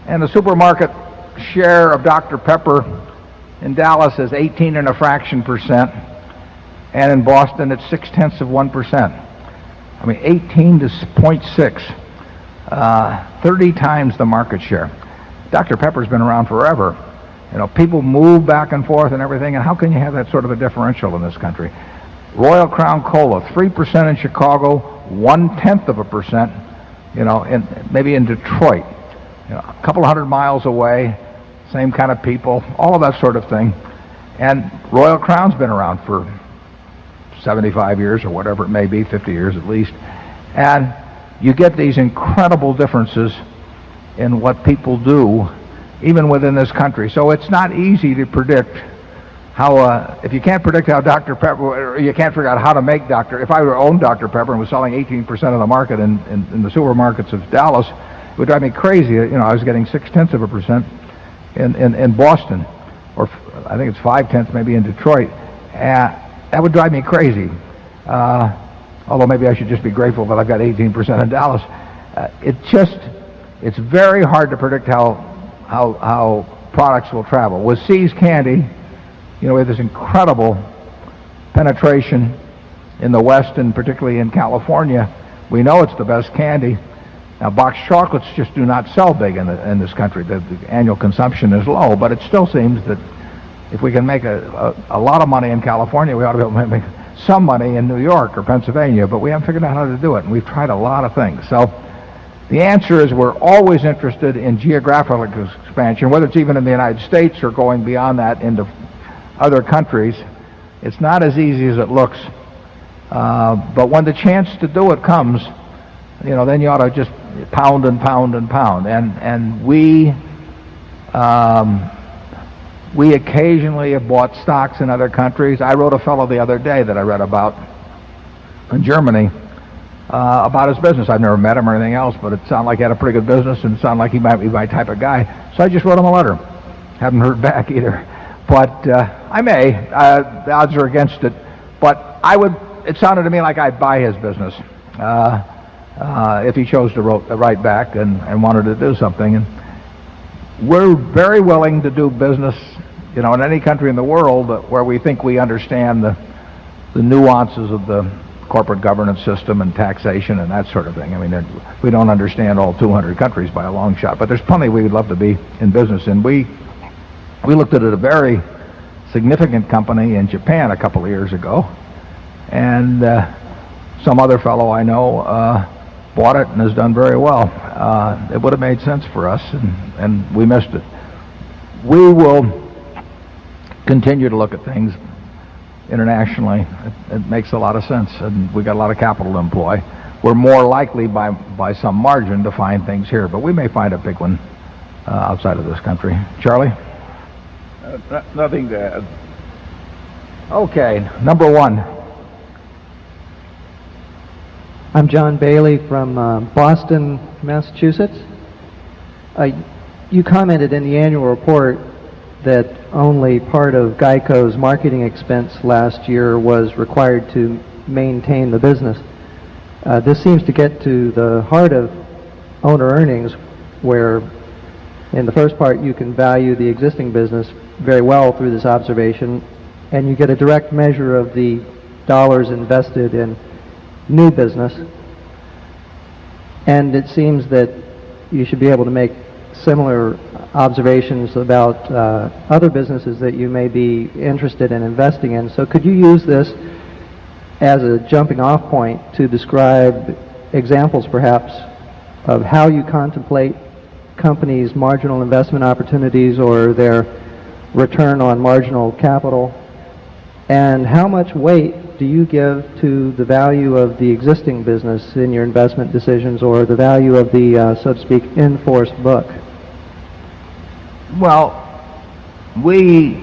And the supermarket share of Dr. Pepper in Dallas is 18.fraction%, and in Boston it's 0.6%. I mean, 18 to 0.6, 30 times the market share. Dr. Pepper's been around forever. You know, people move back and forth and everything, and how can you have that sort of a differential in this country? Royal Crown Cola, 3% in Chicago, 0.1%, you know, maybe in Detroit, you know, a couple hundred miles away. Same kind of people, all of that sort of thing. And Royal Crown's been around for 75 years or whatever it may be, 50 years at least. And you get these incredible differences in what people do, even within this country. So it's not easy to predict how, if you can't predict how Dr. Pepper, or you can't figure out how to make if I were to own Dr. Pepper and was selling 18% of the market in the supermarkets of Dallas, it would drive me crazy. You know, I was getting 0.6% in Boston, or I think it's 0.5 maybe in Detroit. That would drive me crazy. Although maybe I should just be grateful that I've got 18% in Dallas. It's very hard to predict how products will travel. With See's Candy, we have this incredible penetration in the West and particularly in California. We know it's the best candy. Now, boxed chocolates just do not sell big in this country. The annual consumption is low, but it still seems that if we can make a lot of money in California, we ought to be able to make some money in New York or Pennsylvania, but we haven't figured out how to do it, and we've tried a lot of things. So the answer is we're always interested in geographical expansion, whether it's even in the United States or going beyond that into other countries. It's not as easy as it looks, but when the chance to do it comes, then you ought to just pound and pound and pound. And we occasionally have bought stocks in other countries. I wrote a fellow the other day that I read about in Germany about his business. I've never met him or anything else, but it sounded like he had a pretty good business and it sounded like he might be my type of guy. So I just wrote him a letter. Haven't heard back either. But I may. The odds are against it. But it sounded to me like I'd buy his business if he chose to write back and wanted to do something. And we're very willing to do business, in any country in the world where we think we understand the nuances of the corporate governance system and taxation and that sort of thing. I mean, we don't understand all 200 countries by a long shot, but there's plenty we would love to be in business in. We looked at a very significant company in Japan a couple of years ago, and some other fellow I know bought it and has done very well. It would have made sense for us, and we missed it. We will continue to look at things internationally. It makes a lot of sense, and we got a lot of capital to employ. We're more likely by some margin to find things here, but we may find a big one outside of this country. Charlie? Nothing to add. Okay, number one. I'm John Bailey from Boston, Massachusetts. You commented in the annual report that only part of GEICO's marketing expense last year was required to maintain the business. This seems to get to the heart of owner earnings, where in the first part you can value the existing business very well through this observation, and you get a direct measure of the dollars invested in new business. And it seems that you should be able to make similar observations about other businesses that you may be interested in investing in. So could you use this as a jumping off point to describe examples perhaps of how you contemplate companies' marginal investment opportunities or their return on marginal capital, and how much weight do you give to the value of the existing business in your investment decisions, or the value of the, so to speak, in-force book? Well, we,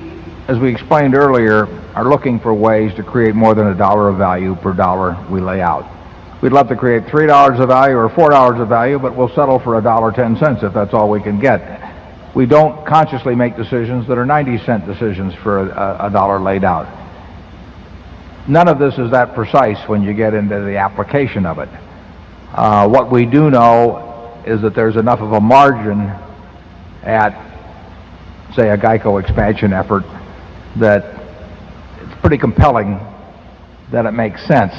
as we explained earlier, are looking for ways to create more than $1 of value per dollar we lay out. We'd love to create $3 of value or $4 of value, but we'll settle for $1.10 if that's all we can get. We don't consciously make decisions that are 90-cent decisions for a dollar laid out. None of this is that precise when you get into the application of it. What we do know is that there's enough of a margin at, say, a GEICO expansion effort that it's pretty compelling that it makes sense.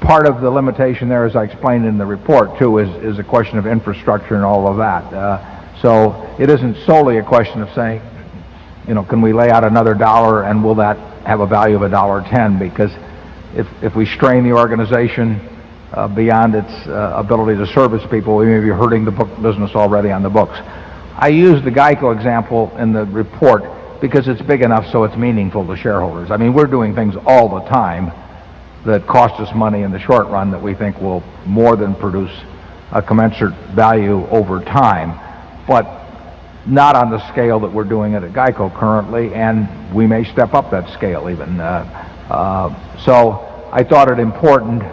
Part of the limitation there, as I explained in the report, too, is a question of infrastructure and all of that. So it isn't solely a question of saying, can we lay out another dollar and will that have a value of $1.10? Because if we strain the organization beyond its ability to service people, we may be hurting the book business already on the books. I use the GEICO example in the report because it's big enough so it's meaningful to shareholders. I mean, we're doing things all the time that cost us money in the short run that we think will more than produce a commensurate value over time, but not on the scale that we're doing it at GEICO currently, and we may step up that scale even. So I thought it important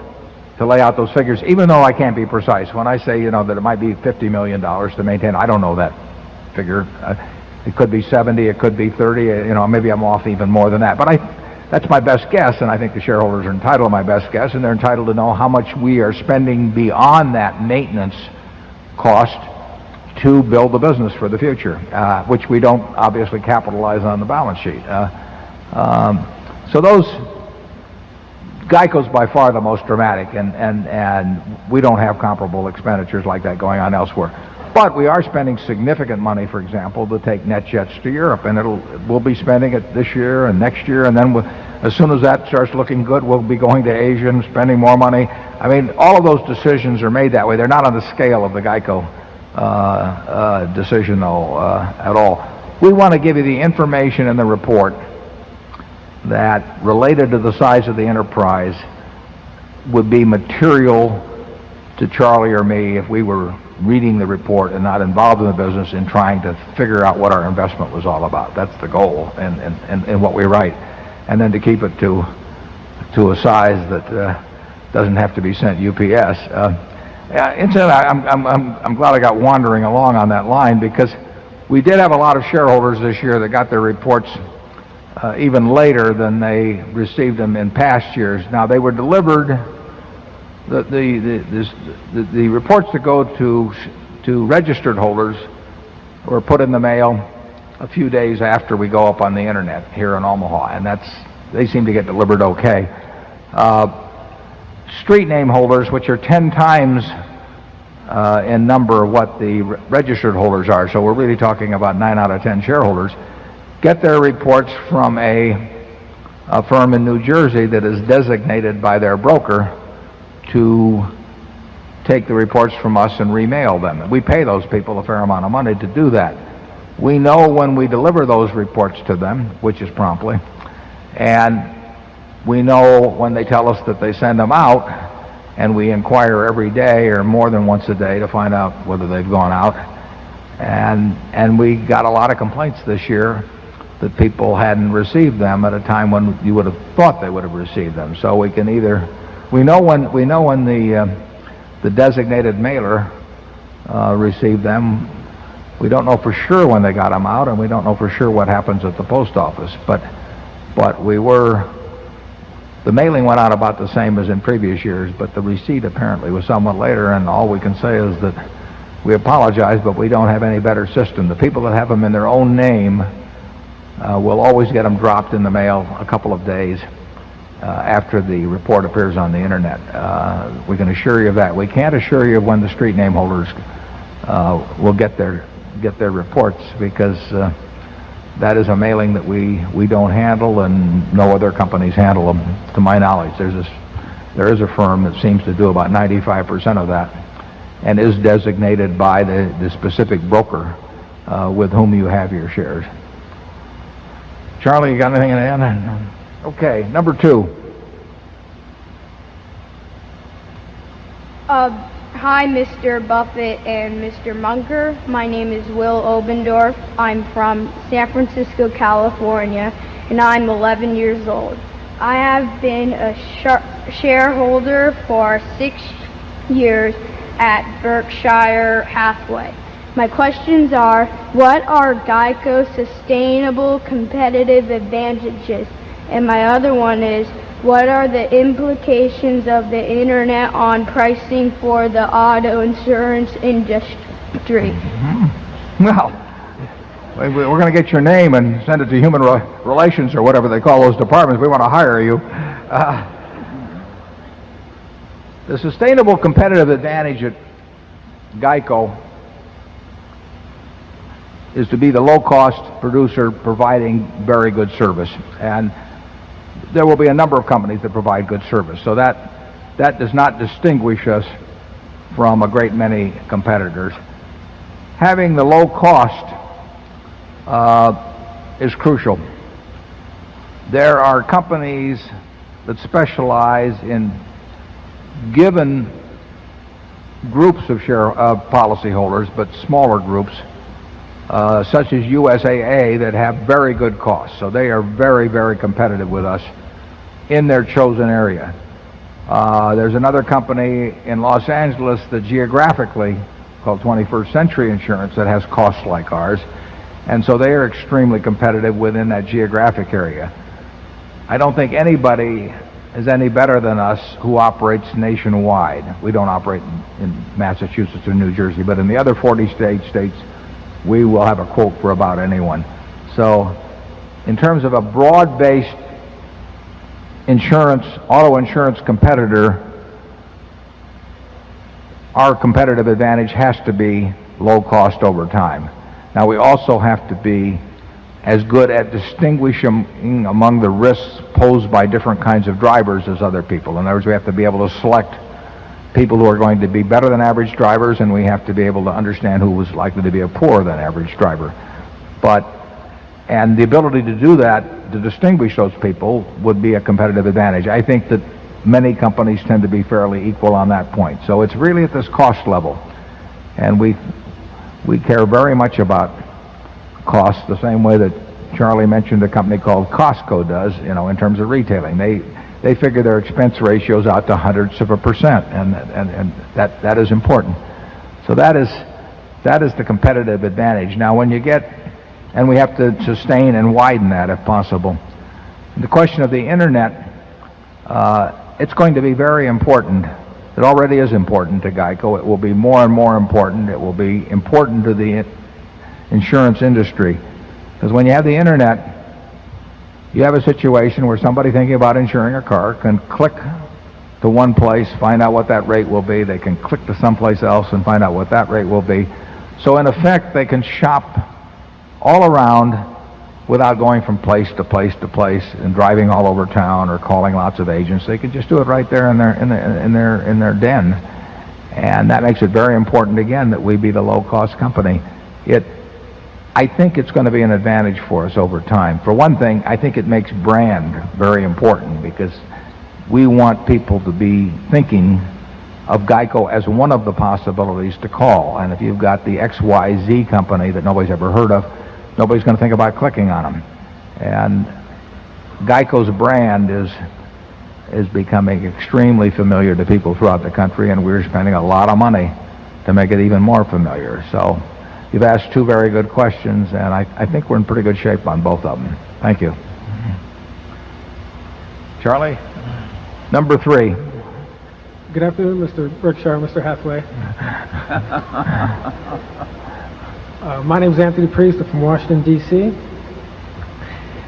to lay out those figures, even though I can't be precise. When I say, that it might be $50 million to maintain, I don't know that figure. It could be 70, it could be 30, maybe I'm off even more than that. But that's my best guess, and I think the shareholders are entitled to my best guess, and they're entitled to know how much we are spending beyond that maintenance cost to build the business for the future, which we don't obviously capitalize on the balance sheet. So those, Geico's by far the most dramatic, and we don't have comparable expenditures like that going on elsewhere. But we are spending significant money, for example, to take NetJets to Europe, and we'll be spending it this year and next year, and then as soon as that starts looking good, we'll be going to Asia and spending more money. I mean, all of those decisions are made that way. They're not on the scale of the Geico decision, though, at all. We want to give you the information in the report that, related to the size of the enterprise, would be material to Charlie or me if we were reading the report and not involved in the business in trying to figure out what our investment was all about. That's the goal and what we write. And then to keep it to a size that doesn't have to be sent UPS. Incidentally, I'm glad I got wandering along on that line, because we did have a lot of shareholders this year that got their reports even later than they received them in past years. Now, they were delivered, the reports that go to registered holders were put in the mail a few days after we go up on the internet here in Omaha, and they seem to get delivered okay. Street name holders, which are 10 times in number what the registered holders are, so we're really talking about 9 out of 10 shareholders, get their reports from a firm in New Jersey that is designated by their broker to take the reports from us and remail them. We pay those people a fair amount of money to do that. We know when we deliver those reports to them, which is promptly, and we know when they tell us that they send them out, and we inquire every day or more than once a day to find out whether they've gone out. And we got a lot of complaints this year that people hadn't received them at a time when you would have thought they would have received them. So we can we know when the designated mailer received them. We don't know for sure when they got them out, and we don't know for sure what happens at the post office. But the mailing went out about the same as in previous years, but the receipt apparently was somewhat later, and all we can say is that we apologize, but we don't have any better system. The people that have them in their own name will always get them dropped in the mail a couple of days after the report appears on the internet. We can assure you of that. We can't assure you of when the street name holders will get their reports, because that is a mailing that we don't handle, and no other companies handle them, to my knowledge. There is a firm that seems to do about 95% of that, and is designated by the specific broker with whom you have your shares. Charlie, you got anything to add? Okay, number 2. Hi, Mr. Buffett and Mr. Munger. My name is Will Obendorf. I'm from San Francisco, California, and I'm 11 years old. I have been a shareholder for 6 years at Berkshire Hathaway. My questions are, what are Geico's sustainable competitive advantages? And my other one is, what are the implications of the internet on pricing for the auto insurance industry? Well, we're going to get your name and send it to Human Relations or whatever they call those departments. We want to hire you. The sustainable competitive advantage at Geico is to be the low-cost producer providing very good service. And there will be a number of companies that provide good service. So that does not distinguish us from a great many competitors. Having the low cost is crucial. There are companies that specialize in given groups of policyholders, but smaller groups, such as USAA, that have very good costs. So they are very, very competitive with us in their chosen area. There's another company in Los Angeles that geographically, called 21st Century Insurance, that has costs like ours. And so they are extremely competitive within that geographic area. I don't think anybody is any better than us who operates nationwide. We don't operate in Massachusetts or New Jersey, but in the other 40 states, we will have a quote for about anyone. So in terms of a broad-based auto insurance competitor, our competitive advantage has to be low cost over time. Now, we also have to be as good at distinguishing among the risks posed by different kinds of drivers as other people. In other words, we have to be able to select people who are going to be better than average drivers, and we have to be able to understand who was likely to be a poorer than average driver. And the ability to do that, to distinguish those people, would be a competitive advantage. I think that many companies tend to be fairly equal on that point. So it's really at this cost level. And we care very much about cost the same way that Charlie mentioned a company called Costco does, in terms of retailing. They figure their expense ratios out to hundredths of a percent, and that is important. So that is the competitive advantage. Now, when you get, and we have to sustain and widen that if possible. The question of the internet, it's going to be very important. It already is important to GEICO. It will be more and more important. It will be important to the insurance industry. Because when you have the internet, you have a situation where somebody thinking about insuring a car can click to one place, find out what that rate will be. They can click to someplace else and find out what that rate will be. So in effect, they can shop all around without going from place to place to place and driving all over town or calling lots of agents. They can just do it right there in their den. And that makes it very important, again, that we be the low-cost company. I think it's going to be an advantage for us over time. For one thing, I think it makes brand very important, because we want people to be thinking of GEICO as one of the possibilities to call. And if you've got the XYZ company that nobody's ever heard of, nobody's going to think about clicking on them. And GEICO's brand is becoming extremely familiar to people throughout the country, and we're spending a lot of money to make it even more familiar. So you've asked two very good questions, and I think we're in pretty good shape on both of them. Thank you. Charlie? Number 3. Good afternoon, Mr. Berkshire, Mr. Hathaway. My name is Anthony Priest. I'm from Washington, D.C.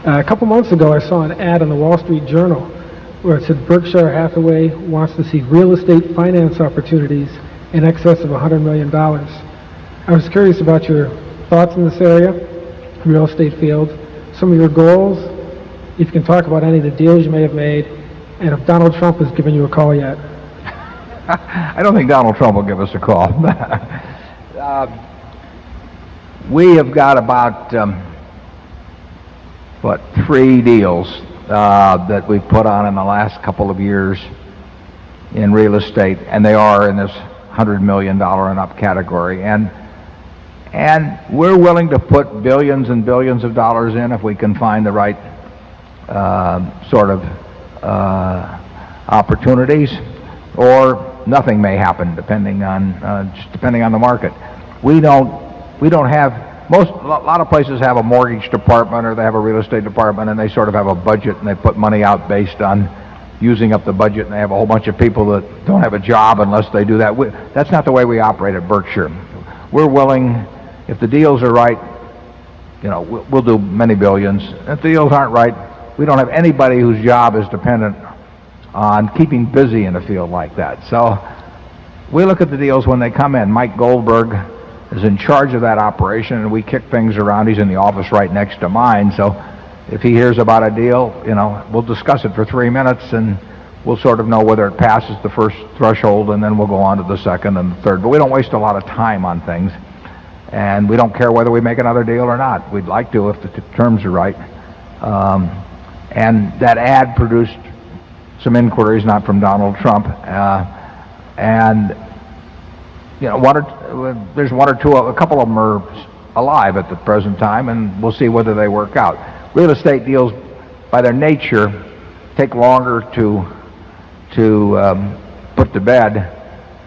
A couple months ago, I saw an ad in the Wall Street Journal where it said Berkshire Hathaway wants to see real estate finance opportunities in excess of $100 million. I was curious about your thoughts in this area, real estate field, some of your goals, if you can talk about any of the deals you may have made, and if Donald Trump has given you a call yet. I don't think Donald Trump will give us a call. We have got about, 3 deals that we've put on in the last couple of years in real estate, and they are in this $100 million and up category. And we're willing to put billions and billions of dollars in if we can find the right sort of opportunities, or nothing may happen depending on the market. We don't have, a lot of places have a mortgage department, or they have a real estate department, and they sort of have a budget, and they put money out based on using up the budget, and they have a whole bunch of people that don't have a job unless they do that. That's not the way we operate at Berkshire. We're willing, if the deals are right, we'll do many billions. If the deals aren't right, we don't have anybody whose job is dependent on keeping busy in a field like that. So we look at the deals when they come in. Mike Goldberg is in charge of that operation, and we kick things around. He's in the office right next to mine, so if he hears about a deal, we'll discuss it for 3 minutes, and we'll sort of know whether it passes the first threshold, and then we'll go on to the second and the third. But we don't waste a lot of time on things, and we don't care whether we make another deal or not. We'd like to if the terms are right. And that ad produced some inquiries, not from Donald Trump, and there's one or two, a couple of them are alive at the present time, and we'll see whether they work out. Real estate deals, by their nature, take longer to put to bed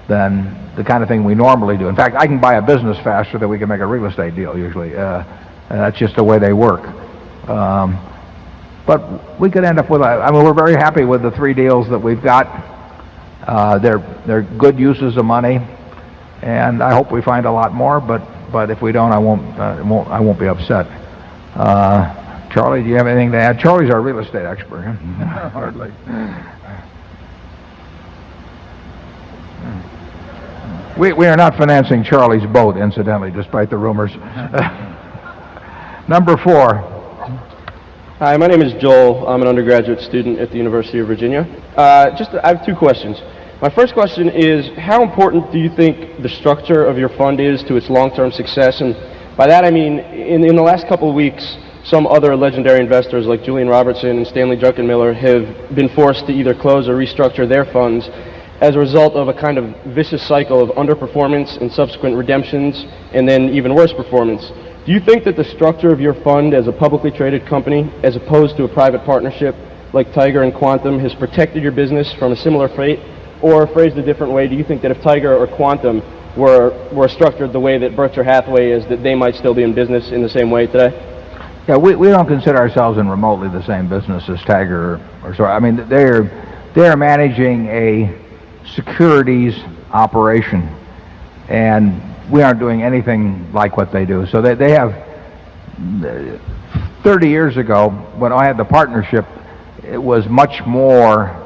than the kind of thing we normally do. In fact, I can buy a business faster than we can make a real estate deal usually. That's just the way they work. But but we could end up with I mean, we're very happy with the 3 deals that we've got. They're good uses of money, and I hope we find a lot more. But if we don't, I won't be upset. Charlie, do you have anything to add? Charlie's our real estate expert. Huh? Hardly. We are not financing Charlie's boat, incidentally, despite the rumors. Number 4. Hi, my name is Joel. I'm an undergraduate student at the University of Virginia. I have 2 questions. My first question is, how important do you think the structure of your fund is to its long-term success? And by that I mean, in the last couple of weeks, some other legendary investors like Julian Robertson and Stanley Druckenmiller have been forced to either close or restructure their funds as a result of a kind of vicious cycle of underperformance and subsequent redemptions, and then even worse performance. Do you think that the structure of your fund as a publicly traded company, as opposed to a private partnership like Tiger and Quantum, has protected your business from a similar fate? Or phrased a different way, do you think that if Tiger or Quantum were structured the way that Berkshire Hathaway is, that they might still be in business in the same way today? Yeah, we don't consider ourselves in remotely the same business as Tiger or so. I mean, they're managing a securities operation, and we aren't doing anything like what they do. So they have 30 years ago, when I had the partnership, it was much more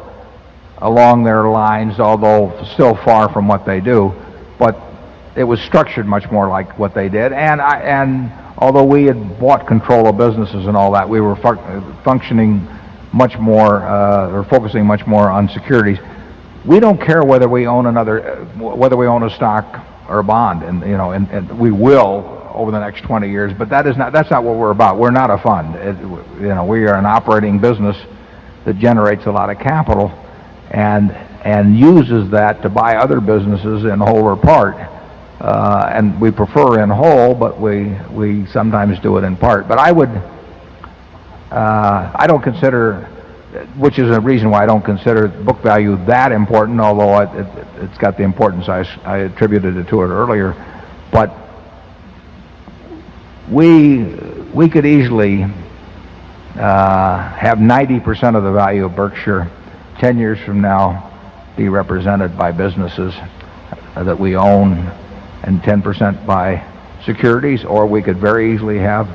along their lines, although still far from what they do, but it was structured much more like what they did. And although we had bought control of businesses and all that, we were functioning much more or focusing much more on securities. We don't care whether we own whether we own a stock or a bond, and we will over the next 20 years. But that's not what we're about. We're not a fund. We are an operating business that generates a lot of capital, and uses that to buy other businesses in whole or part. And we prefer in whole, but we sometimes do it in part. But I don't consider, which is a reason why I don't consider book value that important, although it's got the importance I attributed it to it earlier. But we could easily have 90% of the value of Berkshire 10 years from now be represented by businesses that we own, and 10% by securities, or we could very easily have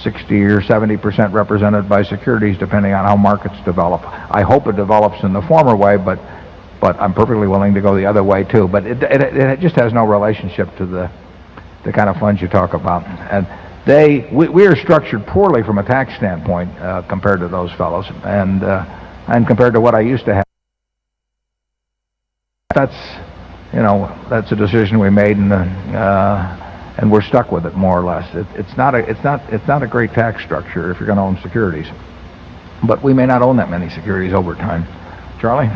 60 or 70% represented by securities, depending on how markets develop. I hope it develops in the former way, but I'm perfectly willing to go the other way too. But it just has no relationship to the kind of funds you talk about. And we are structured poorly from a tax standpoint compared to those fellows, and compared to what I used to have. That's a decision we made, and we're stuck with it more or less. It's not a great tax structure if you're going to own securities, but we may not own that many securities over time. Charlie?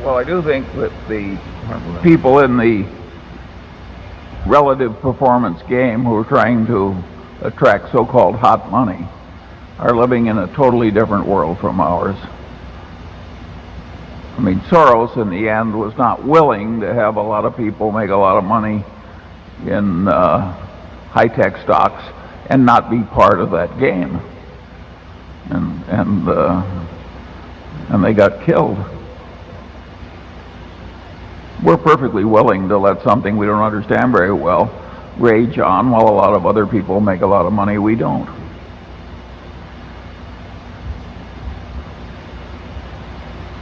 Well, I do think that the people in the relative performance game who are trying to attract so-called hot money are living in a totally different world from ours. I mean, Soros in the end was not willing to have a lot of people make a lot of money in high-tech stocks and not be part of that game, and they got killed. We're perfectly willing to let something we don't understand very well rage on while a lot of other people make a lot of money we don't.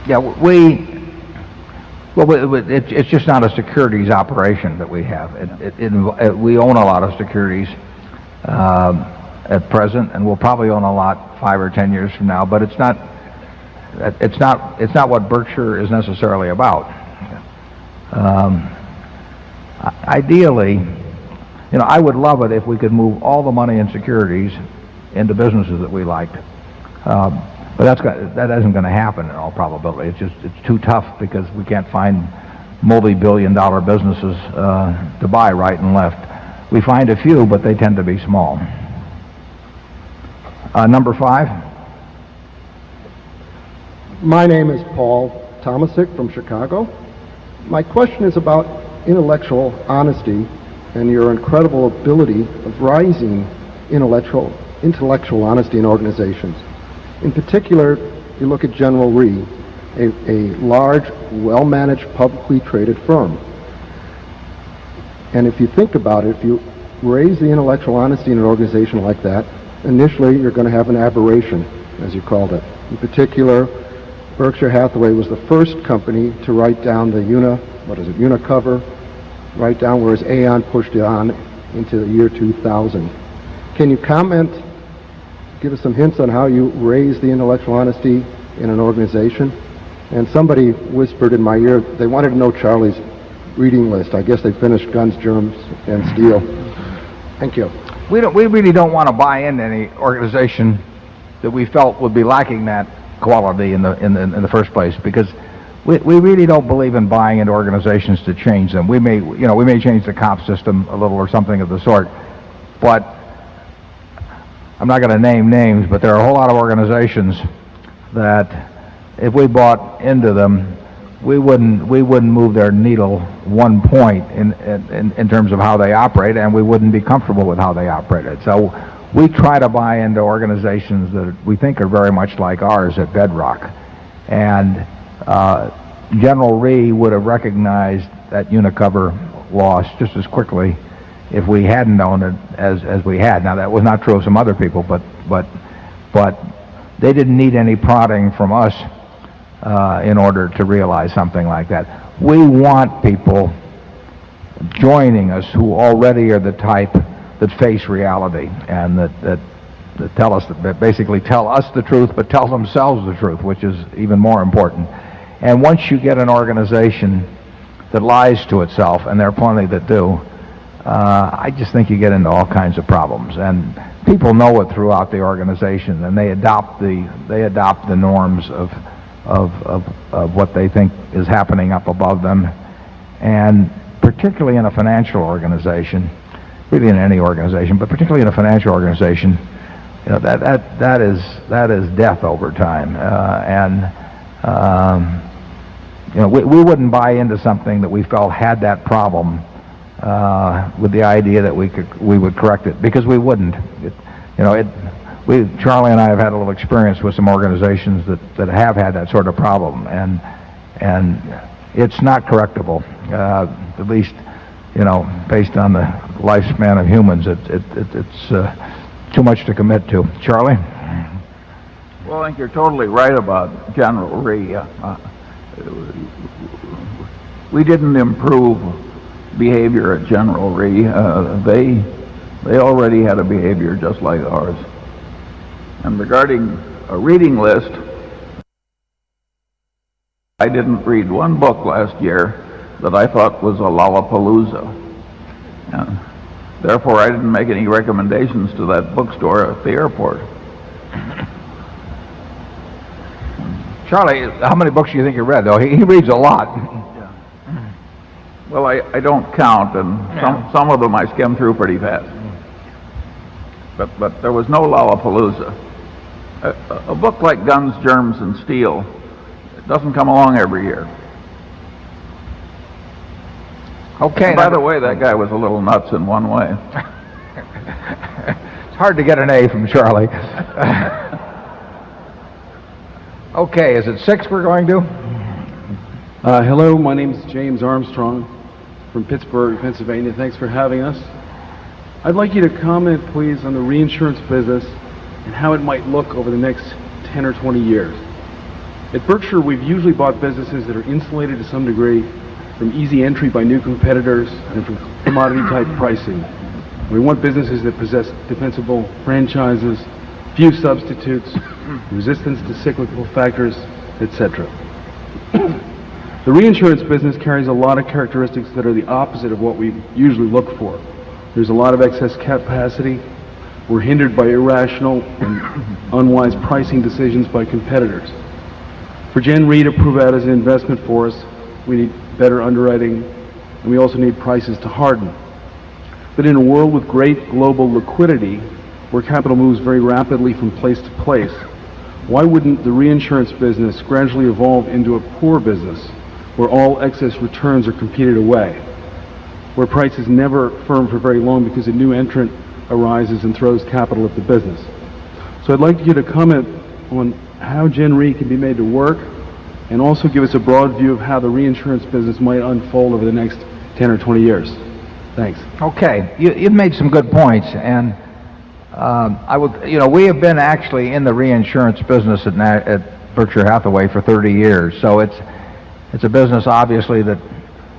Yeah, it's just not a securities operation that we have. We own a lot of securities at present, and we'll probably own a lot 5 or 10 years from now. But it's not what Berkshire is necessarily about. Ideally, I would love it if we could move all the money in securities into businesses that we liked. But that isn't going to happen in all probability. It's too tough because we can't find multi-billion-dollar businesses to buy right and left. We find a few, but they tend to be small. Number 5. My name is Paul Tomasic from Chicago. My question is about intellectual honesty and your incredible ability of rising intellectual intellectual honesty in organizations. In particular, you look at General Re, a large, well-managed, publicly traded firm. And if you think about it, if you raise the intellectual honesty in an organization like that, initially you're going to have an aberration, as you called it. In particular, Berkshire Hathaway was the first company to write down the Unicover, write down, whereas Aon pushed it on into the year 2000. Can you comment, give us some hints on how you raise the intellectual honesty in an organization? And somebody whispered in my ear, they wanted to know Charlie's reading list. I guess they finished Guns, Germs, and Steel. Thank you. We really don't want to buy into any organization that we felt would be lacking that quality in the first place, because we really don't believe in buying into organizations to change them. We may change the comp system a little or something of the sort, but I'm not going to name names, but there are a whole lot of organizations that if we bought into them, we wouldn't move their needle 1 point in terms of how they operate, and we wouldn't be comfortable with how they operated. So we try to buy into organizations that we think are very much like ours at bedrock. And General Re would have recognized that Unicover loss just as quickly if we hadn't owned it as we had. Now, that was not true of some other people, but they didn't need any prodding from us in order to realize something like that. We want people joining us who already are the type that face reality and that tell us, that basically tell us the truth, but tell themselves the truth, which is even more important. And once you get an organization that lies to itself, and there are plenty that do, I just think you get into all kinds of problems. And people know it throughout the organization, and they adopt the norms of what they think is happening up above them. And particularly in a financial organization, really in any organization, but particularly in a financial organization, you know, that is death over time. You know, we wouldn't buy into something that we felt had that problem with the idea that we would correct it, because we wouldn't. Charlie and I have had a little experience with some organizations that have had that sort of problem, and it's not correctable. At least, you know, based on the lifespan of humans, it's too much to commit to. Charlie? Well, I think you're totally right about General Re. We didn't improve behavior at General Re. They already had a behavior just like ours. And regarding a reading list, I didn't read one book last year that I thought was a lollapalooza. And therefore, I didn't make any recommendations to that bookstore at the airport. Charlie, how many books do you think you read, though? He reads a lot. Yeah. Well, I don't count, and some of them I skim through pretty fast. But there was no lollapalooza. A book like Guns, Germs, and Steel, it doesn't come along every year. Okay. And by the way, that guy was a little nuts in one way. It's hard to get an A from Charlie. Okay, is it 6 we're going to? Hello, my name is James Armstrong from Pittsburgh, Pennsylvania. Thanks for having us. I'd like you to comment, please, on the reinsurance business and how it might look over the next 10 or 20 years. At Berkshire, we've usually bought businesses that are insulated to some degree from easy entry by new competitors and from commodity-type pricing. We want businesses that possess defensible franchises, few substitutes, resistance to cyclical factors, etc. The reinsurance business carries a lot of characteristics that are the opposite of what we usually look for. There's a lot of excess capacity. We're hindered by irrational and unwise pricing decisions by competitors. For Gen Re to prove out as an investment for us, we need better underwriting, and we also need prices to harden. But in a world with great global liquidity, where capital moves very rapidly from place to place, why wouldn't the reinsurance business gradually evolve into a poor business, where all excess returns are competed away, where prices never firm for very long because a new entrant arises and throws capital at the business. So I'd like you to comment on how Gen Re can be made to work, and also give us a broad view of how the reinsurance business might unfold over the next 10 or 20 years. Thanks. Okay, you've made some good points, and we have been actually in the reinsurance business at Berkshire Hathaway for 30 years, so it's a business obviously that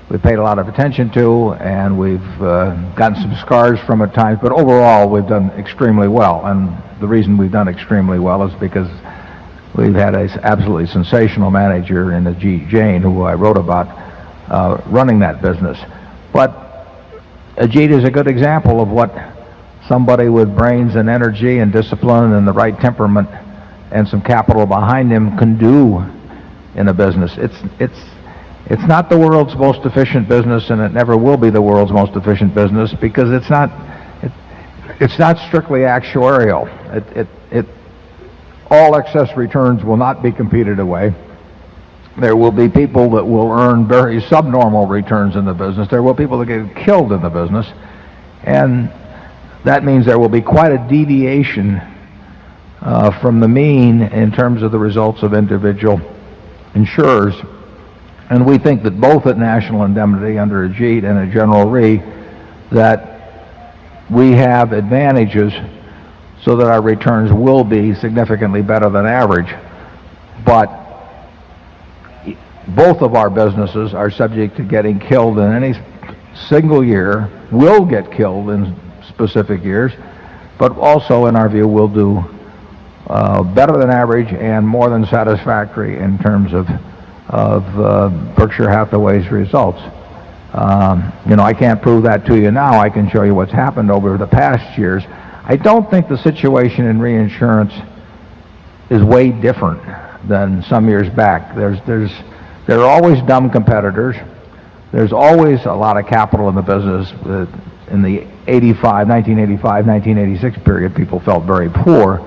we've paid a lot of attention to, and we've gotten some scars from it at times, but overall we've done extremely well. And the reason we've done extremely well is because we've had an absolutely sensational manager in Ajit Jain, who I wrote about, running that business. But Ajit is a good example of what somebody with brains and energy and discipline and the right temperament and some capital behind him can do in a business. It's not the world's most efficient business, and it never will be the world's most efficient business, because it's not strictly actuarial. All excess returns will not be competed away. There will be people that will earn very subnormal returns in the business. There will be people that get killed in the business, and that means there will be quite a deviation from the mean in terms of the results of individual insurers. And we think that both at National Indemnity under Ajit and at General Re, that we have advantages so that our returns will be significantly better than average. But both of our businesses are subject to getting killed in any single year, will get killed in specific years, but also, in our view, will do better than average and more than satisfactory in terms of Berkshire Hathaway's results. I can't prove that to you now. I can show you what's happened over the past years. I don't think the situation in reinsurance is way different than some years back. There are always dumb competitors. There's always a lot of capital in the business. In the 1985, 1986 period, people felt very poor.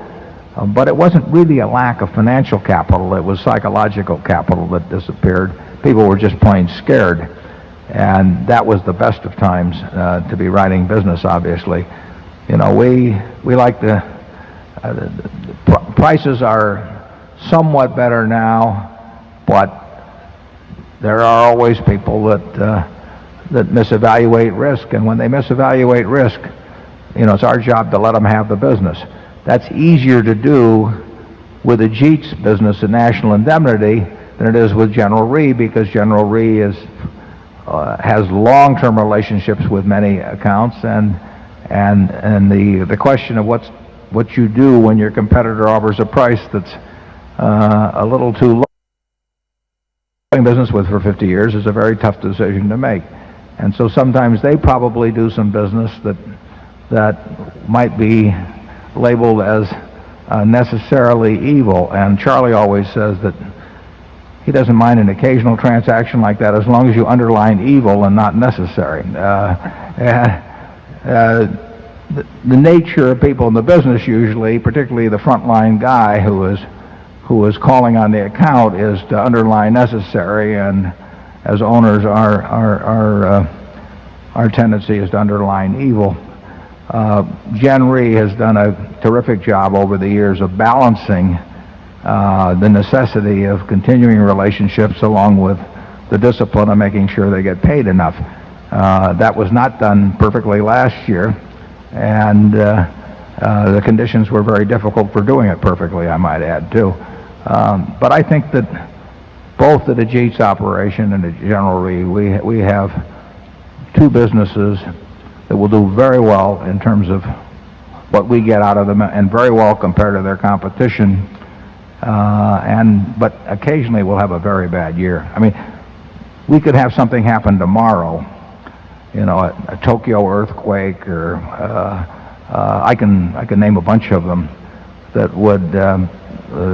But it wasn't really a lack of financial capital. It was psychological capital that disappeared. People were just plain scared. And that was the best of times to be writing business, obviously. We like the prices are somewhat better now, but there are always people that misevaluate risk. And when they misevaluate risk, it's our job to let them have the business. That's easier to do with Ajit's business at National Indemnity than it is with General Re, because General Re has long-term relationships with many accounts, and the question of what you do when your competitor offers a price that's a little too low, doing business with for 50 years is a very tough decision to make. And so sometimes they probably do some business that might be labeled as necessarily evil. And Charlie always says that he doesn't mind an occasional transaction like that as long as you underline evil and not necessary. The nature of people in the business usually, particularly the frontline guy who is calling on the account, is to underline necessary, and as owners our tendency is to underline evil. Gen Re has done a terrific job over the years of balancing the necessity of continuing relationships along with the discipline of making sure they get paid enough. That was not done perfectly last year, and the conditions were very difficult for doing it perfectly, I might add, too. But I think that both at Ajit's operation and at General Re, we have two businesses that will do very well in terms of what we get out of them, and very well compared to their competition. But occasionally we'll have a very bad year. I mean, we could have something happen tomorrow, a Tokyo earthquake, or I can name a bunch of them that would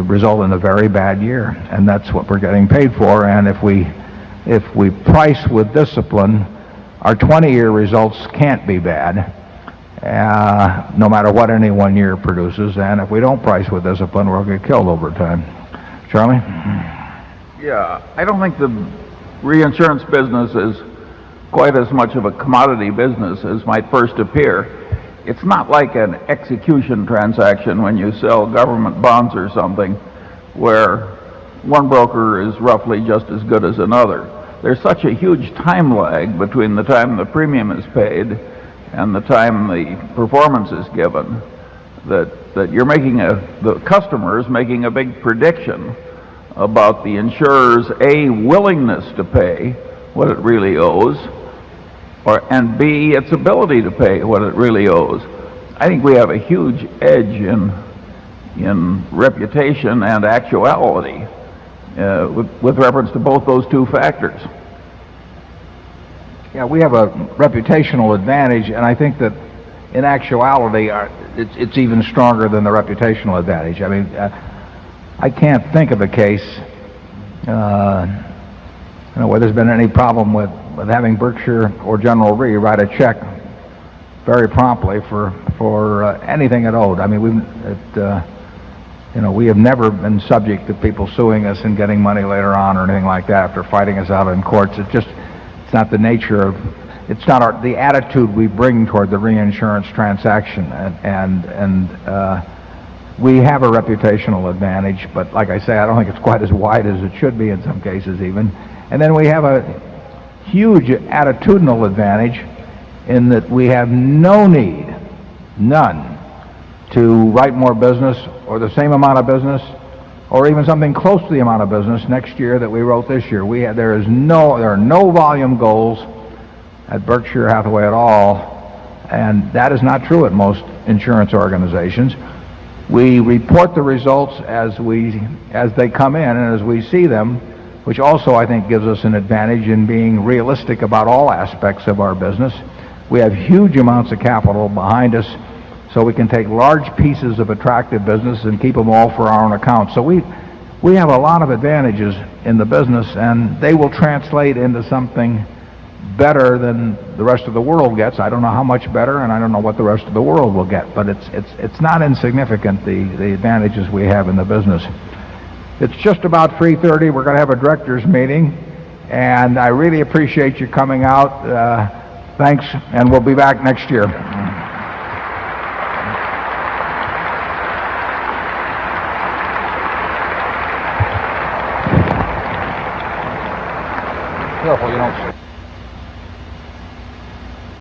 result in a very bad year, and that's what we're getting paid for. And if we price with discipline, our 20-year results can't be bad, no matter what any one year produces. And if we don't price with discipline, we'll get killed over time. Charlie? Yeah, I don't think the reinsurance business is quite as much of a commodity business as might first appear. it's not like an execution transaction when you sell government bonds or something, where one broker is roughly just as good as another. There's such a huge time lag between the time the premium is paid and the time the performance is given that you're making the customer is making a big prediction about the insurer's willingness to pay what it really owes, and B, its ability to pay what it really owes. I think we have a huge edge in reputation and actuality with reference to both those two factors. Yeah, we have a reputational advantage, and I think that in actuality, it's even stronger than the reputational advantage. I mean, I can't think of a case where there's been any problem with having Berkshire or General Re write a check very promptly for anything it owed. I mean, we have never been subject to people suing us and getting money later on or anything like that after fighting us out in courts. It's not the nature of, it's not the attitude we bring toward the reinsurance transaction, and we have a reputational advantage, but like I say, I don't think it's quite as wide as it should be in some cases even. And then we have a huge attitudinal advantage in that we have no need, none, to write more business or the same amount of business or even something close to the amount of business next year that we wrote this year. There are no volume goals at Berkshire Hathaway at all, and that is not true at most insurance organizations. We report the results as they come in and as we see them, which also I think gives us an advantage in being realistic about all aspects of our business. We have huge amounts of capital behind us, so we can take large pieces of attractive business and keep them all for our own account. So we have a lot of advantages in the business, and they will translate into something better than the rest of the world gets. I don't know how much better, and I don't know what the rest of the world will get, but it's not insignificant, the advantages we have in the business. It's just about 3:30. We're going to have a directors meeting, and I really appreciate you coming out. Thanks, and we'll be back next year. Careful, you don't